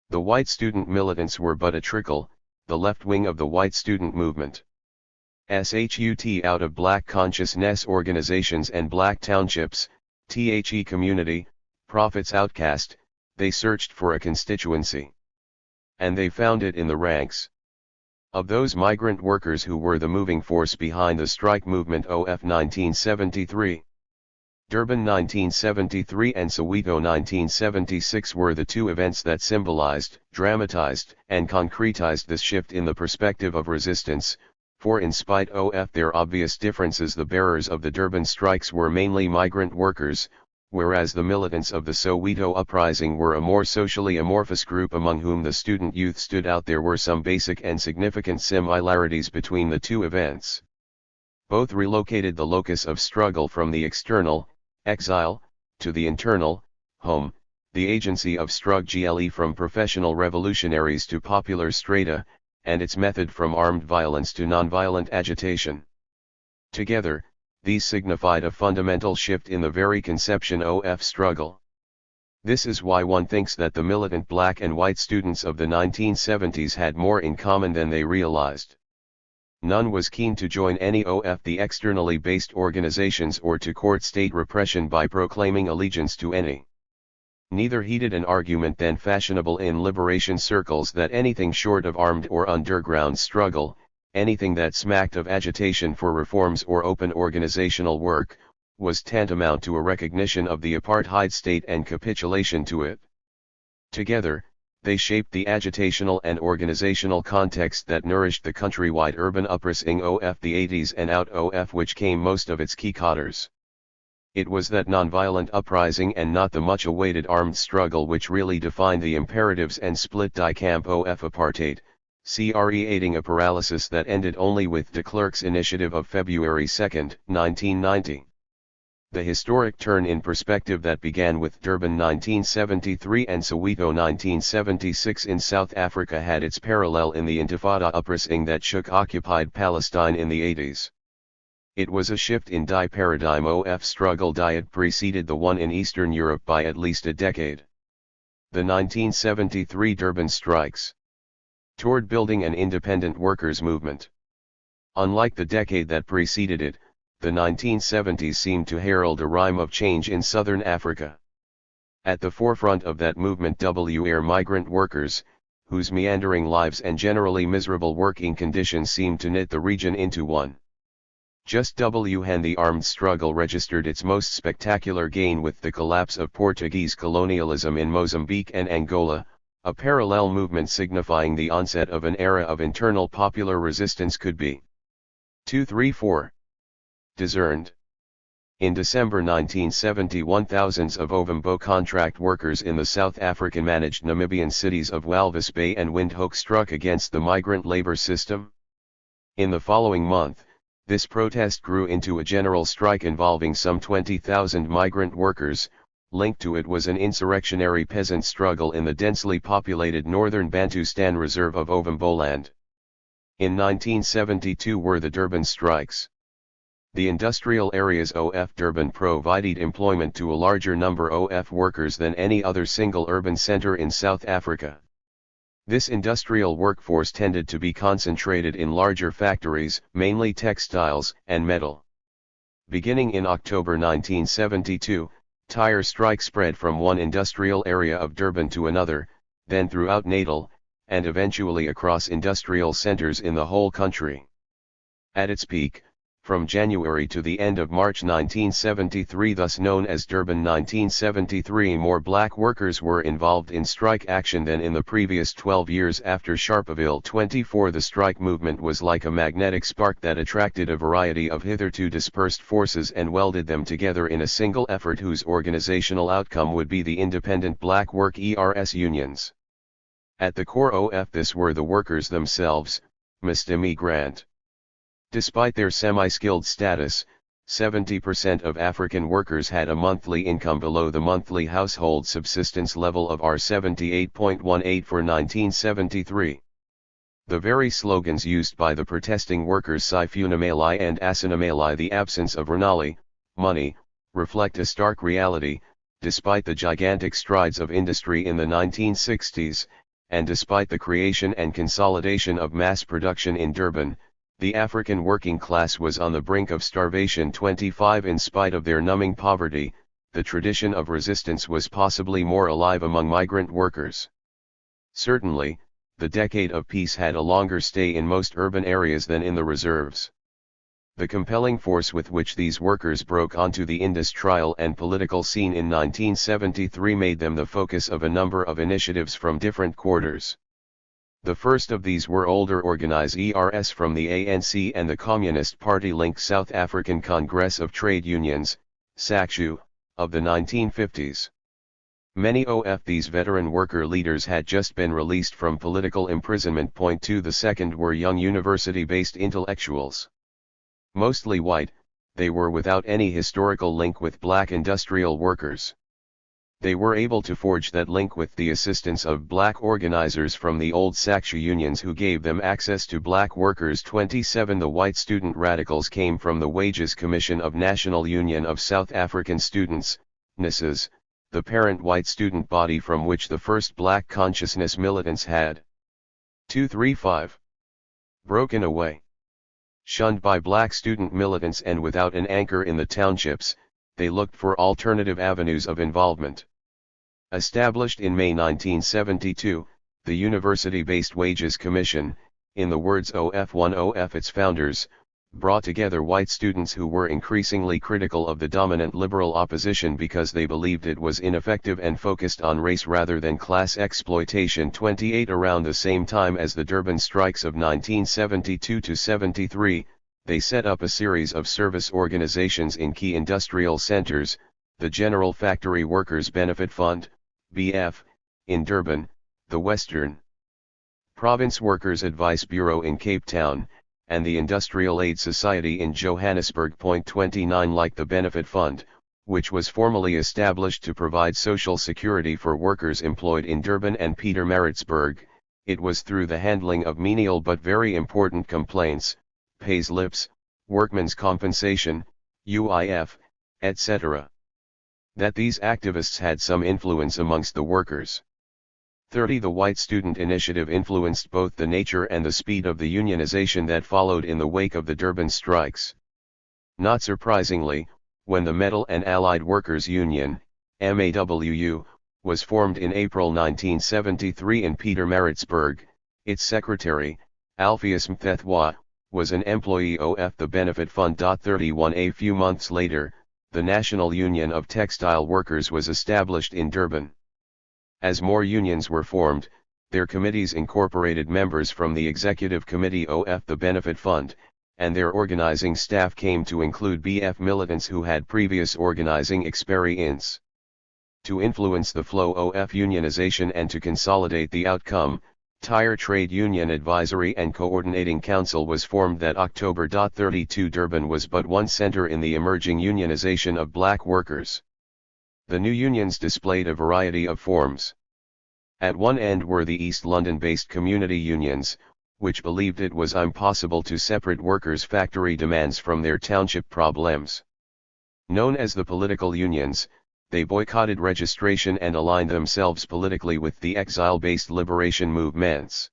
The white student militants were but a trickle, the left wing of the white student movement. SHUT out of black consciousness organizations and black townships, THE community, prophets outcast, they searched for a constituency. And they found it in the ranks of those migrant workers who were the moving force behind the strike movement of 1973. Durban 1973 and Soweto 1976 were the two events that symbolized, dramatized, and concretized this shift in the perspective of resistance, for in spite of their obvious differences the bearers of the Durban strikes were mainly migrant workers, whereas the militants of the Soweto uprising were a more socially amorphous group among whom the student youth stood out. There were some basic and significant similarities between the two events. Both relocated the locus of struggle from the external, exile, to the internal, home, the agency of struggle from professional revolutionaries to popular strata, and its method from armed violence to nonviolent agitation. Together, these signified a fundamental shift in the very conception of struggle. This is why one thinks that the militant black and white students of the 1970s had more in common than they realized. None was keen to join any of the externally based organizations or to court state repression by proclaiming allegiance to any. Neither heeded an argument then fashionable in liberation circles that anything short of armed or underground struggle, anything that smacked of agitation for reforms or open organizational work, was tantamount to a recognition of the apartheid state and capitulation to it. Together, they shaped the agitational and organizational context that nourished the countrywide urban uprising of the 80s and out of which came most of its key cadres. It was that nonviolent uprising and not the much-awaited armed struggle which really defined the imperatives and split die camp of apartheid, creating a paralysis that ended only with de Klerk's initiative of February 2, 1990. The historic turn in perspective that began with Durban 1973 and Soweto 1976 in South Africa had its parallel in the Intifada uprising that shook occupied Palestine in the 80s. It was a shift in die paradigm. OF struggle diet preceded the one in Eastern Europe by at least a decade. The 1973 Durban strikes toward building an independent workers' movement. Unlike the decade that preceded it, the 1970s seemed to herald a rhyme of change in southern Africa. At the forefront of that movement were migrant workers, whose meandering lives and generally miserable working conditions seemed to knit the region into one. Just when the armed struggle registered its most spectacular gain with the collapse of Portuguese colonialism in Mozambique and Angola, a parallel movement signifying the onset of an era of internal popular resistance could be. 234. Discerned. In December 1971, thousands of Ovambo contract workers in the South African-managed Namibian cities of Walvis Bay and Windhoek struck against the migrant labor system. In the following month, this protest grew into a general strike involving some 20,000 migrant workers. Linked to it was an insurrectionary peasant struggle in the densely populated northern Bantustan reserve of Ovamboland. In 1972 were the Durban strikes. The industrial areas of Durban provided employment to a larger number of workers than any other single urban center in South Africa. This industrial workforce tended to be concentrated in larger factories, mainly textiles and metal. Beginning in October 1972, tire strike spread from one industrial area of Durban to another, then throughout Natal, and eventually across industrial centers in the whole country. At its peak, from January to the end of March 1973, thus known as Durban 1973, more black workers were involved in strike action than in the previous 12 years after Sharpeville 24. The strike movement was like a magnetic spark that attracted a variety of hitherto dispersed forces and welded them together in a single effort whose organizational outcome would be the independent black workers' unions. At the core of this were the workers themselves, migrant. Despite their semi-skilled status, 70% of African workers had a monthly income below the monthly household subsistence level of R78.18 for 1973. The very slogans used by the protesting workers, Sifunamali and Asinamali, the absence of Renali, money, reflect a stark reality. Despite the gigantic strides of industry in the 1960s, and despite the creation and consolidation of mass production in Durban, the African working class was on the brink of starvation. 25. In spite of their numbing poverty, the tradition of resistance was possibly more alive among migrant workers. Certainly, the decade of peace had a longer stay in most urban areas than in the reserves. The compelling force with which these workers broke onto the industrial and political scene in 1973 made them the focus of a number of initiatives from different quarters. The first of these were older organizers from the ANC and the Communist Party-linked South African Congress of Trade Unions, SACU, of the 1950s. Many of these veteran worker leaders had just been released from political imprisonment. 2. The second were young university-based intellectuals. Mostly white, they were without any historical link with black industrial workers. They were able to forge that link with the assistance of black organizers from the old SACU unions who gave them access to black workers. 27. The white student radicals came from the Wages Commission of National Union of South African Students, NUSAS, the parent white student body from which the first black consciousness militants had 235 broken away. Shunned by black student militants and without an anchor in the townships, they looked for alternative avenues of involvement. Established in May 1972, the University-based Wages Commission, in the words of one of its founders, brought together white students who were increasingly critical of the dominant liberal opposition because they believed it was ineffective and focused on race rather than class exploitation. 28. Around the same time as the Durban strikes of 1972-73, they set up a series of service organizations in key industrial centers, the General Factory Workers Benefit Fund, BF, in Durban, the Western Province Workers' Advice Bureau in Cape Town, and the Industrial Aid Society in Johannesburg. 29 Like the Benefit Fund, which was formally established to provide social security for workers employed in Durban and Pietermaritzburg, it was through the handling of menial but very important complaints, payslips, workmen's compensation, UIF, etc., that these activists had some influence amongst the workers. 30 The White Student Initiative influenced both the nature and the speed of the unionization that followed in the wake of the Durban strikes. Not surprisingly, when the Metal and Allied Workers Union, MAWU, was formed in April 1973 in Pietermaritzburg, its secretary, Alpheus Mthethwa, was an employee of the Benefit Fund. 31 A few months later, the National Union of Textile Workers was established in Durban. As more unions were formed, their committees incorporated members from the Executive Committee of the Benefit Fund, and their organizing staff came to include BF militants who had previous organizing experience. To influence the flow of unionization and to consolidate the outcome, THIRD Trade Union Advisory and Coordinating Council was formed that October. 32 Durban was but one center in the emerging unionization of black workers. The new unions displayed a variety of forms. At one end were the East London-based community unions, which believed it was impossible to separate workers' factory demands from their township problems. Known as the political unions, they boycotted registration and aligned themselves politically with the exile-based liberation movements.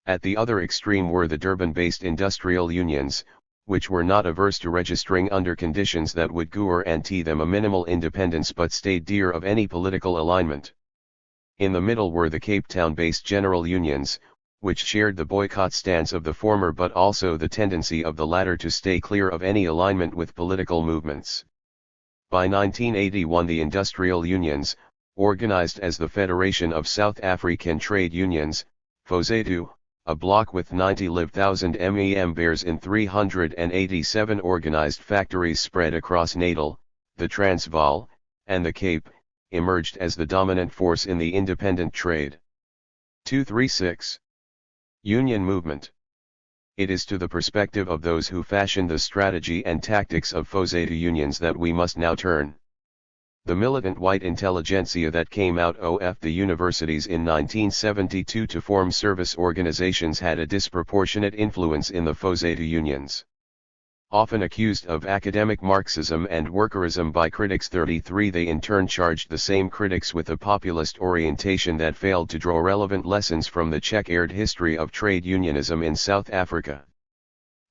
At the other extreme were the Durban-based industrial unions, which were not averse to registering under conditions that would guarantee them a minimal independence but stayed dear of any political alignment. In the middle were the Cape Town-based general unions, which shared the boycott stance of the former but also the tendency of the latter to stay clear of any alignment with political movements. By 1981 the industrial unions, organized as the Federation of South African Trade Unions, FOSATU, a bloc with 90,000 members in 387 organized factories spread across Natal, the Transvaal, and the Cape, emerged as the dominant force in the independent trade. 236. Union Movement. It is to the perspective of those who fashioned the strategy and tactics of FOSATU unions that we must now turn. The militant white intelligentsia that came out of the universities in 1972 to form service organizations had a disproportionate influence in the FOSATU unions. Often accused of academic Marxism and workerism by critics 33 they in turn charged the same critics with a populist orientation that failed to draw relevant lessons from the checkered history of trade unionism in South Africa.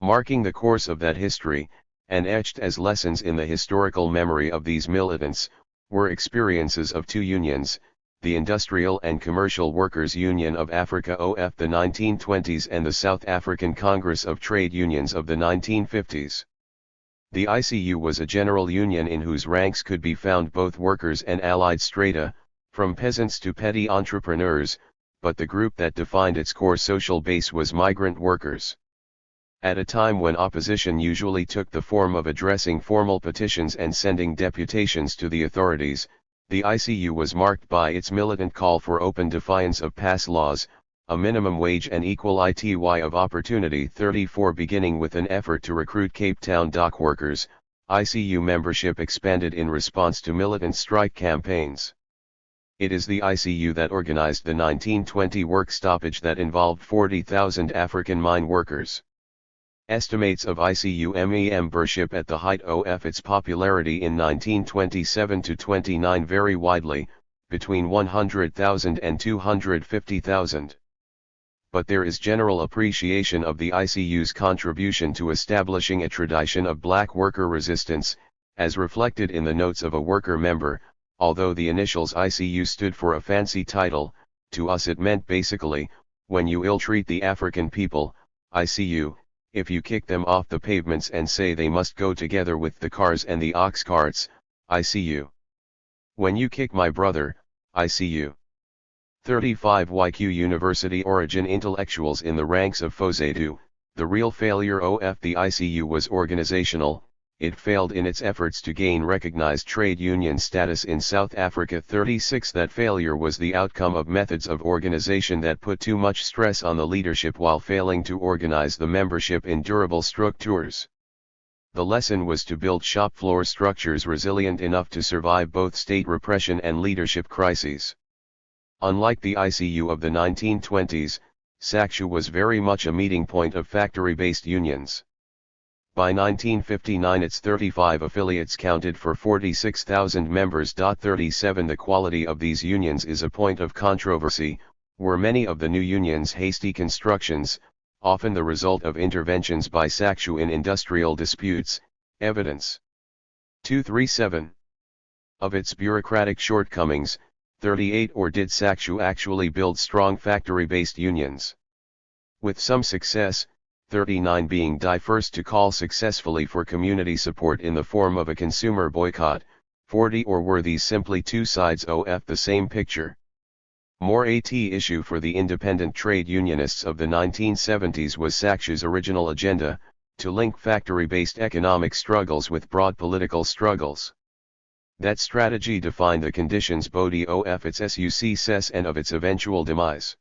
Marking the course of that history, and etched as lessons in the historical memory of these militants, were experiences of two unions, the Industrial and Commercial Workers Union of Africa of the 1920s and the South African Congress of Trade Unions of the 1950s. The ICU was a general union in whose ranks could be found both workers and allied strata, from peasants to petty entrepreneurs, but the group that defined its core social base was migrant workers. At a time when opposition usually took the form of addressing formal petitions and sending deputations to the authorities, the ICU was marked by its militant call for open defiance of past laws, a minimum wage and equal ITY of opportunity 34 beginning with an effort to recruit Cape Town dock workers. ICU membership expanded in response to militant strike campaigns. It is the ICU that organized the 1920 work stoppage that involved 40,000 African mine workers. Estimates of ICU membership at the height of its popularity in 1927-29 vary widely, between 100,000 and 250,000. But there is general appreciation of the ICU's contribution to establishing a tradition of black worker resistance, as reflected in the notes of a worker member. Although the initials ICU stood for a fancy title, to us it meant basically, when you ill-treat the African people, ICU. If you kick them off the pavements and say they must go together with the cars and the ox carts, ICU. When you kick my brother, ICU. 35 YQ University origin intellectuals in the ranks of FOSATU. The real failure of the ICU was organizational. it failed in its efforts to gain recognized trade union status in South Africa. 36 That failure was the outcome of methods of organization that put too much stress on the leadership while failing to organize the membership in durable structures. The lesson was to build shop floor structures resilient enough to survive both state repression and leadership crises. Unlike the ICU of the 1920s, SACU was very much a meeting point of factory-based unions. By 1959 its 35 affiliates counted for 46,000 members. 37 The quality of these unions is a point of controversy. Were many of the new unions hasty constructions, often the result of interventions by SACU in industrial disputes? Evidence. 237. Of its bureaucratic shortcomings, 38 Or did SACU actually build strong factory-based unions? With some success, 39 being die first to call successfully for community support in the form of a consumer boycott. 40 Or were these simply two sides of the same picture? More at issue for the independent trade unionists of the 1970s was SACU's original agenda, to link factory-based economic struggles with broad political struggles. That strategy defined the conditions both of its success and of its eventual demise.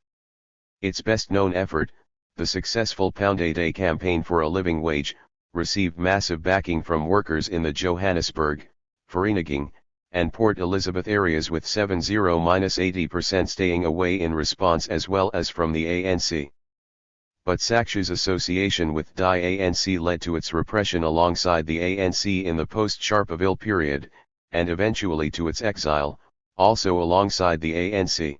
Its best-known effort, the successful Pound a Day campaign for a living wage, received massive backing from workers in the Johannesburg, Vereeniging, and Port Elizabeth areas, with 70–80% staying away in response, as well as from the ANC. But SACU's association with die ANC led to its repression alongside the ANC in the post-Sharpeville period, and eventually to its exile, also alongside the ANC.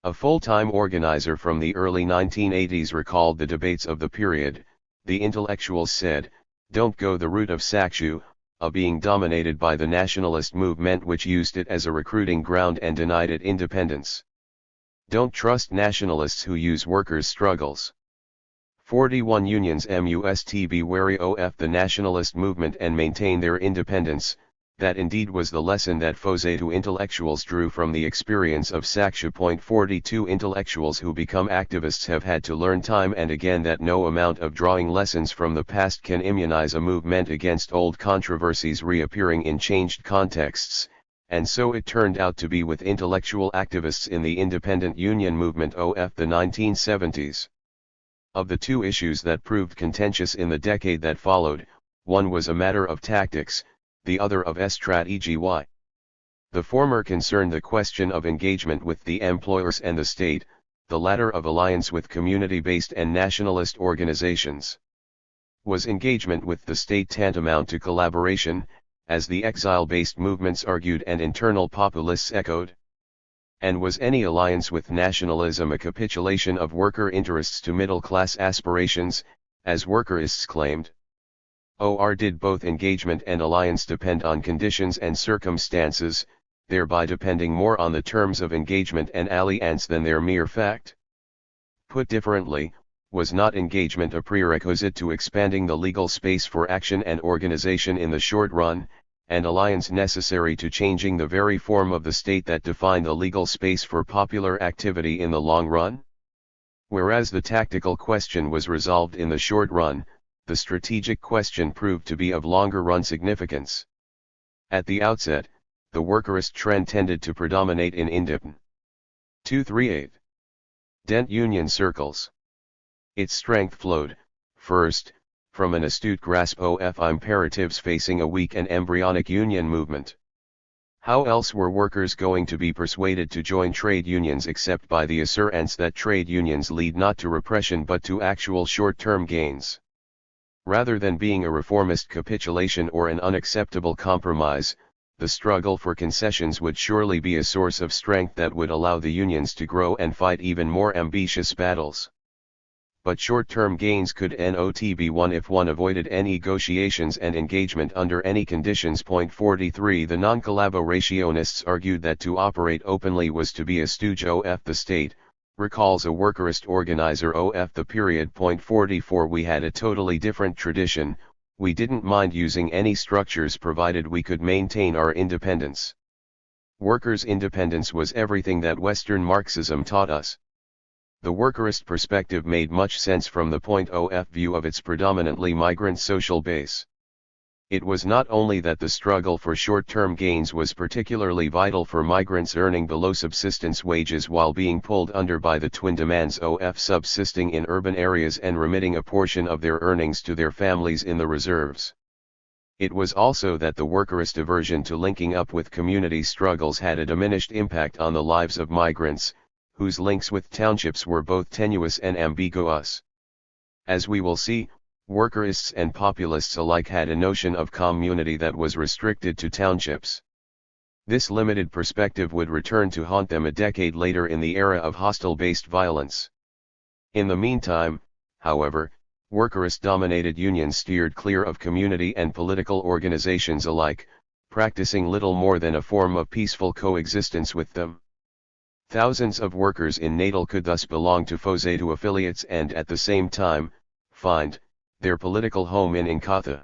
A full-time organizer from the early 1980s recalled the debates of the period. The intellectuals said, "Don't go the route of SACU, being dominated by the nationalist movement which used it as a recruiting ground and denied it independence. Don't trust nationalists who use workers' struggles." 41 Unions must be wary of the nationalist movement and maintain their independence. That indeed was the lesson that Fosetu intellectuals drew from the experience of SACU. 42 Intellectuals who become activists have had to learn time and again that no amount of drawing lessons from the past can immunize a movement against old controversies reappearing in changed contexts, and so it turned out to be with intellectual activists in the independent union movement of the 1970s. Of the two issues that proved contentious in the decade that followed, one was a matter of tactics, the other of strategy. The former concerned the question of engagement with the employers and the state, the latter of alliance with community-based and nationalist organizations. Was engagement with the state tantamount to collaboration, as the exile-based movements argued and internal populists echoed? And was any alliance with nationalism a capitulation of worker interests to middle-class aspirations, as workerists claimed? Or did both engagement and alliance depend on conditions and circumstances, thereby depending more on the terms of engagement and alliance than their mere fact? Put differently, was not engagement a prerequisite to expanding the legal space for action and organization in the short run, and alliance necessary to changing the very form of the state that defined the legal space for popular activity in the long run? Whereas the tactical question was resolved in the short run, the strategic question proved to be of longer-run significance. At the outset, the workerist trend tended to predominate in independent. 238. Dent union circles. Its strength flowed, first, from an astute grasp of imperatives facing a weak and embryonic union movement. How else were workers going to be persuaded to join trade unions except by the assurance that trade unions lead not to repression but to actual short-term gains? Rather than being a reformist capitulation or an unacceptable compromise, the struggle for concessions would surely be a source of strength that would allow the unions to grow and fight even more ambitious battles. But short-term gains could not be won if one avoided any negotiations and engagement under any conditions. 43 The non-collaborationists argued that to operate openly was to be a stooge of the state, recalls a workerist organizer of the period. 44 We had a totally different tradition, we didn't mind using any structures provided we could maintain our independence. Workers' independence was everything that Western Marxism taught us. The workerist perspective made much sense from the point of view of its predominantly migrant social base. It was not only that the struggle for short-term gains was particularly vital for migrants earning below subsistence wages while being pulled under by the twin demands of subsisting in urban areas and remitting a portion of their earnings to their families in the reserves. It was also that the workerist aversion to linking up with community struggles had a diminished impact on the lives of migrants, whose links with townships were both tenuous and ambiguous. As we will see, workerists and populists alike had a notion of community that was restricted to townships. This limited perspective would return to haunt them a decade later in the era of hostile-based violence. In the meantime, however, workerist-dominated unions steered clear of community and political organizations alike, practicing little more than a form of peaceful coexistence with them. Thousands of workers in Natal could thus belong to FOSETU affiliates and at the same time, find their political home in Nkatha.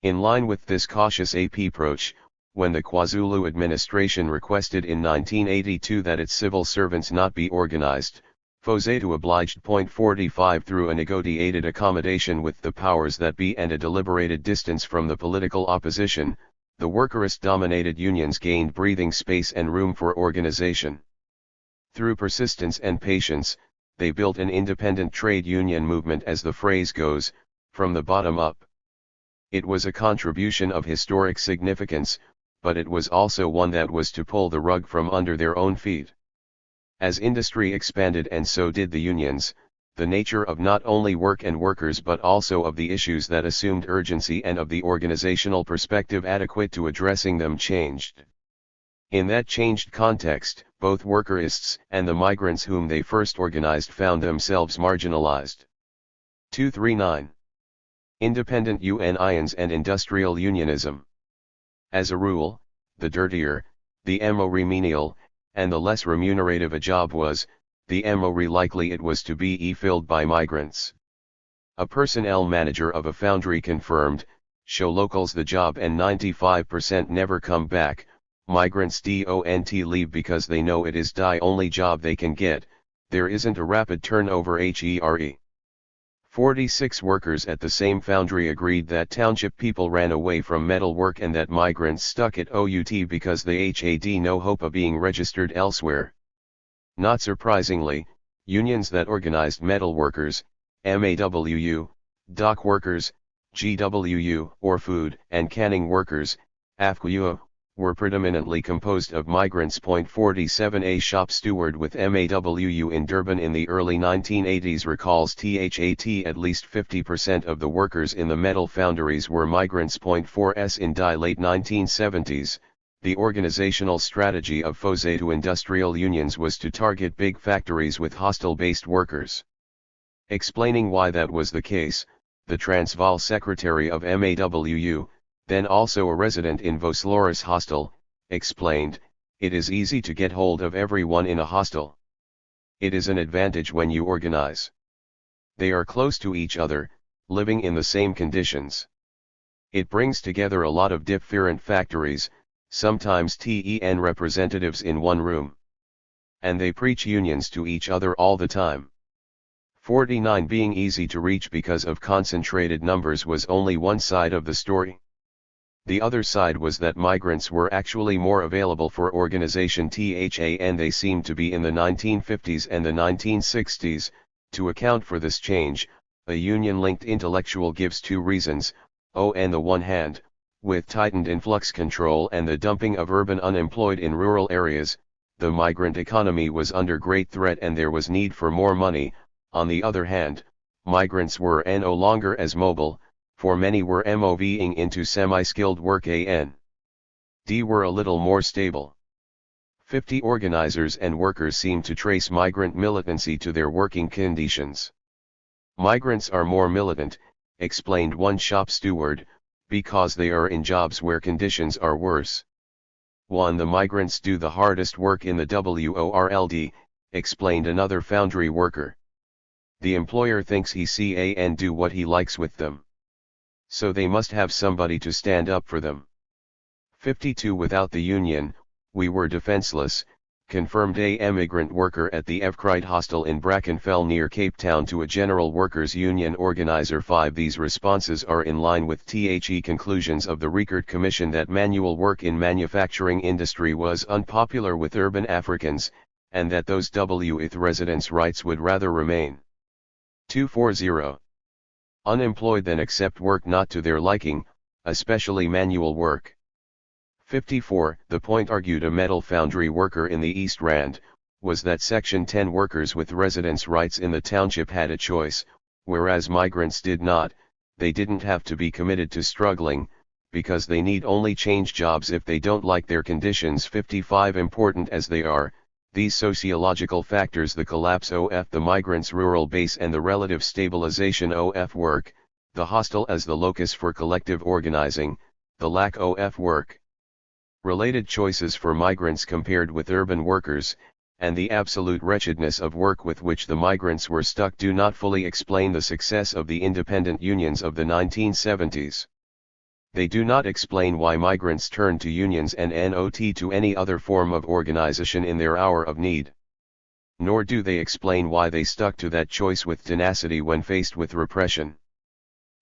In line with this cautious approach, when the KwaZulu administration requested in 1982 that its civil servants not be organized, FOSETU obliged. 45 through a negotiated accommodation with the powers that be and a deliberated distance from the political opposition, the workerist-dominated unions gained breathing space and room for organization. Through persistence and patience, they built an independent trade union movement, as the phrase goes, from the bottom up. It was a contribution of historic significance, but it was also one that was to pull the rug from under their own feet. As industry expanded and so did the unions, the nature of not only work and workers but also of the issues that assumed urgency and of the organizational perspective adequate to addressing them changed. In that changed context, both workerists and the migrants whom they first organized found themselves marginalized. 239. Independent unions and industrial unionism. As a rule, the dirtier, the more menial, and the less remunerative a job was, the more likely it was to be filled by migrants. A personnel manager of a foundry confirmed, show locals the job and 95% never come back. Migrants don't leave because they know it is the only job they can get, there isn't a rapid turnover. 46 workers at the same foundry agreed that township people ran away from metal work and that migrants stuck at OUT because they had no hope of being registered elsewhere. Not surprisingly, unions that organized metal workers, MAWU, dock workers, GWU, or food and canning workers, AFQU, were predominantly composed of migrants. 47 A shop steward with MAWU in Durban in the early 1980s recalls that at least 50% of the workers in the metal foundries were migrants. 4S in the late 1970s, the organizational strategy of FOSETU industrial unions was to target big factories with hostile-based workers. Explaining why that was the case, the Transvaal secretary of MAWU, then also a resident in Vosloorus hostel, explained, "It is easy to get hold of everyone in a hostel. It is an advantage when you organize. They are close to each other, living in the same conditions. It brings together a lot of different factories, sometimes 10 representatives in one room. And they preach unions to each other all the time." 49 Being easy to reach because of concentrated numbers was only one side of the story. The other side was that migrants were actually more available for organization and they seemed to be in the 1950s and the 1960s. To account for this change, a union-linked intellectual gives two reasons. On the one hand, with tightened influx control and the dumping of urban unemployed in rural areas, the migrant economy was under great threat and there was need for more money. On the other hand, migrants were no longer as mobile, for many were moving into semi-skilled work and were a little more stable. 50 organizers and workers seem to trace migrant militancy to their working conditions. Migrants are more militant, explained one shop steward, because they are in jobs where conditions are worse. 1. The migrants do the hardest work in the WORLD, explained another foundry worker. The employer thinks he can do what he likes with them. So they must have somebody to stand up for them. 52 Without the union, we were defenseless, confirmed a emigrant worker at the Evkrite hostel in Brackenfell near Cape Town to a general workers' union organizer. 5. These responses are in line with the conclusions of the Riekert Commission that manual work in manufacturing industry was unpopular with urban Africans, and that those with residence rights would rather remain 240 unemployed than accept work not to their liking, especially manual work. 54. The point argued a metal foundry worker in the East Rand, was that Section 10 workers with residence rights in the township had a choice, whereas migrants did not. They didn't have to be committed to struggling, because they need only change jobs if they don't like their conditions. 55. Important as they are, these sociological factors, the collapse of the migrants' rural base and the relative stabilization of work, the hostel as the locus for collective organizing, the lack of work related choices for migrants compared with urban workers, and the absolute wretchedness of work with which the migrants were stuck do not fully explain the success of the independent unions of the 1970s. They do not explain why migrants turned to unions and not to any other form of organization in their hour of need. Nor do they explain why they stuck to that choice with tenacity when faced with repression.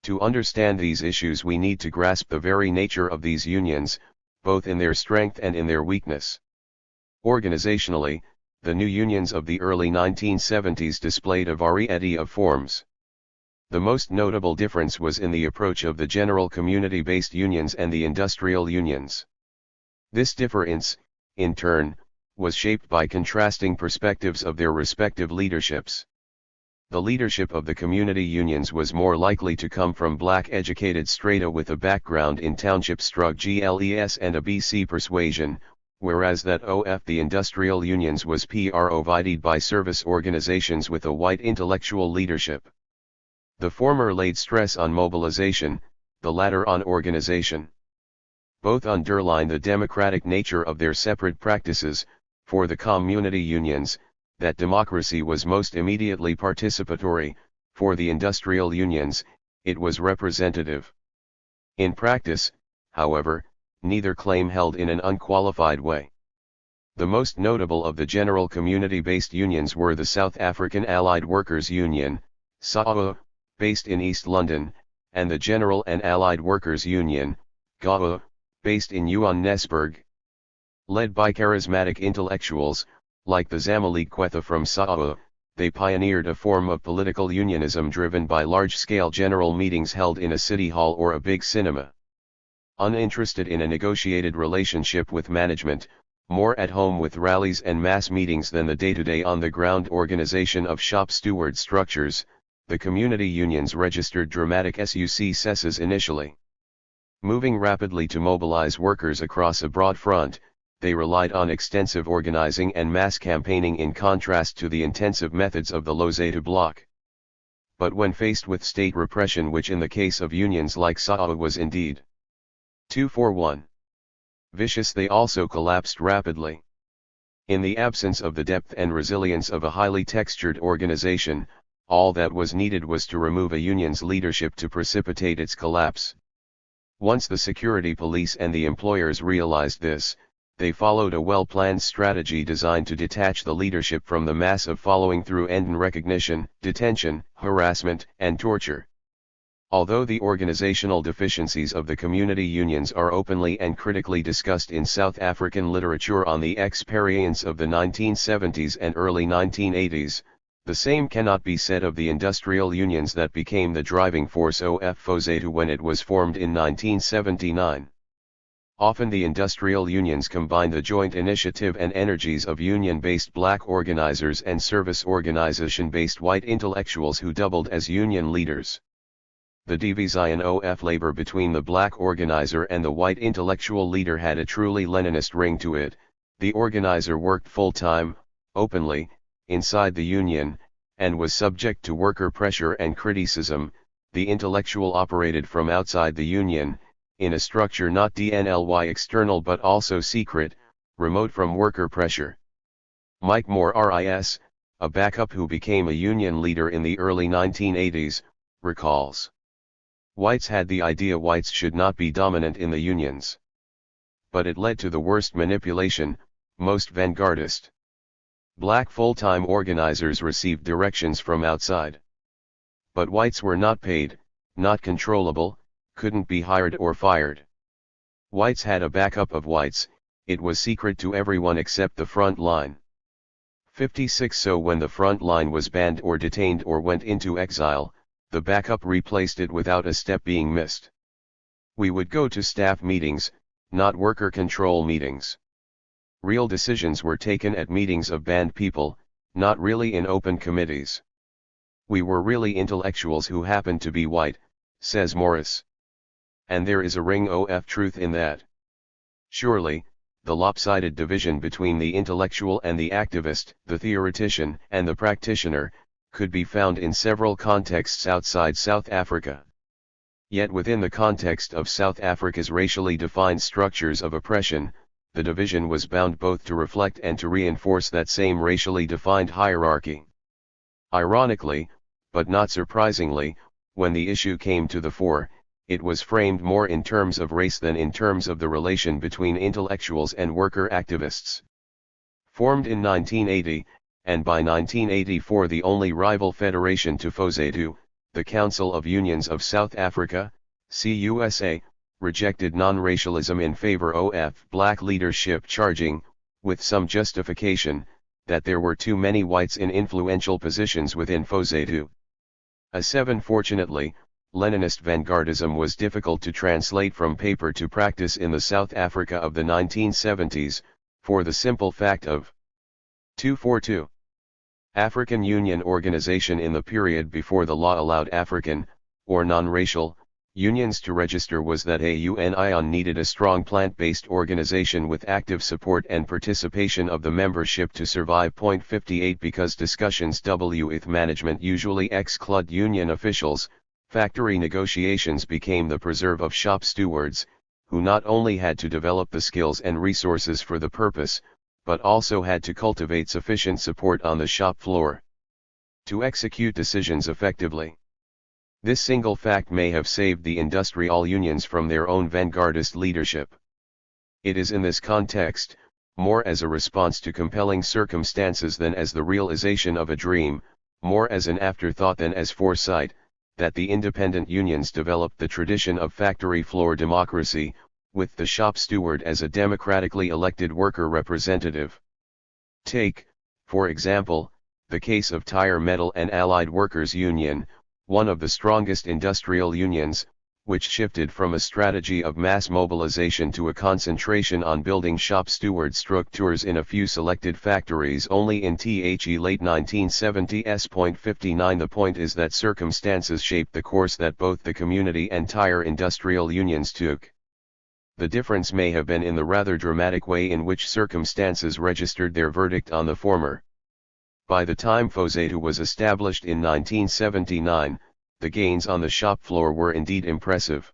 To understand these issues, we need to grasp the very nature of these unions, both in their strength and in their weakness. Organizationally, the new unions of the early 1970s displayed a variety of forms. The most notable difference was in the approach of the general community-based unions and the industrial unions. This difference, in turn, was shaped by contrasting perspectives of their respective leaderships. The leadership of the community unions was more likely to come from black educated strata with a background in township GLES and a BC persuasion, whereas that of the industrial unions was provided by service organizations with a white intellectual leadership. The former laid stress on mobilization, the latter on organization. Both underline the democratic nature of their separate practices. For the community unions, that democracy was most immediately participatory; for the industrial unions, it was representative. In practice, however, neither claim held in an unqualified way. The most notable of the general community-based unions were the South African Allied Workers' Union, SAU, based in East London, and the General and Allied Workers' Union, GAU, based in Johannesburg. Led by charismatic intellectuals, like the Zamalig Quetha from SAU, they pioneered a form of political unionism driven by large-scale general meetings held in a city hall or a big cinema. Uninterested in a negotiated relationship with management, more at home with rallies and mass meetings than the day-to-day on-the-ground organization of shop steward structures, the community unions registered dramatic successes initially. Moving rapidly to mobilize workers across a broad front, they relied on extensive organizing and mass campaigning in contrast to the intensive methods of the Loseta Bloc. But when faced with state repression, which in the case of unions like SAU was indeed 241 vicious, they also collapsed rapidly. In the absence of the depth and resilience of a highly textured organization, all that was needed was to remove a union's leadership to precipitate its collapse. Once the security police and the employers realized this, they followed a well-planned strategy designed to detach the leadership from the mass of following through and recognition, detention, harassment, and torture. Although the organizational deficiencies of the community unions are openly and critically discussed in South African literature on the experience of the 1970s and early 1980s, the same cannot be said of the industrial unions that became the driving force of Fozatu when it was formed in 1979. Often the industrial unions combine the joint initiative and energies of union-based black organizers and service organization-based white intellectuals who doubled as union leaders. The division of labor between the black organizer and the white intellectual leader had a truly Leninist ring to it. The organizer worked full-time, openly, inside the union, and was subject to worker pressure and criticism. The intellectual operated from outside the union, in a structure not DNLY external but also secret, remote from worker pressure. Mike Moore RIS, a backup who became a union leader in the early 1980s, recalls. Whites had the idea whites should not be dominant in the unions. But it led to the worst manipulation, most vanguardist. Black full-time organizers received directions from outside. But whites were not paid, not controllable, couldn't be hired or fired. Whites had a backup of whites, it was secret to everyone except the front line. 56 So when the front line was banned or detained or went into exile, the backup replaced it without a step being missed. We would go to staff meetings, not worker control meetings. Real decisions were taken at meetings of banned people, not really in open committees. We were really intellectuals who happened to be white, says Morris. And there is a ring of truth in that. Surely, the lopsided division between the intellectual and the activist, the theoretician and the practitioner, could be found in several contexts outside South Africa. Yet within the context of South Africa's racially defined structures of oppression, the division was bound both to reflect and to reinforce that same racially defined hierarchy. Ironically, but not surprisingly, when the issue came to the fore, it was framed more in terms of race than in terms of the relation between intellectuals and worker activists. Formed in 1980, and by 1984 the only rival federation to FOSATU, the Council of Unions of South Africa, CUSA, rejected non-racialism in favor of black leadership, charging, with some justification, that there were too many whites in influential positions within FOSATU. Fortunately, Leninist vanguardism was difficult to translate from paper to practice in the South Africa of the 1970s, for the simple fact of 242. African Union organization in the period before the law allowed African, or non-racial, unions to register was that a union needed a strong plant-based organization with active support and participation of the membership to survive. 58 Because discussions with management usually exclude union officials, factory negotiations became the preserve of shop stewards, who not only had to develop the skills and resources for the purpose, but also had to cultivate sufficient support on the shop floor to execute decisions effectively. This single fact may have saved the industrial unions from their own vanguardist leadership. It is in this context, more as a response to compelling circumstances than as the realization of a dream, more as an afterthought than as foresight, that the independent unions developed the tradition of factory floor democracy, with the shop steward as a democratically elected worker representative. Take, for example, the case of Tire Metal and Allied Workers Union, one of the strongest industrial unions, which shifted from a strategy of mass mobilization to a concentration on building shop steward structures in a few selected factories only in the late 1970s. 59 The point is that circumstances shaped the course that both the community and tire industrial unions took. The difference may have been in the rather dramatic way in which circumstances registered their verdict on the former. By the time FOSATU was established in 1979, the gains on the shop floor were indeed impressive.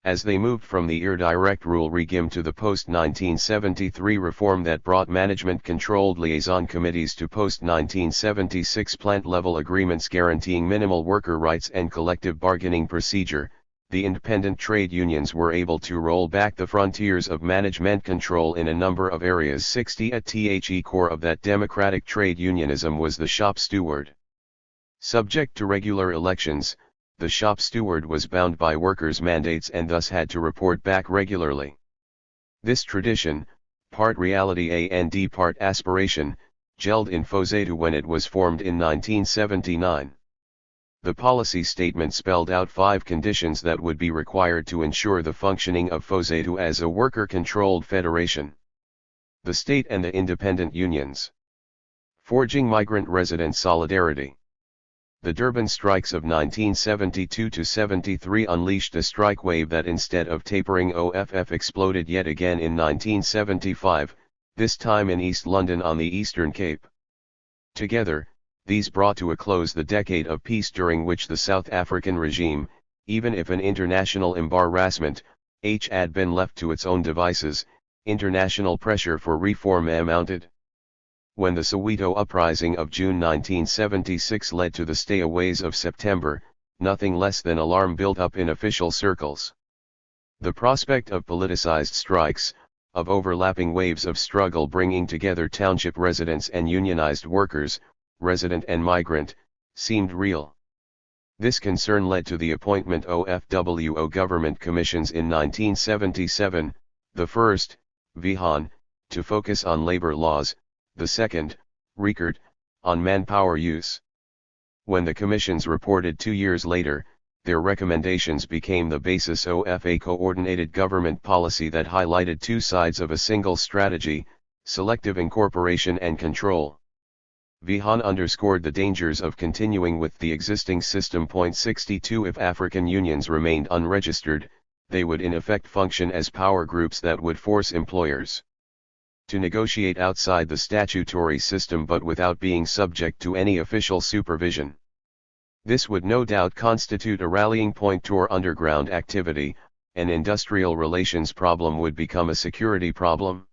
As they moved from the direct rule regime to the post-1973 reform that brought management-controlled liaison committees to post-1976 plant-level agreements guaranteeing minimal worker rights and collective bargaining procedure, the independent trade unions were able to roll back the frontiers of management control in a number of areas. 60 At the core of that democratic trade unionism was the shop steward. Subject to regular elections, the shop steward was bound by workers' mandates and thus had to report back regularly. This tradition, part reality and part aspiration, gelled in FOSATU when it was formed in 1979. The policy statement spelled out 5 conditions that would be required to ensure the functioning of FOSATU as a worker-controlled federation. The state and the independent unions. Forging migrant resident solidarity. The Durban strikes of 1972-73 unleashed a strike wave that instead of tapering exploded yet again in 1975, this time in East London on the Eastern Cape. Together, these brought to a close the decade of peace during which the South African regime, even if an international embarrassment, had been left to its own devices, international pressure for reform mounted. When the Soweto uprising of June 1976 led to the stayaways of September, nothing less than alarm built up in official circles. The prospect of politicized strikes, of overlapping waves of struggle bringing together township residents and unionized workers, resident and migrant, seemed real. This concern led to the appointment OFWO government commissions in 1977, the first, Vihan, to focus on labor laws, the second, Rickert, on manpower use. When the commissions reported 2 years later, their recommendations became the basis of a coordinated government policy that highlighted two sides of a single strategy, selective incorporation and control. Vihan underscored the dangers of continuing with the existing system. 62 If African unions remained unregistered, they would in effect function as power groups that would force employers to negotiate outside the statutory system but without being subject to any official supervision. This would no doubt constitute a rallying point toward underground activity. An industrial relations problem would become a security problem.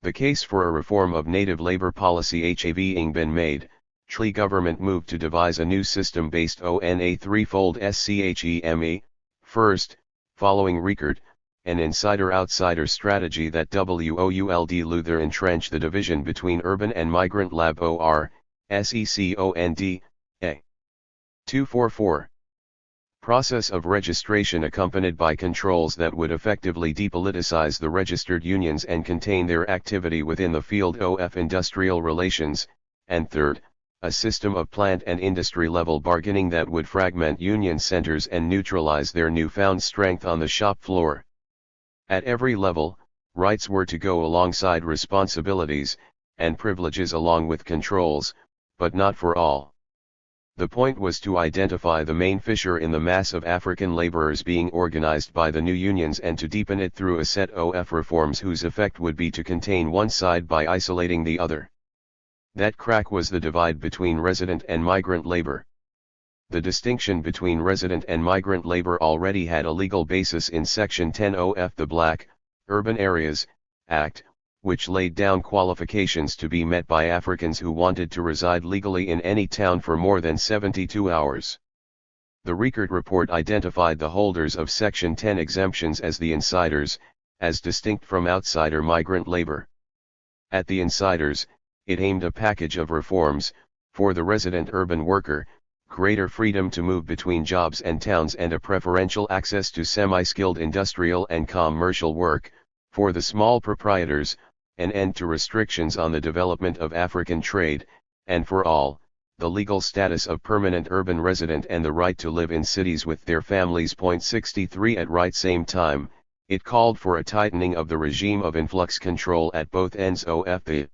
The case for a reform of native labor policy having been made, Chile government moved to devise a new system based on a threefold scheme. First, following Rickert, an insider-outsider strategy that would Luther entrench the division between urban and migrant labor, second, a. 244. Process of registration accompanied by controls that would effectively depoliticize the registered unions and contain their activity within the field of industrial relations, and third, a system of plant and industry level bargaining that would fragment union centers and neutralize their newfound strength on the shop floor. At every level, rights were to go alongside responsibilities, and privileges along with controls, but not for all. The point was to identify the main fissure in the mass of African laborers being organized by the new unions and to deepen it through a set of reforms whose effect would be to contain one side by isolating the other. That crack was the divide between resident and migrant labor. The distinction between resident and migrant labor already had a legal basis in Section 10 of the Black, Urban Areas, Act, which laid down qualifications to be met by Africans who wanted to reside legally in any town for more than 72 hours. The Rickert report identified the holders of Section 10 exemptions as the insiders, as distinct from outsider migrant labor. At the insiders, it aimed a package of reforms, for the resident urban worker, greater freedom to move between jobs and towns and a preferential access to semi-skilled industrial and commercial work, for the small proprietors, an end to restrictions on the development of African trade, and for all, the legal status of permanent urban resident and the right to live in cities with their families. 63 At right same time, it called for a tightening of the regime of influx control at both ends of the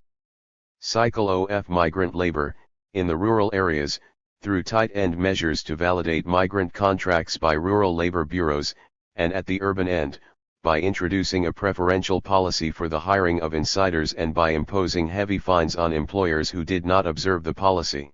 cycle of migrant labor, in the rural areas, through tight-end measures to validate migrant contracts by rural labor bureaus, and at the urban end, by introducing a preferential policy for the hiring of insiders and by imposing heavy fines on employers who did not observe the policy.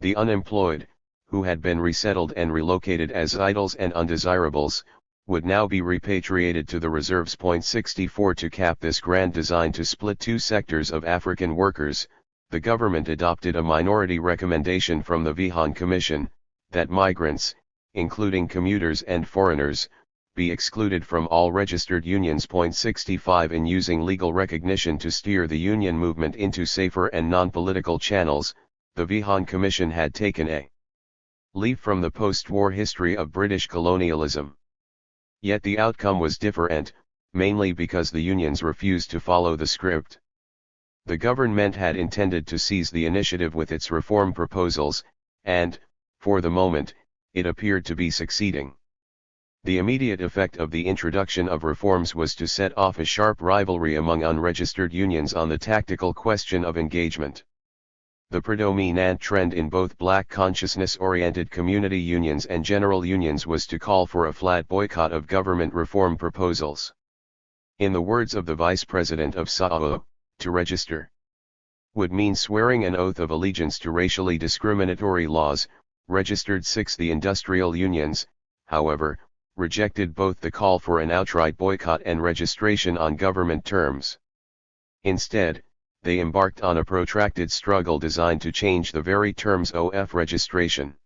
The unemployed, who had been resettled and relocated as idols and undesirables, would now be repatriated to the reserves. 64 To cap this grand design to split two sectors of African workers, the government adopted a minority recommendation from the Vihan Commission, that migrants, including commuters and foreigners, be excluded from all registered unions. 65 In using legal recognition to steer the union movement into safer and non-political channels, the Vihan Commission had taken a leaf from the post-war history of British colonialism. Yet the outcome was different, mainly because the unions refused to follow the script. The government had intended to seize the initiative with its reform proposals, and, for the moment, it appeared to be succeeding. The immediate effect of the introduction of reforms was to set off a sharp rivalry among unregistered unions on the tactical question of engagement. The predominant trend in both black consciousness-oriented community unions and general unions was to call for a flat boycott of government reform proposals. In the words of the vice president of SAO, to register would mean swearing an oath of allegiance to racially discriminatory laws. Registered 6 The industrial unions, however, rejected both the call for an outright boycott and registration on government terms. Instead, they embarked on a protracted struggle designed to change the very terms of registration.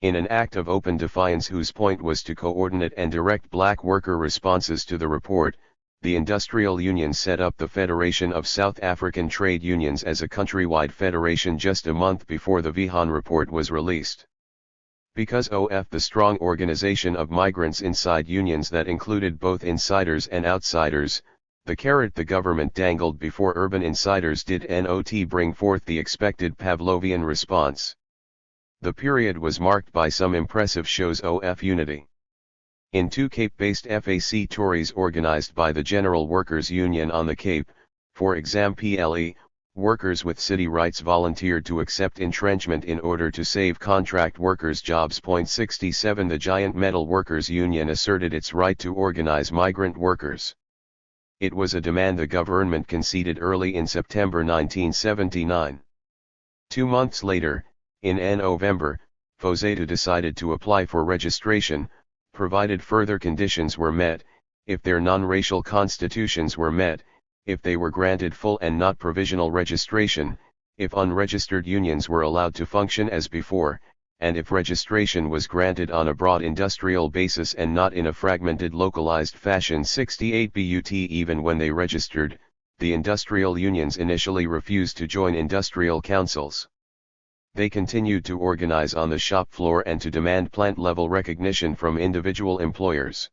In an act of open defiance whose point was to coordinate and direct black worker responses to the report, the industrial union set up the Federation of South African Trade Unions as a countrywide federation just a month before the Wuhan report was released. Because of the strong organization of migrants inside unions that included both insiders and outsiders, the carrot the government dangled before urban insiders did not bring forth the expected Pavlovian response. The period was marked by some impressive shows of unity. In two Cape-based FAC Tories organized by the General Workers' Union on the Cape, for example, workers with city rights volunteered to accept entrenchment in order to save contract workers' jobs. 67 The Giant Metal Workers' Union asserted its right to organize migrant workers. It was a demand the government conceded early in September 1979. 2 months later, in November, FOSETA decided to apply for registration, provided further conditions were met, if their non-racial constitutions were met, if they were granted full and not provisional registration, if unregistered unions were allowed to function as before, and if registration was granted on a broad industrial basis and not in a fragmented localized fashion. 68 But even when they registered, the industrial unions initially refused to join industrial councils. They continued to organize on the shop floor and to demand plant-level recognition from individual employers.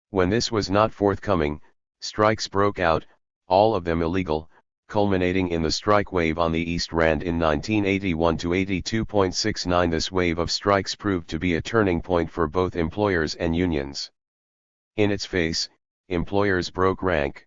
When this was not forthcoming, strikes broke out, all of them illegal, culminating in the strike wave on the East Rand in 1981 to 82.69. This wave of strikes proved to be a turning point for both employers and unions. In its face, employers broke rank.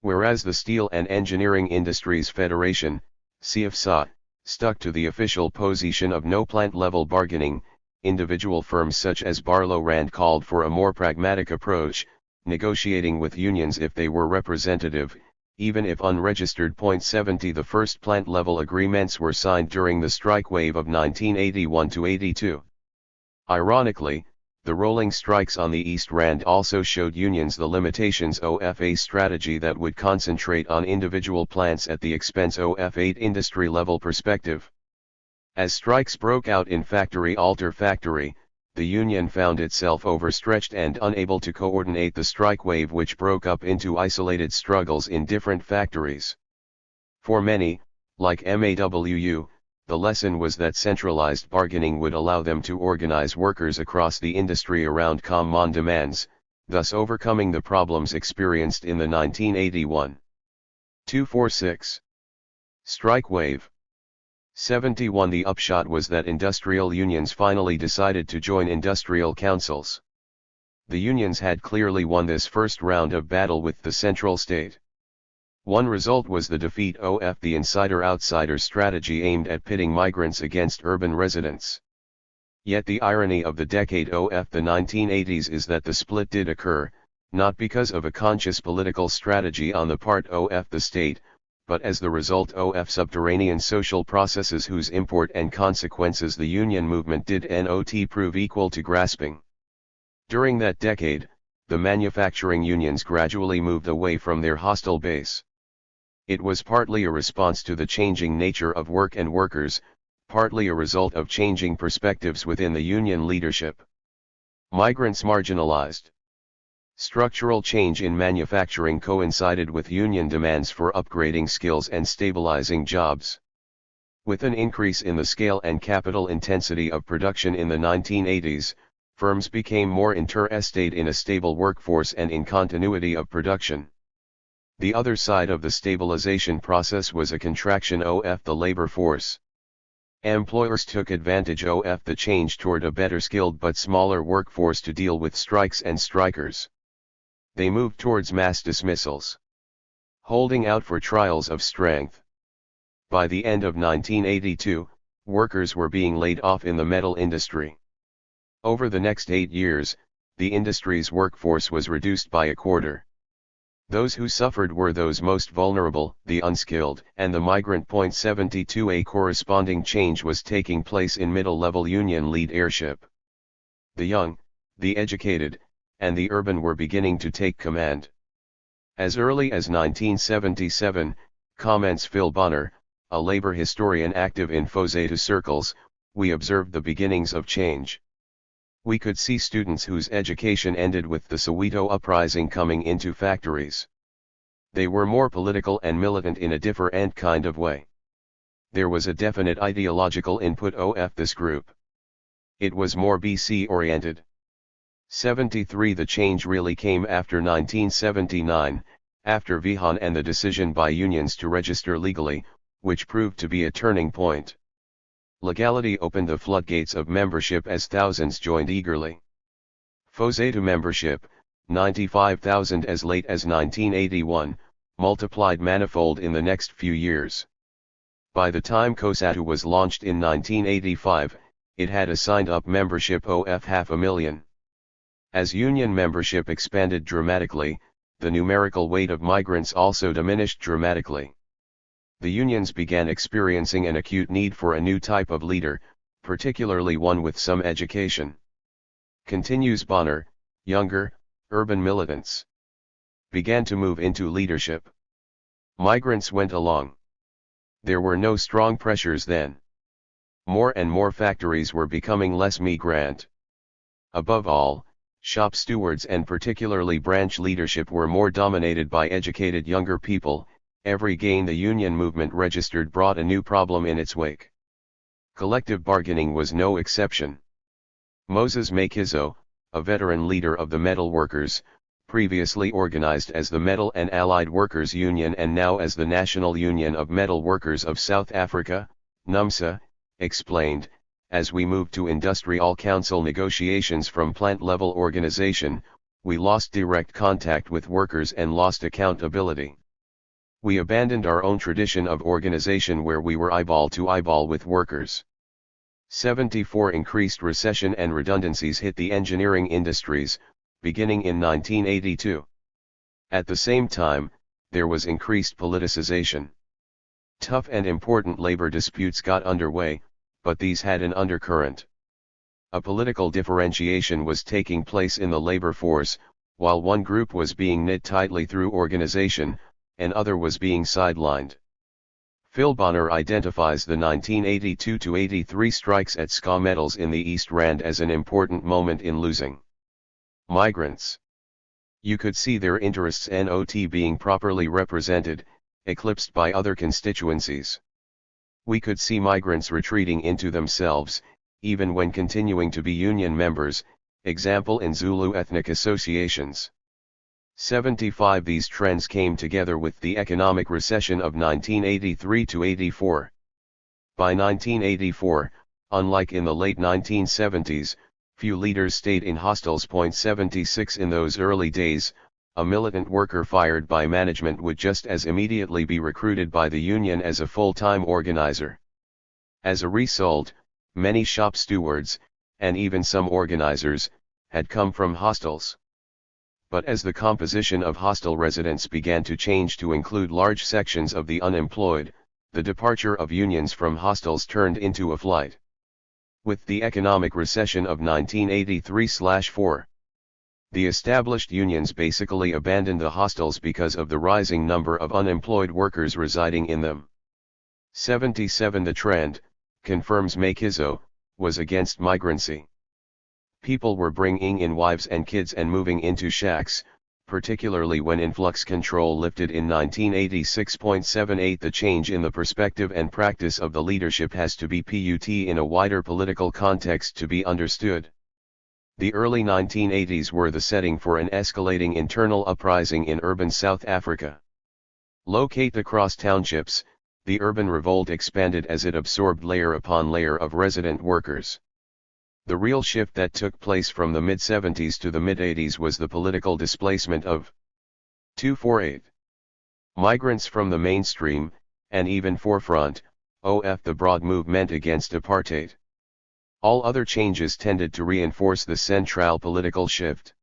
Whereas the Steel and Engineering Industries Federation, CFSA, stuck to the official position of no plant-level bargaining, individual firms such as Barlow Rand called for a more pragmatic approach, negotiating with unions if they were representative, even if unregistered. 70 The first plant-level agreements were signed during the strike wave of 1981 to 82. Ironically, the rolling strikes on the East Rand also showed unions the limitations of a strategy that would concentrate on individual plants at the expense of a industry-level perspective. As strikes broke out in factory after factory, the union found itself overstretched and unable to coordinate the strike wave, which broke up into isolated struggles in different factories. For many, like MAWU, the lesson was that centralized bargaining would allow them to organize workers across the industry around common demands, thus overcoming the problems experienced in the 1981 246 strike wave. 71 The upshot was that industrial unions finally decided to join industrial councils. The unions had clearly won this first round of battle with the central state. One result was the defeat of the insider-outsider strategy aimed at pitting migrants against urban residents. Yet the irony of the decade of the 1980s is that the split did occur, not because of a conscious political strategy on the part of the state, but as the result of subterranean social processes whose import and consequences the union movement did not prove equal to grasping. During that decade, the manufacturing unions gradually moved away from their hostile base. It was partly a response to the changing nature of work and workers, partly a result of changing perspectives within the union leadership. Migrants marginalized. Structural change in manufacturing coincided with union demands for upgrading skills and stabilizing jobs. With an increase in the scale and capital intensity of production in the 1980s, firms became more interested in a stable workforce and in continuity of production. The other side of the stabilization process was a contraction of the labor force. Employers took advantage of the change toward a better skilled but smaller workforce to deal with strikes and strikers. They moved towards mass dismissals, holding out for trials of strength. By the end of 1982, workers were being laid off in the metal industry. Over the next 8 years, the industry's workforce was reduced by a quarter. Those who suffered were those most vulnerable, the unskilled, and the migrant. 72 A corresponding change was taking place in middle-level union leadership. The young, the educated, and the urban were beginning to take command. As early as 1977, comments Phil Bonner, a labor historian active in FOSETA circles, we observed the beginnings of change. We could see students whose education ended with the Soweto uprising coming into factories. They were more political and militant in a different kind of way. There was a definite ideological input of this group. It was more BC oriented. 73 The change really came after 1979, after Vihan and the decision by unions to register legally, which proved to be a turning point. Legality opened the floodgates of membership as thousands joined eagerly. Fozetu membership, 95,000 as late as 1981, multiplied manifold in the next few years. By the time COSATU was launched in 1985, it had a signed-up membership of 500,000. As union membership expanded dramatically, the numerical weight of migrants also diminished dramatically. The unions began experiencing an acute need for a new type of leader, particularly one with some education. Continues Bonner, younger, urban militants began to move into leadership. Migrants went along. There were no strong pressures then. More and more factories were becoming less migrant. Above all, shop stewards and particularly branch leadership were more dominated by educated younger people. Every gain the union movement registered brought a new problem in its wake. Collective bargaining was no exception. Moses Makizo, a veteran leader of the metal workers, previously organized as the Metal and Allied Workers Union and now as the National Union of Metal Workers of South Africa, NUMSA, explained, as we moved to industrial council negotiations from plant-level organization, we lost direct contact with workers and lost accountability. We abandoned our own tradition of organization where we were eyeball to eyeball with workers. 74 Increased recession and redundancies hit the engineering industries, beginning in 1982. At the same time, there was increased politicization. Tough and important labor disputes got underway, but these had an undercurrent. A political differentiation was taking place in the labor force, while one group was being knit tightly through organization, and other was being sidelined. Phil Bonner identifies the 1982-83 strikes at SCA Metals in the East Rand as an important moment in losing migrants. You could see their interests not being properly represented, eclipsed by other constituencies. We could see migrants retreating into themselves, even when continuing to be union members, example in Zulu ethnic associations. 75 These trends came together with the economic recession of 1983-84. By 1984, unlike in the late 1970s, few leaders stayed in hostels. 76 In those early days, a militant worker fired by management would just as immediately be recruited by the union as a full-time organizer. As a result, many shop stewards, and even some organizers, had come from hostels. But as the composition of hostel residents began to change to include large sections of the unemployed, the departure of unions from hostels turned into a flight. With the economic recession of 1983-4, the established unions basically abandoned the hostels because of the rising number of unemployed workers residing in them. 77 The trend, confirms Makizo, was against migrancy. People were bringing in wives and kids and moving into shacks, particularly when influx control lifted in 1986.78. The change in the perspective and practice of the leadership has to be put in a wider political context to be understood. The early 1980s were the setting for an escalating internal uprising in urban South Africa. Locate across townships, the urban revolt expanded as it absorbed layer upon layer of resident workers. The real shift that took place from the mid-70s to the mid-80s was the political displacement of 248 migrants from the mainstream, and even forefront, of the broad movement against apartheid. All other changes tended to reinforce the central political shift.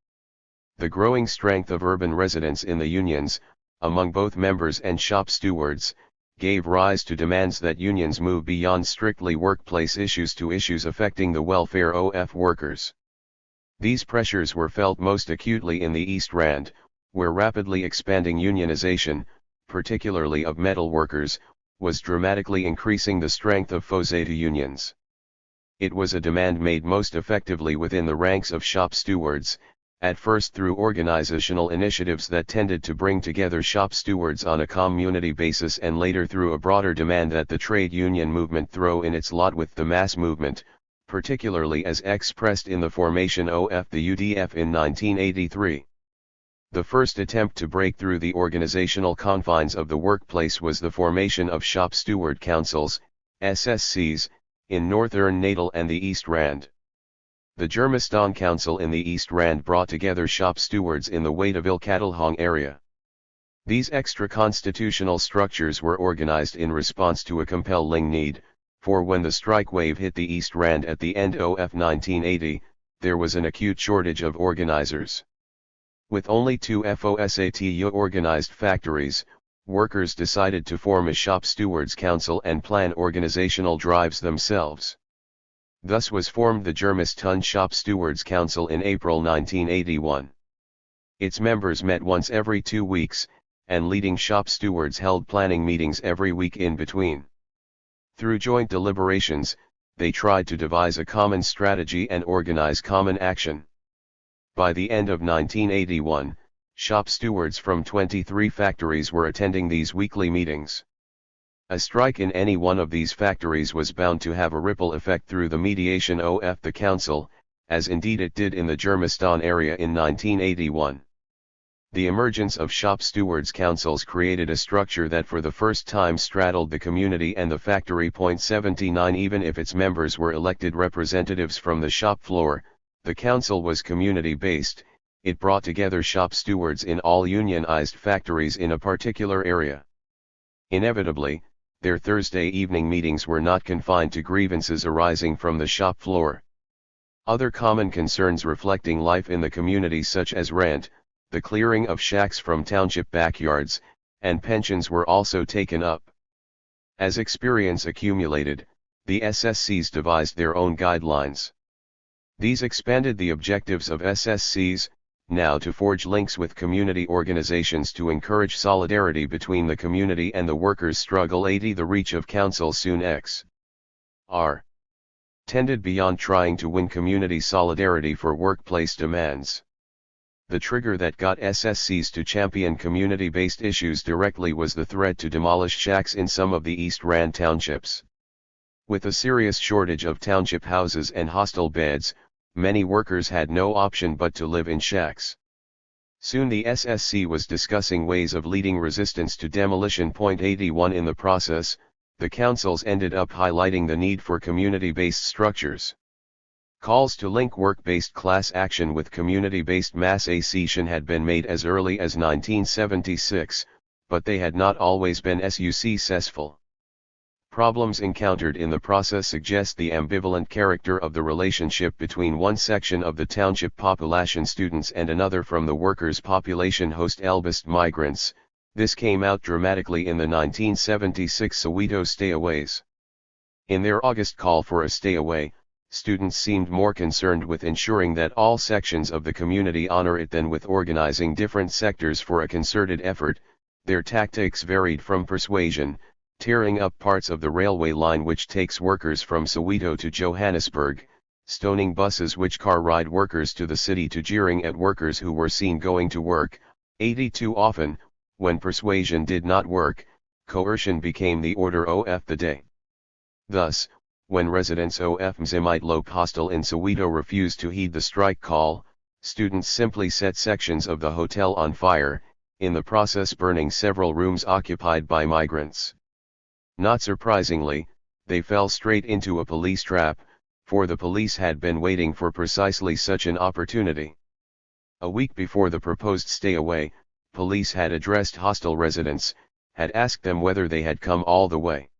The growing strength of urban residents in the unions, among both members and shop stewards, gave rise to demands that unions move beyond strictly workplace issues to issues affecting the welfare of workers. These pressures were felt most acutely in the East Rand, where rapidly expanding unionization, particularly of metal workers, was dramatically increasing the strength of Fozetu unions. It was a demand made most effectively within the ranks of shop stewards, at first through organizational initiatives that tended to bring together shop stewards on a community basis, and later through a broader demand that the trade union movement throw in its lot with the mass movement, particularly as expressed in the formation of the UDF in 1983. The first attempt to break through the organizational confines of the workplace was the formation of Shop Steward Councils, SSCs, in Northern Natal and the East Rand. The Germiston Council in the East Rand brought together shop stewards in the Wadaville-Catalhong area. These extra-constitutional structures were organized in response to a compelling need, for when the strike wave hit the East Rand at the end of 1980, there was an acute shortage of organizers. With only 2 FOSATU organized factories, workers decided to form a Shop Stewards Council and plan organizational drives themselves. Thus was formed the Germiston Shop Stewards Council in April 1981. Its members met once every 2 weeks, and leading shop stewards held planning meetings every week in between. Through joint deliberations, they tried to devise a common strategy and organize common action. By the end of 1981, shop stewards from 23 factories were attending these weekly meetings. A strike in any one of these factories was bound to have a ripple effect through the mediation of the council, as indeed it did in the Germiston area in 1981. The emergence of shop stewards councils created a structure that for the first time straddled the community and the factory. 79 Even if its members were elected representatives from the shop floor, the council was community-based. It brought together shop stewards in all unionized factories in a particular area. Inevitably, their Thursday evening meetings were not confined to grievances arising from the shop floor. Other common concerns reflecting life in the community, such as rent, the clearing of shacks from township backyards, and pensions, were also taken up. As experience accumulated, the SSCs devised their own guidelines. These expanded the objectives of SSCs, now to forge links with community organizations to encourage solidarity between the community and the workers' struggle. 80 The reach of council soon tended beyond trying to win community solidarity for workplace demands. The trigger that got SSCs to champion community-based issues directly was the threat to demolish shacks in some of the East Rand townships. With a serious shortage of township houses and hostel beds, many workers had no option but to live in shacks. Soon the SSC was discussing ways of leading resistance to demolition. 81 In the process, the councils ended up highlighting the need for community-based structures. Calls to link work-based class action with community-based mass accession had been made as early as 1976, but they had not always been successful. Problems encountered in the process suggest the ambivalent character of the relationship between one section of the township population, students, and another from the workers' population, host Elbist migrants. This came out dramatically in the 1976 Soweto stayaways. In their August call for a stay-away, students seemed more concerned with ensuring that all sections of the community honor it than with organizing different sectors for a concerted effort. Their tactics varied from persuasion, tearing up parts of the railway line which takes workers from Soweto to Johannesburg, stoning buses which car ride workers to the city, to jeering at workers who were seen going to work. 82 Often, when persuasion did not work, coercion became the order of the day. Thus, when residents of Mzimite hostel in Soweto refused to heed the strike call, students simply set sections of the hotel on fire, in the process burning several rooms occupied by migrants. Not surprisingly, they fell straight into a police trap, for the police had been waiting for precisely such an opportunity. A week before the proposed stay-away, police had addressed hostel residents, had asked them whether they had come all the way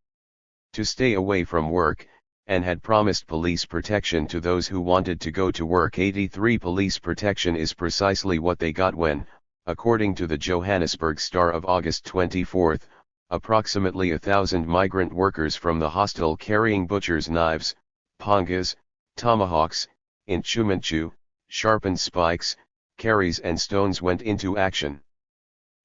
to stay away from work, and had promised police protection to those who wanted to go to work. 83 Police protection is precisely what they got when, according to the Johannesburg Star of August 24, approximately 1,000 migrant workers from the hostel carrying butchers' knives, pangas, tomahawks, instrumentu, sharpened spikes, carries and stones went into action.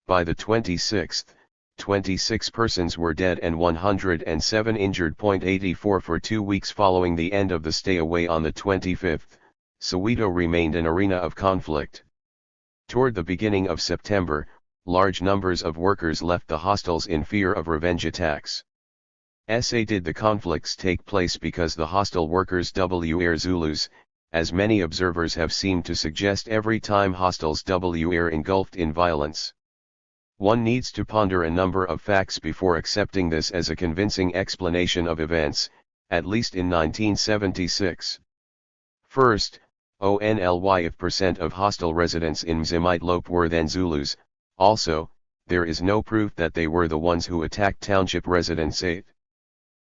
By the 26th, 26 persons were dead and 107 injured. 84 For 2 weeks following the end of the stay away on the 25th, Soweto remained an arena of conflict. Toward the beginning of September, large numbers of workers left the hostels in fear of revenge attacks. Did the conflicts take place because the hostel workers were Zulus, as many observers have seemed to suggest every time hostels were engulfed in violence? One needs to ponder a number of facts before accepting this as a convincing explanation of events, at least in 1976. First, only 5% of hostel residents in Mzimite were then Zulus. Also, there is no proof that they were the ones who attacked township residents.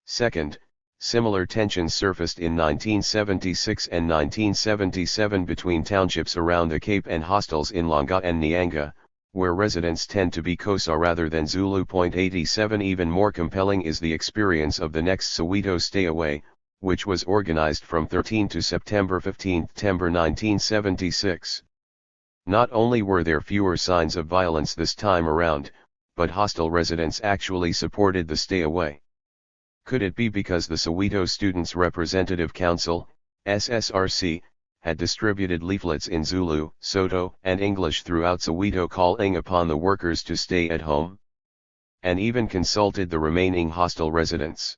Second, similar tensions surfaced in 1976 and 1977 between townships around the Cape and hostels in Langa and Nyanga, where residents tend to be Xhosa rather than Zulu. 87 Even more compelling is the experience of the next Soweto stay away, which was organized from 13 to September 15, 1976. Not only were there fewer signs of violence this time around, but hostel residents actually supported the stay away. Could it be because the Soweto Students' Representative Council, SSRC, had distributed leaflets in Zulu, Soto, and English throughout Soweto calling upon the workers to stay at home? And even consulted the remaining hostel residents.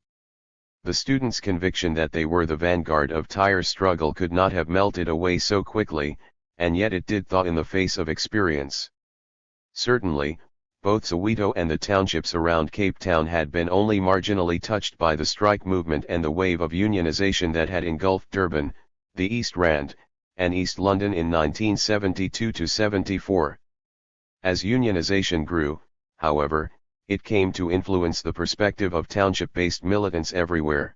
The students' conviction that they were the vanguard of THIRD struggle could not have melted away so quickly, and yet it did thaw in the face of experience. Certainly, both Soweto and the townships around Cape Town had been only marginally touched by the strike movement and the wave of unionization that had engulfed Durban, the East Rand, and East London in 1972-74. As unionization grew, however, it came to influence the perspective of township-based militants everywhere.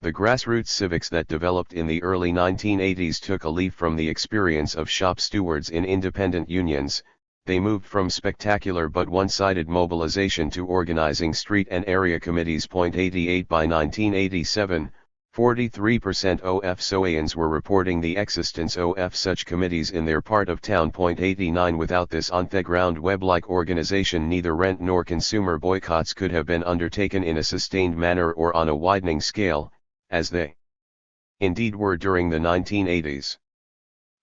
The grassroots civics that developed in the early 1980s took a leaf from the experience of shop stewards in independent unions. They moved from spectacular but one-sided mobilization to organizing street and area committees. 88 By 1987, 43% of Soweans were reporting the existence of such committees in their part of town. 89 Without this on-the-ground web-like organization, neither rent nor consumer boycotts could have been undertaken in a sustained manner or on a widening scale, as they indeed were during the 1980s.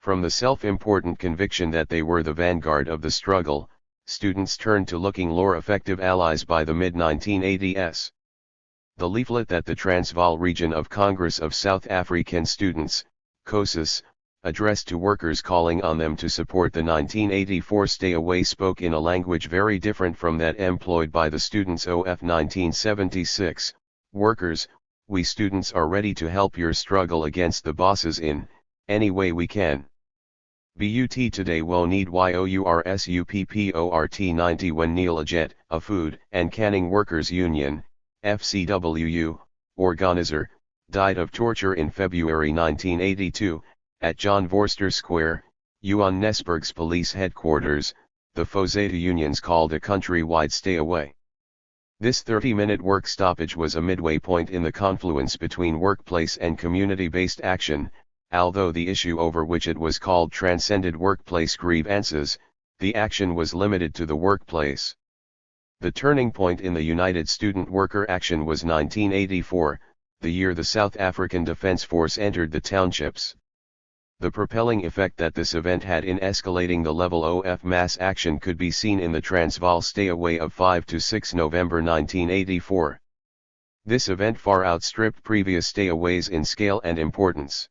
From the self-important conviction that they were the vanguard of the struggle, students turned to looking for effective allies by the mid-1980s. The leaflet that the Transvaal Region of Congress of South African Students, COSAS, addressed to workers calling on them to support the 1984 stay away spoke in a language very different from that employed by the students of 1976. Workers, we students are ready to help your struggle against the bosses in any way we can. But today wo need yoursupport 90 when Neil Ajet, a food and canning workers union, FCWU, organizer, died of torture in February 1982, at John Vorster Square, Johannesburg's police headquarters. The Fozeta unions called a countrywide stay away. This 30-minute work stoppage was a midway point in the confluence between workplace and community-based action. Although the issue over which it was called transcended workplace grievances, the action was limited to the workplace. The turning point in the United Student Worker Action was 1984, the year the South African Defence Force entered the townships. The propelling effect that this event had in escalating the level of mass action could be seen in the Transvaal stay away of 5 to 6 November 1984. This event far outstripped previous stay aways in scale and importance.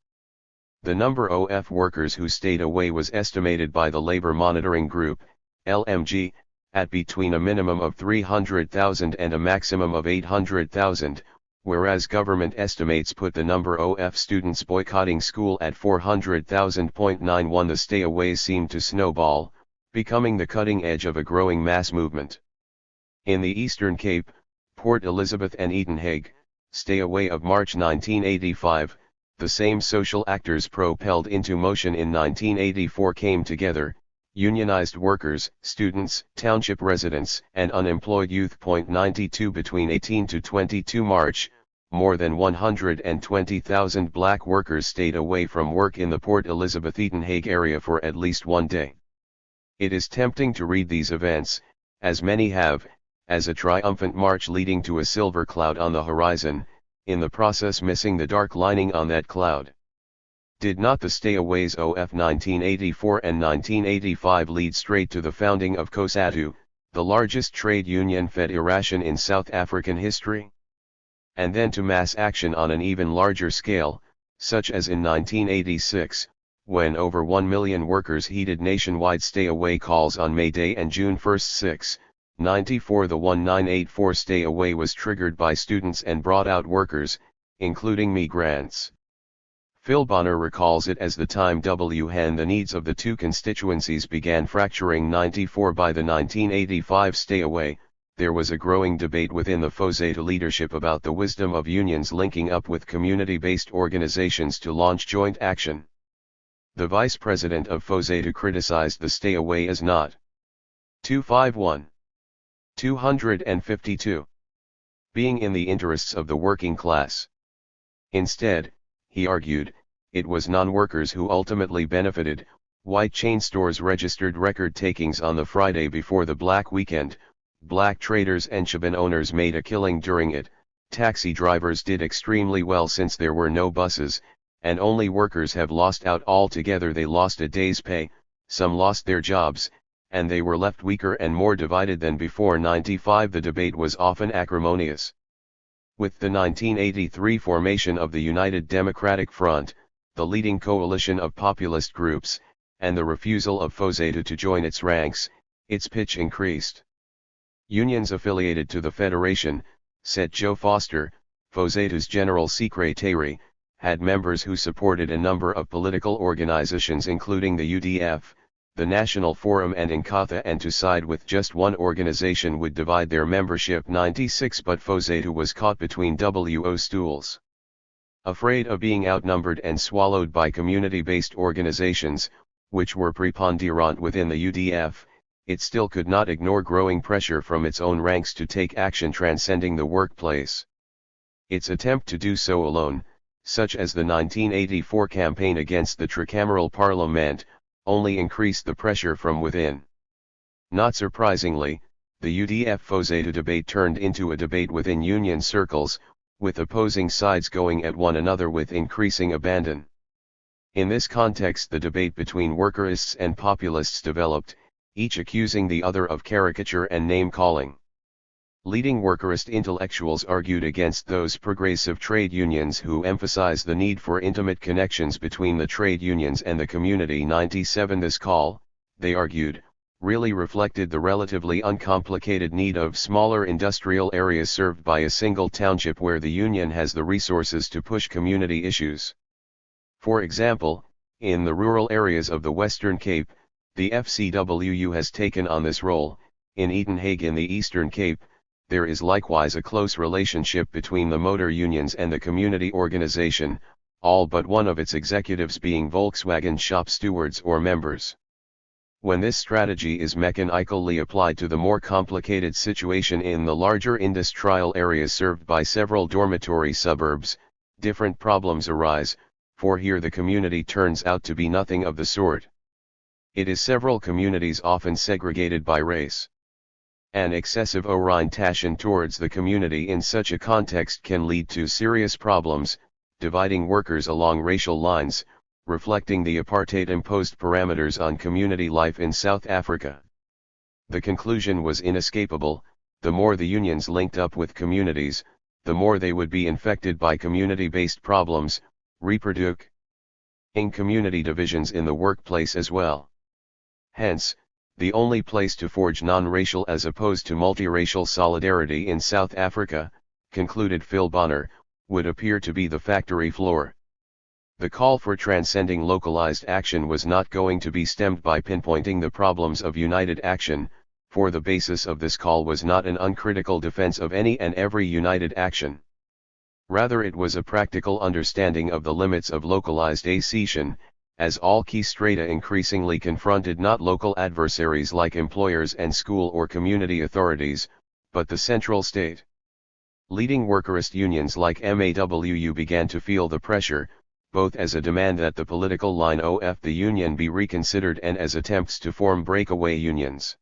The number of workers who stayed away was estimated by the Labor Monitoring Group, LMG, at between a minimum of 300,000 and a maximum of 800,000, whereas government estimates put the number of students boycotting school at 400,000. 91 The stay-aways seemed to snowball, becoming the cutting edge of a growing mass movement. In the Eastern Cape, Port Elizabeth and Edenhague, stay-away of March 1985, the same social actors propelled into motion in 1984 came together: unionized workers, students, township residents, and unemployed youth. 92 Between 18 to 22 March, more than 120,000 black workers stayed away from work in the Port Elizabeth Edenhague area for at least one day. It is tempting to read these events, as many have, as a triumphant march leading to a silver cloud on the horizon, in the process missing the dark lining on that cloud. Did not the stayaways of 1984 and 1985 lead straight to the founding of COSATU, the largest trade union federation in South African history? And then to mass action on an even larger scale, such as in 1986, when over 1 million workers heeded nationwide stay-away calls on May Day and June 1, 94. The 1984 stay-away was triggered by students and brought out workers, including migrants. Phil Bonner recalls it as the time when the needs of the two constituencies began fracturing. 94. By the 1985 stay-away, there was a growing debate within the FOSATU leadership about the wisdom of unions linking up with community-based organizations to launch joint action. The vice president of FOSATU criticized the stay-away as not 251. 252. Being in the interests of the working class. Instead, he argued, it was non-workers who ultimately benefited. White chain stores registered record takings on the Friday before the Black Weekend, black traders and shebeen owners made a killing during it, taxi drivers did extremely well since there were no buses, and only workers have lost out altogether. They lost a day's pay, some lost their jobs, and they were left weaker and more divided than before. 95. The debate was often acrimonious. With the 1983 formation of the United Democratic Front, the leading coalition of populist groups, and the refusal of FOSATU to join its ranks, its pitch increased. Unions affiliated to the Federation, said Joe Foster, FOSATU's general secretary, had members who supported a number of political organizations including the UDF, the National Forum and Inkatha, and to side with just one organization would divide their membership. 96. But FOSATU was caught between WO stools. Afraid of being outnumbered and swallowed by community-based organizations, which were preponderant within the UDF, it still could not ignore growing pressure from its own ranks to take action transcending the workplace. Its attempt to do so alone, such as the 1984 campaign against the tricameral parliament, only increased the pressure from within. Not surprisingly, the UDF-FOSATU debate turned into a debate within union circles, with opposing sides going at one another with increasing abandon. In this context, the debate between workerists and populists developed, each accusing the other of caricature and name-calling. Leading workerist intellectuals argued against those progressive trade unions who emphasize the need for intimate connections between the trade unions and the community. 97. This call, they argued, really reflected the relatively uncomplicated need of smaller industrial areas served by a single township where the union has the resources to push community issues. For example, in the rural areas of the Western Cape, the FCWU has taken on this role. In Edenhague in the Eastern Cape, there is likewise a close relationship between the motor unions and the community organization, all but one of its executives being Volkswagen shop stewards or members. When this strategy is mechanically applied to the more complicated situation in the larger industrial areas served by several dormitory suburbs, different problems arise, for here the community turns out to be nothing of the sort. It is several communities often segregated by race. An excessive orientation towards the community in such a context can lead to serious problems, dividing workers along racial lines, reflecting the apartheid-imposed parameters on community life in South Africa. The conclusion was inescapable: the more the unions linked up with communities, the more they would be infected by community-based problems, reproducing community divisions in the workplace as well. Hence, the only place to forge non-racial as opposed to multiracial solidarity in South Africa, concluded Phil Bonner, would appear to be the factory floor. The call for transcending localized action was not going to be stemmed by pinpointing the problems of united action, for the basis of this call was not an uncritical defense of any and every united action. Rather, it was a practical understanding of the limits of localized action, as all key strata increasingly confronted not local adversaries like employers and school or community authorities, but the central state. Leading workerist unions like MAWU began to feel the pressure, both as a demand that the political line of the union be reconsidered and as attempts to form breakaway unions.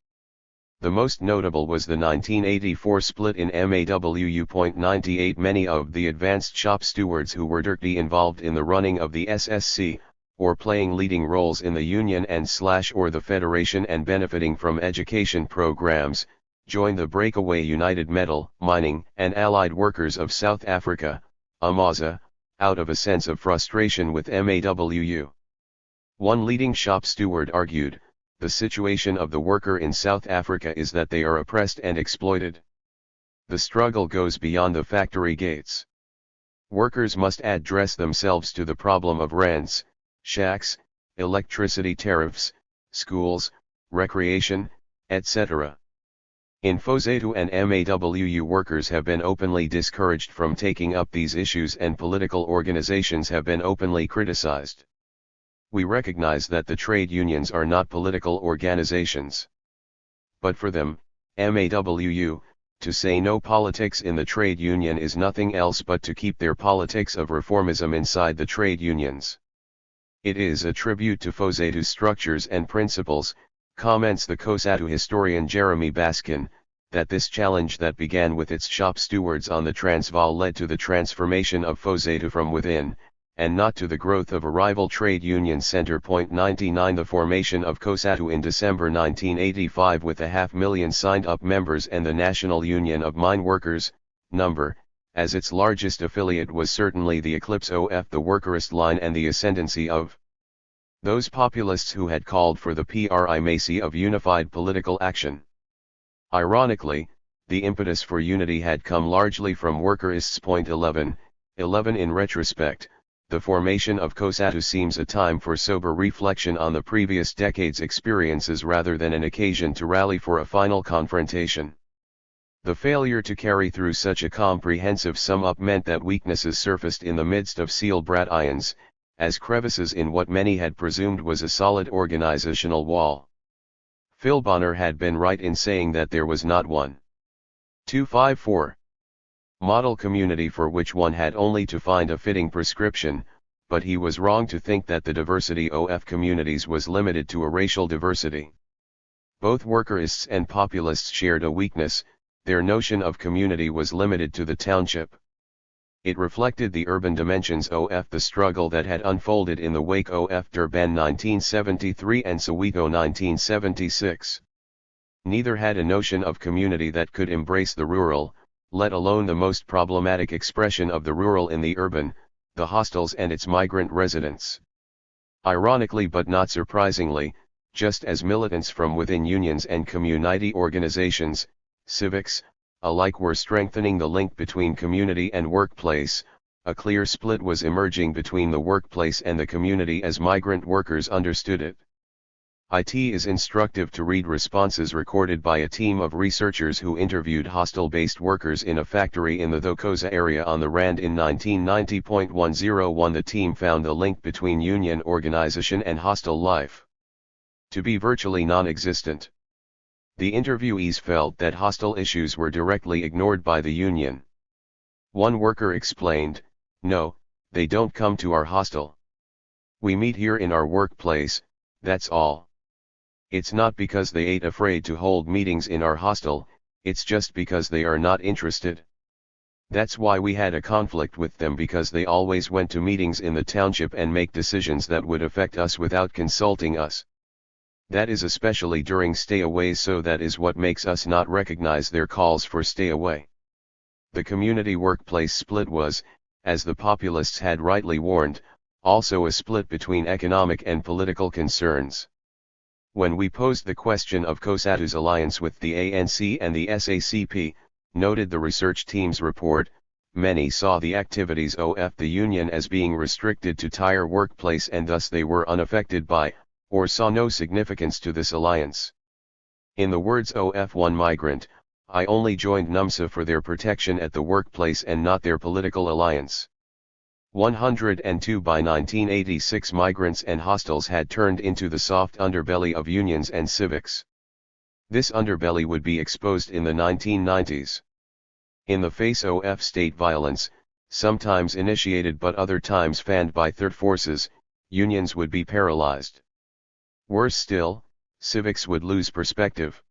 The most notable was the 1984 split in MAWU.98. Many of the advanced shop stewards who were directly involved in the running of the SSC, or playing leading roles in the union and/or the federation and benefiting from education programs, joined the breakaway United Metal, Mining and Allied Workers of South Africa, UMASA, out of a sense of frustration with MAWU. One leading shop steward argued, "The situation of the worker in South Africa is that they are oppressed and exploited. The struggle goes beyond the factory gates. Workers must address themselves to the problem of rents, shacks, electricity tariffs, schools, recreation, etc." In FOSATU and MAWU, workers have been openly discouraged from taking up these issues and political organizations have been openly criticized. We recognize that the trade unions are not political organizations. But for them, MAWU, to say no politics in the trade union is nothing else but to keep their politics of reformism inside the trade unions. It is a tribute to FOSATU's structures and principles, comments the COSATU historian Jeremy Baskin, that this challenge that began with its shop stewards on the Transvaal led to the transformation of FOSATU from within, and not to the growth of a rival trade union center. 99 The formation of COSATU in December 1985 with 500,000 signed-up members and the National Union of Mine Workers, number, as its largest affiliate was certainly the eclipse of the workerist line and the ascendancy of those populists who had called for the primacy of unified political action. Ironically, the impetus for unity had come largely from workerists. 11 In retrospect, the formation of COSATU seems a time for sober reflection on the previous decade's experiences rather than an occasion to rally for a final confrontation. The failure to carry through such a comprehensive sum-up meant that weaknesses surfaced in the midst of seal brat ions, as crevices in what many had presumed was a solid organizational wall. Phil Bonner had been right in saying that there was not one 254 model community for which one had only to find a fitting prescription, but he was wrong to think that the diversity of communities was limited to a racial diversity. Both workerists and populists shared a weakness: their notion of community was limited to the township. It reflected the urban dimensions of the struggle that had unfolded in the wake of Durban 1973 and Soweto 1976. Neither had a notion of community that could embrace the rural, let alone the most problematic expression of the rural in the urban, the hostels and its migrant residents. Ironically but not surprisingly, just as militants from within unions and community organizations, civics, alike were strengthening the link between community and workplace, a clear split was emerging between the workplace and the community as migrant workers understood it. It is instructive to read responses recorded by a team of researchers who interviewed hostel-based workers in a factory in the Thokoza area on the Rand in 1990.101. The team found the link between union organization and hostel life to be virtually non-existent. The interviewees felt that hostel issues were directly ignored by the union. One worker explained, "No, they don't come to our hostel. We meet here in our workplace, that's all. It's not because they ain't afraid to hold meetings in our hostel, it's just because they are not interested. That's why we had a conflict with them, because they always went to meetings in the township and make decisions that would affect us without consulting us. That is especially during stay-aways, so that is what makes us not recognize their calls for stay-away." The community workplace split was, as the populists had rightly warned, also a split between economic and political concerns. When we posed the question of COSATU's alliance with the ANC and the SACP, noted the research team's report, many saw the activities of the union as being restricted to tire workplace and thus they were unaffected by, or saw no significance to this alliance. In the words of one migrant, "I only joined NUMSA for their protection at the workplace and not their political alliance." 102 By 1986 migrants and hostels had turned into the soft underbelly of unions and civics. This underbelly would be exposed in the 1990s. In the face of state violence, sometimes initiated but other times fanned by third forces, unions would be paralyzed. Worse still, civics would lose perspective.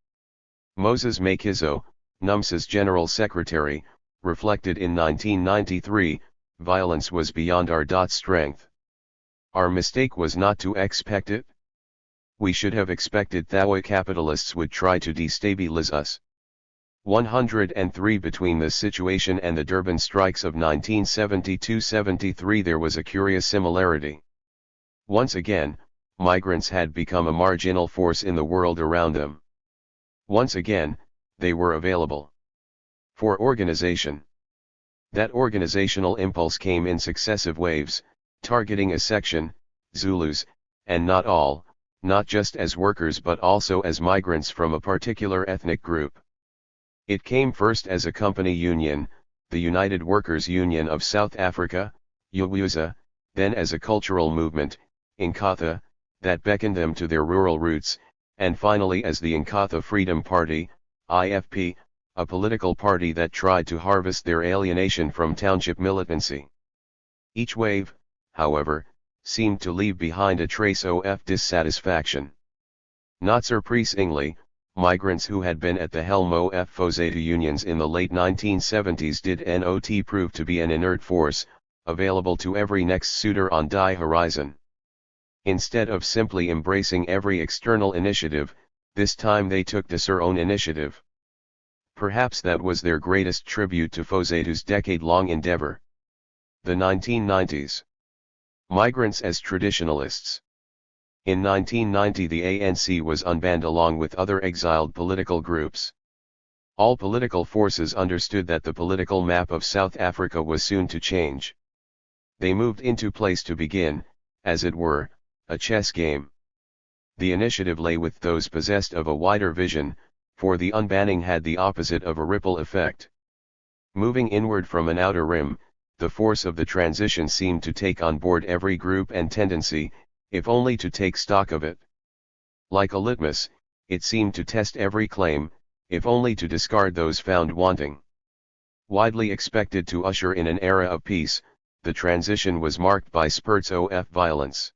Moses Makizo, NUMSA's General Secretary, reflected in 1993, violence was beyond our strength. Our mistake was not to expect it. We should have expected that capitalists would try to destabilize us. 103 Between this situation and the Durban strikes of 1972-73 there was a curious similarity. Once again, migrants had become a marginal force in the world around them. Once again, they were available for organization. That organizational impulse came in successive waves, targeting a section, Zulus, and not all, not just as workers but also as migrants from a particular ethnic group. It came first as a company union, the United Workers' Union of South Africa, UWSA, then as a cultural movement, Inkatha, that beckoned them to their rural roots, and finally as the Inkatha Freedom Party, IFP, a political party that tried to harvest their alienation from township militancy. Each wave, however, seemed to leave behind a trace of dissatisfaction. Not surprisingly, migrants who had been at the helm of FOZATU unions in the late 1970s did not prove to be an inert force, available to every next suitor on die horizon. Instead of simply embracing every external initiative, this time they took their own initiative. Perhaps that was their greatest tribute to FOZATU's decade-long endeavor. The 1990s. Migrants as traditionalists. In 1990 the ANC was unbanned along with other exiled political groups. All political forces understood that the political map of South Africa was soon to change. They moved into place to begin, as it were, a chess game. The initiative lay with those possessed of a wider vision, for the unbanning had the opposite of a ripple effect. Moving inward from an outer rim, the force of the transition seemed to take on board every group and tendency, if only to take stock of it. Like a litmus, it seemed to test every claim, if only to discard those found wanting. Widely expected to usher in an era of peace, the transition was marked by spurts of violence.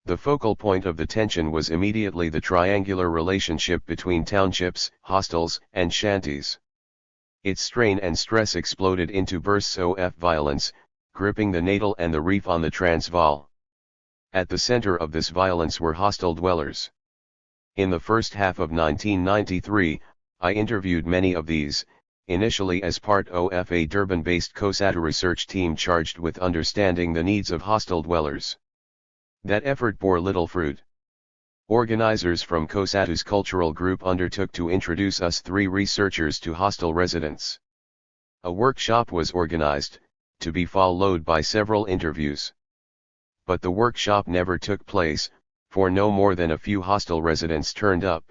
The focal point of the tension was immediately the triangular relationship between townships, hostels, and shanties. Its strain and stress exploded into bursts of violence, gripping the Natal and the Reef on the Transvaal. At the center of this violence were hostel dwellers. In the first half of 1993, I interviewed many of these, initially as part of a Durban-based COSATU research team charged with understanding the needs of hostel dwellers. That effort bore little fruit. Organizers from COSATU's cultural group undertook to introduce us 3 researchers to hostel residents. A workshop was organized, to be followed by several interviews. But the workshop never took place, for no more than a few hostel residents turned up.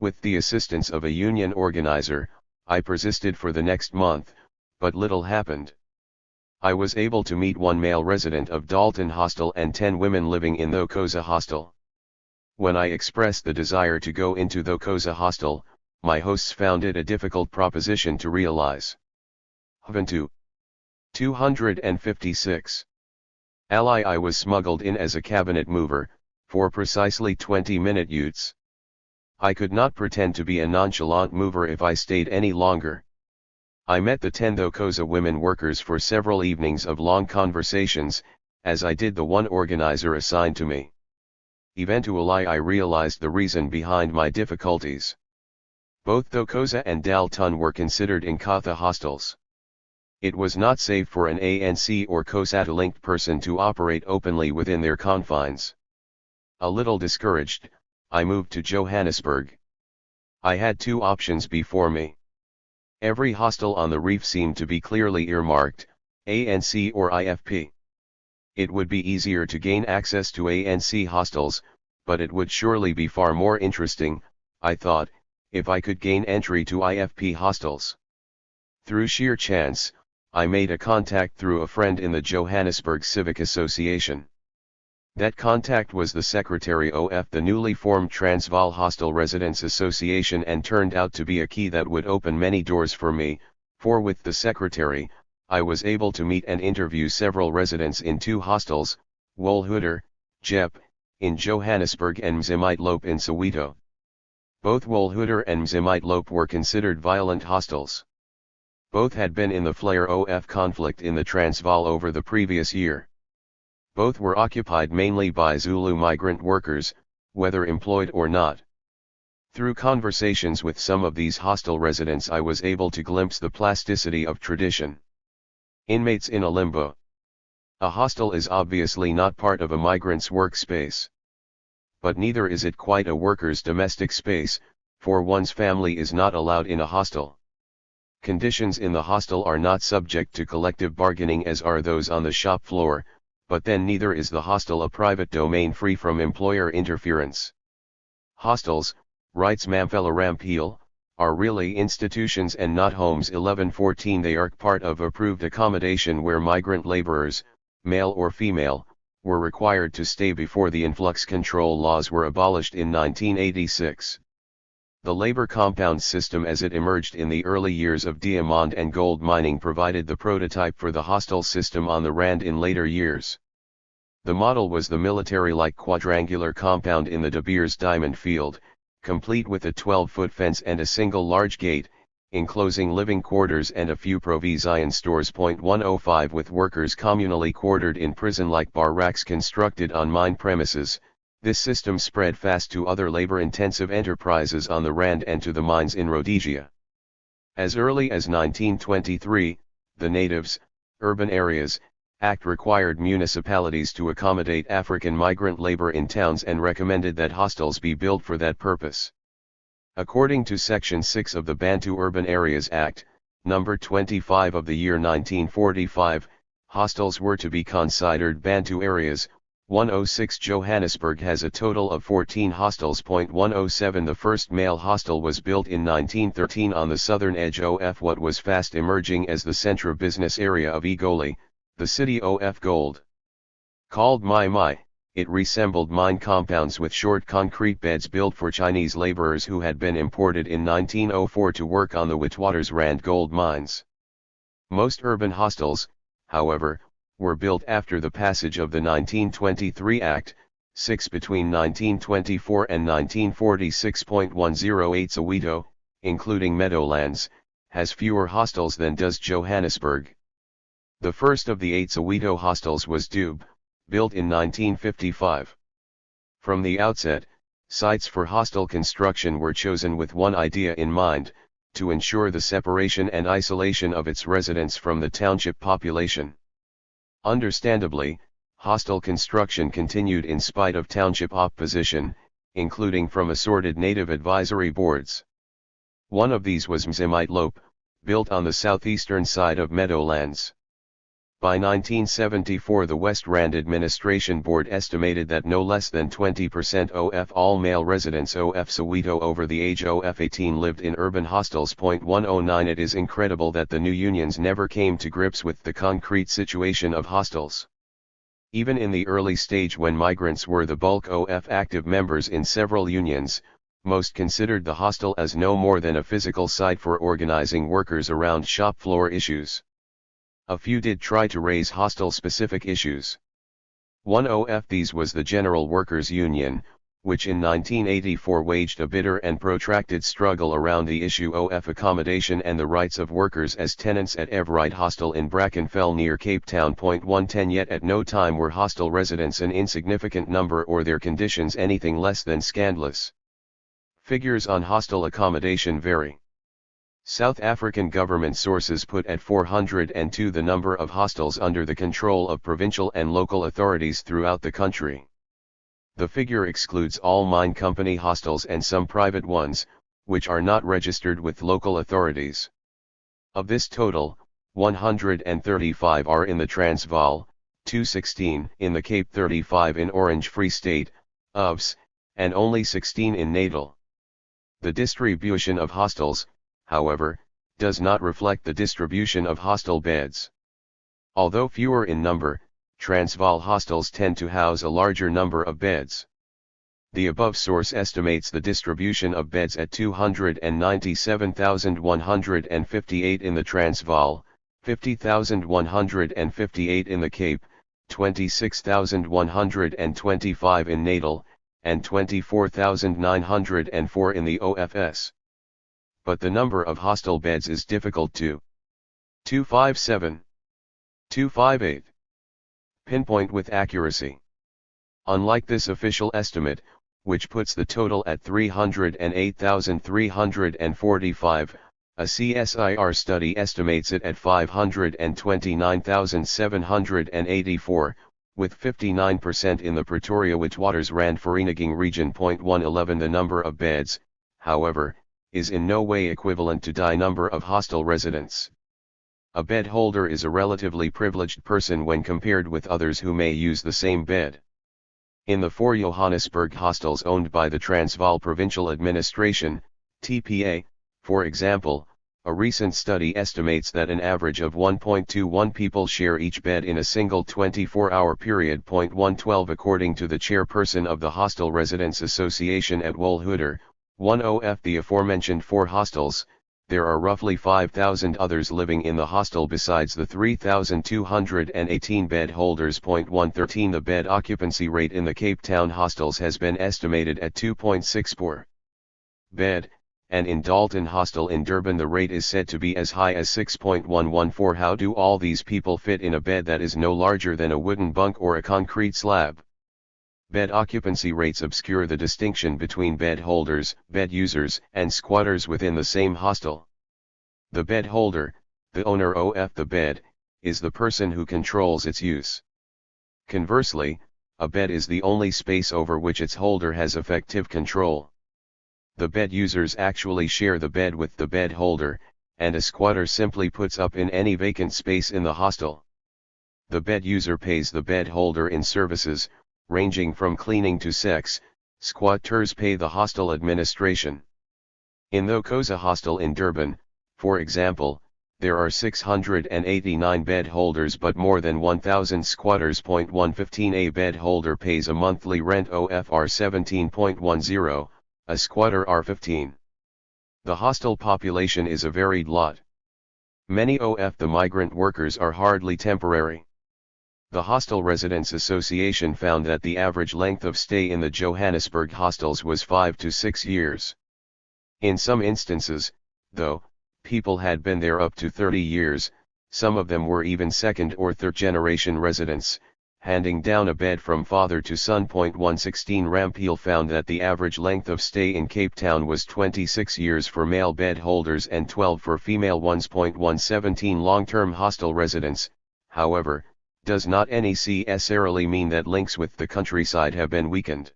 With the assistance of a union organizer, I persisted for the next month, but little happened. I was able to meet 1 male resident of Dalton Hostel and 10 women living in the Thokoza Hostel. When I expressed the desire to go into the Thokoza Hostel, my hosts found it a difficult proposition to realize. Hventu 256. Ally I was smuggled in as a cabinet mover, for precisely 20-minute utes. I could not pretend to be a nonchalant mover if I stayed any longer. I met the 10 Thokoza women workers for several evenings of long conversations, as I did the one organizer assigned to me. Eventually I realized the reason behind my difficulties. Both Thokoza and Dalton were considered Inkatha hostels. It was not safe for an ANC or COSATU-linked person to operate openly within their confines. A little discouraged, I moved to Johannesburg. I had 2 options before me. Every hostel on the Reef seemed to be clearly earmarked, ANC or IFP. It would be easier to gain access to ANC hostels, but it would surely be far more interesting, I thought, if I could gain entry to IFP hostels. Through sheer chance, I made a contact through a friend in the Johannesburg Civic Association. That contact was the secretary of the newly formed Transvaal Hostel Residents Association and turned out to be a key that would open many doors for me, for with the secretary, I was able to meet and interview several residents in 2 hostels, Wolhuter, Jep, in Johannesburg and Mzimite Lope in Soweto. Both Wolhuter and Mzimite were considered violent hostels. Both had been in the Flair-OF conflict in the Transvaal over the previous year. Both were occupied mainly by Zulu migrant workers, whether employed or not. Through conversations with some of these hostel residents I was able to glimpse the plasticity of tradition. Inmates in a limbo. A hostel is obviously not part of a migrant's workspace. But neither is it quite a worker's domestic space, for one's family is not allowed in a hostel. Conditions in the hostel are not subject to collective bargaining as are those on the shop floor, but then neither is the hostel a private domain free from employer interference. Hostels, writes Mamphela Rampeel, are really institutions and not homes. 1114 They are part of approved accommodation where migrant laborers, male or female, were required to stay before the influx control laws were abolished in 1986. The labor compound system as it emerged in the early years of diamond and gold mining provided the prototype for the hostel system on the Rand in later years. The model was the military-like quadrangular compound in the De Beers diamond field, complete with a 12-foot fence and a single large gate, enclosing living quarters and a few provision stores. 105 With workers communally quartered in prison-like barracks constructed on mine premises, this system spread fast to other labor-intensive enterprises on the Rand and to the mines in Rhodesia. As early as 1923, the Natives, Urban Areas, Act required municipalities to accommodate African migrant labor in towns and recommended that hostels be built for that purpose. According to Section 6 of the Bantu Urban Areas Act, number 25 of the year 1945, hostels were to be considered Bantu areas. 106 Johannesburg has a total of 14 hostels. 107 The first male hostel was built in 1913 on the southern edge of what was fast emerging as the central business area of Egoli, the city of gold. Called Mai, it resembled mine compounds with short concrete beds built for Chinese laborers who had been imported in 1904 to work on the Witwatersrand gold mines. Most urban hostels, however, were built after the passage of the 1923 Act, 6 between 1924 and 1946. 108 Soweto, including Meadowlands, has fewer hostels than does Johannesburg. The first of the 8 Soweto hostels was Dube, built in 1955. From the outset, sites for hostel construction were chosen with one idea in mind, to ensure the separation and isolation of its residents from the township population. Understandably, hostel construction continued in spite of township opposition, including from assorted native advisory boards. One of these was Mzimite Lope, built on the southeastern side of Meadowlands. By 1974 the West Rand Administration Board estimated that no less than 20% of all male residents of Soweto over the age of 18 lived in urban hostels. 109 It is incredible that the new unions never came to grips with the concrete situation of hostels. Even in the early stage when migrants were the bulk of active members in several unions, most considered the hostel as no more than a physical site for organizing workers around shop floor issues. A few did try to raise hostel-specific issues. One of these was the General Workers' Union, which in 1984 waged a bitter and protracted struggle around the issue of accommodation and the rights of workers as tenants at Everite Hostel in Brackenfell near Cape Town. 110 Yet at no time were hostel residents an insignificant number or their conditions anything less than scandalous. Figures on hostel accommodation vary. South African government sources put at 402 the number of hostels under the control of provincial and local authorities throughout the country. The figure excludes all mine company hostels and some private ones, which are not registered with local authorities. Of this total, 135 are in the Transvaal, 216 in the Cape, 35 in Orange Free State, UBS, and only 16 in Natal. The distribution of hostels, however, does not reflect the distribution of hostel beds. Although fewer in number, Transvaal hostels tend to house a larger number of beds. The above source estimates the distribution of beds at 297,158 in the Transvaal, 50,158 in the Cape, 26,125 in Natal, and 24,904 in the OFS. But the number of hostel beds is difficult to 257, 258 pinpoint with accuracy. Unlike this official estimate, which puts the total at 308,345, a CSIR study estimates it at 529,784, with 59% in the Pretoria-Witwatersrand-Vereeniging region. 111 The number of beds, however, is in no way equivalent to the number of hostel residents. A bed holder is a relatively privileged person when compared with others who may use the same bed. In the 4 Johannesburg hostels owned by the Transvaal Provincial Administration, TPA, for example, a recent study estimates that an average of 1.21 people share each bed in a single 24-hour period. 112 According to the chairperson of the Hostel Residents Association at Wolhuter, 1OF the aforementioned 4 hostels, there are roughly 5,000 others living in the hostel besides the 3,218 bed holders. 113 The bed occupancy rate in the Cape Town hostels has been estimated at 2.6 per bed, and in Dalton Hostel in Durban the rate is said to be as high as 6.114. How do all these people fit in a bed that is no larger than a wooden bunk or a concrete slab? Bed occupancy rates obscure the distinction between bed holders, bed users, and squatters within the same hostel. The bed holder, the owner of the bed, is the person who controls its use. Conversely, a bed is the only space over which its holder has effective control. The bed users actually share the bed with the bed holder, and a squatter simply puts up in any vacant space in the hostel. The bed user pays the bed holder in services, ranging from cleaning to sex. Squatters pay the hostel administration. In the Khoza Hostel in Durban, for example, there are 689 bed holders but more than 1,000 squatters. 115 A bed holder pays a monthly rent of R17.10, a squatter R15. The hostel population is a varied lot. Many of the migrant workers are hardly temporary. The Hostel Residents Association found that the average length of stay in the Johannesburg hostels was 5 to 6 years. In some instances, though, people had been there up to 30 years, some of them were even second or third generation residents, handing down a bed from father to son. 116 Rampeel found that the average length of stay in Cape Town was 26 years for male bed holders and 12 for female ones. 117 Long-term hostel residents, however, does not necessarily mean that links with the countryside have been weakened.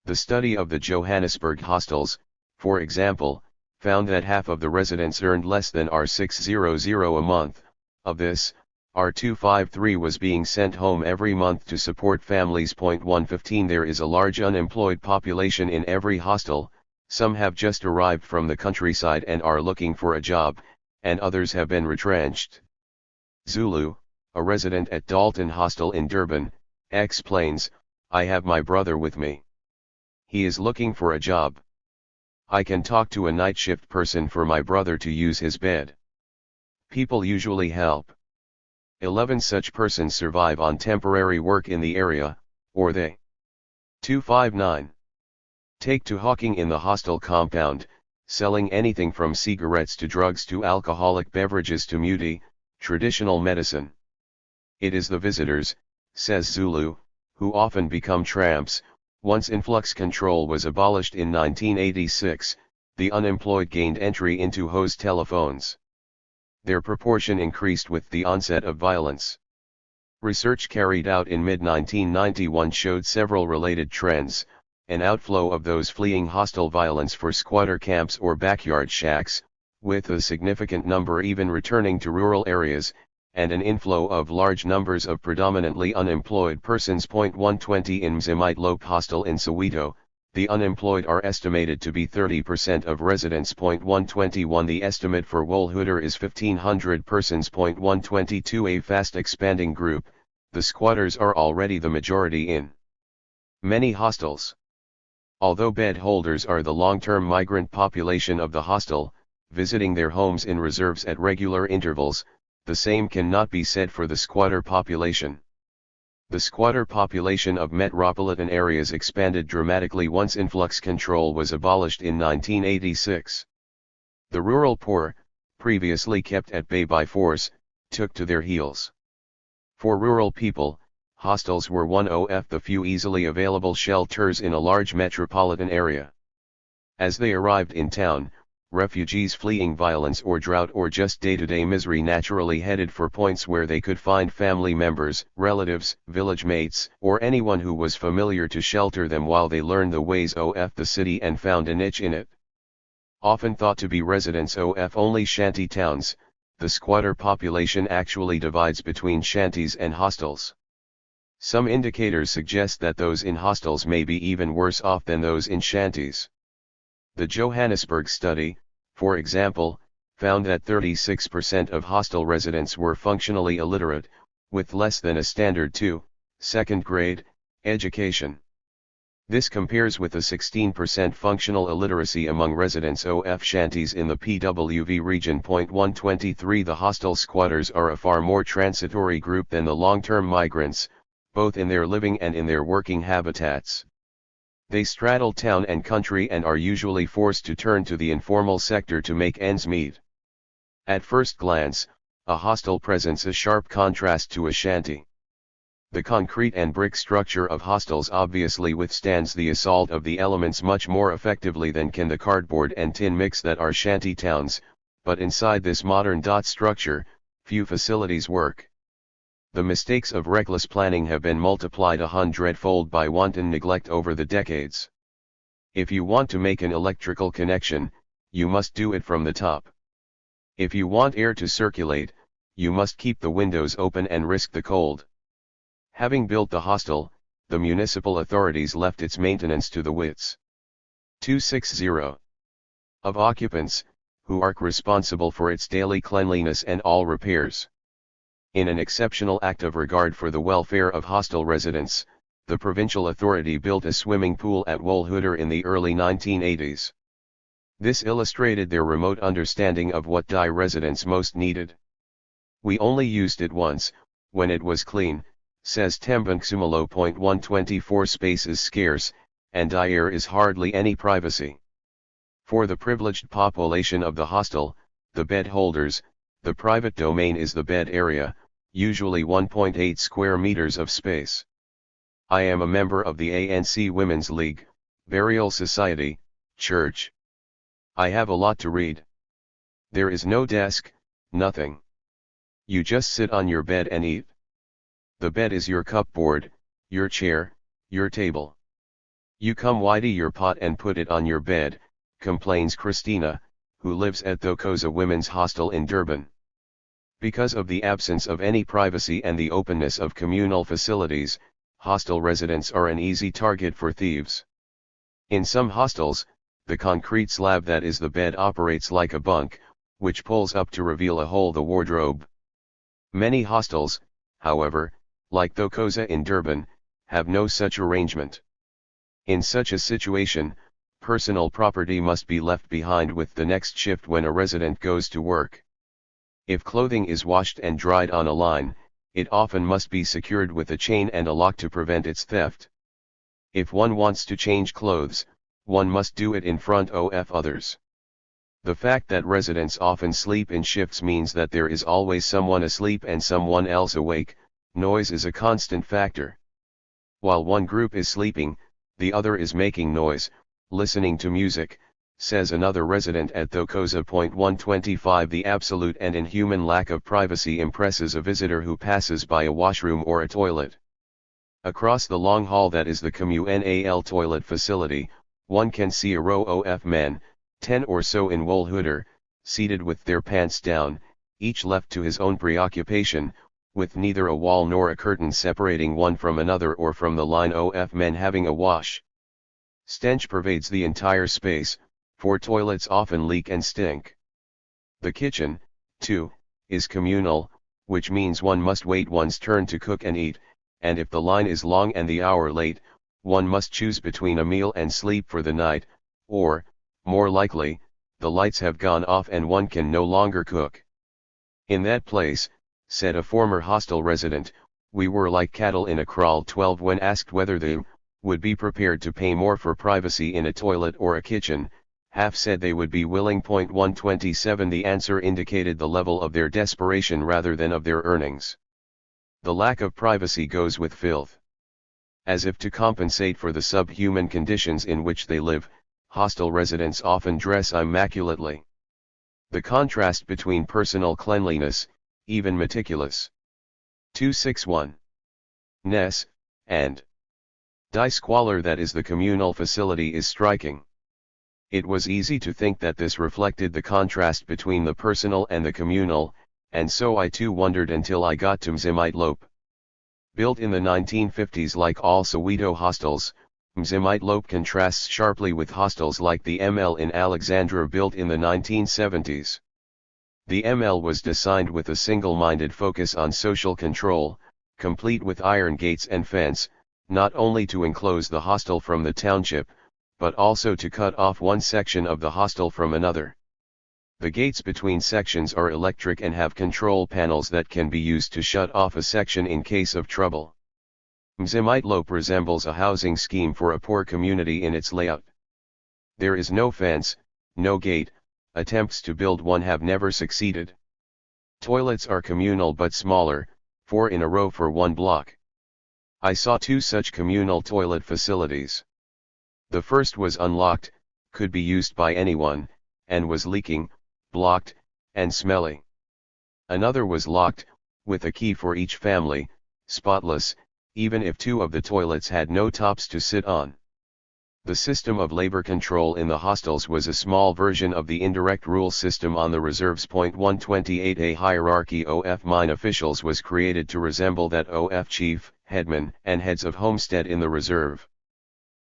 The study of the Johannesburg hostels, for example, found that half of the residents earned less than R600 a month. Of this, R253 was being sent home every month to support families. 115 There is a large unemployed population in every hostel, some have just arrived from the countryside and are looking for a job, and others have been retrenched. Zulu, a resident at Dalton Hostel in Durban, explains, "I have my brother with me. He is looking for a job. I can talk to a night shift person for my brother to use his bed. People usually help. 11 such persons survive on temporary work in the area, or they 259 take to hawking in the hostel compound, selling anything from cigarettes to drugs to alcoholic beverages to muti, traditional medicine. It is the visitors," says Zulu, "who often become tramps. Once influx control was abolished in 1986, the unemployed gained entry into hose telephones. Their proportion increased with the onset of violence. Research carried out in mid-1991 showed several related trends: an outflow of those fleeing hostile violence for squatter camps or backyard shacks, with a significant number even returning to rural areas, and an inflow of large numbers of predominantly unemployed persons. 120 In Mzimite Lope Hostel in Soweto, the unemployed are estimated to be 30% of residents. 121 The estimate for Wolhuter is 1,500 persons. 122 A fast expanding group, the squatters are already the majority in many hostels. Although bed holders are the long-term migrant population of the hostel, visiting their homes in reserves at regular intervals, the same cannot be said for the squatter population. The squatter population of metropolitan areas expanded dramatically once influx control was abolished in 1986. The rural poor, previously kept at bay by force, took to their heels. For rural people, hostels were one of the few easily available shelters in a large metropolitan area. As they arrived in town, refugees fleeing violence or drought or just day-to-day misery naturally headed for points where they could find family members, relatives, village mates, or anyone who was familiar to shelter them while they learned the ways of the city and found a niche in it. Often thought to be residents of only shanty towns, the squatter population actually divides between shanties and hostels. Some indicators suggest that those in hostels may be even worse off than those in shanties. The Johannesburg study, for example, found that 36% of hostel residents were functionally illiterate, with less than a standard 2nd grade education. This compares with a 16% functional illiteracy among residents of shanties in the PWV region. 123 The hostel squatters are a far more transitory group than the long-term migrants, both in their living and in their working habitats. They straddle town and country and are usually forced to turn to the informal sector to make ends meet. At first glance, a hostel presents a sharp contrast to a shanty. The concrete and brick structure of hostels obviously withstands the assault of the elements much more effectively than can the cardboard and tin mix that are shanty towns, but inside this modern dot structure, few facilities work. The mistakes of reckless planning have been multiplied 100-fold by wanton neglect over the decades. If you want to make an electrical connection, you must do it from the top. If you want air to circulate, you must keep the windows open and risk the cold. Having built the hostel, the municipal authorities left its maintenance to the wits. 260 of occupants, who are responsible for its daily cleanliness and all repairs. In an exceptional act of regard for the welfare of hostel residents, the provincial authority built a swimming pool at Wolhoeder in the early 1980s. This illustrated their remote understanding of what DI residents most needed. We only used it once, when it was clean, says Tembanksumalo. 124 Space is scarce, and there is hardly any privacy. For the privileged population of the hostel, the bed holders, the private domain is the bed area, usually 1.8 square meters of space. I am a member of the ANC Women's League, Burial Society, Church. I have a lot to read. There is no desk, nothing. You just sit on your bed and eat. The bed is your cupboard, your chair, your table. You come whitey your pot and put it on your bed, complains Christina, who lives at Thokoza Women's Hostel in Durban. Because of the absence of any privacy and the openness of communal facilities, hostel residents are an easy target for thieves. In some hostels, the concrete slab that is the bed operates like a bunk, which pulls up to reveal a hole the wardrobe. Many hostels, however, like Thokoza in Durban, have no such arrangement. In such a situation, personal property must be left behind with the next shift when a resident goes to work. If clothing is washed and dried on a line, it often must be secured with a chain and a lock to prevent its theft. If one wants to change clothes, one must do it in front of others. The fact that residents often sleep in shifts means that there is always someone asleep and someone else awake. Noise is a constant factor. While one group is sleeping, the other is making noise, listening to music, says another resident at Thokoza. 125 The absolute and inhuman lack of privacy impresses a visitor who passes by a washroom or a toilet. Across the long hall that is the communal toilet facility, one can see a row of men, 10 or so in Wolhoeder, seated with their pants down, each left to his own preoccupation, with neither a wall nor a curtain separating one from another or from the line of men having a wash. Stench pervades the entire space, for toilets often leak and stink. The kitchen, too, is communal, which means one must wait one's turn to cook and eat, and if the line is long and the hour late, one must choose between a meal and sleep for the night, or, more likely, the lights have gone off and one can no longer cook. In that place, said a former hostel resident, We were like cattle in a kraal. 12 When asked whether they would be prepared to pay more for privacy in a toilet or a kitchen, half said they would be willing. 127 The answer indicated the level of their desperation rather than of their earnings. The lack of privacy goes with filth. As if to compensate for the subhuman conditions in which they live, hostel residents often dress immaculately. The contrast between personal cleanliness, even meticulous. 261. Ness, and die squalor that is the communal facility is striking. It was easy to think that this reflected the contrast between the personal and the communal, and so I too wondered until I got to Mzimite. Built in the 1950s like all Soweto hostels, Mzimite contrasts sharply with hostels like the ML in Alexandra built in the 1970s. The ML was designed with a single-minded focus on social control, complete with iron gates and fence, not only to enclose the hostel from the township, but also to cut off one section of the hostel from another. The gates between sections are electric and have control panels that can be used to shut off a section in case of trouble. Mzimite resembles a housing scheme for a poor community in its layout. There is no fence, no gate, attempts to build one have never succeeded. Toilets are communal but smaller, 4 in a row for one block. I saw 2 such communal toilet facilities. The first was unlocked, could be used by anyone, and was leaking, blocked, and smelly. Another was locked, with a key for each family, spotless, even if 2 of the toilets had no tops to sit on. The system of labor control in the hostels was a small version of the indirect rule system on the reserves. 128 A hierarchy of mine officials was created to resemble that of chief, headman, and heads of homestead in the reserve.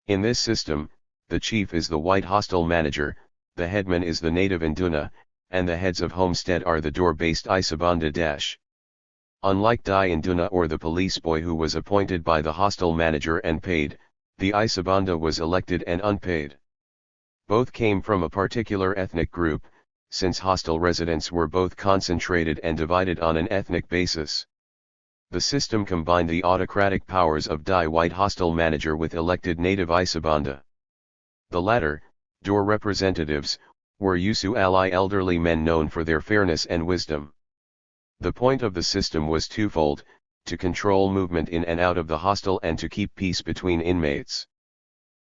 In this system, the chief is the white hostel manager, the headman is the native Induna, and the heads of homestead are the door-based Isabanda. Unlike Dai Induna or the police boy who was appointed by the hostel manager and paid, the Isabanda was elected and unpaid. Both came from a particular ethnic group, since hostel residents were both concentrated and divided on an ethnic basis. The system combined the autocratic powers of Dai white hostel manager with elected native Isabanda. The latter, door representatives, were Yusu ally elderly men known for their fairness and wisdom. The point of the system was twofold: to control movement in and out of the hostel and to keep peace between inmates.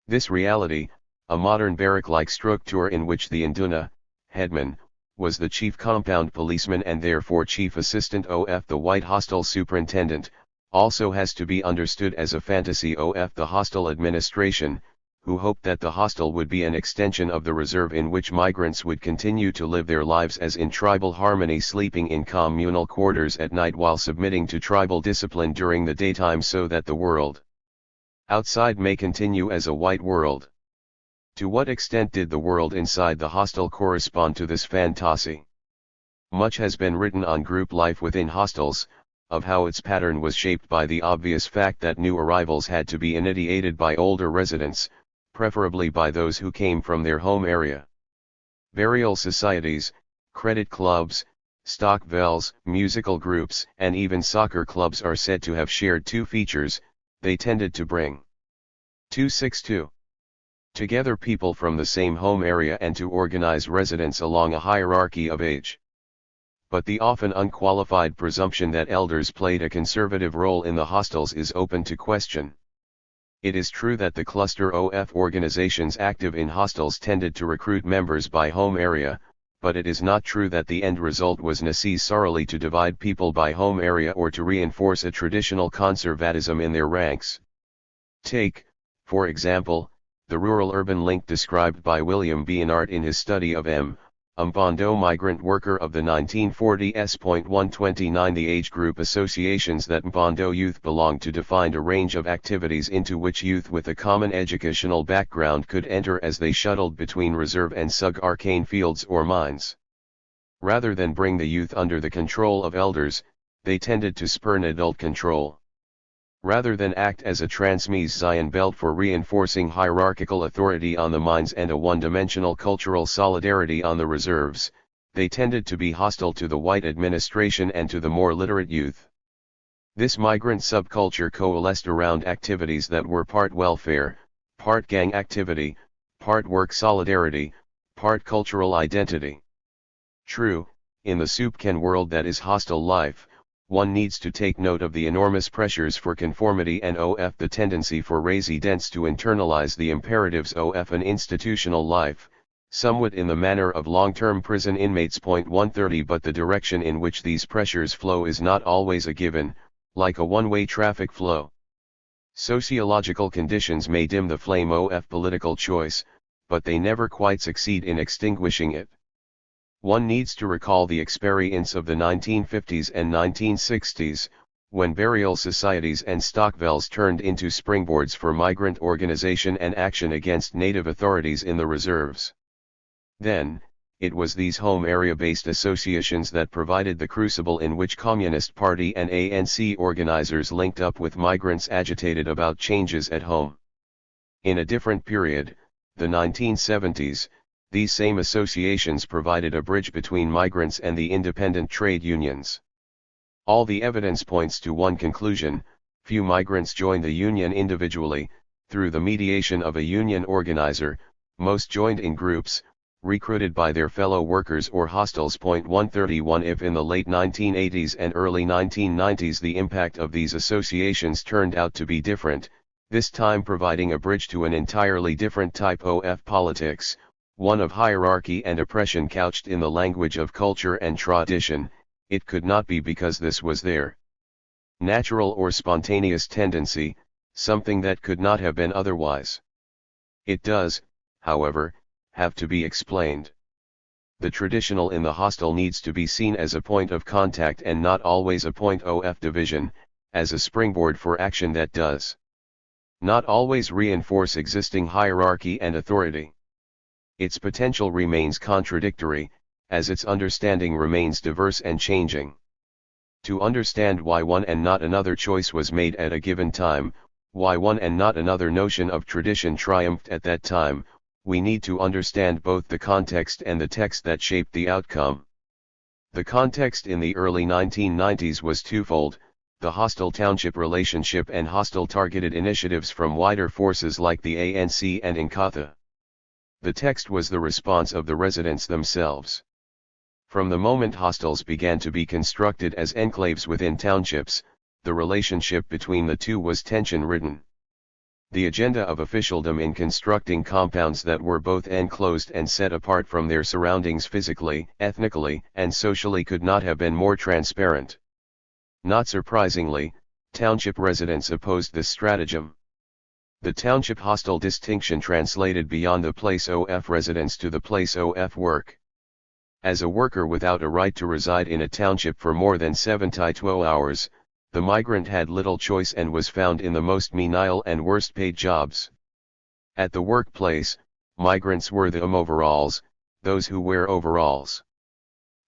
This reality, a modern barrack-like structure in which the Induna, headman, was the chief compound policeman and therefore chief assistant of the white hostel superintendent, also has to be understood as a fantasy of the hostel administration, who hoped that the hostel would be an extension of the reserve in which migrants would continue to live their lives as in tribal harmony, sleeping in communal quarters at night while submitting to tribal discipline during the daytime, so that the world outside may continue as a white world. To what extent did the world inside the hostel correspond to this fantasy? Much has been written on group life within hostels, of how its pattern was shaped by the obvious fact that new arrivals had to be initiated by older residents, preferably by those who came from their home area. Burial societies, credit clubs, stockvels, musical groups, and even soccer clubs are said to have shared 2 features: they tended to bring 262 together people from the same home area and to organize residents along a hierarchy of age. But the often unqualified presumption that elders played a conservative role in the hostels is open to question. It is true that the cluster of organizations active in hostels tended to recruit members by home area, but it is not true that the end result was necessarily to divide people by home area or to reinforce a traditional conservatism in their ranks. Take, for example, the rural-urban link described by William Bienart in his study of Mbondo migrant worker of the 1940s. 129 The age group associations that Mbondo youth belonged to defined a range of activities into which youth with a common educational background could enter as they shuttled between reserve and sug-arcane fields or mines. Rather than bring the youth under the control of elders, they tended to spurn adult control. Rather than act as a transmission belt for reinforcing hierarchical authority on the mines and a one-dimensional cultural solidarity on the reserves, they tended to be hostile to the white administration and to the more literate youth. This migrant subculture coalesced around activities that were part welfare, part gang activity, part work solidarity, part cultural identity. True, in the soup can world that is hostile life, one needs to take note of the enormous pressures for conformity and the tendency for residents to internalize the imperatives of an institutional life, somewhat in the manner of long-term prison inmates. 130 But the direction in which these pressures flow is not always a given, like a one-way traffic flow. Sociological conditions may dim the flame of political choice, but they never quite succeed in extinguishing it. One needs to recall the experience of the 1950s and 1960s, when burial societies and stockvells turned into springboards for migrant organization and action against native authorities in the reserves. Then, it was these home area-based associations that provided the crucible in which Communist Party and ANC organizers linked up with migrants agitated about changes at home. In a different period, the 1970s, these same associations provided a bridge between migrants and the independent trade unions. All the evidence points to one conclusion: few migrants joined the union individually, through the mediation of a union organizer, most joined in groups, recruited by their fellow workers or hostiles. 131 If in the late 1980s and early 1990s the impact of these associations turned out to be different, this time providing a bridge to an entirely different type of politics, one of hierarchy and oppression couched in the language of culture and tradition, it could not be because this was their natural or spontaneous tendency, something that could not have been otherwise. It does, however, have to be explained. The traditional in the hostile needs to be seen as a point of contact and not always a point of division, as a springboard for action that does not always reinforce existing hierarchy and authority. Its potential remains contradictory, as its understanding remains diverse and changing. To understand why one and not another choice was made at a given time, why one and not another notion of tradition triumphed at that time, we need to understand both the context and the text that shaped the outcome. The context in the early 1990s was twofold: the hostile township relationship and hostile targeted initiatives from wider forces like the ANC and Inkatha. The text was the response of the residents themselves. From the moment hostels began to be constructed as enclaves within townships, the relationship between the two was tension-ridden. The agenda of officialdom in constructing compounds that were both enclosed and set apart from their surroundings physically, ethnically, and socially could not have been more transparent. Not surprisingly, township residents opposed this stratagem. The township hostile distinction translated beyond the place of residence to the place of work. As a worker without a right to reside in a township for more than 72 hours, the migrant had little choice and was found in the most menial and worst paid jobs. At the workplace, migrants were the overalls, those who wear overalls.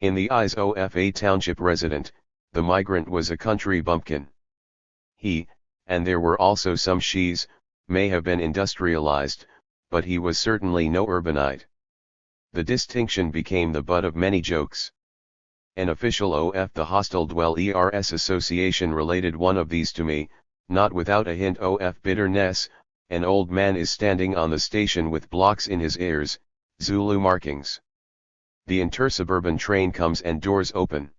In the eyes of a township resident, the migrant was a country bumpkin. He, and there were also some shes, may have been industrialized, but he was certainly no urbanite. The distinction became the butt of many jokes. An official of the hostile dwellers association related one of these to me, not without a hint of bitterness: an old man is standing on the station with blocks in his ears, Zulu markings. The intersuburban train comes and doors open.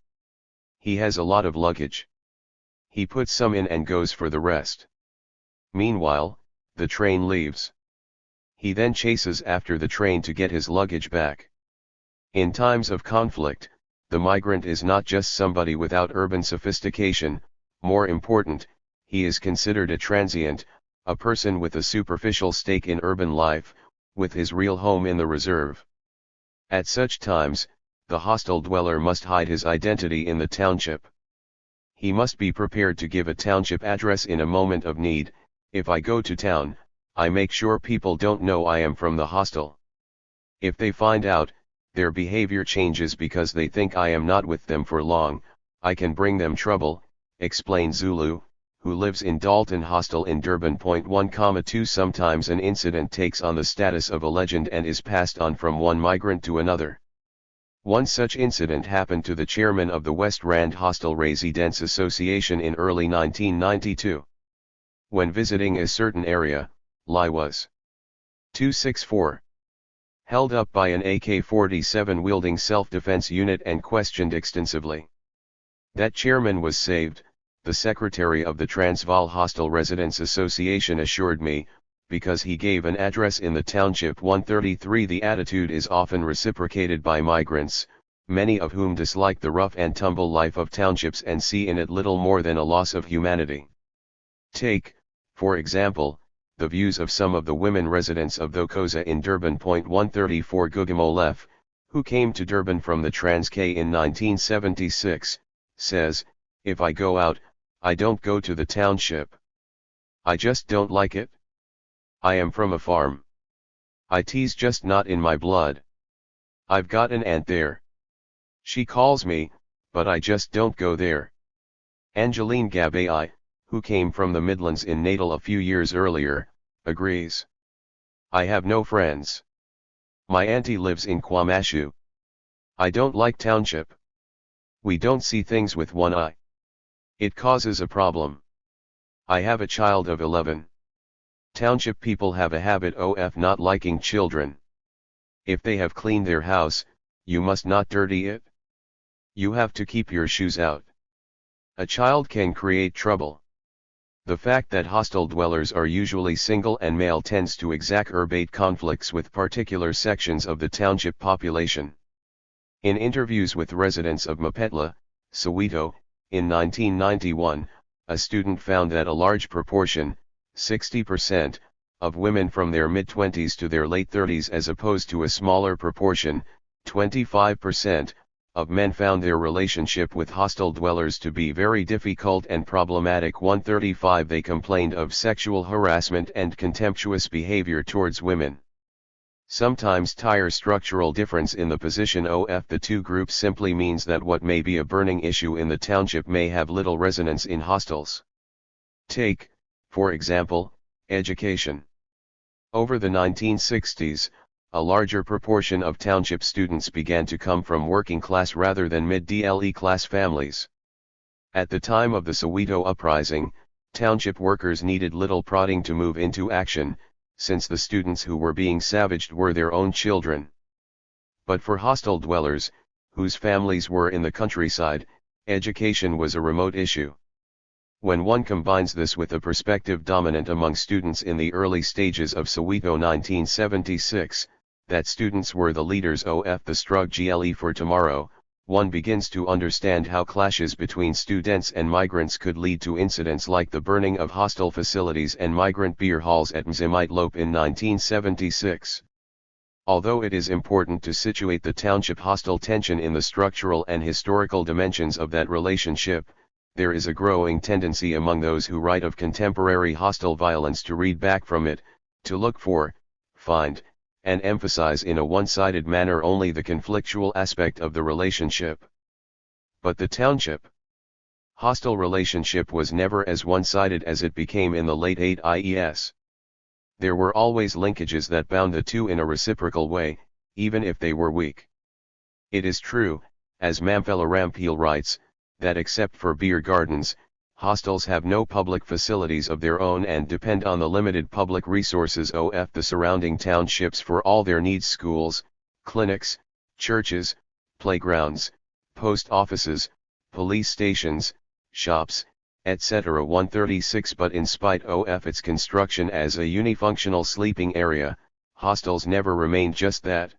He has a lot of luggage. He puts some in and goes for the rest. Meanwhile, the train leaves. He then chases after the train to get his luggage back. In times of conflict, the migrant is not just somebody without urban sophistication; more important, he is considered a transient, a person with a superficial stake in urban life, with his real home in the reserve. At such times, the hostile dweller must hide his identity in the township. He must be prepared to give a township address in a moment of need: if I go to town, I make sure people don't know I am from the hostel. If they find out, their behavior changes because they think I am not with them for long, I can bring them trouble, explained Zulu, who lives in Dalton Hostel in Durban. 1,2 Sometimes an incident takes on the status of a legend and is passed on from one migrant to another. One such incident happened to the chairman of the West Rand Hostel Residents Association in early 1992. When visiting a certain area, Li was 264. Held up by an AK-47 wielding self-defense unit and questioned extensively. That chairman was saved, the secretary of the Transvaal Hostel Residents Association assured me, because he gave an address in the township 133. The attitude is often reciprocated by migrants, many of whom dislike the rough and tumble life of townships and see in it little more than a loss of humanity. Take, for example, the views of some of the women residents of Thokoza in Durban. 134 Gugamolef, who came to Durban from the Transkei in 1976, says, "If I go out, I don't go to the township. I just don't like it. I am from a farm. It's just not in my blood. I've got an aunt there. She calls me, but I just don't go there." Angeline Gabai, who came from the Midlands in Natal a few years earlier, agrees. "I have no friends. My auntie lives in Kwamashu. I don't like township. We don't see things with one eye. It causes a problem. I have a child of 11. Township people have a habit of not liking children. If they have cleaned their house, you must not dirty it. You have to keep your shoes out. A child can create trouble." The fact that hostel dwellers are usually single and male tends to exacerbate conflicts with particular sections of the township population. In interviews with residents of Mapetla, Soweto, in 1991, a student found that a large proportion, 60%, of women from their mid-20s to their late 30s as opposed to a smaller proportion, 25%, of men found their relationship with hostel dwellers to be very difficult and problematic. 135 They complained of sexual harassment and contemptuous behavior towards women. Sometimes tire structural difference in the position of the two groups simply means that what may be a burning issue in the township may have little resonance in hostels. Take, for example, education. Over the 1960s, a larger proportion of township students began to come from working class rather than mid-DLE class families. At the time of the Soweto uprising, township workers needed little prodding to move into action, since the students who were being savaged were their own children. But for hostel dwellers, whose families were in the countryside, education was a remote issue. When one combines this with the perspective dominant among students in the early stages of Soweto 1976, that students were the leaders of the struggle for tomorrow, one begins to understand how clashes between students and migrants could lead to incidents like the burning of hostel facilities and migrant beer halls at Mzimite-Lope in 1976. Although it is important to situate the township hostel tension in the structural and historical dimensions of that relationship, there is a growing tendency among those who write of contemporary hostel violence to read back from it, to look for, find, and emphasize in a one-sided manner only the conflictual aspect of the relationship. But the township hostel relationship was never as one-sided as it became in the late 80s. There were always linkages that bound the two in a reciprocal way, even if they were weak. It is true, as Mamphela Rampeel writes, that except for beer gardens, hostels have no public facilities of their own and depend on the limited public resources of the surrounding townships for all their needs: schools, clinics, churches, playgrounds, post offices, police stations, shops, etc. 136 But in spite of its construction as a unifunctional sleeping area, hostels never remained just that.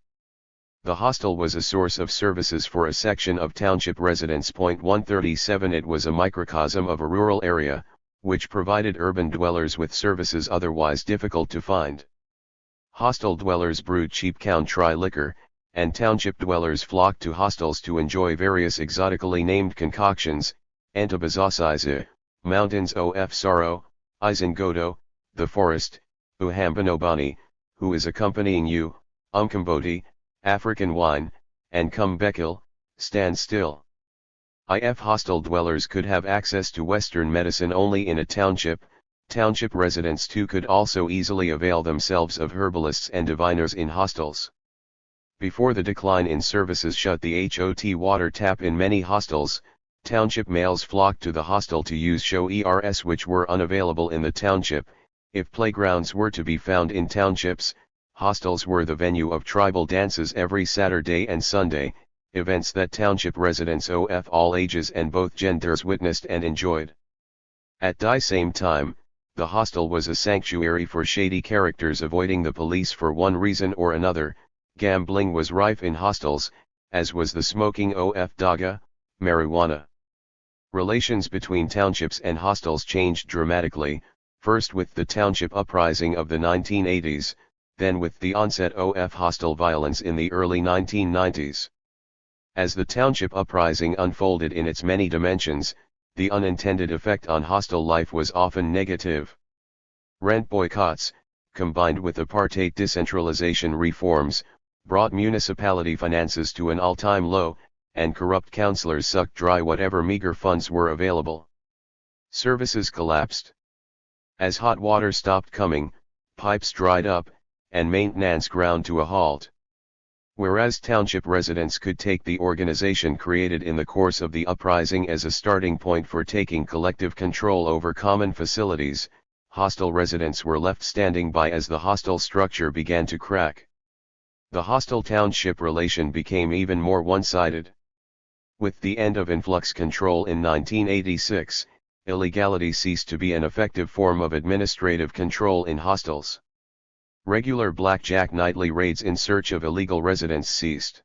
The hostel was a source of services for a section of township residents. 137 It was a microcosm of a rural area, which provided urban dwellers with services otherwise difficult to find. Hostel dwellers brewed cheap country liquor, and township dwellers flocked to hostels to enjoy various exotically named concoctions: Antabazasize, mountains of sorrow, Izingodo, the forest, Uhambanobani, who is accompanying you, Umkamboti, African wine, and Kumbekil, stand still. If hostel dwellers could have access to Western medicine only in a township, township residents too could also easily avail themselves of herbalists and diviners in hostels. Before the decline in services shut the hot water tap in many hostels, township males flocked to the hostel to use showers which were unavailable in the township. If playgrounds were to be found in townships, hostels were the venue of tribal dances every Saturday and Sunday, events that township residents of all ages and both genders witnessed and enjoyed. At the same time, the hostel was a sanctuary for shady characters avoiding the police for one reason or another. Gambling was rife in hostels, as was the smoking of daga, marijuana. Relations between townships and hostels changed dramatically, first with the township uprising of the 1980s, then with the onset of hostel violence in the early 1990s. As the township uprising unfolded in its many dimensions, the unintended effect on hostel life was often negative. Rent boycotts, combined with apartheid decentralization reforms, brought municipality finances to an all-time low, and corrupt councillors sucked dry whatever meager funds were available. Services collapsed. As hot water stopped coming, pipes dried up, and maintenance ground to a halt. Whereas township residents could take the organization created in the course of the uprising as a starting point for taking collective control over common facilities, hostel residents were left standing by as the hostel structure began to crack. The hostel-township relation became even more one-sided. With the end of influx control in 1986, illegality ceased to be an effective form of administrative control in hostels. Regular blackjack nightly raids in search of illegal residents ceased.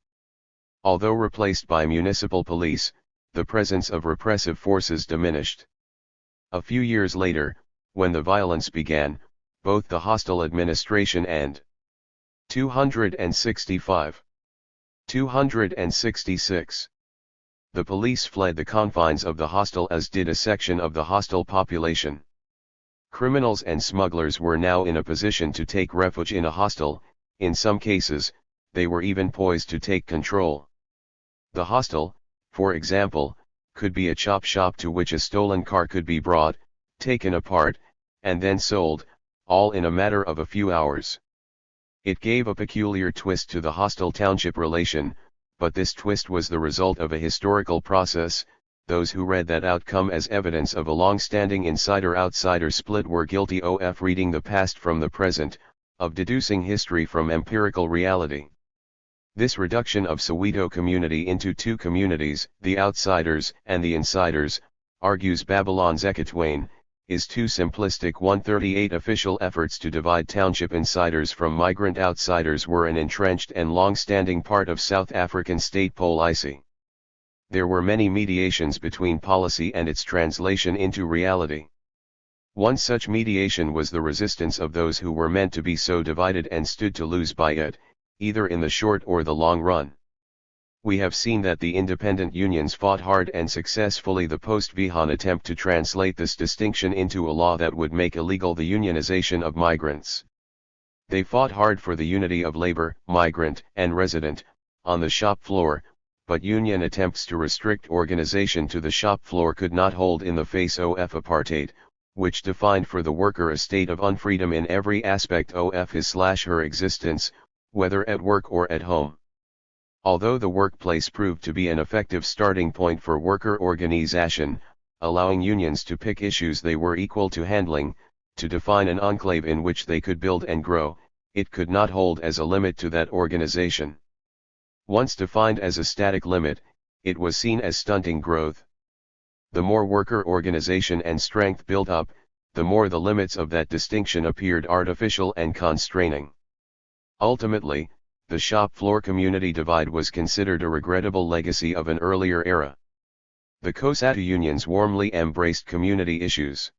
Although replaced by municipal police, the presence of repressive forces diminished. A few years later, when the violence began, both the hostel administration and 265. 266. The police fled the confines of the hostel, as did a section of the hostel population. Criminals and smugglers were now in a position to take refuge in a hostel. In some cases, they were even poised to take control. The hostel, for example, could be a chop shop to which a stolen car could be brought, taken apart, and then sold, all in a matter of a few hours. It gave a peculiar twist to the hostel-township relation, but this twist was the result of a historical process. Those who read that outcome as evidence of a long-standing insider-outsider split were guilty of reading the past from the present, of deducing history from empirical reality. This reduction of Soweto community into two communities, the outsiders and the insiders, argues Babylon Zekatwain, is too simplistic. 138 Official efforts to divide township insiders from migrant outsiders were an entrenched and long-standing part of South African state policy. There were many mediations between policy and its translation into reality. One such mediation was the resistance of those who were meant to be so divided and stood to lose by it, either in the short or the long run. We have seen that the independent unions fought hard and successfully the post-Vihan attempt to translate this distinction into a law that would make illegal the unionization of migrants. They fought hard for the unity of labor, migrant and resident, on the shop floor, but union attempts to restrict organization to the shop floor could not hold in the face of apartheid, which defined for the worker a state of unfreedom in every aspect of his/her existence, whether at work or at home. Although the workplace proved to be an effective starting point for worker organization, allowing unions to pick issues they were equal to handling, to define an enclave in which they could build and grow, it could not hold as a limit to that organization. Once defined as a static limit, it was seen as stunting growth. The more worker organization and strength built up, the more the limits of that distinction appeared artificial and constraining. Ultimately, the shop floor community divide was considered a regrettable legacy of an earlier era. The COSATU unions warmly embraced community issues.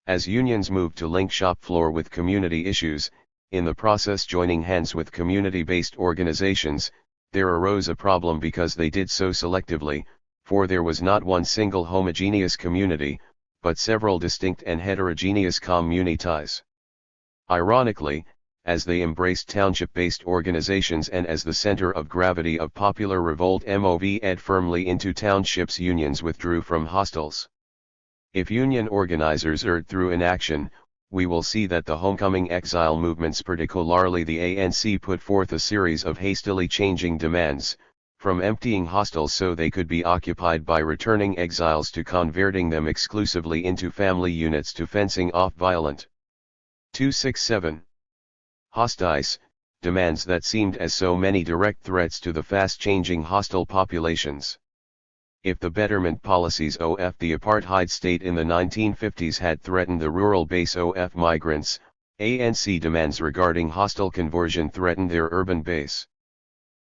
As unions moved to link shop floor with community issues, in the process joining hands with community-based organizations, there arose a problem because they did so selectively, for there was not one single homogeneous community, but several distinct and heterogeneous communities. Ironically, as they embraced township-based organizations and as the center of gravity of popular revolt moved firmly into townships, unions withdrew from hostels. If union organizers erred through inaction, we will see that the homecoming exile movements, particularly the ANC, put forth a series of hastily changing demands, from emptying hostels so they could be occupied by returning exiles to converting them exclusively into family units to fencing off violent. 267. Hostice, demands that seemed as so many direct threats to the fast-changing hostile populations. If the betterment policies of the apartheid state in the 1950s had threatened the rural base of migrants, ANC demands regarding hostile conversion threatened their urban base.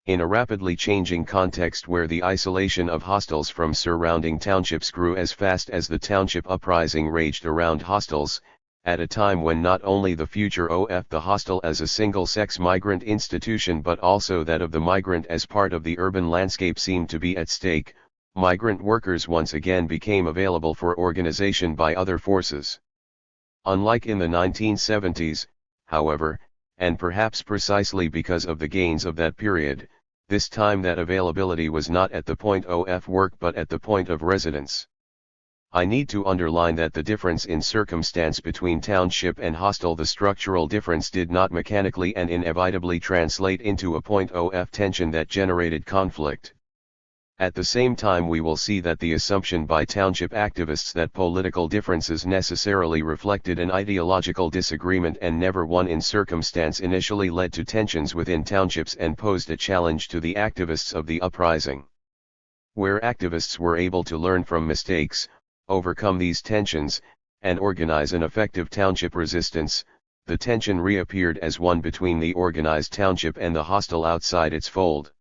In a rapidly changing context where the isolation of hostels from surrounding townships grew as fast as the township uprising raged around hostels, at a time when not only the future of the hostel as a single-sex migrant institution but also that of the migrant as part of the urban landscape seemed to be at stake, migrant workers once again became available for organization by other forces. Unlike in the 1970s, however, and perhaps precisely because of the gains of that period, this time that availability was not at the point of work but at the point of residence. I need to underline that the difference in circumstance between township and hostel, the structural difference, did not mechanically and inevitably translate into a point of tension that generated conflict. At the same time, we will see that the assumption by township activists that political differences necessarily reflected an ideological disagreement and never one in circumstance initially led to tensions within townships and posed a challenge to the activists of the uprising. Where activists were able to learn from mistakes, overcome these tensions, and organize an effective township resistance, the tension reappeared as one between the organized township and the hostile outside its fold.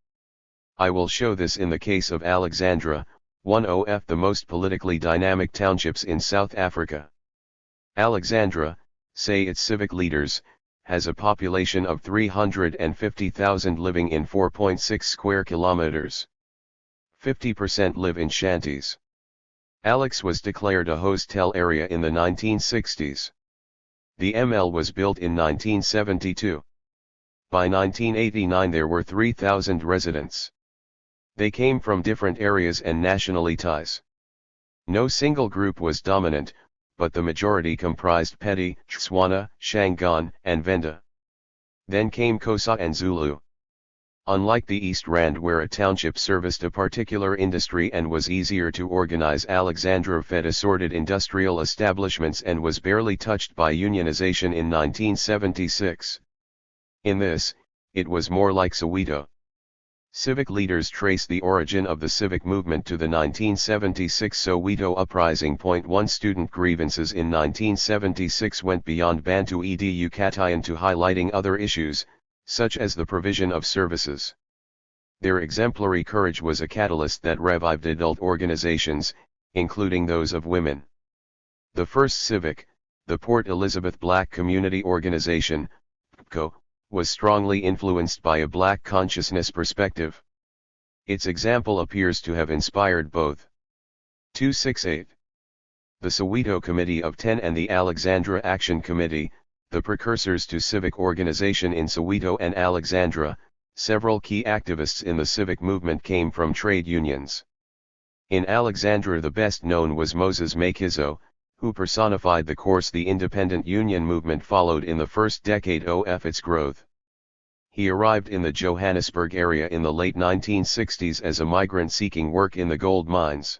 I will show this in the case of Alexandra, one of the most politically dynamic townships in South Africa. Alexandra, say its civic leaders, has a population of 350,000 living in 4.6 square kilometers. 50% live in shanties. Alex was declared a hostel area in the 1960s. The ML was built in 1972. By 1989 there were 3,000 residents. They came from different areas and nationalities. No single group was dominant, but the majority comprised Pedi, Tswana, Shangaan, and Venda. Then came Xhosa and Zulu. Unlike the East Rand, where a township serviced a particular industry and was easier to organize, Alexandra fed assorted industrial establishments and was barely touched by unionization in 1976. In this, it was more like Soweto. Civic leaders trace the origin of the civic movement to the 1976 Soweto uprising. 1 Student grievances in 1976 went beyond Bantu Education to highlighting other issues, such as the provision of services. Their exemplary courage was a catalyst that revived adult organizations, including those of women. The first civic, the Port Elizabeth Black Community Organization, PCO, was strongly influenced by a black consciousness perspective. Its example appears to have inspired both. 268. The Soweto Committee of 10 and the Alexandra Action Committee, the precursors to civic organization in Soweto and Alexandra. Several key activists in the civic movement came from trade unions. In Alexandra the best known was Moses Makizo, who personified the course the independent union movement followed in the first decade of its growth. He arrived in the Johannesburg area in the late 1960s as a migrant seeking work in the gold mines.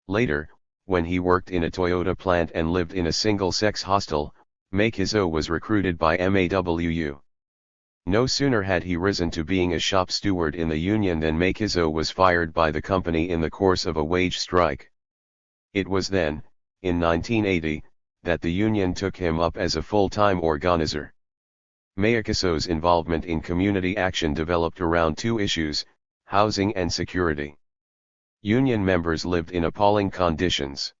Later, when he worked in a Toyota plant and lived in a single-sex hostel, Makizo was recruited by MAWU. No sooner had he risen to being a shop steward in the union than Makizo was fired by the company in the course of a wage strike. It was then, in 1980, that the union took him up as a full-time organizer. Makizo's involvement in community action developed around 2 issues, housing and security. Union members lived in appalling conditions.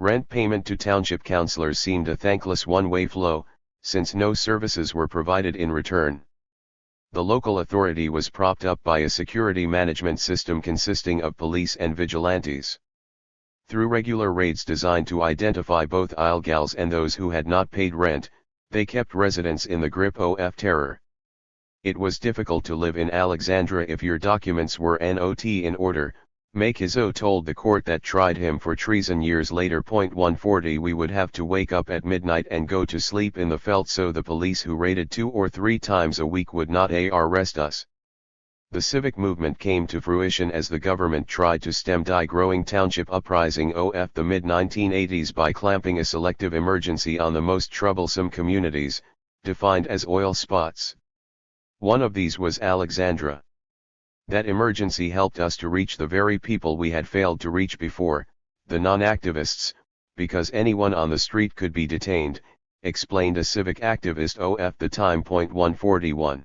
Rent payment to township councillors seemed a thankless one-way flow, since no services were provided in return. The local authority was propped up by a security management system consisting of police and vigilantes. Through regular raids designed to identify both illegals and those who had not paid rent, they kept residents in the grip of terror. It was difficult to live in Alexandra if your documents were not in order, Makizo told the court that tried him for treason years later. 140 We would have to wake up at midnight and go to sleep in the veldt so the police who raided 2 or 3 times a week would not arrest us. The civic movement came to fruition as the government tried to stem the growing township uprising of the mid-1980s by clamping a selective emergency on the most troublesome communities, defined as oil spots. One of these was Alexandra. That emergency helped us to reach the very people we had failed to reach before, the non-activists, because anyone on the street could be detained, explained a civic activist of the time. 141.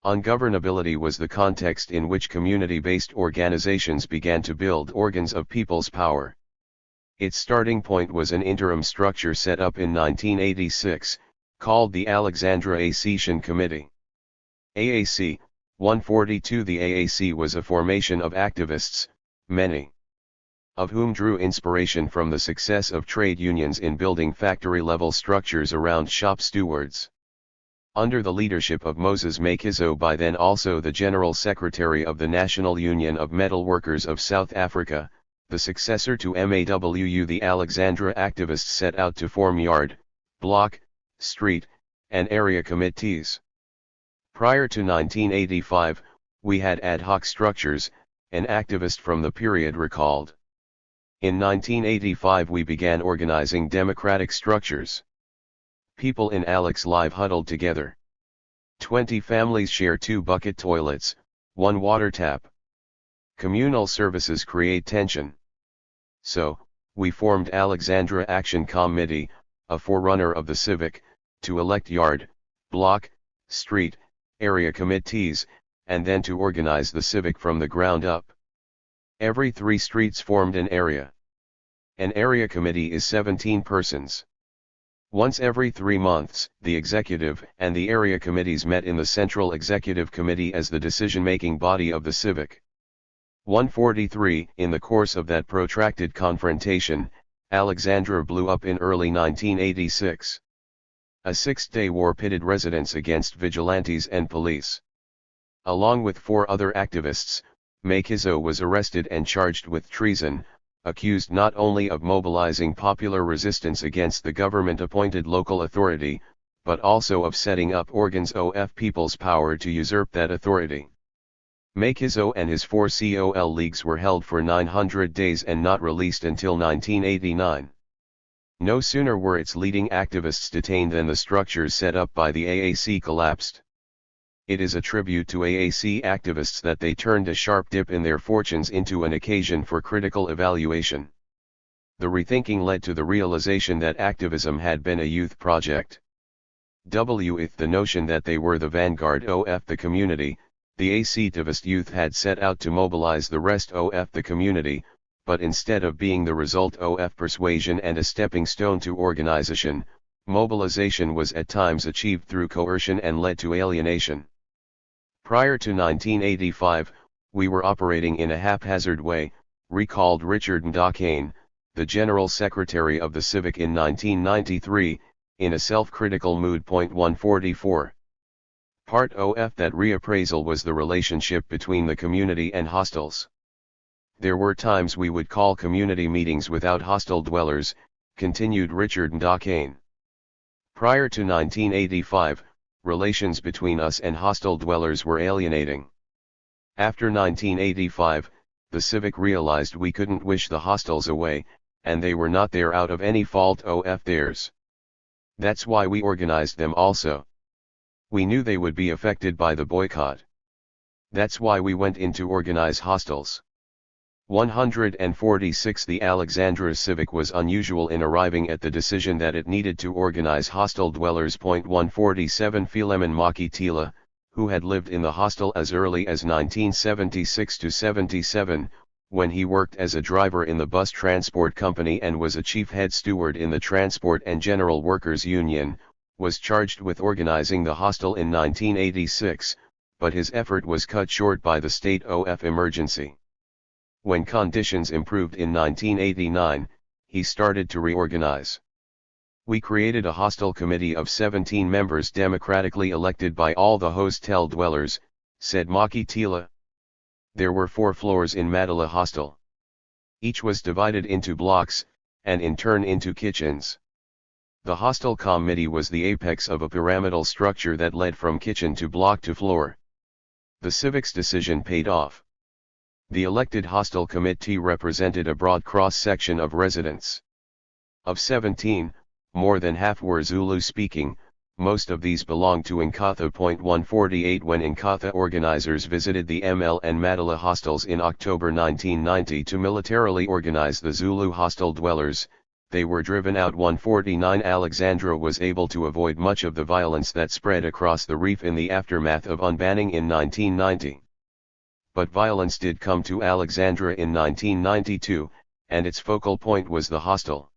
Ungovernability was the context in which community-based organizations began to build organs of people's power. Its starting point was an interim structure set up in 1986, called the Alexandra Accession Committee. AAC, 142 The AAC was a formation of activists, many of whom drew inspiration from the success of trade unions in building factory-level structures around shop stewards. Under the leadership of Moses Makizo, by then also the General Secretary of the National Union of Metal Workers of South Africa, the successor to MAWU, the Alexandra activists set out to form yard, block, street, and area committees. Prior to 1985, we had ad hoc structures, an activist from the period recalled. In 1985 we began organizing democratic structures. People in Alex Live huddled together. 20 families share 2 bucket toilets, 1 water tap. Communal services create tension. So, we formed Alexandra Action Committee, a forerunner of the civic, to elect yard, block, street, area committees, and then to organize the civic from the ground up. Every 3 streets formed an area. An area committee is 17 persons. Once every 3 months, the executive and the area committees met in the Central Executive Committee as the decision-making body of the civic. 143 In the course of that protracted confrontation, Alexandra blew up in early 1986. A 6-day war pitted residents against vigilantes and police. Along with 4 other activists, Makizo was arrested and charged with treason, accused not only of mobilizing popular resistance against the government-appointed local authority, but also of setting up organs of people's power to usurp that authority. Makizo and his 4 COL leagues were held for 900 days and not released until 1989. No sooner were its leading activists detained than the structures set up by the AAC collapsed. It is a tribute to AAC activists that they turned a sharp dip in their fortunes into an occasion for critical evaluation. The rethinking led to the realization that activism had been a youth project. With the notion that they were the vanguard of the community, the activist youth had set out to mobilize the rest of the community, but instead of being the result of persuasion and a stepping stone to organization, mobilization was at times achieved through coercion and led to alienation. Prior to 1985, we were operating in a haphazard way, recalled Richard Ndakane, the General Secretary of the Civic in 1993, in a self-critical mood. 144. Part of that reappraisal was the relationship between the community and hostels. There were times we would call community meetings without hostel dwellers, continued Richard Ndakane. Prior to 1985, relations between us and hostel dwellers were alienating. After 1985, the civic realized we couldn't wish the hostels away, and they were not there out of any fault of theirs. That's why we organized them also. We knew they would be affected by the boycott. That's why we went in to organize hostels. 146 The Alexandra Civic was unusual in arriving at the decision that it needed to organize hostel dwellers. 147 Philemon Makitila, who had lived in the hostel as early as 1976–77, when he worked as a driver in the bus transport company and was a chief head steward in the Transport and General Workers Union, was charged with organizing the hostel in 1986, but his effort was cut short by the state of emergency. When conditions improved in 1989, he started to reorganize. We created a hostel committee of 17 members democratically elected by all the hostel dwellers, said Makitila. There were 4 floors in Mandala hostel. Each was divided into blocks, and in turn into kitchens. The hostel committee was the apex of a pyramidal structure that led from kitchen to block to floor. The civics decision paid off. The elected hostel committee represented a broad cross-section of residents. Of 17, more than half were Zulu-speaking. Most of these belonged to Inkatha. 148 When Inkatha organizers visited the ML and Mandala hostels in October 1990 to militarily organize the Zulu hostel dwellers, they were driven out. 149 Alexandra was able to avoid much of the violence that spread across the reef in the aftermath of unbanning in 1990. But violence did come to Alexandra in 1992, and its focal point was the hostel.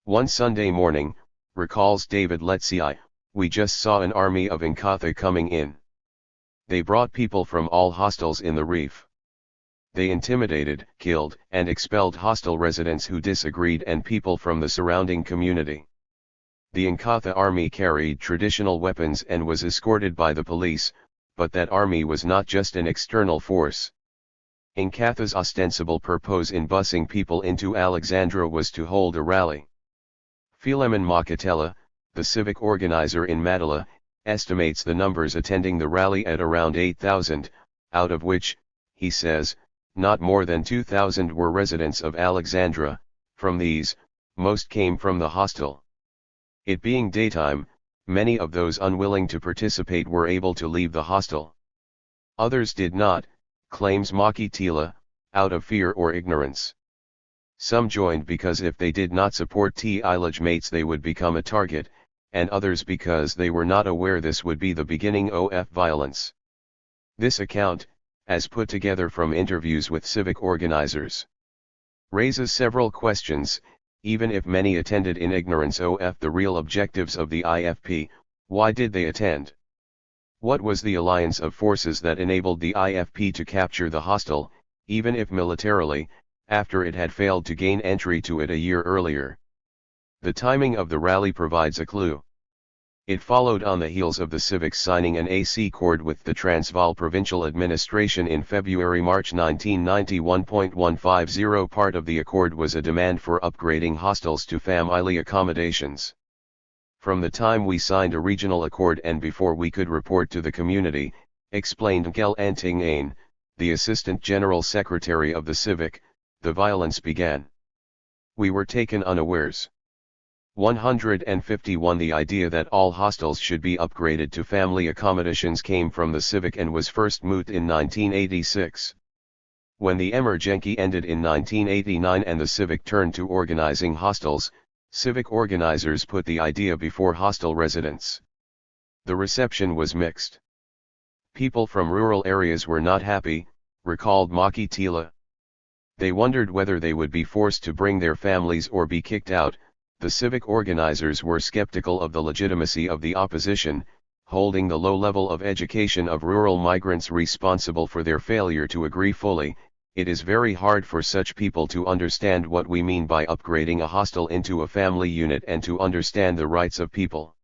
One Sunday morning, recalls David Letzi, we just saw an army of Inkatha coming in. They brought people from all hostels in the reef. They intimidated, killed, and expelled hostel residents who disagreed and people from the surrounding community. The Inkatha army carried traditional weapons and was escorted by the police, but that army was not just an external force. Inkatha's ostensible purpose in busing people into Alexandra was to hold a rally. Philemon Makatela, the civic organizer in Mandala, estimates the numbers attending the rally at around 8,000, out of which, he says, not more than 2,000 were residents of Alexandra. From these, most came from the hostel. It being daytime, many of those unwilling to participate were able to leave the hostel. Others did not, claims Makatela, out of fear or ignorance. Some joined because if they did not support THIRD mates they would become a target, and others because they were not aware this would be the beginning of violence. This account, as put together from interviews with civic organizers, raises several questions. Even if many attended in ignorance of the real objectives of the IFP, why did they attend? What was the alliance of forces that enabled the IFP to capture the hostel, even if militarily, after it had failed to gain entry to it a year earlier? The timing of the rally provides a clue. It followed on the heels of the civics signing an AC accord with the Transvaal Provincial Administration in February-March 1990. 1.150 Part of the accord was a demand for upgrading hostels to family accommodations. From the time we signed a regional accord and before we could report to the community, explained Ngel Anting-Ain, the Assistant General Secretary of the Civic, the violence began. We were taken unawares. 151 The idea that all hostels should be upgraded to family accommodations came from the civic and was first mooted in 1986. When the emergency ended in 1989 and the civic turned to organizing hostels, civic organizers put the idea before hostel residents. The reception was mixed. People from rural areas were not happy, recalled Makatela. They wondered whether they would be forced to bring their families or be kicked out. The civic organizers were skeptical of the legitimacy of the opposition, holding the low level of education of rural migrants responsible for their failure to agree fully. It is very hard for such people to understand what we mean by upgrading a hostel into a family unit and to understand the rights of people.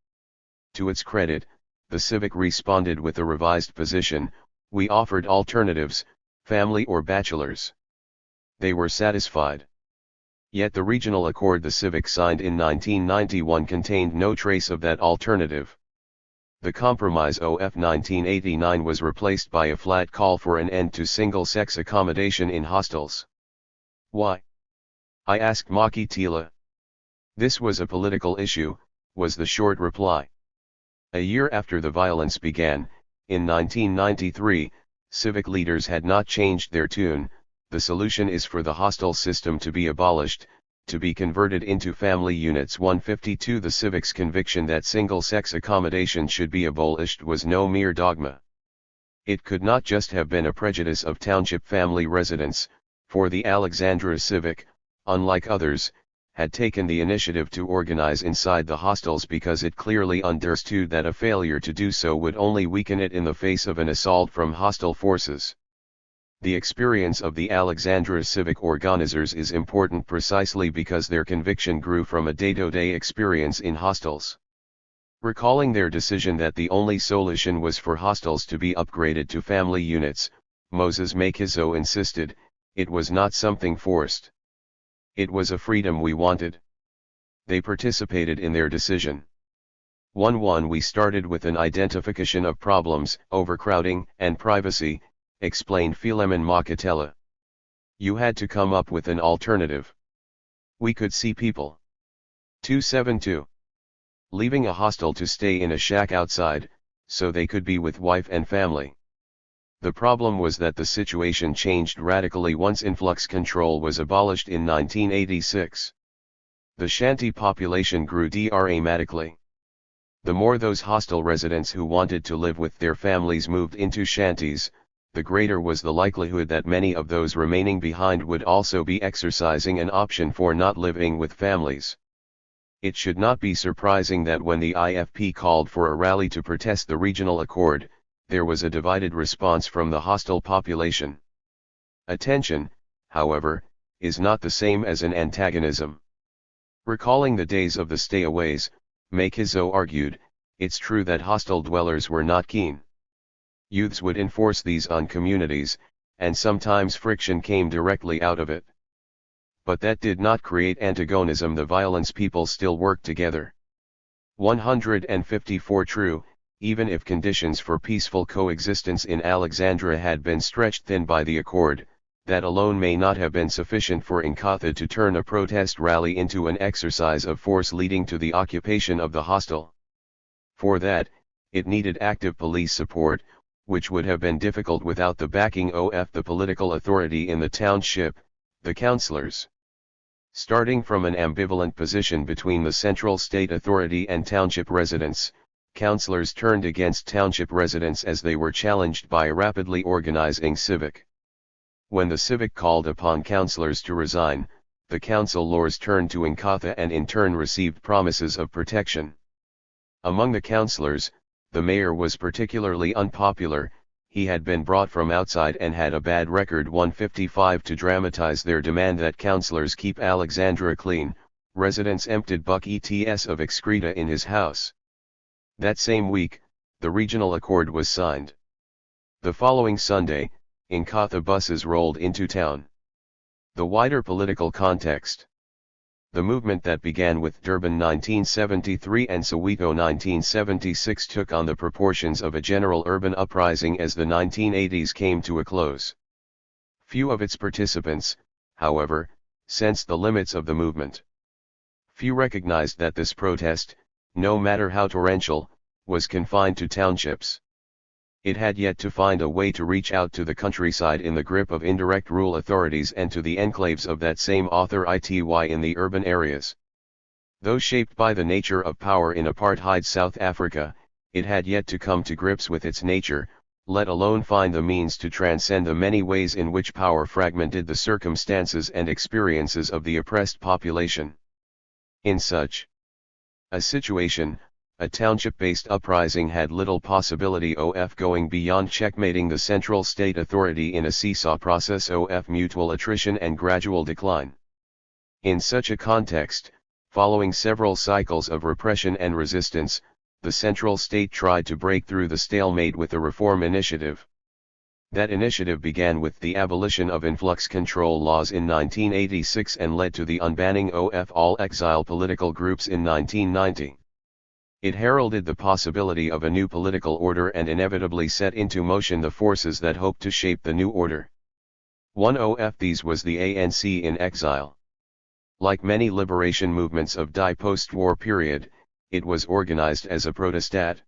To its credit, the civic responded with a revised position. We offered alternatives, family or bachelors. They were satisfied. Yet the regional accord the civic signed in 1991 contained no trace of that alternative. The compromise of 1989 was replaced by a flat call for an end to single-sex accommodation in hostels. Why? I asked Makatela. This was a political issue, was the short reply. A year after the violence began, in 1993, civic leaders had not changed their tune. The solution is for the hostel system to be abolished, to be converted into family units. 152 The civic's conviction that single-sex accommodation should be abolished was no mere dogma. It could not just have been a prejudice of township family residents, for the Alexandra Civic, unlike others, had taken the initiative to organize inside the hostels because it clearly understood that a failure to do so would only weaken it in the face of an assault from hostile forces. The experience of the Alexandra civic organizers is important precisely because their conviction grew from a day-to-day experience in hostels. Recalling their decision that the only solution was for hostels to be upgraded to family units, Moses Makizo insisted, it was not something forced. It was a freedom we wanted. They participated in their decision. 1. We started with an identification of problems, overcrowding, and privacy, explained Philemon Makatela. You had to come up with an alternative. We could see people. 272. Leaving a hostel to stay in a shack outside, so they could be with wife and family. The problem was that the situation changed radically once influx control was abolished in 1986. The shanty population grew dramatically. The more those hostel residents who wanted to live with their families moved into shanties, the greater was the likelihood that many of those remaining behind would also be exercising an option for not living with families. It should not be surprising that when the IFP called for a rally to protest the regional accord, there was a divided response from the hostile population. Attention, however, is not the same as an antagonism. Recalling the days of the stayaways, Makizo argued, it's true that hostile dwellers were not keen. Youths would enforce these on communities, and sometimes friction came directly out of it. But that did not create antagonism. The violence people still worked together. 154 True, even if conditions for peaceful coexistence in Alexandria had been stretched thin by the accord, that alone may not have been sufficient for Inkatha to turn a protest rally into an exercise of force leading to the occupation of the hostel. For that, it needed active police support, which would have been difficult without the backing of the political authority in the township, the councillors. Starting from an ambivalent position between the central state authority and township residents, councillors turned against township residents as they were challenged by a rapidly organizing civic. When the civic called upon councillors to resign, the councillors turned to Inkatha and in turn received promises of protection. Among the councillors, the mayor was particularly unpopular. He had been brought from outside and had a bad record. 155 To dramatize their demand that councillors keep Alexandria clean, residents emptied buckets of excreta in his house. That same week, the regional accord was signed. The following Sunday, Inkatha buses rolled into town. The wider political context. The movement that began with Durban 1973 and Soweto 1976 took on the proportions of a general urban uprising as the 1980s came to a close. Few of its participants, however, sensed the limits of the movement. Few recognized that this protest, no matter how torrential, was confined to townships. It had yet to find a way to reach out to the countryside in the grip of indirect rule authorities and to the enclaves of that same authority in the urban areas. Though shaped by the nature of power in apartheid South Africa, it had yet to come to grips with its nature, let alone find the means to transcend the many ways in which power fragmented the circumstances and experiences of the oppressed population. In such a situation, a township-based uprising had little possibility of going beyond checkmating the central state authority in a seesaw process of mutual attrition and gradual decline. In such a context, following several cycles of repression and resistance, the central state tried to break through the stalemate with a reform initiative. That initiative began with the abolition of influx control laws in 1986 and led to the unbanning of all exile political groups in 1990. It heralded the possibility of a new political order and inevitably set into motion the forces that hoped to shape the new order. One of these was the ANC in exile. Like many liberation movements of the post-war period, it was organized as a protestat.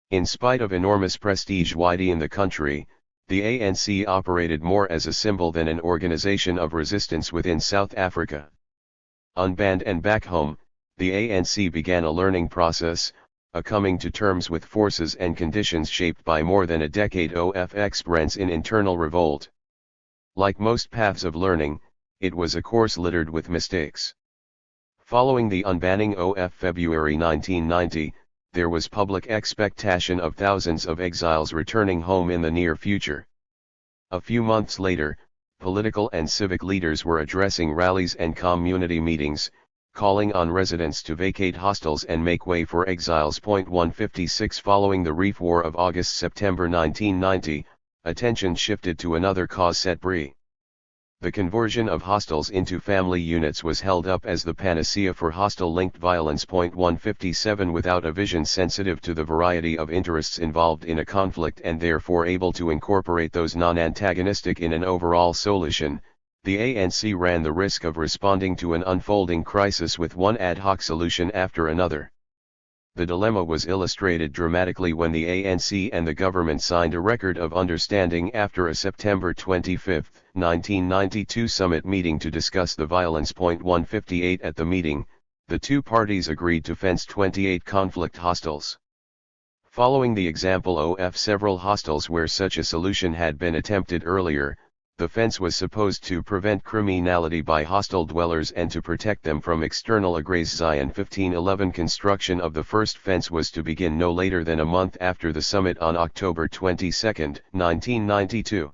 In spite of enormous prestige in the country, the ANC operated more as a symbol than an organization of resistance within South Africa. Unbanned and back home, the ANC began a learning process, a coming to terms with forces and conditions shaped by more than a decade of experience in internal revolt. Like most paths of learning, it was a course littered with mistakes. Following the unbanning of February 1990, there was public expectation of thousands of exiles returning home in the near future. A few months later, political and civic leaders were addressing rallies and community meetings, calling on residents to vacate hostels and make way for exiles. 156 Following the Reef War of August-September 1990, attention shifted to another cause cetera. The conversion of hostels into family units was held up as the panacea for hostel-linked violence. 157 Without a vision sensitive to the variety of interests involved in a conflict and therefore able to incorporate those non-antagonistic in an overall solution, the ANC ran the risk of responding to an unfolding crisis with one ad hoc solution after another. The dilemma was illustrated dramatically when the ANC and the government signed a record of understanding after a September 25, 1992 summit meeting to discuss the violence. 158 At the meeting, the two parties agreed to fence 28 conflict hostels. Following the example of several hostels where such a solution had been attempted earlier, the fence was supposed to prevent criminality by hostel dwellers and to protect them from external aggression. 1511 Construction of the first fence was to begin no later than a month after the summit on October 22, 1992.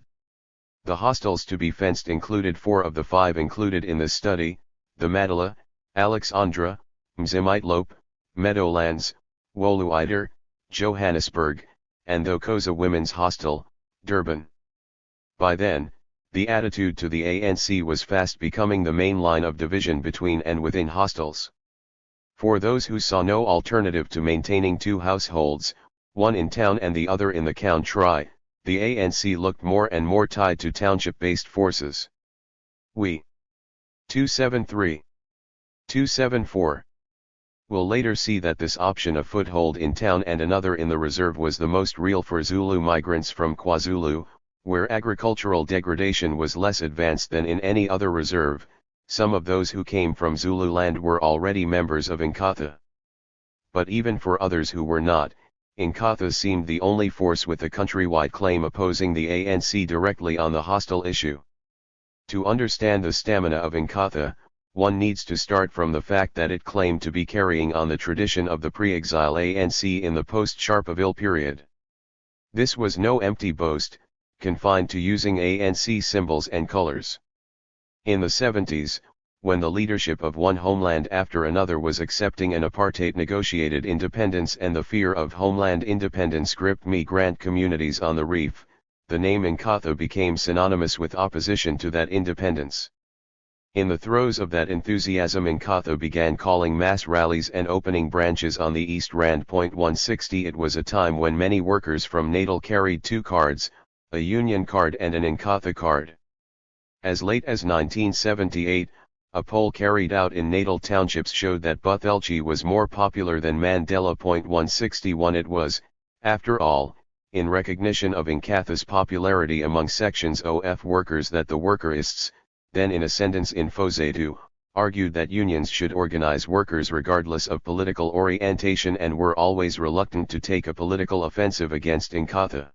The hostels to be fenced included 4 of the 5 included in the study: the Madala, Alexandra, Mzimitelope, Meadowlands, Woluider, Johannesburg, and the Koza Women's Hostel, Durban. By then, the attitude to the ANC was fast becoming the main line of division between and within hostels. For those who saw no alternative to maintaining 2 households, one in town and the other in the country, the ANC looked more and more tied to township-based forces. We 273. 274. Will later see that this option, a foothold in town and another in the reserve, was the most real for Zulu migrants from KwaZulu, where agricultural degradation was less advanced than in any other reserve. Some of those who came from Zululand were already members of Inkatha. But even for others who were not, Inkatha seemed the only force with a countrywide claim opposing the ANC directly on the hostile issue. To understand the stamina of Inkatha, one needs to start from the fact that it claimed to be carrying on the tradition of the pre-exile ANC in the post-Sharpeville period. This was no empty boast, confined to using ANC symbols and colors. In the 70s, when the leadership of one homeland after another was accepting an apartheid-negotiated independence and the fear of homeland independence gripped migrant communities on the reef, the name Inkatha became synonymous with opposition to that independence. In the throes of that enthusiasm, Inkatha began calling mass rallies and opening branches on the East Rand. 160 It was a time when many workers from Natal carried 2 cards, a Union card and an Inkatha card. As late as 1978, a poll carried out in Natal townships showed that Buthelchi was more popular than Mandela. 161 It was, after all, in recognition of Inkatha's popularity among sections of workers that the workerists, then in ascendance in Fozetu, argued that unions should organize workers regardless of political orientation and were always reluctant to take a political offensive against Inkatha.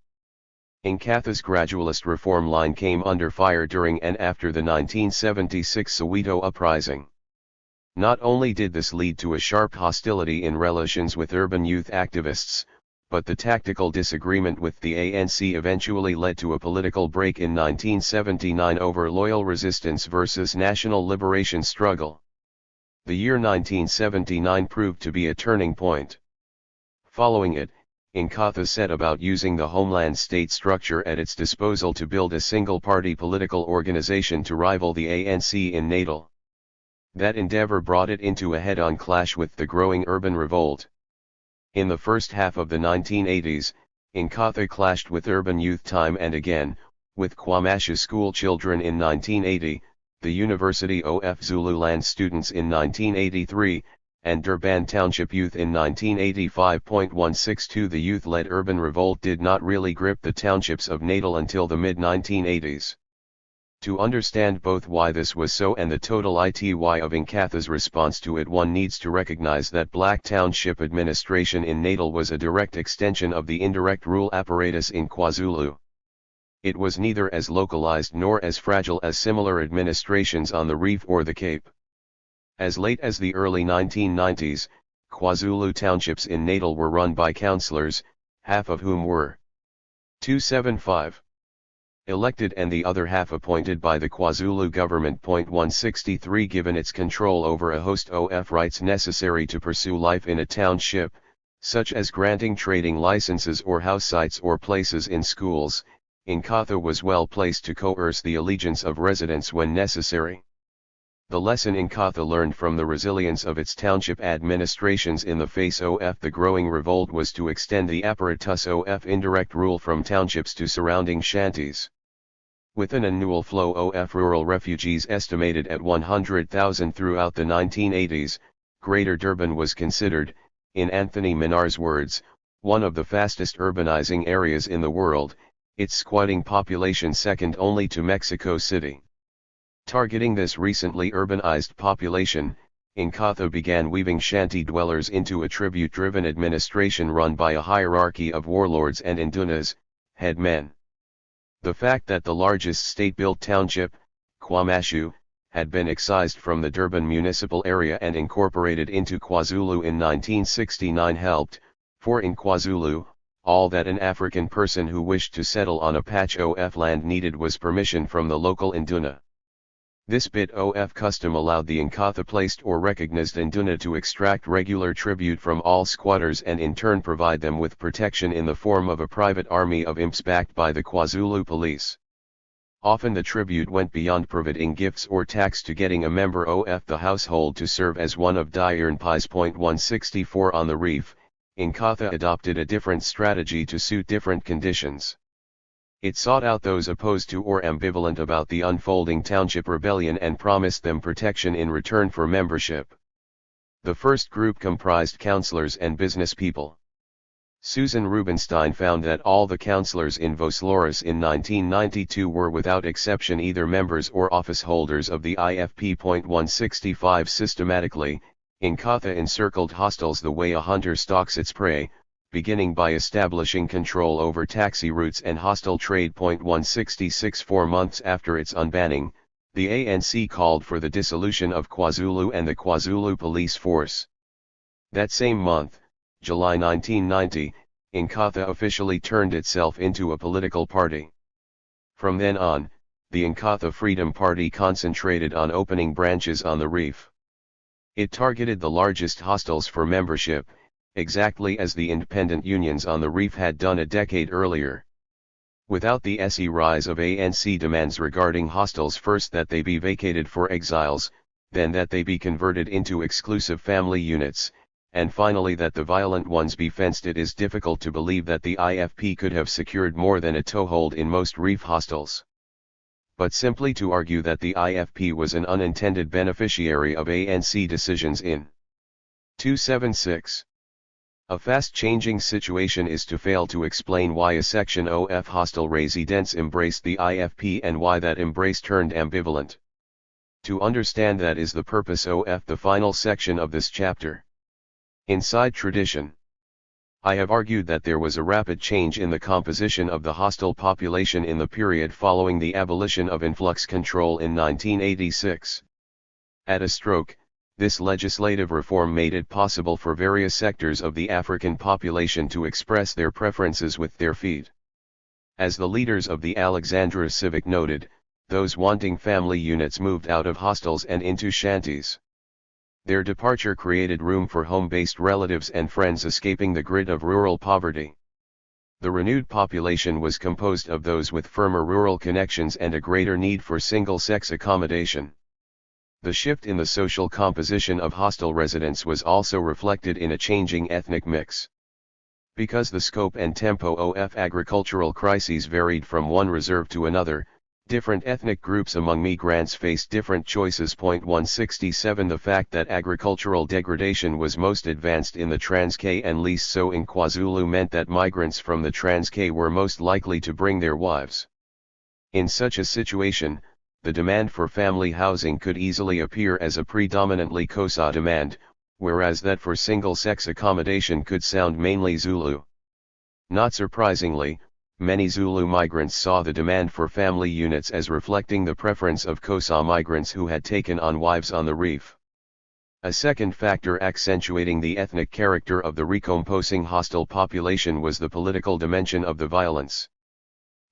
Inkatha's gradualist reform line came under fire during and after the 1976 Soweto uprising. Not only did this lead to a sharp hostility in relations with urban youth activists, but the tactical disagreement with the ANC eventually led to a political break in 1979 over loyal resistance versus national liberation struggle. The year 1979 proved to be a turning point. Following it, Inkatha set about using the homeland state structure at its disposal to build a single-party political organization to rival the ANC in Natal. That endeavor brought it into a head-on clash with the growing urban revolt. In the first half of the 1980s, Inkatha clashed with urban youth time and again, with Kwamasha school children in 1980, the University of Zululand students in 1983, and Durban Township youth in 1985. 162 The youth-led urban revolt did not really grip the townships of Natal until the mid-1980s. To understand both why this was so and the total ity of Inkatha's response to it, one needs to recognize that black township administration in Natal was a direct extension of the indirect rule apparatus in KwaZulu. It was neither as localized nor as fragile as similar administrations on the Reef or the Cape. As late as the early 1990s, KwaZulu townships in Natal were run by councillors, half of whom were 275 elected and the other half appointed by the KwaZulu government. 163 Given its control over a host of rights necessary to pursue life in a township, such as granting trading licenses or house sites or places in schools, Inkatha was well placed to coerce the allegiance of residents when necessary. The lesson Inkatha learned from the resilience of its township administrations in the face of the growing revolt was to extend the apparatus of indirect rule from townships to surrounding shanties. With an annual flow of rural refugees estimated at 100,000 throughout the 1980s, Greater Durban was considered, in Anthony Minar's words, one of the fastest urbanizing areas in the world, its squatting population second only to Mexico City. Targeting this recently urbanized population, Inkatha began weaving shanty dwellers into a tribute-driven administration run by a hierarchy of warlords and indunas, headmen. The fact that the largest state-built township, KwaMashu, had been excised from the Durban municipal area and incorporated into KwaZulu in 1969 helped, for in KwaZulu, all that an African person who wished to settle on a patch of land needed was permission from the local induna. This bit of custom allowed the Inkatha-placed or recognized induna to extract regular tribute from all squatters and in turn provide them with protection in the form of a private army of imps backed by the KwaZulu police. Often the tribute went beyond providing gifts or tax to getting a member of the household to serve as one of Diurnpi's. 164 on the reef, Inkatha adopted a different strategy to suit different conditions. It sought out those opposed to or ambivalent about the unfolding township rebellion and promised them protection in return for membership. The first group comprised councillors and business people. Susan Rubinstein found that all the councillors in Vosloorus in 1992 were without exception either members or office holders of the IFP. 165 systematically, Inkatha encircled hostels the way a hunter stalks its prey, beginning by establishing control over taxi routes and hostel trade. 166 4 months after its unbanning, the ANC called for the dissolution of KwaZulu and the KwaZulu police force. That same month, July 1990, Inkatha officially turned itself into a political party. From then on, the Inkatha Freedom Party concentrated on opening branches on the reef. It targeted the largest hostels for membership, exactly as the independent unions on the reef had done a decade earlier. Without the SE rise of ANC demands regarding hostels, first that they be vacated for exiles, then that they be converted into exclusive family units, and finally that the violent ones be fenced, it is difficult to believe that the IFP could have secured more than a toehold in most reef hostels. But simply to argue that the IFP was an unintended beneficiary of ANC decisions in 276. A fast-changing situation is to fail to explain why a section of hostile residents embraced the IFP and why that embrace turned ambivalent. To understand that is the purpose of the final section of this chapter. Inside tradition. I have argued that there was a rapid change in the composition of the hostile population in the period following the abolition of influx control in 1986. At a stroke, this legislative reform made it possible for various sectors of the African population to express their preferences with their feet. As the leaders of the Alexandra Civic noted, those wanting family units moved out of hostels and into shanties. Their departure created room for home-based relatives and friends escaping the grid of rural poverty. The renewed population was composed of those with firmer rural connections and a greater need for single-sex accommodation. The shift in the social composition of hostel residents was also reflected in a changing ethnic mix. Because the scope and tempo of agricultural crises varied from one reserve to another, different ethnic groups among migrants faced different choices. 167 The fact that agricultural degradation was most advanced in the Transkei and least so in KwaZulu meant that migrants from the Transkei were most likely to bring their wives. In such a situation, the demand for family housing could easily appear as a predominantly Xhosa demand, whereas that for single-sex accommodation could sound mainly Zulu. Not surprisingly, many Zulu migrants saw the demand for family units as reflecting the preference of Xhosa migrants who had taken on wives on the reef. A second factor accentuating the ethnic character of the recomposing hostile population was the political dimension of the violence.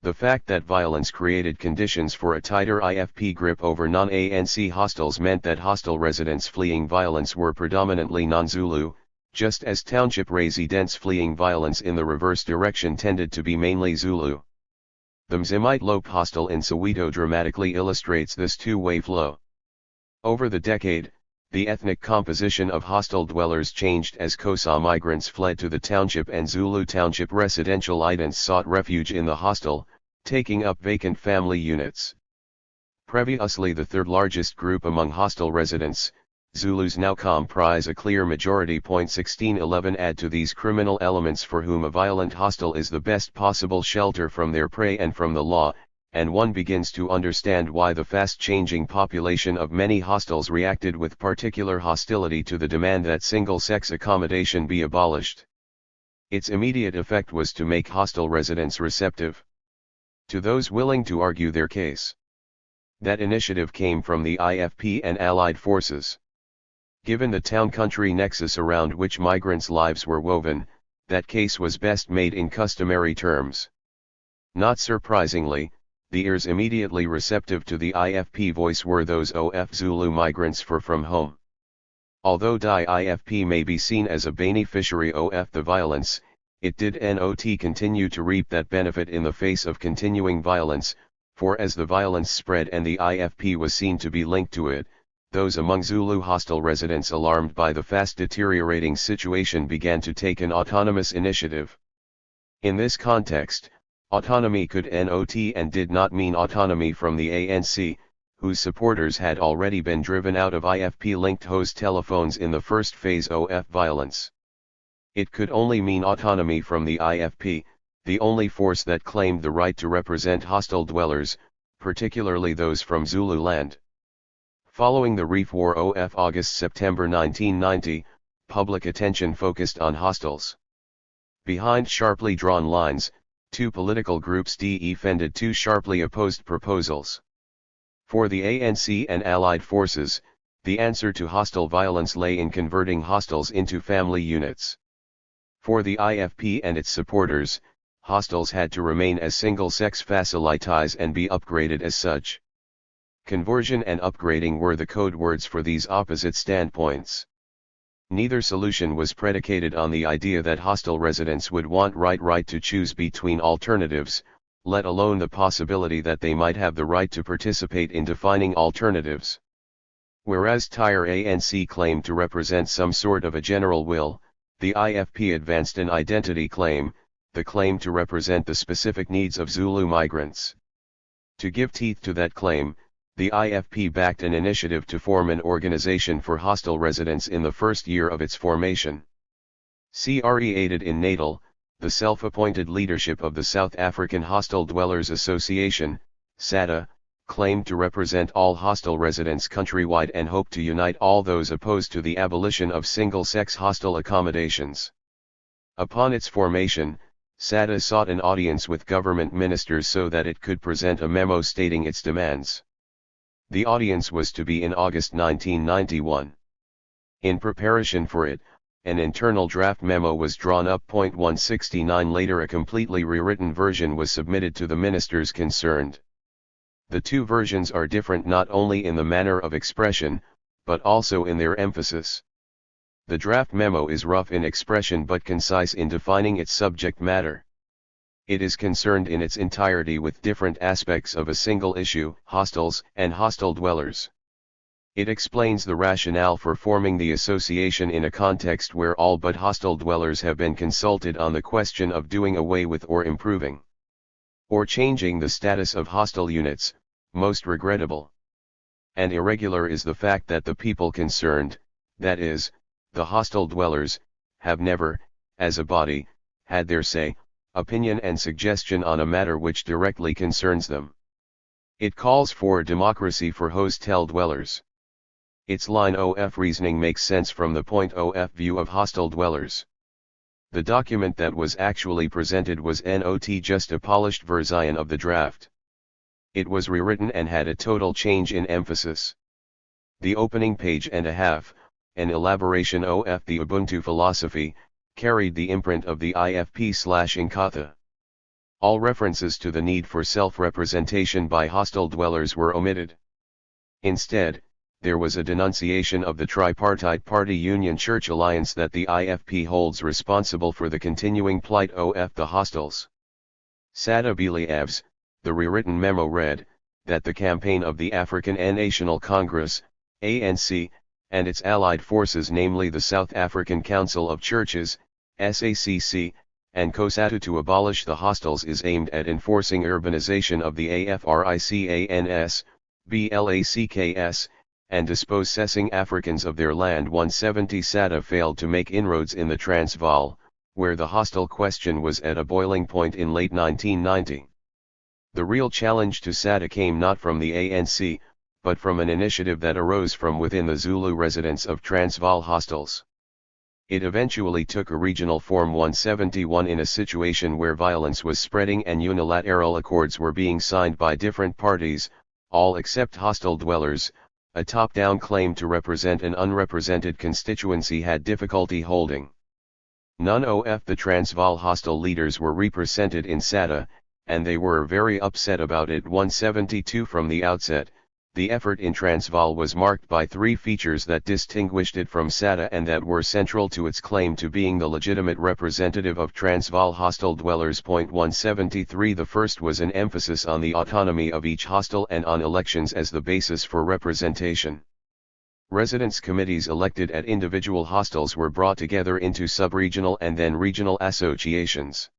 The fact that violence created conditions for a tighter IFP grip over non-ANC hostels meant that hostel residents fleeing violence were predominantly non-Zulu, just as township residents fleeing violence in the reverse direction tended to be mainly Zulu. The Mzimite Lope hostel in Soweto dramatically illustrates this two-way flow. Over the decade, the ethnic composition of hostel dwellers changed as Xhosa migrants fled to the township and Zulu township residential idents sought refuge in the hostel, taking up vacant family units. Previously the third largest group among hostel residents, Zulus now comprise a clear majority. 1611 Add to these criminal elements for whom a violent hostel is the best possible shelter from their prey and from the law, and one begins to understand why the fast-changing population of many hostels reacted with particular hostility to the demand that single-sex accommodation be abolished. Its immediate effect was to make hostel residents receptive to those willing to argue their case. That initiative came from the IFP and allied forces. Given the town-country nexus around which migrants' lives were woven, that case was best made in customary terms. Not surprisingly, the ears immediately receptive to the IFP voice were those of Zulu migrants from home. Although the IFP may be seen as a beneficiary of the violence, it did not continue to reap that benefit in the face of continuing violence, for as the violence spread and the IFP was seen to be linked to it, those among Zulu hostel residents alarmed by the fast deteriorating situation began to take an autonomous initiative. In this context, autonomy could not and did not mean autonomy from the ANC, whose supporters had already been driven out of IFP-linked host telephones in the first phase of violence. It could only mean autonomy from the IFP, the only force that claimed the right to represent hostel dwellers, particularly those from Zululand. Following the Reef War of August-September 1990, public attention focused on hostels. Behind sharply drawn lines, two political groups defended two sharply opposed proposals. For the ANC and allied forces, the answer to hostel violence lay in converting hostels into family units. For the IFP and its supporters, hostels had to remain as single-sex facilities and be upgraded as such. Conversion and upgrading were the code words for these opposite standpoints. Neither solution was predicated on the idea that hostel residents would want right to choose between alternatives, let alone the possibility that they might have the right to participate in defining alternatives. Whereas THIRD-ANC claimed to represent some sort of a general will, the IFP advanced an identity claim, the claim to represent the specific needs of Zulu migrants. To give teeth to that claim, the IFP backed an initiative to form an organization for hostel residents in the first year of its formation. Created in Natal, the self-appointed leadership of the South African Hostel Dwellers Association, SADA, claimed to represent all hostel residents countrywide and hoped to unite all those opposed to the abolition of single-sex hostel accommodations. Upon its formation, SADA sought an audience with government ministers so that it could present a memo stating its demands. The audience was to be in August 1991. In preparation for it, an internal draft memo was drawn up. 169 Later a completely rewritten version was submitted to the ministers concerned. The two versions are different not only in the manner of expression, but also in their emphasis. The draft memo is rough in expression but concise in defining its subject matter. It is concerned in its entirety with different aspects of a single issue, hostels and hostel dwellers. It explains the rationale for forming the association in a context where all but hostel dwellers have been consulted on the question of doing away with or improving or changing the status of hostel units. Most regrettable and irregular is the fact that the people concerned, that is, the hostel dwellers, have never, as a body, had their say, opinion and suggestion on a matter which directly concerns them. It calls for democracy for hostel dwellers. Its line of reasoning makes sense from the point of view of hostel dwellers. The document that was actually presented was not just a polished version of the draft. It was rewritten and had a total change in emphasis. The opening page and a half, an elaboration of the Ubuntu philosophy, carried the imprint of the IFP/Inkatha. All references to the need for self-representation by hostel dwellers were omitted. Instead, there was a denunciation of the tripartite party Union Church alliance that the IFP holds responsible for the continuing plight of the hostels. SADA believes The rewritten memo read, that the campaign of the African National Congress, ANC, and its allied forces, namely the South African Council of Churches, SACC, and COSATU, to abolish the hostels is aimed at enforcing urbanization of the AFRICANS, BLACKS, and dispossessing Africans of their land. 170 SADA failed to make inroads in the Transvaal, where the hostel question was at a boiling point in late 1990. The real challenge to SADA came not from the ANC, but from an initiative that arose from within the Zulu residents of Transvaal hostels. It eventually took a regional form. 171 in a situation where violence was spreading and unilateral accords were being signed by different parties, all except hostel dwellers. A top-down claim to represent an unrepresented constituency had difficulty holding. None of the Transvaal hostel leaders were represented in SADA, and they were very upset about it. 172 From the outset, the effort in Transvaal was marked by three features that distinguished it from SADA and that were central to its claim to being the legitimate representative of Transvaal hostel dwellers. 173 The first was an emphasis on the autonomy of each hostel and on elections as the basis for representation. Residents' committees elected at individual hostels were brought together into sub-regional and then regional associations.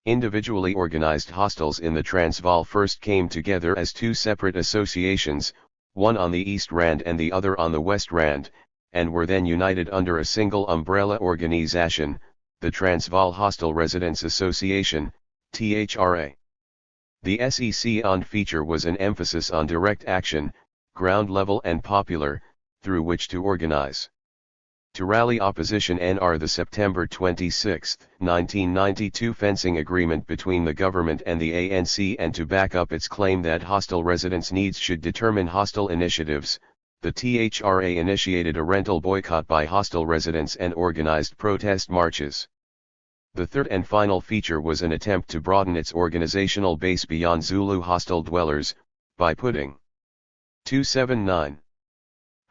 Individually organized hostels in the Transvaal first came together as two separate associations, one on the East Rand and the other on the West Rand, and were then united under a single umbrella organization, the Transvaal Hostel Residents Association, THRA. The SEC-ON feature was an emphasis on direct action, ground level and popular, through which to organize. To rally opposition NR the September 26, 1992 fencing agreement between the government and the ANC, and to back up its claim that hostel residents' needs should determine hostel initiatives, the THRA initiated a rental boycott by hostel residents and organized protest marches. The third and final feature was an attempt to broaden its organizational base beyond Zulu hostel dwellers, by putting 279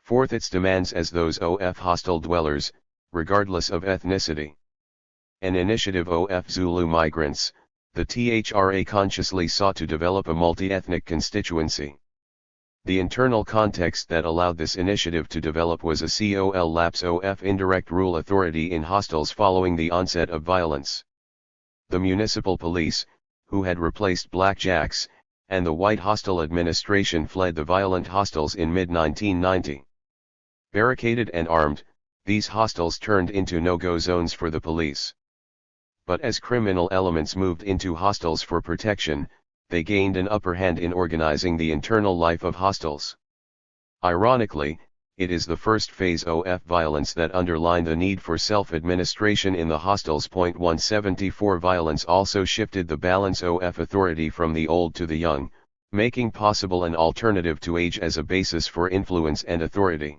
forth its demands as those of hostel dwellers, regardless of ethnicity. An initiative of Zulu migrants, the THRA consciously sought to develop a multi-ethnic constituency. The internal context that allowed this initiative to develop was a COL lapse of indirect rule authority in hostels following the onset of violence. The municipal police, who had replaced blackjacks, and the white hostel administration fled the violent hostels in mid-1990. Barricaded and armed, these hostels turned into no-go zones for the police. But as criminal elements moved into hostels for protection, they gained an upper hand in organizing the internal life of hostels. Ironically, it is the first phase of violence that underlined the need for self-administration in the hostels. 174 Violence also shifted the balance of authority from the old to the young, making possible an alternative to age as a basis for influence and authority.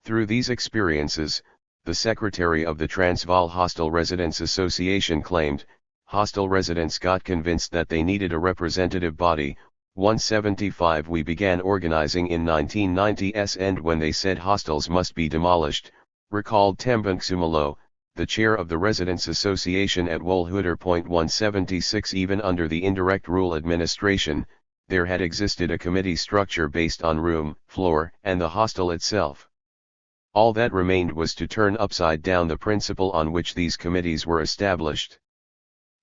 Through these experiences, the secretary of the Transvaal Hostel Residents Association claimed, hostel residents got convinced that they needed a representative body. 175 We began organizing in 1990s, and when they said hostels must be demolished, recalled Tembanksumalo, the chair of the Residents Association at Wolhuter. 176 Even under the indirect rule administration, there had existed a committee structure based on room, floor, and the hostel itself. All that remained was to turn upside down the principle on which these committees were established.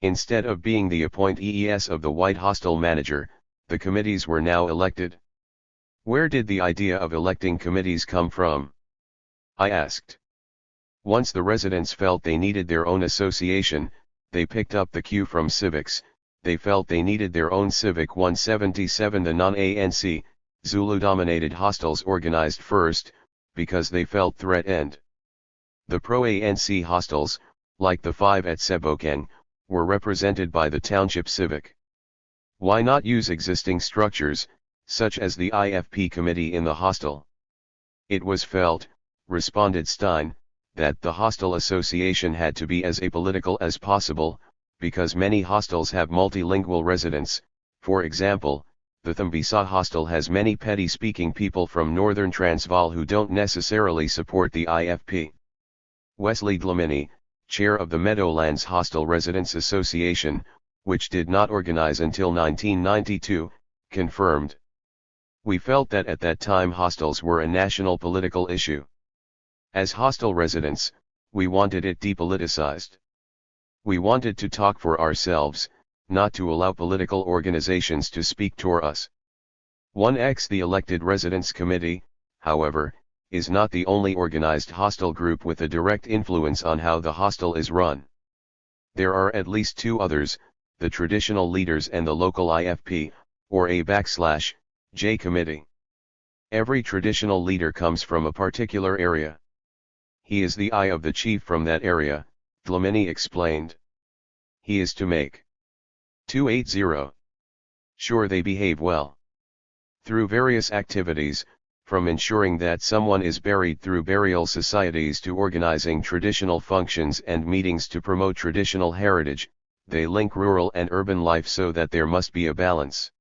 Instead of being the appointees of the white hostel manager, the committees were now elected. Where did the idea of electing committees come from? I asked. Once the residents felt they needed their own association, they picked up the cue from civics. They felt they needed their own civic. 177 The non-ANC, Zulu-dominated hostels organized first, because they felt threatened. The pro-ANC hostels, like the 5 at Sebokeng, were represented by the township civic. Why not use existing structures, such as the IFP committee in the hostel? It was felt, responded Stein, that the hostel association had to be as apolitical as possible, because many hostels have multilingual residents. For example, the Thembisa hostel has many Pedi-speaking people from northern Transvaal who don't necessarily support the IFP. Wesley Dlamini, chair of the Meadowlands Hostel Residents Association, which did not organize until 1992, confirmed. We felt that at that time hostels were a national political issue. As hostel residents, we wanted it depoliticized. We wanted to talk for ourselves, not to allow political organizations to speak for us. 1x The elected residents committee, however, is not the only organized hostel group with a direct influence on how the hostel is run. There are at least two others, the traditional leaders and the local IFP, or A/J committee. Every traditional leader comes from a particular area. He is the eye of the chief from that area, Dlamini explained. He is to make 280 sure they behave well. Through various activities, from ensuring that someone is buried through burial societies to organizing traditional functions and meetings to promote traditional heritage, they link rural and urban life so that there must be a balance.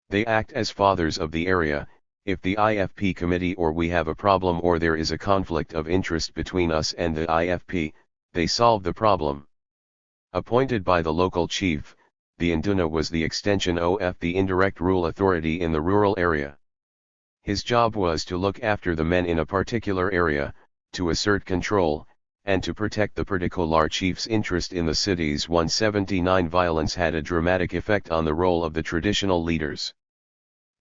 They act as fathers of the area. If the IFP committee or we have a problem or there is a conflict of interest between us and the IFP, they solve the problem. Appointed by the local chief, the Induna was the extension of the indirect rule authority in the rural area. His job was to look after the men in a particular area, to assert control, and to protect the particular chief's interest in the cities. 179 Violence had a dramatic effect on the role of the traditional leaders.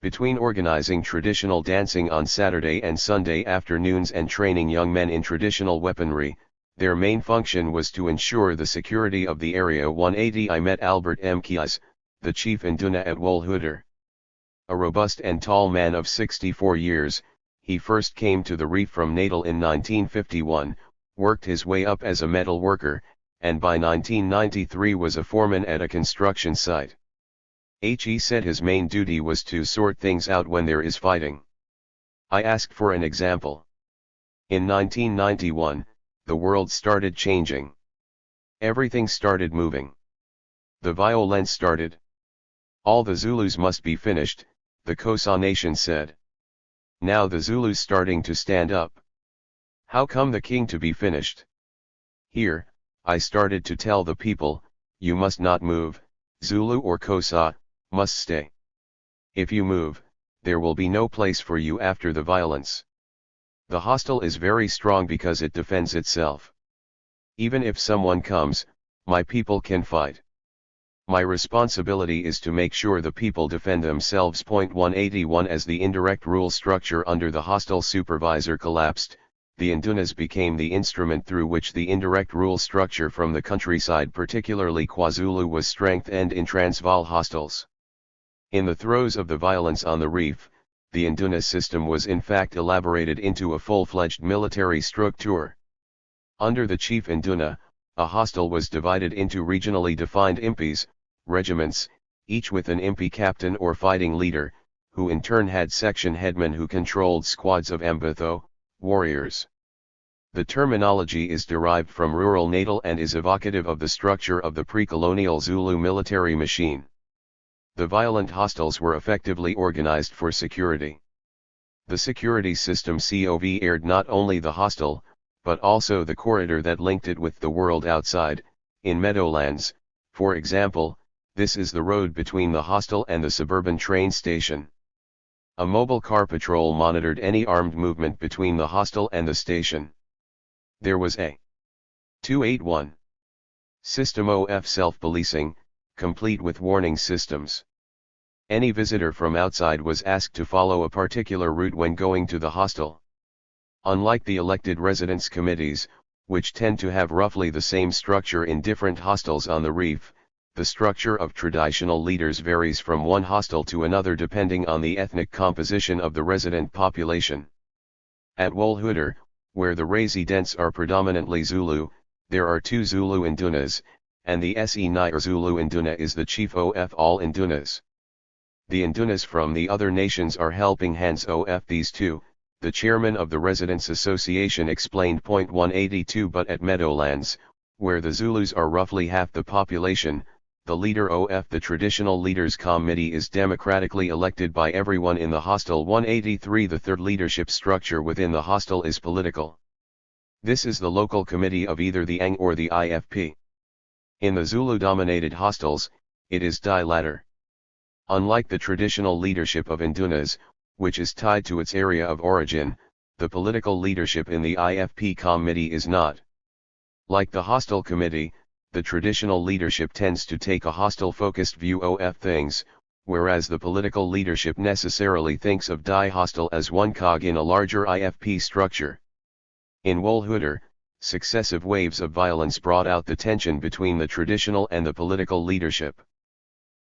Between organizing traditional dancing on Saturday and Sunday afternoons and training young men in traditional weaponry, their main function was to ensure the security of the area. 180 I met Albert M. Kias, the chief Induna at Wolhuter. A robust and tall man of 64 years, he first came to the reef from Natal in 1951, worked his way up as a metal worker, and by 1993 was a foreman at a construction site. He said his main duty was to sort things out when there is fighting. I asked for an example. In 1991, the world started changing. Everything started moving. The violence started. All the Zulus must be finished, the Xhosa nation said. Now the Zulus starting to stand up. How come the king to be finished? Here, I started to tell the people, you must not move, Zulu or Xhosa, must stay. If you move, there will be no place for you after the violence. The hostel is very strong because it defends itself. Even if someone comes, my people can fight. My responsibility is to make sure the people defend themselves. 181 As the indirect rule structure under the hostel supervisor collapsed, the Indunas became the instrument through which the indirect rule structure from the countryside, particularly KwaZulu, was strengthened in Transvaal hostels. In the throes of the violence on the reef, the Induna system was in fact elaborated into a full-fledged military structure. Under the chief Induna, a hostel was divided into regionally defined impis, regiments, each with an impi captain or fighting leader, who in turn had section headmen who controlled squads of Mbatho, warriors. The terminology is derived from rural Natal and is evocative of the structure of the pre-colonial Zulu military machine. The violent hostels were effectively organized for security. The security system covered not only the hostel, but also the corridor that linked it with the world outside. In Meadowlands, for example, this is the road between the hostel and the suburban train station. A mobile car patrol monitored any armed movement between the hostel and the station. There was a 281 system of self-policing, complete with warning systems. Any visitor from outside was asked to follow a particular route when going to the hostel. Unlike the elected residence committees, which tend to have roughly the same structure in different hostels on the reef, the structure of traditional leaders varies from one hostel to another depending on the ethnic composition of the resident population. At Wolhuter, where the residents are predominantly Zulu, there are two Zulu Indunas, and the Se Zulu Induna is the chief of all Indunas. The Indunas from the other nations are helping hands of these two, the chairman of the Residents Association explained. 182 But at Meadowlands, where the Zulus are roughly half the population, the leader of the Traditional Leaders Committee is democratically elected by everyone in the hostel. 183 The third leadership structure within the hostel is political. This is the local committee of either the ANG or the IFP. In the Zulu-dominated hostels, It is die latter. Unlike the traditional leadership of Indunas, which is tied to its area of origin, the political leadership in the IFP committee is not. Like the hostile committee, the traditional leadership tends to take a hostile-focused view of things, whereas the political leadership necessarily thinks of die hostile as one cog in a larger IFP structure. In Wolhuter, successive waves of violence brought out the tension between the traditional and the political leadership.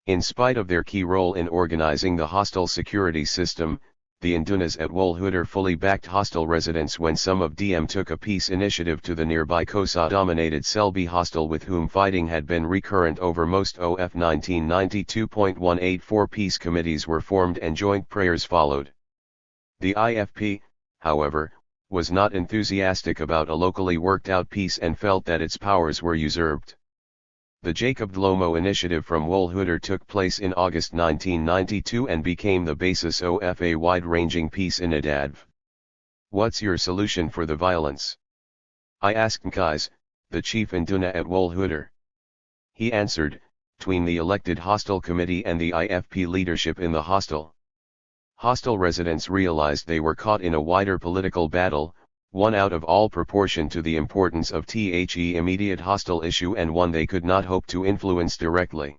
In spite of their key role in organizing the hostile security system, the Indunas at Wolhuter fully backed hostile residents when some of them took a peace initiative to the nearby Kosa-dominated Selby hostel, with whom fighting had been recurrent over most of 1992.184 peace committees were formed and joint prayers followed. The IFP, however, was not enthusiastic about a locally worked out peace and felt that its powers were usurped. The Jacob Dlomo initiative from Wolhuter took place in August 1992 and became the basis of a wide-ranging peace initiative. What's your solution for the violence? I asked Nkais, the chief Induna at Wolhuter. He answered, between the elected hostile committee and the IFP leadership in the hostel. Hostile residents realized they were caught in a wider political battle, one out of all proportion to the importance of the immediate hostile issue and one they could not hope to influence directly.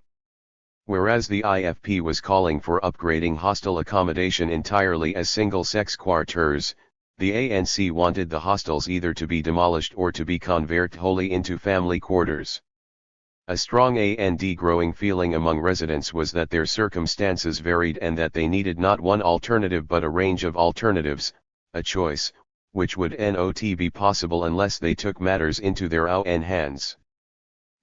Whereas the IFP was calling for upgrading hostel accommodation entirely as single-sex quarters, the ANC wanted the hostels either to be demolished or to be converted wholly into family quarters. A strong and growing feeling among residents was that their circumstances varied and that they needed not one alternative but a range of alternatives, a choice, which would not be possible unless they took matters into their own hands.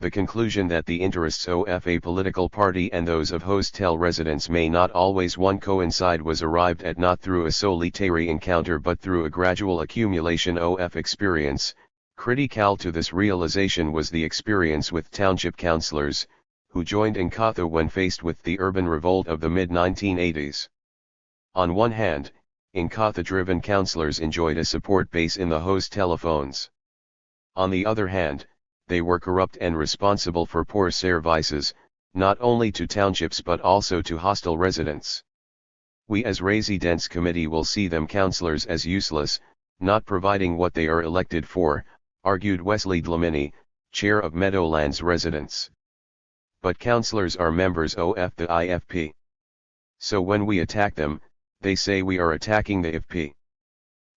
The conclusion that the interests of a political party and those of hostel residents may not always coincide was arrived at not through a solitary encounter but through a gradual accumulation of experience. Critical to this realization was the experience with township councillors, who joined Nkatha when faced with the urban revolt of the mid-1980s. On one hand, Nkatha-driven councillors enjoyed a support base in the host telephones. On the other hand, they were corrupt and responsible for poor services, not only to townships but also to hostile residents. We as Residents Committee will see them councillors as useless, not providing what they are elected for, argued Wesley Dlamini, chair of Meadowlands Residents. But councillors are members of the IFP. So when we attack them, they say we are attacking the IFP.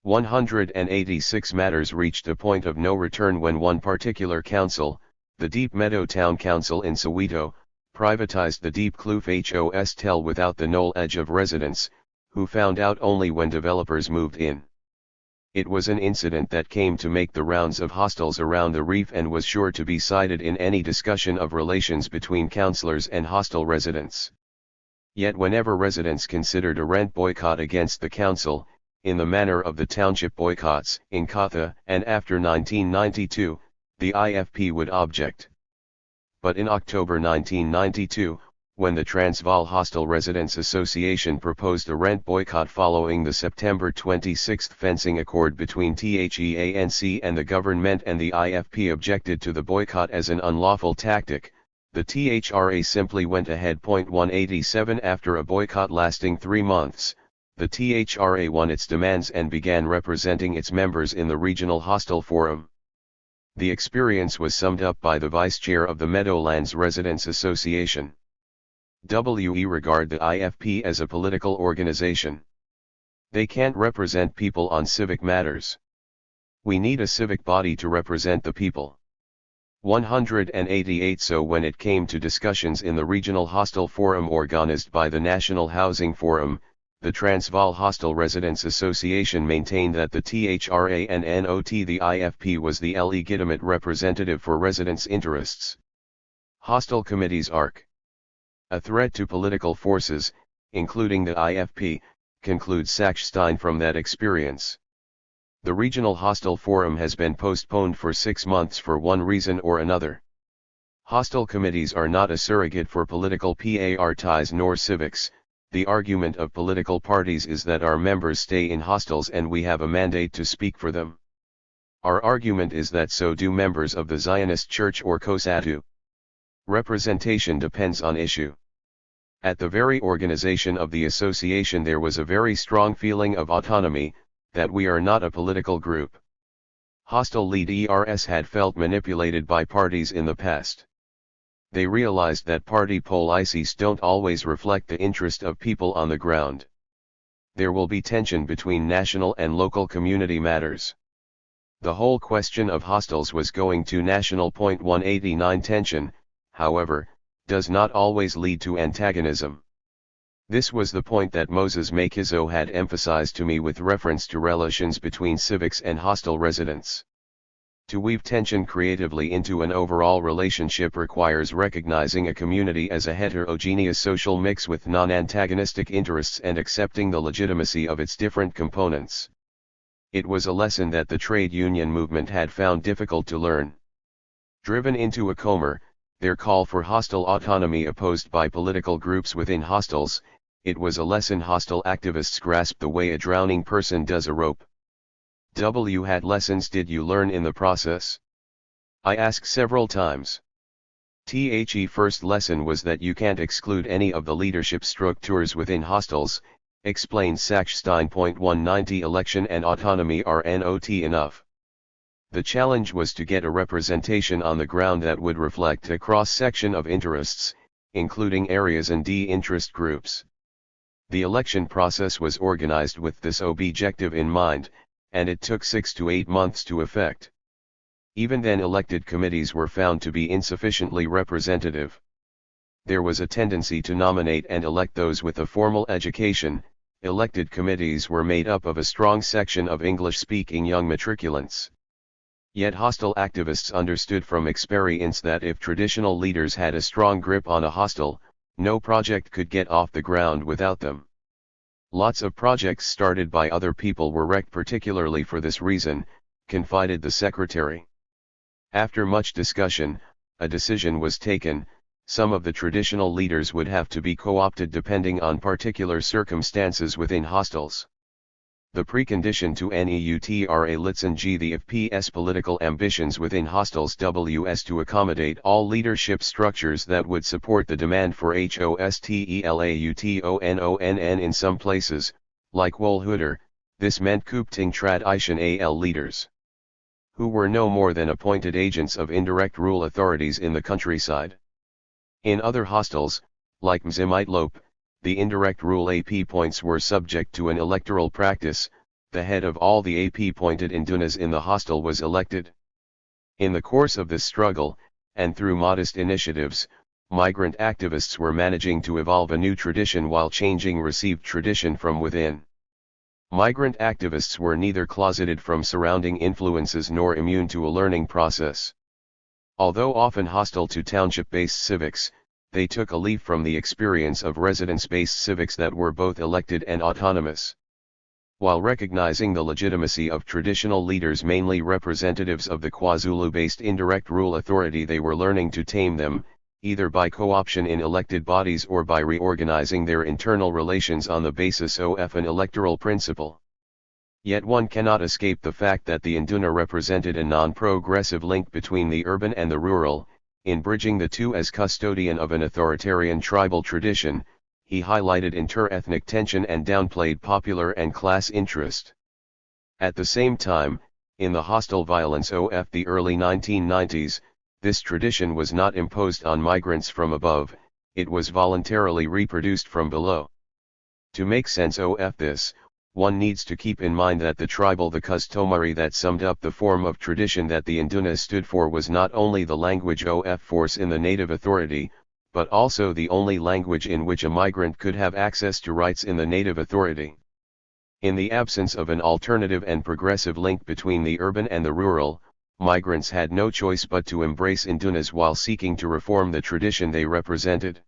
186 matters reached a point of no return when one particular council, the Deep Meadow Town Council in Soweto, privatized the Deep Kloof Hostel without the knowledge of residents, who found out only when developers moved in. It was an incident that came to make the rounds of hostels around the reef and was sure to be cited in any discussion of relations between councillors and hostile residents. Yet whenever residents considered a rent boycott against the council, in the manner of the township boycotts in Nkatha and after 1992, the IFP would object. But in October 1992, when the Transvaal Hostel Residents Association proposed a rent boycott following the September 26 fencing accord between THEANC and the government and the IFP objected to the boycott as an unlawful tactic, the THRA simply went ahead. 187 After a boycott lasting 3 months, the THRA won its demands and began representing its members in the Regional Hostel Forum. The experience was summed up by the vice chair of the Meadowlands Residents Association. We regard the IFP as a political organization. They can't represent people on civic matters. We need a civic body to represent the people. 188 So when it came to discussions in the Regional Hostel Forum organized by the National Housing Forum, the Transvaal Hostel Residents Association maintained that the THRA and not the IFP was the legitimate representative for residents' interests. Hostel Committees Arc. A threat to political forces, including the IFP, concludes Sachstein from that experience. The Regional Hostel Forum has been postponed for 6 months for one reason or another. Hostel committees are not a surrogate for political parties nor civics. The argument of political parties is that our members stay in hostels and we have a mandate to speak for them. Our argument is that so do members of the Zionist Church or COSATU. Representation depends on issue. At the very organization of the association there was a very strong feeling of autonomy, that we are not a political group. Hostile leaders had felt manipulated by parties in the past. They realized that party policies don't always reflect the interest of people on the ground. There will be tension between national and local community matters. The whole question of hostels was going to national. 189 Tension, however, does not always lead to antagonism. This was the point that Moses Makizo had emphasized to me with reference to relations between civics and hostel residents. To weave tension creatively into an overall relationship requires recognizing a community as a heterogeneous social mix with non-antagonistic interests and accepting the legitimacy of its different components. It was a lesson that the trade union movement had found difficult to learn. Driven into a coma, their call for hostile autonomy opposed by political groups within hostels, it was a lesson hostile activists grasped the way a drowning person does a rope. Had lessons did you learn in the process? I asked several times. The first lesson was that you can't exclude any of the leadership structures within hostels, explained Sachstein. 190 Election and autonomy are not enough. The challenge was to get a representation on the ground that would reflect a cross-section of interests, including areas and interest groups. The election process was organized with this objective in mind, and it took 6 to 8 months to effect. Even then elected committees were found to be insufficiently representative. There was a tendency to nominate and elect those with a formal education. Elected committees were made up of a strong section of English-speaking young matriculants. Yet hostile activists understood from experience that if traditional leaders had a strong grip on a hostel, no project could get off the ground without them. Lots of projects started by other people were wrecked particularly for this reason, confided the secretary. After much discussion, a decision was taken: some of the traditional leaders would have to be co-opted depending on particular circumstances within hostels. The precondition to neutralitzen the FPS political ambitions within hostels was to accommodate all leadership structures that would support the demand for hostelautonn in some places, like Wolhuter. This meant Kupting Tradition AL leaders, who were no more than appointed agents of indirect rule authorities in the countryside. In other hostels, like Mzimitlop, the indirect rule AP points were subject to an electoral practice. The head of all the AP-pointed indunas in the hostel was elected. In the course of this struggle, and through modest initiatives, migrant activists were managing to evolve a new tradition while changing received tradition from within. Migrant activists were neither closeted from surrounding influences nor immune to a learning process. Although often hostile to township-based civics, they took a leaf from the experience of residence-based civics that were both elected and autonomous. While recognizing the legitimacy of traditional leaders, mainly representatives of the KwaZulu-based indirect rule authority, they were learning to tame them, either by co-option in elected bodies or by reorganizing their internal relations on the basis of an electoral principle. Yet one cannot escape the fact that the Induna represented a non-progressive link between the urban and the rural. In bridging the two as custodian of an authoritarian tribal tradition, he highlighted inter-ethnic tension and downplayed popular and class interest. At the same time, in the hostile violence of the early 1990s, this tradition was not imposed on migrants from above, it was voluntarily reproduced from below. To make sense of this, one needs to keep in mind that the customary that summed up the form of tradition that the Induna stood for was not only the language of force in the native authority, but also the only language in which a migrant could have access to rights in the native authority. In the absence of an alternative and progressive link between the urban and the rural, migrants had no choice but to embrace Indunas while seeking to reform the tradition they represented.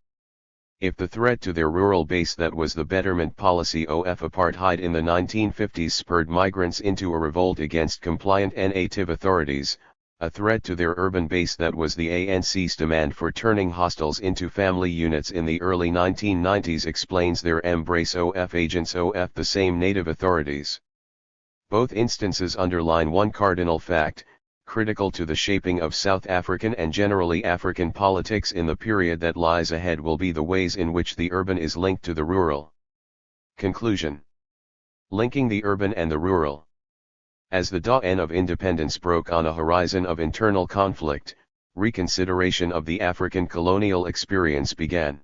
If the threat to their rural base that was the betterment policy of apartheid in the 1950s spurred migrants into a revolt against compliant native authorities, a threat to their urban base that was the ANC's demand for turning hostels into family units in the early 1990s explains their embrace of agents of the same native authorities. Both instances underline one cardinal fact: critical to the shaping of South African and generally African politics in the period that lies ahead will be the ways in which the urban is linked to the rural. Conclusion. Linking the urban and the rural. As the dawn of independence broke on a horizon of internal conflict, reconsideration of the African colonial experience began.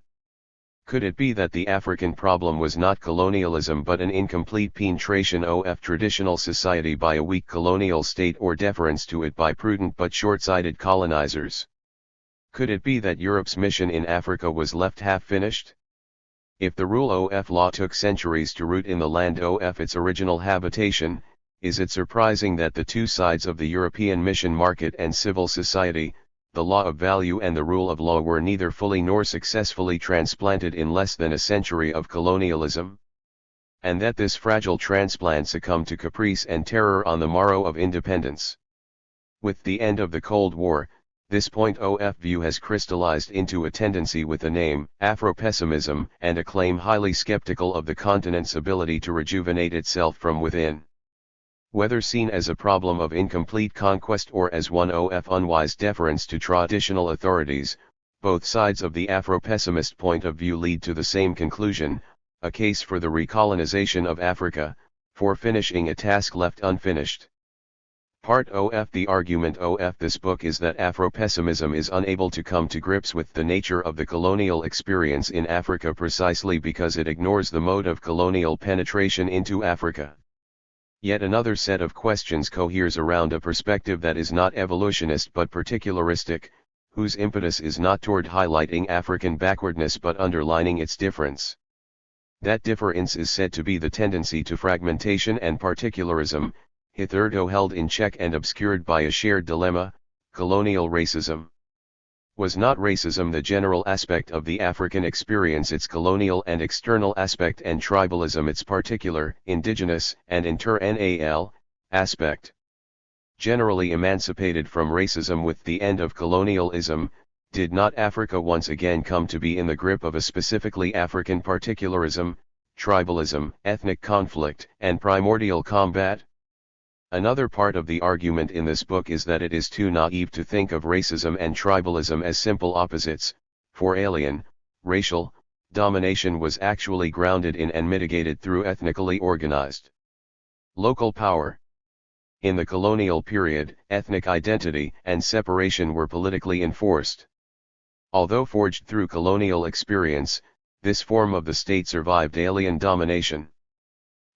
Could it be that the African problem was not colonialism but an incomplete penetration of traditional society by a weak colonial state or deference to it by prudent but short-sighted colonizers? Could it be that Europe's mission in Africa was left half-finished? If the rule of law took centuries to root in the land of its original habitation, is it surprising that the two sides of the European mission, market and civil society, the law of value and the rule of law, were neither fully nor successfully transplanted in less than a century of colonialism? And that this fragile transplant succumbed to caprice and terror on the morrow of independence? With the end of the Cold War, this point of view has crystallized into a tendency with the name Afro-pessimism and a claim highly skeptical of the continent's ability to rejuvenate itself from within. Whether seen as a problem of incomplete conquest or as one of unwise deference to traditional authorities, both sides of the Afro-pessimist point of view lead to the same conclusion: a case for the recolonization of Africa, for finishing a task left unfinished. Part of the argument of this book is that Afro-pessimism is unable to come to grips with the nature of the colonial experience in Africa precisely because it ignores the mode of colonial penetration into Africa. Yet another set of questions coheres around a perspective that is not evolutionist but particularistic, whose impetus is not toward highlighting African backwardness but underlining its difference. That difference is said to be the tendency to fragmentation and particularism, hitherto held in check and obscured by a shared dilemma: colonial racism. Was not racism the general aspect of the African experience, its colonial and external aspect, and tribalism its particular, indigenous, and internal aspect? Generally emancipated from racism with the end of colonialism, did not Africa once again come to be in the grip of a specifically African particularism, tribalism, ethnic conflict, and primordial combat? Another part of the argument in this book is that it is too naive to think of racism and tribalism as simple opposites, for alien, racial, domination was actually grounded in and mitigated through ethnically organized local power. In the colonial period, ethnic identity and separation were politically enforced. Although forged through colonial experience, this form of the state survived alien domination.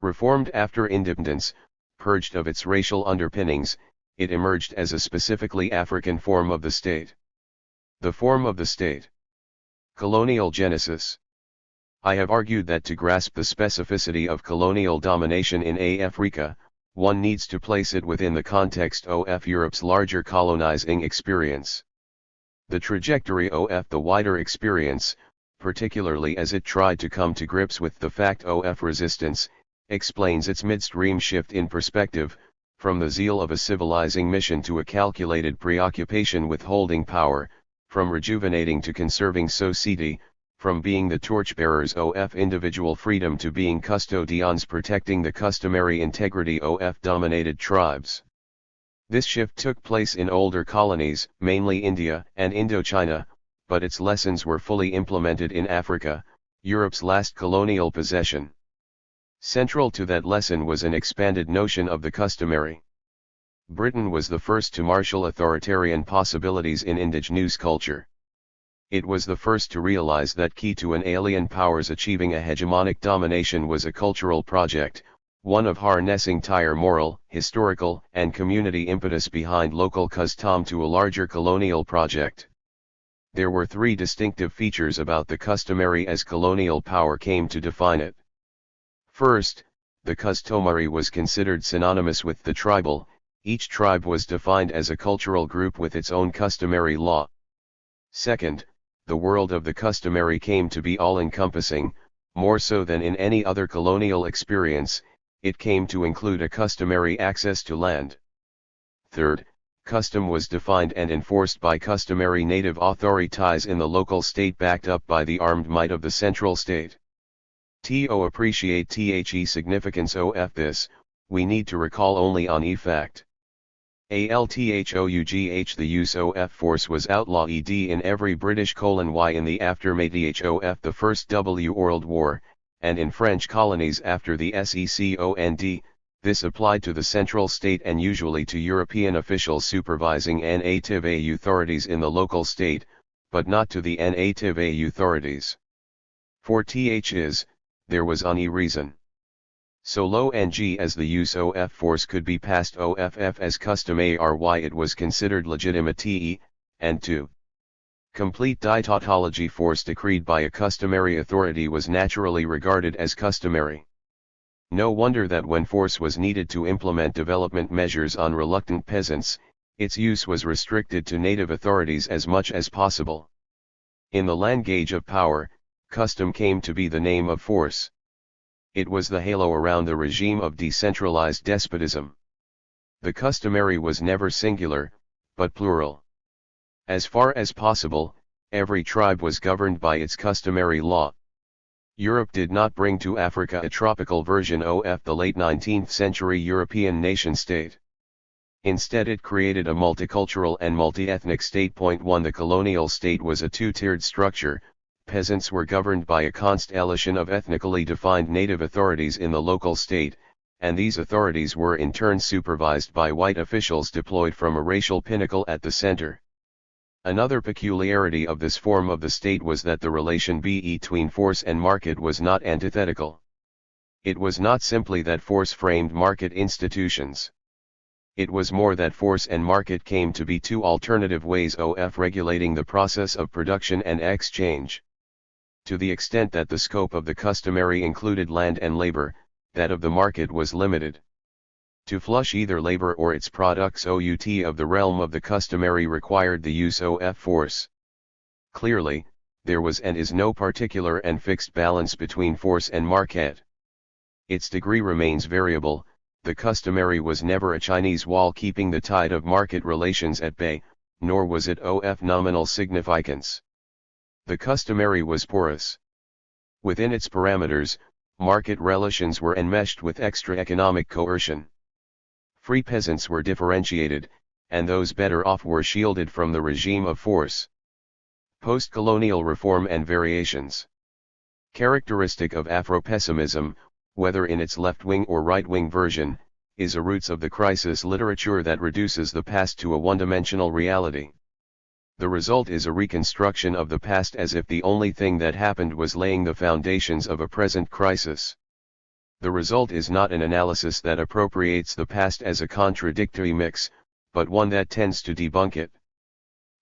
Reformed after independence, purged of its racial underpinnings, it emerged as a specifically African form of the state. The form of the state. Colonial genesis. I have argued that to grasp the specificity of colonial domination in Africa, one needs to place it within the context of Europe's larger colonizing experience. The trajectory of the wider experience, particularly as it tried to come to grips with the fact of resistance, explains its midstream shift in perspective, from the zeal of a civilizing mission to a calculated preoccupation with holding power, from rejuvenating to conserving society, from being the torchbearers of individual freedom to being custodians protecting the customary integrity of dominated tribes. This shift took place in older colonies, mainly India and Indochina, but its lessons were fully implemented in Africa, Europe's last colonial possession. Central to that lesson was an expanded notion of the customary. Britain was the first to marshal authoritarian possibilities in indigenous culture. It was the first to realize that key to an alien power's achieving a hegemonic domination was a cultural project, one of harnessing entire moral, historical, and community impetus behind local custom to a larger colonial project. There were three distinctive features about the customary as colonial power came to define it. First, the customary was considered synonymous with the tribal. Each tribe was defined as a cultural group with its own customary law. Second, the world of the customary came to be all-encompassing, more so than in any other colonial experience, it came to include a customary access to land. Third, custom was defined and enforced by customary native authorities in the local state backed up by the armed might of the central state. To appreciate the significance of this, we need to recall only on fact. ALTHOUGH. The use of force was outlawed in every British colony in the aftermath of the First World War, and in French colonies after the SECOND. This applied to the central state and usually to European officials supervising native authorities in the local state, but not to the native authorities. For ths, there was any reason. So long as the use of force could be passed off as customary, it was considered legitimate, and to complete die tautology, force decreed by a customary authority was naturally regarded as customary. No wonder that when force was needed to implement development measures on reluctant peasants, its use was restricted to native authorities as much as possible. In the language of power, custom came to be the name of force. It was the halo around the regime of decentralized despotism. The customary was never singular, but plural. As far as possible, every tribe was governed by its customary law. Europe did not bring to Africa a tropical version of the late 19th century European nation-state. Instead, it created a multicultural and multi-ethnic state. 1. The colonial state was a two-tiered structure. Peasants were governed by a constellation of ethnically defined native authorities in the local state, and these authorities were in turn supervised by white officials deployed from a racial pinnacle at the center. Another peculiarity of this form of the state was that the relation between force and market was not antithetical. It was not simply that force framed market institutions. It was more that force and market came to be two alternative ways of regulating the process of production and exchange. To the extent that the scope of the customary included land and labor, that of the market was limited. To flush either labor or its products out of the realm of the customary required the use of force. Clearly, there was and is no particular and fixed balance between force and market. Its degree remains variable. The customary was never a Chinese wall keeping the tide of market relations at bay, nor was it of nominal significance. The customary was porous. Within its parameters, market relations were enmeshed with extra economic coercion. Free peasants were differentiated, and those better off were shielded from the regime of force. Post-colonial reform and variations. Characteristic of Afro-pessimism, whether in its left-wing or right-wing version, is a roots of the crisis literature that reduces the past to a one-dimensional reality. The result is a reconstruction of the past as if the only thing that happened was laying the foundations of a present crisis. The result is not an analysis that appropriates the past as a contradictory mix, but one that tends to debunk it.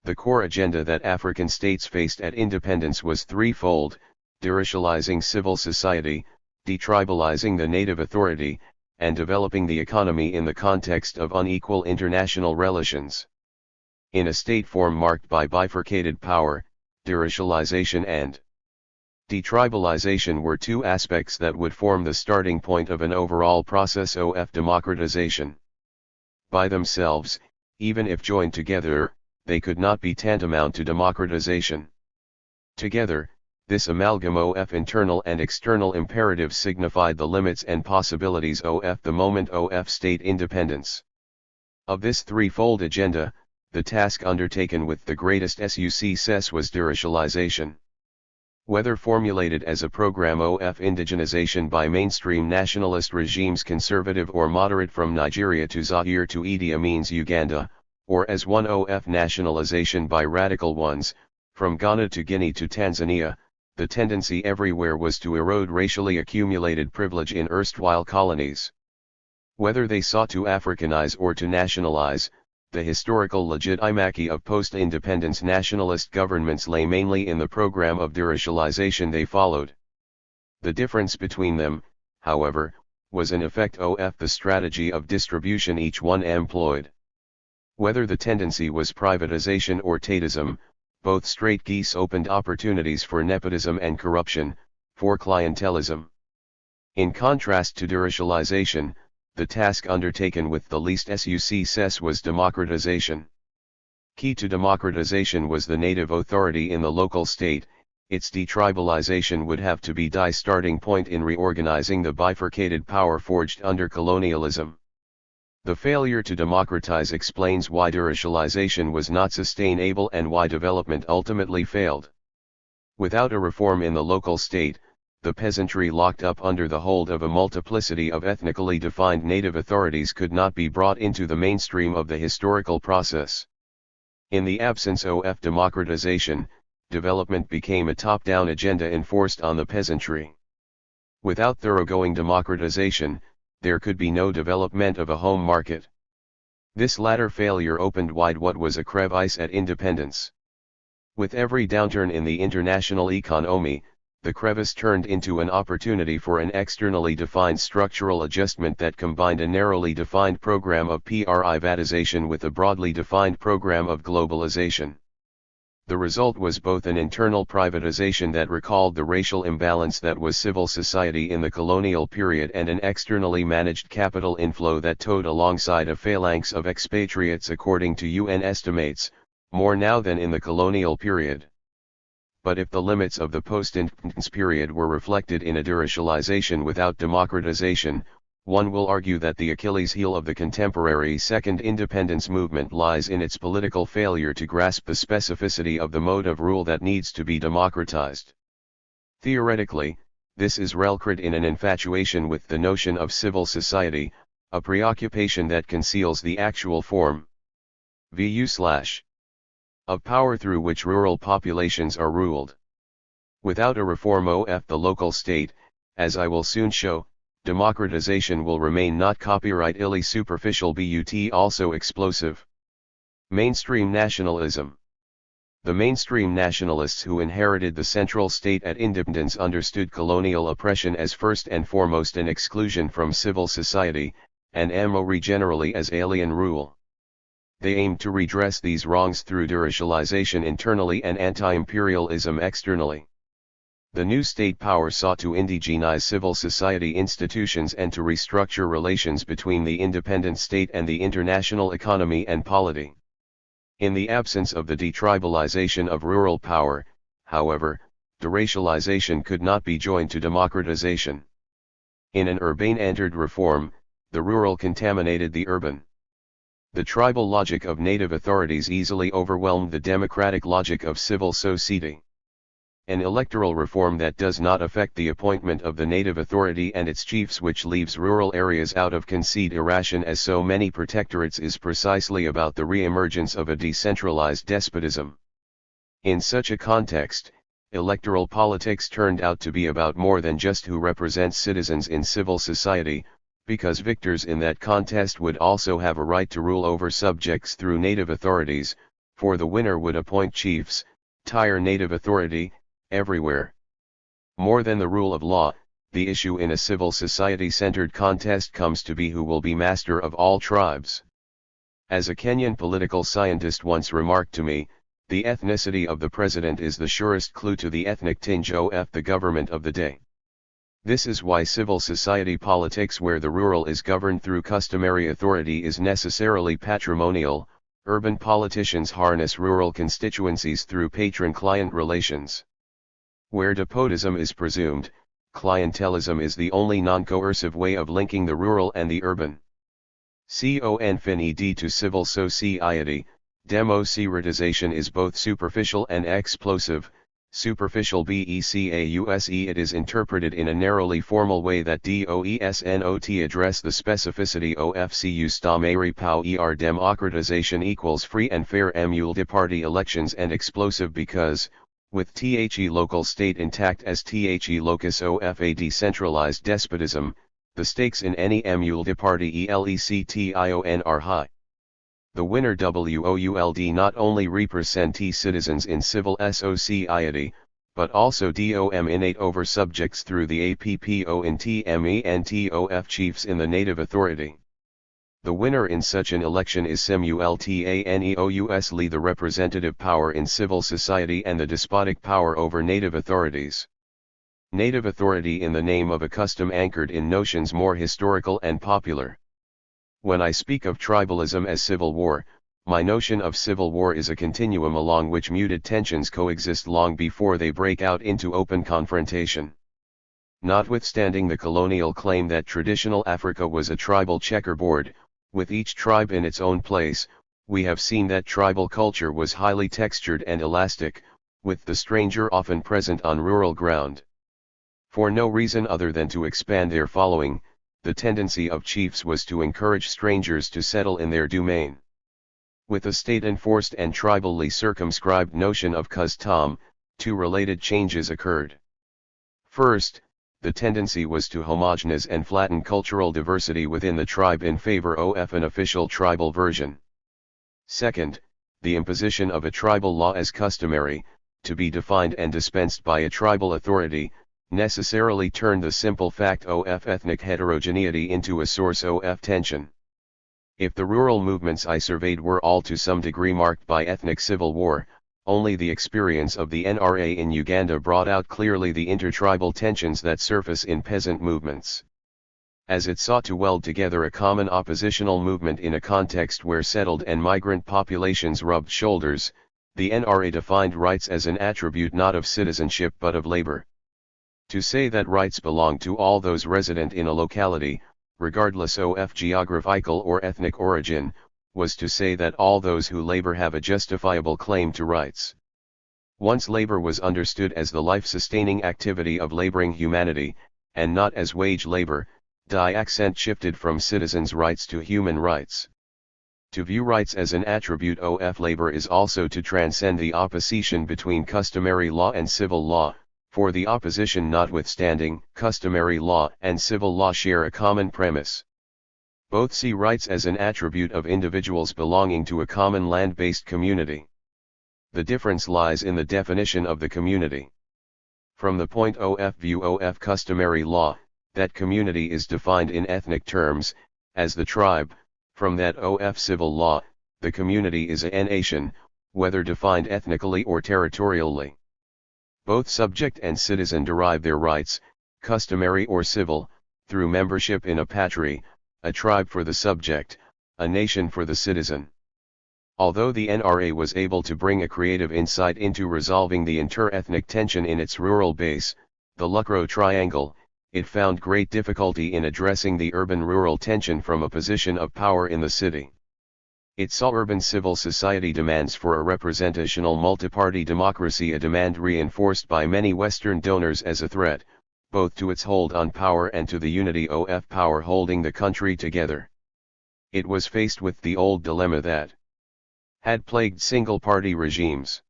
The core agenda that African states faced at independence was threefold: deracializing civil society, detribalizing the native authority, and developing the economy in the context of unequal international relations. In a state form marked by bifurcated power, deracialization and detribalization were two aspects that would form the starting point of an overall process of democratization. By themselves, even if joined together, they could not be tantamount to democratization. Together, this amalgam of internal and external imperatives signified the limits and possibilities of the moment of state independence. Of this threefold agenda, the task undertaken with the greatest success was deracialization. Whether formulated as a program of indigenization by mainstream nationalist regimes, conservative or moderate, from Nigeria to Zaire to Idi Amin's Uganda, or as one of nationalization by radical ones, from Ghana to Guinea to Tanzania, the tendency everywhere was to erode racially accumulated privilege in erstwhile colonies. Whether they sought to Africanize or to nationalize, the historical legitimacy of post-independence nationalist governments lay mainly in the program of deracialization they followed. The difference between them, however, was in effect of the strategy of distribution each one employed. Whether the tendency was privatization or tatism, both straight geese opened opportunities for nepotism and corruption, for clientelism. In contrast to deracialization, the task undertaken with the least success was democratization. Key to democratization was the native authority in the local state. Its detribalization would have to be the starting point in reorganizing the bifurcated power forged under colonialism. The failure to democratize explains why deracialization was not sustainable and why development ultimately failed. Without a reform in the local state, the peasantry locked up under the hold of a multiplicity of ethnically defined native authorities could not be brought into the mainstream of the historical process. In the absence of democratization, development became a top-down agenda enforced on the peasantry. Without thoroughgoing democratization, there could be no development of a home market. This latter failure opened wide what was a crevice at independence. With every downturn in the international economy, the crevice turned into an opportunity for an externally defined structural adjustment that combined a narrowly defined program of privatization with a broadly defined program of globalization. The result was both an internal privatization that recalled the racial imbalance that was civil society in the colonial period and an externally managed capital inflow that towed alongside a phalanx of expatriates according to UN estimates, more now than in the colonial period. But if the limits of the post-independence period were reflected in a deracialization without democratization, one will argue that the Achilles heel of the contemporary second independence movement lies in its political failure to grasp the specificity of the mode of rule that needs to be democratized. Theoretically, this is rooted in an infatuation with the notion of civil society, a preoccupation that conceals the actual form of power through which rural populations are ruled. Without a reform of the local state, as I will soon show, democratization will remain not copyrightly superficial but also explosive. Mainstream nationalism. The mainstream nationalists who inherited the central state at independence understood colonial oppression as first and foremost an exclusion from civil society, and more generally as alien rule. They aimed to redress these wrongs through deracialization internally and anti-imperialism externally. The new state power sought to indigenize civil society institutions and to restructure relations between the independent state and the international economy and polity. In the absence of the detribalization of rural power, however, deracialization could not be joined to democratization. In an urban-centered reform, the rural contaminated the urban. The tribal logic of native authorities easily overwhelmed the democratic logic of civil society. An electoral reform that does not affect the appointment of the native authority and its chiefs, which leaves rural areas out of consideration as so many protectorates, is precisely about the re-emergence of a decentralized despotism. In such a context, electoral politics turned out to be about more than just who represents citizens in civil society, because victors in that contest would also have a right to rule over subjects through native authorities, for the winner would appoint chiefs, entire native authority, everywhere. More than the rule of law, the issue in a civil society-centered contest comes to be who will be master of all tribes. As a Kenyan political scientist once remarked to me, the ethnicity of the president is the surest clue to the ethnic tinge of the government of the day. This is why civil society politics where the rural is governed through customary authority is necessarily patrimonial. Urban politicians harness rural constituencies through patron-client relations. Where despotism is presumed, clientelism is the only non-coercive way of linking the rural and the urban. Confined to civil society, democratization is both superficial and explosive. Superficial because it is interpreted in a narrowly formal way that doesn't address the specificity of cu stamari pau democratization equals free and fair multi-party elections, and explosive because, with the local state intact as the locus of a decentralized despotism, the stakes in any multi-party election are high. The winner would not only represent citizens in civil society, but also dominate over subjects through the APPO in TMENTOF chiefs in the native authority. The winner in such an election is simultaneously the representative power in civil society and the despotic power over native authorities. Native authority in the name of a custom anchored in notions more historical and popular. When I speak of tribalism as civil war, my notion of civil war is a continuum along which muted tensions coexist long before they break out into open confrontation. Notwithstanding the colonial claim that traditional Africa was a tribal checkerboard, With each tribe in its own place, we have seen that tribal culture was highly textured and elastic, with the stranger often present on rural ground. For no reason other than to expand their following, the tendency of chiefs was to encourage strangers to settle in their domain. With a state-enforced and tribally circumscribed notion of custom, two related changes occurred. First, the tendency was to homogenize and flatten cultural diversity within the tribe in favor of an official tribal version. Second, the imposition of a tribal law as customary, to be defined and dispensed by a tribal authority, necessarily turned the simple fact of ethnic heterogeneity into a source of tension. If the rural movements I surveyed were all to some degree marked by ethnic civil war, only the experience of the NRA in Uganda brought out clearly the intertribal tensions that surface in peasant movements. As it sought to weld together a common oppositional movement in a context where settled and migrant populations rubbed shoulders, the NRA defined rights as an attribute not of citizenship but of labor. To say that rights belong to all those resident in a locality, regardless of geographical or ethnic origin, was to say that all those who labor have a justifiable claim to rights. Once labor was understood as the life-sustaining activity of laboring humanity, and not as wage labor, the accent shifted from citizens' rights to human rights. To view rights as an attribute of labor is also to transcend the opposition between customary law and civil law, for the opposition notwithstanding, customary law and civil law share a common premise. Both see rights as an attribute of individuals belonging to a common land-based community. The difference lies in the definition of the community. From the point of view of customary law, that community is defined in ethnic terms, as the tribe. From that of civil law, the community is a nation, whether defined ethnically or territorially. Both subject and citizen derive their rights, customary or civil, through membership in a patrie, a tribe for the subject, a nation for the citizen. Although the NRA was able to bring a creative insight into resolving the inter-ethnic tension in its rural base, the Lucro Triangle, it found great difficulty in addressing the urban-rural tension from a position of power in the city. It saw urban civil society demands for a representational multi-party democracy, a demand reinforced by many Western donors, as a threat, both to its hold on power and to the unity of power holding the country together. It was faced with the old dilemma that had plagued single-party regimes.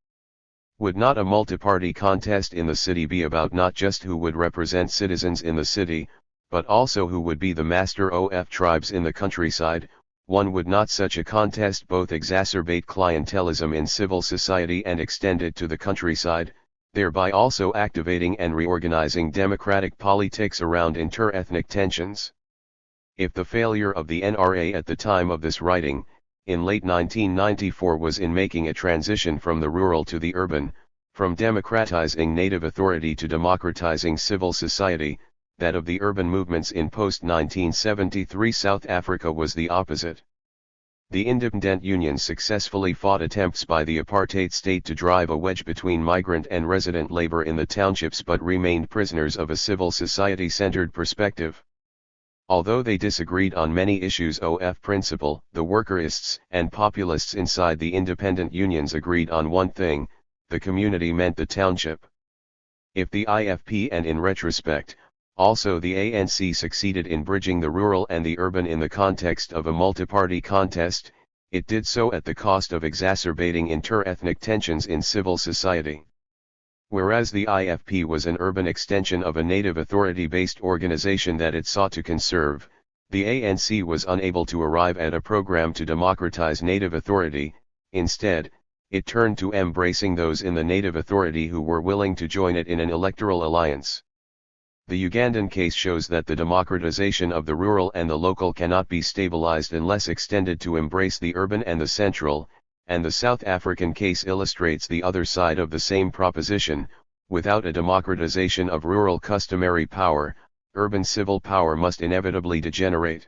Would not a multi-party contest in the city be about not just who would represent citizens in the city, but also who would be the master of tribes in the countryside? Would not such a contest both exacerbate clientelism in civil society and extend it to the countryside, thereby also activating and reorganizing democratic politics around inter-ethnic tensions? If the failure of the NRA at the time of this writing, in late 1994, was in making a transition from the rural to the urban, from democratizing native authority to democratizing civil society, that of the urban movements in post-1973 South Africa was the opposite. The independent unions successfully fought attempts by the apartheid state to drive a wedge between migrant and resident labor in the townships, but remained prisoners of a civil society-centered perspective. Although they disagreed on many issues of principle, the workerists and populists inside the independent unions agreed on one thing: the community meant the township. If the IFP and, in retrospect, also the ANC succeeded in bridging the rural and the urban in the context of a multi-party contest, it did so at the cost of exacerbating inter-ethnic tensions in civil society. Whereas the IFP was an urban extension of a native authority-based organization that it sought to conserve, the ANC was unable to arrive at a program to democratize native authority. Instead, it turned to embracing those in the native authority who were willing to join it in an electoral alliance. The Ugandan case shows that the democratization of the rural and the local cannot be stabilized unless extended to embrace the urban and the central, and the South African case illustrates the other side of the same proposition. Without a democratization of rural customary power, urban civil power must inevitably degenerate.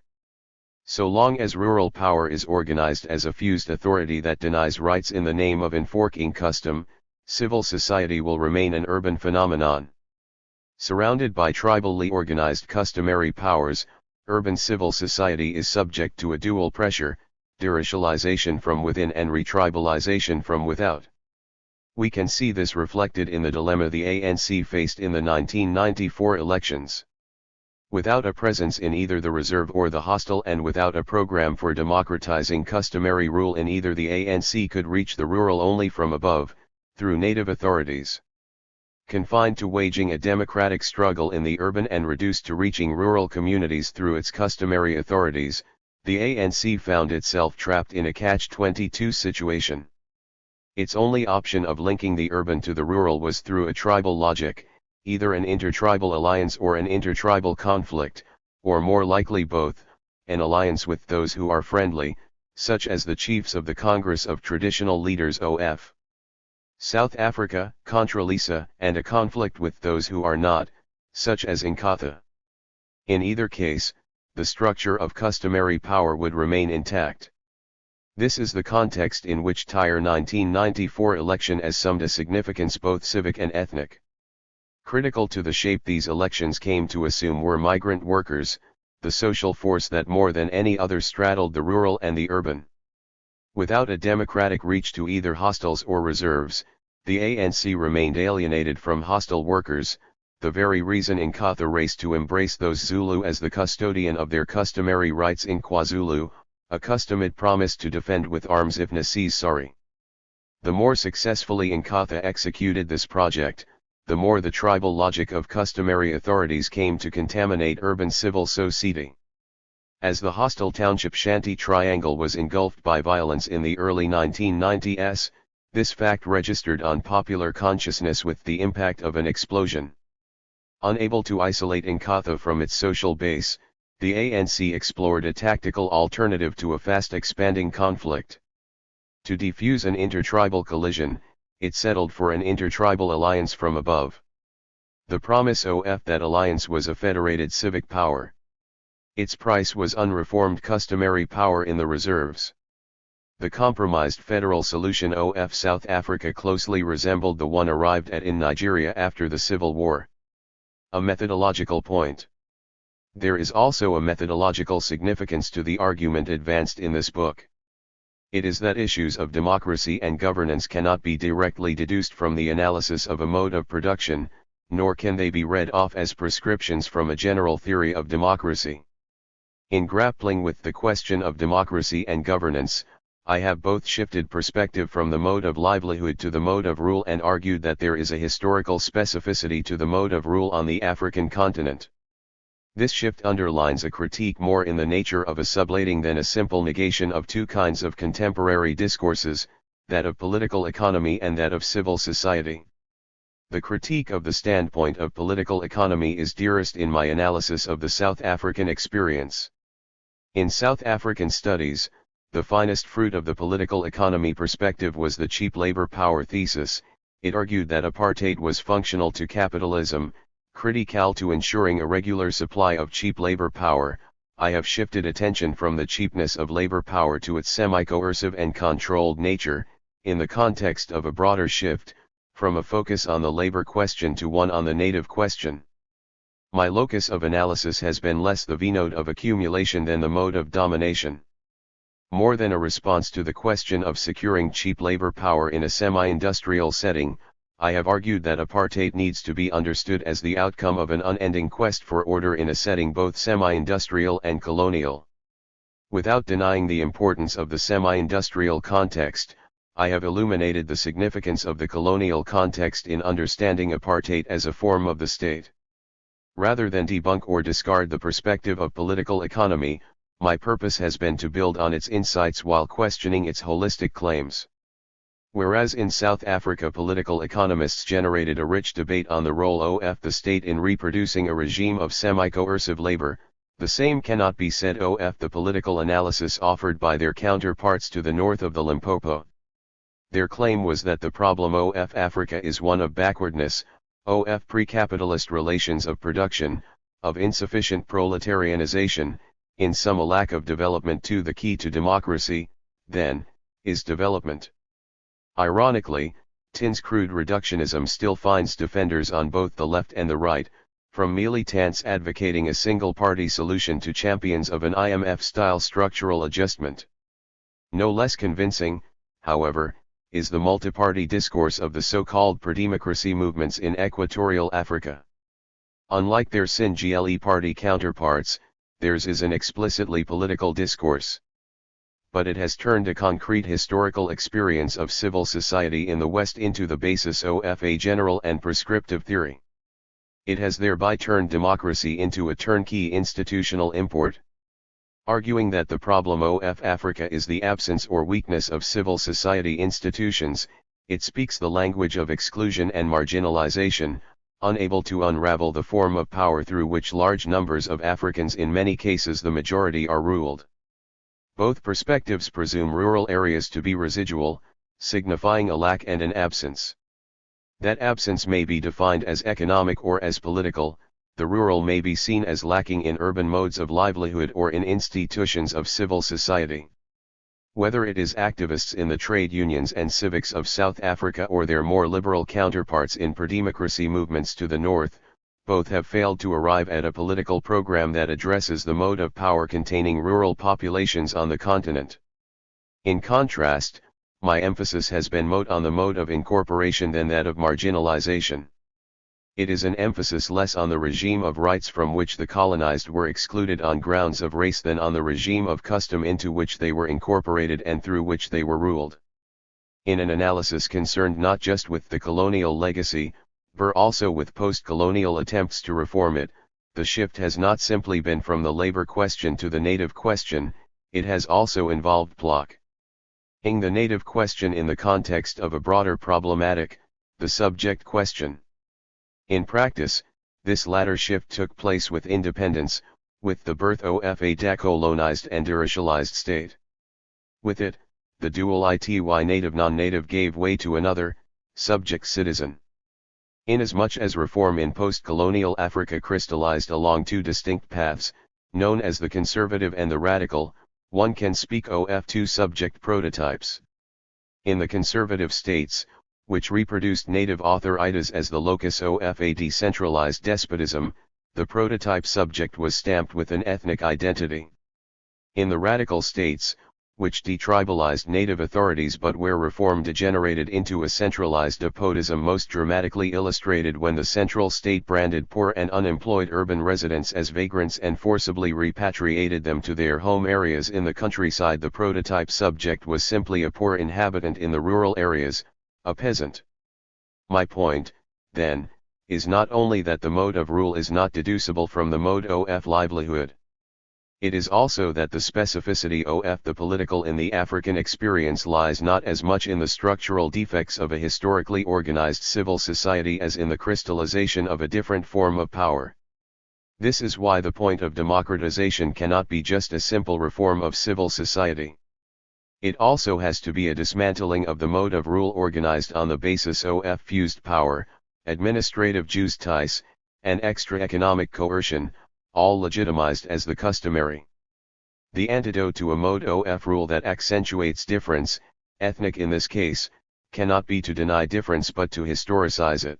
So long as rural power is organized as a fused authority that denies rights in the name of enforcing custom, civil society will remain an urban phenomenon. Surrounded by tribally organized customary powers, urban civil society is subject to a dual pressure, deracialization from within and retribalization from without. We can see this reflected in the dilemma the ANC faced in the 1994 elections. Without a presence in either the reserve or the hostile and without a program for democratizing customary rule in either, the ANC could reach the rural only from above, through native authorities. Confined to waging a democratic struggle in the urban and reduced to reaching rural communities through its customary authorities, the ANC found itself trapped in a catch-22 situation. Its only option of linking the urban to the rural was through a tribal logic, either an intertribal alliance or an intertribal conflict, or more likely both, an alliance with those who are friendly, such as the chiefs of the Congress of Traditional Leaders of South Africa, Controlisa, and a conflict with those who are not, such as Inkatha. In either case, the structure of customary power would remain intact. This is the context in which THIRD 1994 election assumed a significance both civic and ethnic. Critical to the shape these elections came to assume were migrant workers, the social force that more than any other straddled the rural and the urban. Without a democratic reach to either hostiles or reserves, the ANC remained alienated from hostile workers, the very reason Inkatha raced to embrace those Zulu as the custodian of their customary rights in KwaZulu, a custom it promised to defend with arms if necessary. The more successfully Inkatha executed this project, the more the tribal logic of customary authorities came to contaminate urban civil society. As the hostile township shanty triangle was engulfed by violence in the early 1990s, this fact registered on popular consciousness with the impact of an explosion. Unable to isolate Inkatha from its social base, the ANC explored a tactical alternative to a fast-expanding conflict. To defuse an intertribal collision, it settled for an intertribal alliance from above. The promise of that alliance was a federated civic power. Its price was unreformed customary power in the reserves. The compromised federal solution of South Africa closely resembled the one arrived at in Nigeria after the Civil War. A methodological point. There is also a methodological significance to the argument advanced in this book. It is that issues of democracy and governance cannot be directly deduced from the analysis of a mode of production, nor can they be read off as prescriptions from a general theory of democracy. In grappling with the question of democracy and governance, I have both shifted perspective from the mode of livelihood to the mode of rule and argued that there is a historical specificity to the mode of rule on the African continent. This shift underlines a critique more in the nature of a sublating than a simple negation of two kinds of contemporary discourses, that of political economy and that of civil society. The critique of the standpoint of political economy is dearest in my analysis of the South African experience. In South African studies, the finest fruit of the political economy perspective was the cheap labor power thesis. It argued that apartheid was functional to capitalism, critical to ensuring a regular supply of cheap labor power. I have shifted attention from the cheapness of labor power to its semi-coercive and controlled nature, in the context of a broader shift, from a focus on the labor question to one on the native question. My locus of analysis has been less the V-node of accumulation than the mode of domination. More than a response to the question of securing cheap labor power in a semi-industrial setting, I have argued that apartheid needs to be understood as the outcome of an unending quest for order in a setting both semi-industrial and colonial. Without denying the importance of the semi-industrial context, I have illuminated the significance of the colonial context in understanding apartheid as a form of the state. Rather than debunk or discard the perspective of political economy, my purpose has been to build on its insights while questioning its holistic claims. Whereas in South Africa political economists generated a rich debate on the role of the state in reproducing a regime of semi-coercive labor, the same cannot be said of the political analysis offered by their counterparts to the north of the Limpopo. Their claim was that the problem of Africa is one of backwardness, of pre-capitalist relations of production, of insufficient proletarianization, in sum a lack of development too. The key to democracy, then, is development. Ironically, Tin's crude reductionism still finds defenders on both the left and the right, from militants advocating a single-party solution to champions of an IMF-style structural adjustment. No less convincing, however, is the multi-party discourse of the so-called pro-democracy movements in Equatorial Africa. Unlike their Single party counterparts, theirs is an explicitly political discourse. But it has turned a concrete historical experience of civil society in the West into the basis of a general and prescriptive theory. It has thereby turned democracy into a turnkey institutional import. Arguing that the problem of Africa is the absence or weakness of civil society institutions, it speaks the language of exclusion and marginalization, unable to unravel the form of power through which large numbers of Africans, in many cases the majority, are ruled. Both perspectives presume rural areas to be residual, signifying a lack and an absence. That absence may be defined as economic or as political. The rural may be seen as lacking in urban modes of livelihood or in institutions of civil society. Whether it is activists in the trade unions and civics of South Africa or their more liberal counterparts in pro-democracy movements to the north, both have failed to arrive at a political program that addresses the mode of power containing rural populations on the continent. In contrast, my emphasis has been more on the mode of incorporation than that of marginalization. It is an emphasis less on the regime of rights from which the colonized were excluded on grounds of race than on the regime of custom into which they were incorporated and through which they were ruled. In an analysis concerned not just with the colonial legacy, but also with post-colonial attempts to reform it, the shift has not simply been from the labor question to the native question, it has also involved placing the native question in the context of a broader problematic, the subject question. In practice, this latter shift took place with independence, with the birth of a decolonized and deracialized state. With it, the dual ity native-non-native gave way to another, subject-citizen. Inasmuch as reform in post-colonial Africa crystallized along two distinct paths, known as the conservative and the radical, one can speak of two subject prototypes. In the conservative states, which reproduced native authorities as the locus of a decentralized despotism, the prototype subject was stamped with an ethnic identity. In the radical states, which detribalized native authorities but where reform degenerated into a centralized despotism, most dramatically illustrated when the central state branded poor and unemployed urban residents as vagrants and forcibly repatriated them to their home areas in the countryside, the prototype subject was simply a poor inhabitant in the rural areas, a peasant. My point, then, is not only that the mode of rule is not deducible from the mode of livelihood. It is also that the specificity of the political in the African experience lies not as much in the structural defects of a historically organized civil society as in the crystallization of a different form of power. This is why the point of democratization cannot be just a simple reform of civil society. It also has to be a dismantling of the mode of rule organized on the basis of fused power, administrative justice, and extra-economic coercion, all legitimized as the customary. The antidote to a mode of rule that accentuates difference, ethnic in this case, cannot be to deny difference but to historicize it.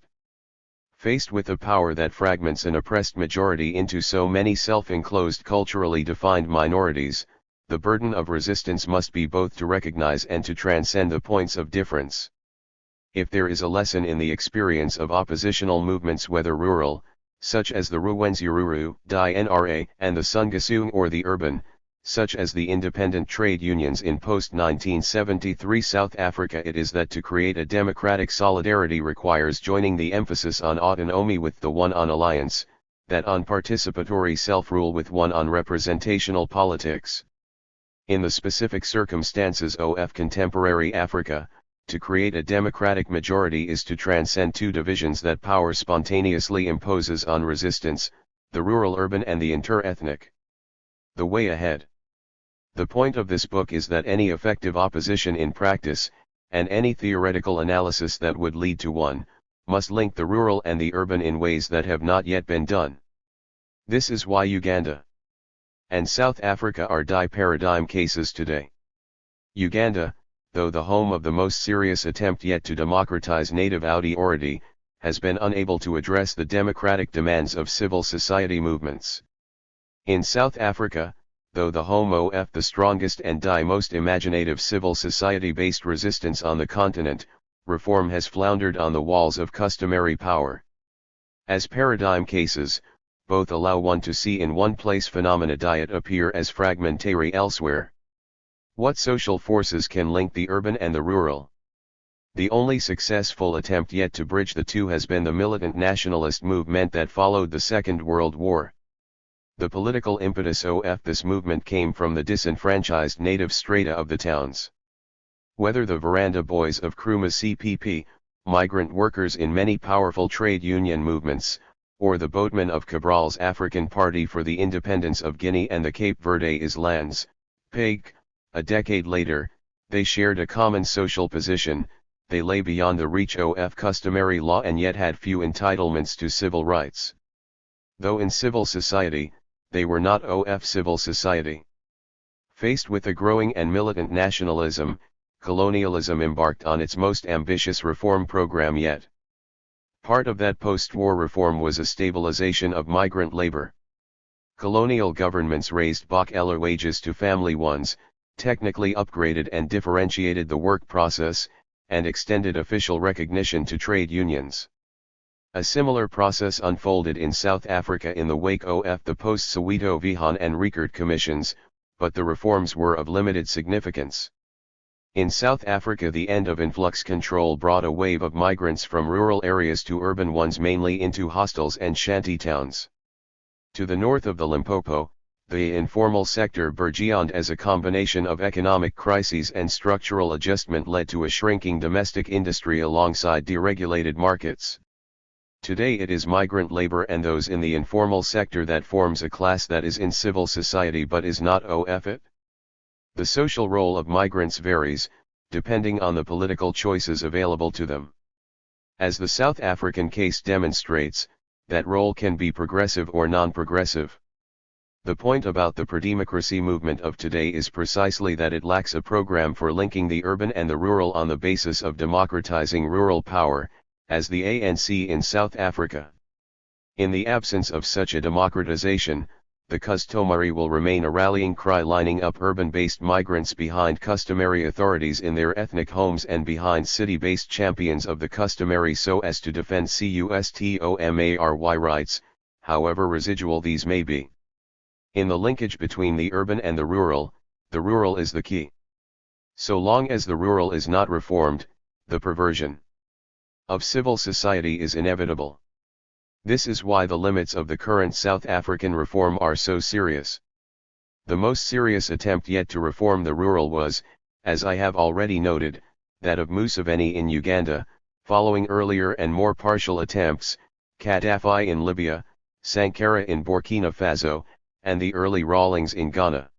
Faced with a power that fragments an oppressed majority into so many self-enclosed culturally defined minorities, the burden of resistance must be both to recognize and to transcend the points of difference. If there is a lesson in the experience of oppositional movements, whether rural, such as the Rwenzururu, DINRA, and the Sungasung, or the urban, such as the independent trade unions in post-1973 South Africa, it is that to create a democratic solidarity requires joining the emphasis on autonomy with the one on alliance, that on participatory self-rule with one on representational politics. In the specific circumstances of contemporary Africa, to create a democratic majority is to transcend two divisions that power spontaneously imposes on resistance, the rural-urban and the inter-ethnic. The way ahead. The point of this book is that any effective opposition in practice, and any theoretical analysis that would lead to one, must link the rural and the urban in ways that have not yet been done. This is why Uganda and South Africa are paradigm cases today. Uganda, though the home of the most serious attempt yet to democratize native authority, has been unable to address the democratic demands of civil society movements. In South Africa, though the home of the strongest and most imaginative civil society-based resistance on the continent, reform has floundered on the walls of customary power. As paradigm cases, both allow one to see in one place phenomena that appear as fragmentary elsewhere. What social forces can link the urban and the rural? The only successful attempt yet to bridge the two has been the militant nationalist movement that followed the Second World War. The political impetus of this movement came from the disenfranchised native strata of the towns. Whether the veranda boys of Nkrumah's CPP, migrant workers in many powerful trade union movements, or the boatmen of Cabral's African Party for the Independence of Guinea and the Cape Verde Islands, PAIG, a decade later, they shared a common social position. They lay beyond the reach of customary law and yet had few entitlements to civil rights. Though in civil society, they were not of civil society. Faced with a growing and militant nationalism, colonialism embarked on its most ambitious reform program yet. Part of that post-war reform was a stabilization of migrant labor. Colonial governments raised bachelor wages to family ones, technically upgraded and differentiated the work process, and extended official recognition to trade unions. A similar process unfolded in South Africa in the wake of the post-Soweto Vihan and Riekert commissions, but the reforms were of limited significance. In South Africa, the end of influx control brought a wave of migrants from rural areas to urban ones, mainly into hostels and shanty towns. To the north of the Limpopo, the informal sector burgeoned as a combination of economic crises and structural adjustment led to a shrinking domestic industry alongside deregulated markets. Today it is migrant labor and those in the informal sector that forms a class that is in civil society but is not of it. The social role of migrants varies, depending on the political choices available to them. As the South African case demonstrates, that role can be progressive or non-progressive. The point about the pro-democracy movement of today is precisely that it lacks a program for linking the urban and the rural on the basis of democratizing rural power, as the ANC in South Africa. In the absence of such a democratization, the customary will remain a rallying cry, lining up urban-based migrants behind customary authorities in their ethnic homes and behind city-based champions of the customary so as to defend customary rights, however residual these may be. In the linkage between the urban and the rural is the key. So long as the rural is not reformed, the perversion of civil society is inevitable. This is why the limits of the current South African reform are so serious. The most serious attempt yet to reform the rural was, as I have already noted, that of Museveni in Uganda, following earlier and more partial attempts, Gaddafi in Libya, Sankara in Burkina Faso, and the early Rawlings in Ghana.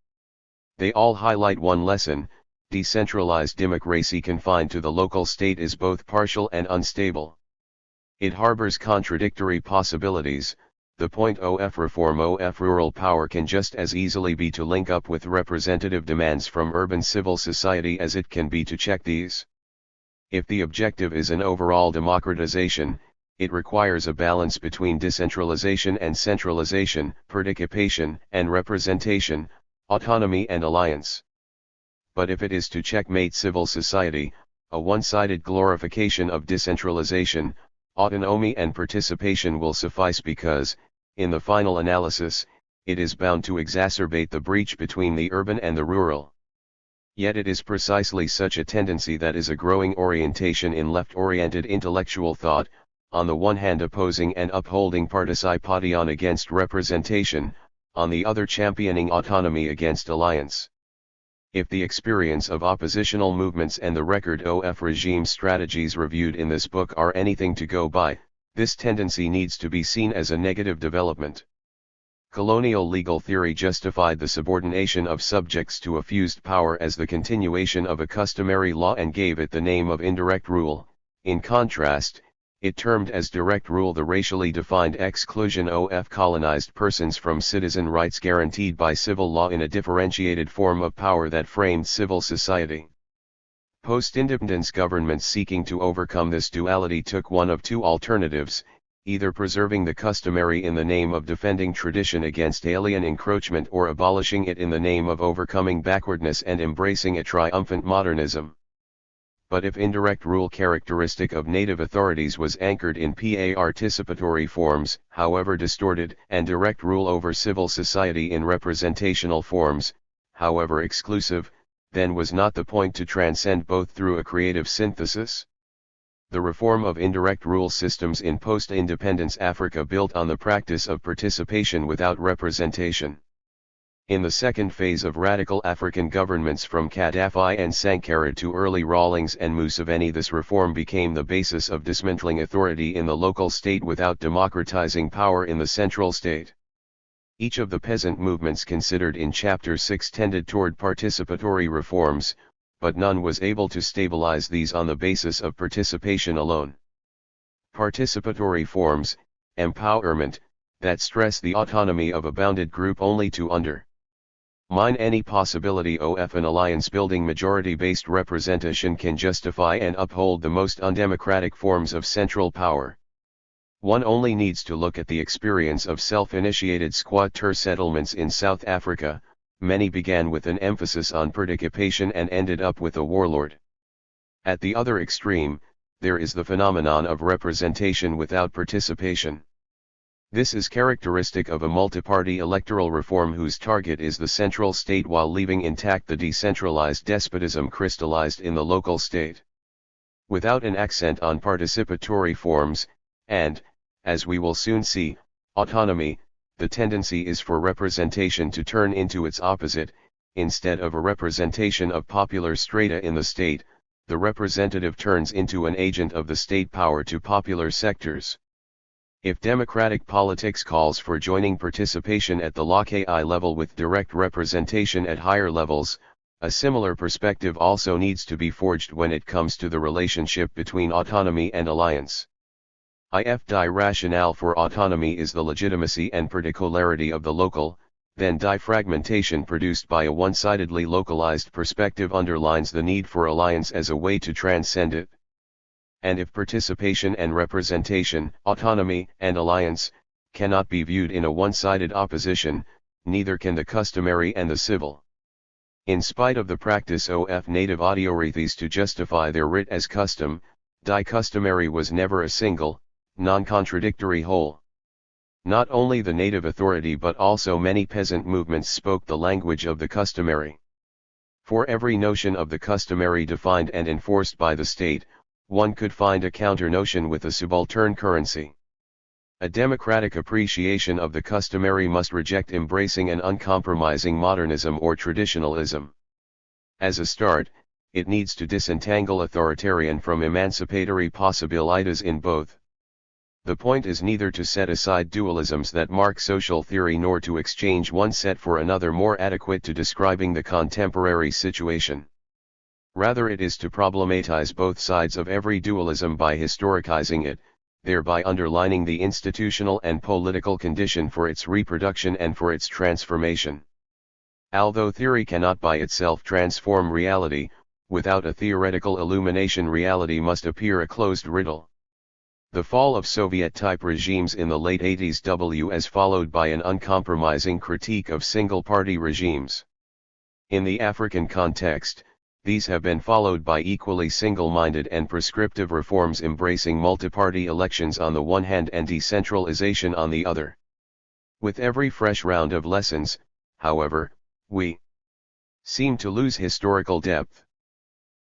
They all highlight one lesson: decentralized democracy confined to the local state is both partial and unstable. It harbors contradictory possibilities. The point of reform of rural power can just as easily be to link up with representative demands from urban civil society as it can be to check these. If the objective is an overall democratization, it requires a balance between decentralization and centralization, participation and representation, autonomy and alliance. But if it is to checkmate civil society, a one-sided glorification of decentralization, autonomy and participation will suffice because, in the final analysis, it is bound to exacerbate the breach between the urban and the rural. Yet it is precisely such a tendency that is a growing orientation in left-oriented intellectual thought, on the one hand opposing and upholding participation against representation, on the other championing autonomy against alliance. If the experience of oppositional movements and the record of regime strategies reviewed in this book are anything to go by, this tendency needs to be seen as a negative development. Colonial legal theory justified the subordination of subjects to a fused power as the continuation of a customary law and gave it the name of indirect rule. In contrast, it termed as direct rule the racially defined exclusion of colonized persons from citizen rights guaranteed by civil law in a differentiated form of power that framed civil society. Post-independence governments seeking to overcome this duality took one of two alternatives, either preserving the customary in the name of defending tradition against alien encroachment or abolishing it in the name of overcoming backwardness and embracing a triumphant modernism. But if indirect rule characteristic of native authorities was anchored in participatory forms, however distorted, and direct rule over civil society in representational forms, however exclusive, then was not the point to transcend both through a creative synthesis? The reform of indirect rule systems in post-independence Africa built on the practice of participation without representation. In the second phase of radical African governments from Gaddafi and Sankara to early Rawlings and Museveni, this reform became the basis of dismantling authority in the local state without democratizing power in the central state. Each of the peasant movements considered in Chapter 6 tended toward participatory reforms, but none was able to stabilize these on the basis of participation alone. Participatory forms, empowerment, that stress the autonomy of a bounded group only to undermine any possibility of an alliance-building majority-based representation can justify and uphold the most undemocratic forms of central power. One only needs to look at the experience of self-initiated squatter settlements in South Africa. Many began with an emphasis on participation and ended up with a warlord. At the other extreme, there is the phenomenon of representation without participation. This is characteristic of a multi-party electoral reform whose target is the central state while leaving intact the decentralized despotism crystallized in the local state. Without an accent on participatory forms, and, as we will soon see, autonomy, the tendency is for representation to turn into its opposite. Instead of a representation of popular strata in the state, the representative turns into an agent of the state power to popular sectors. If democratic politics calls for joining participation at the loci level with direct representation at higher levels, a similar perspective also needs to be forged when it comes to the relationship between autonomy and alliance. The rationale for autonomy is the legitimacy and particularity of the local, then defragmentation produced by a one-sidedly localized perspective underlines the need for alliance as a way to transcend it. And if participation and representation, autonomy and alliance, cannot be viewed in a one-sided opposition, neither can the customary and the civil. In spite of the practice of native authorities to justify their writ as custom, the customary was never a single, non-contradictory whole. Not only the native authority but also many peasant movements spoke the language of the customary. For every notion of the customary defined and enforced by the state, one could find a counter-notion with a subaltern currency. A democratic appreciation of the customary must reject embracing an uncompromising modernism or traditionalism. As a start, it needs to disentangle authoritarian from emancipatory possibilities in both. The point is neither to set aside dualisms that mark social theory nor to exchange one set for another more adequate to describing the contemporary situation. Rather it is to problematize both sides of every dualism by historicizing it, thereby underlining the institutional and political condition for its reproduction and for its transformation. Although theory cannot by itself transform reality, without a theoretical illumination reality must appear a closed riddle. The fall of Soviet-type regimes in the late 80s was followed by an uncompromising critique of single-party regimes. In the African context, these have been followed by equally single-minded and prescriptive reforms embracing multi-party elections on the one hand and decentralization on the other. With every fresh round of lessons, however, we seem to lose historical depth.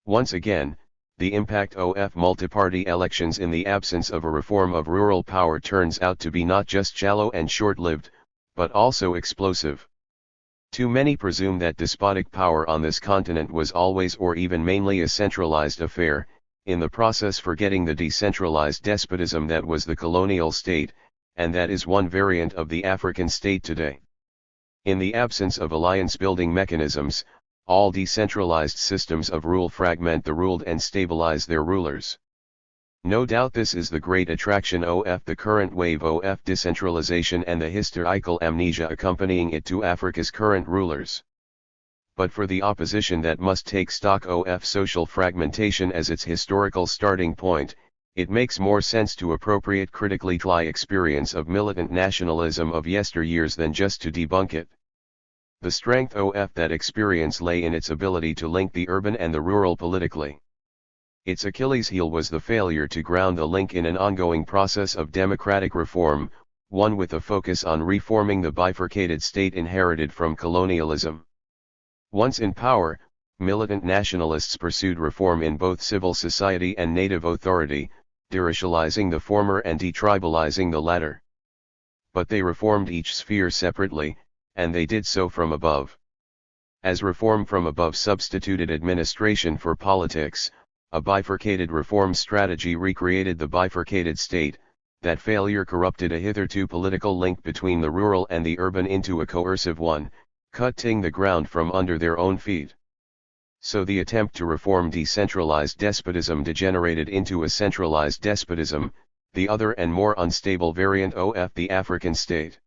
Once again, the impact of multi-party elections in the absence of a reform of rural power turns out to be not just shallow and short-lived, but also explosive. Too many presume that despotic power on this continent was always or even mainly a centralized affair, in the process forgetting the decentralized despotism that was the colonial state, and that is one variant of the African state today. In the absence of alliance-building mechanisms, all decentralized systems of rule fragment the ruled and stabilize their rulers. No doubt this is the great attraction of the current wave of decentralization and the historical amnesia accompanying it to Africa's current rulers. but for the opposition that must take stock of social fragmentation as its historical starting point, it makes more sense to appropriate critically the experience of militant nationalism of yesteryears than just to debunk it. The strength of that experience lay in its ability to link the urban and the rural politically. Its Achilles heel was the failure to ground the link in an ongoing process of democratic reform, one with a focus on reforming the bifurcated state inherited from colonialism. Once in power, militant nationalists pursued reform in both civil society and native authority, deracializing the former and detribalizing the latter. But they reformed each sphere separately, and they did so from above. As reform from above substituted administration for politics, a bifurcated reform strategy recreated the bifurcated state. That failure corrupted a hitherto political link between the rural and the urban into a coercive one, cutting the ground from under their own feet. So the attempt to reform decentralized despotism degenerated into a centralized despotism, the other and more unstable variant of the African state.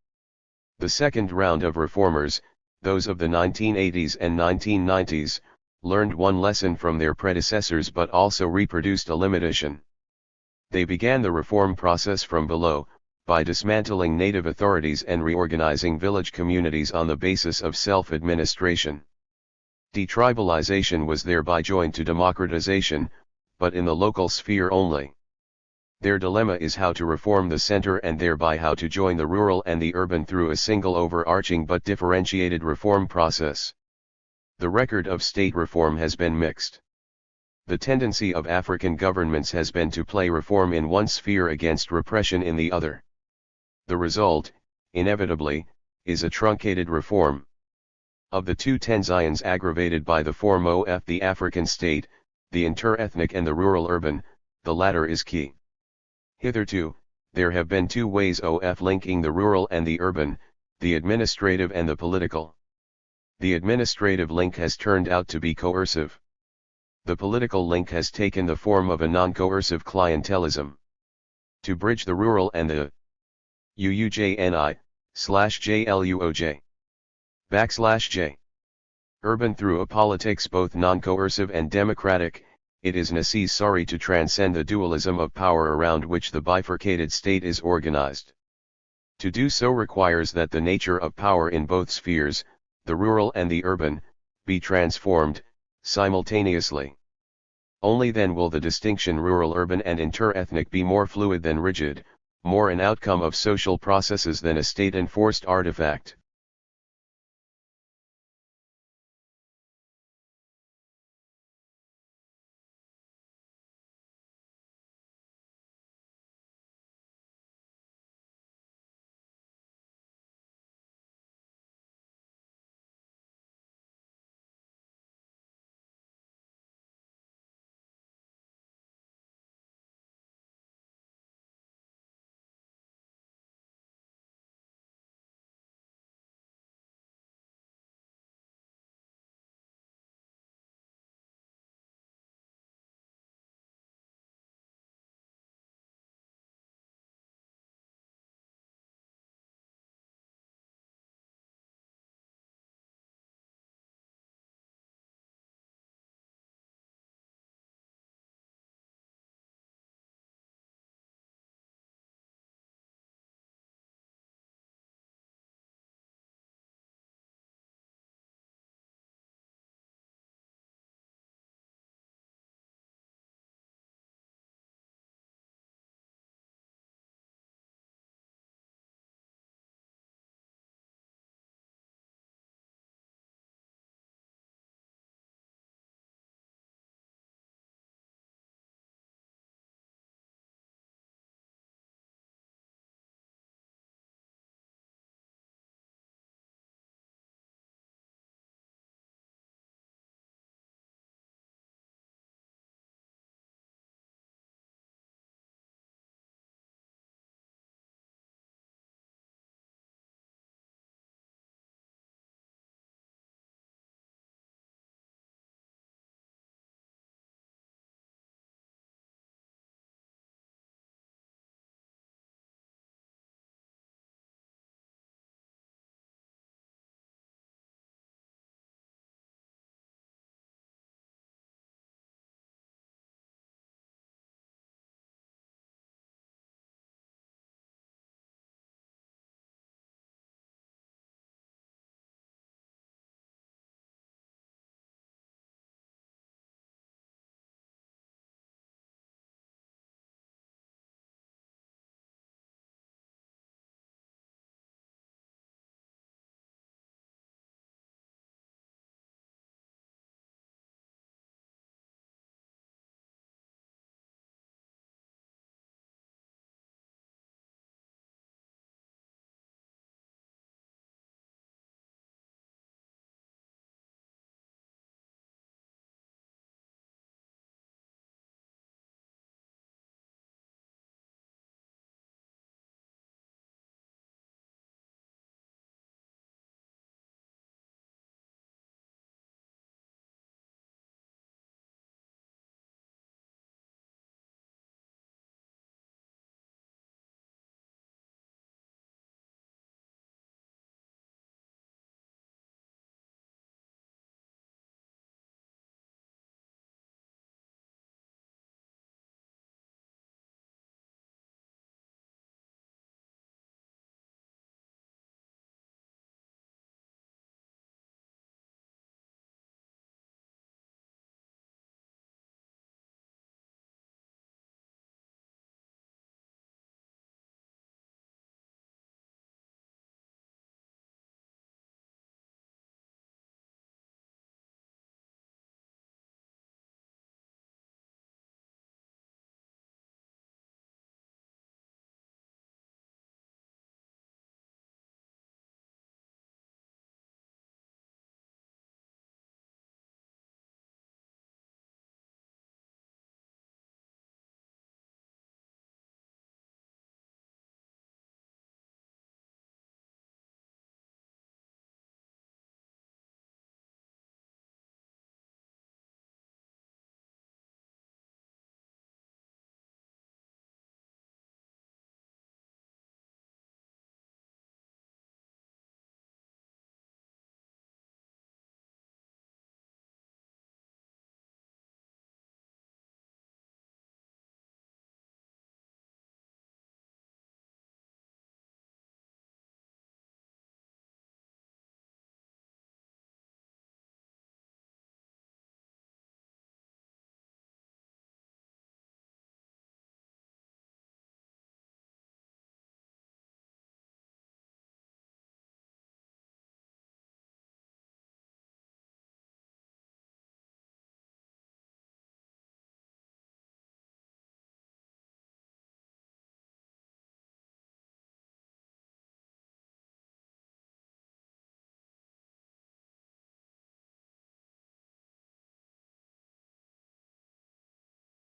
The second round of reformers, those of the 1980s and 1990s, learned one lesson from their predecessors but also reproduced a limitation. They began the reform process from below, by dismantling native authorities and reorganizing village communities on the basis of self-administration. Detribalization was thereby joined to democratization, but in the local sphere only. Their dilemma is how to reform the center and thereby how to join the rural and the urban through a single overarching but differentiated reform process. The record of state reform has been mixed. The tendency of African governments has been to play reform in one sphere against repression in the other. The result, inevitably, is a truncated reform. Of the two tensions aggravated by the form of the African state, the inter-ethnic and the rural-urban, the latter is key. Hitherto, there have been two ways of linking the rural and the urban, the administrative and the political. The administrative link has turned out to be coercive. The political link has taken the form of a non-coercive clientelism. To bridge the rural and the UUJNI/JLUOJ urban through a politics both non-coercive and democratic, it is necessary to transcend the dualism of power around which the bifurcated state is organized. To do so requires that the nature of power in both spheres, the rural and the urban, be transformed, simultaneously. Only then will the distinction rural-urban and inter-ethnic be more fluid than rigid, more an outcome of social processes than a state-enforced artifact.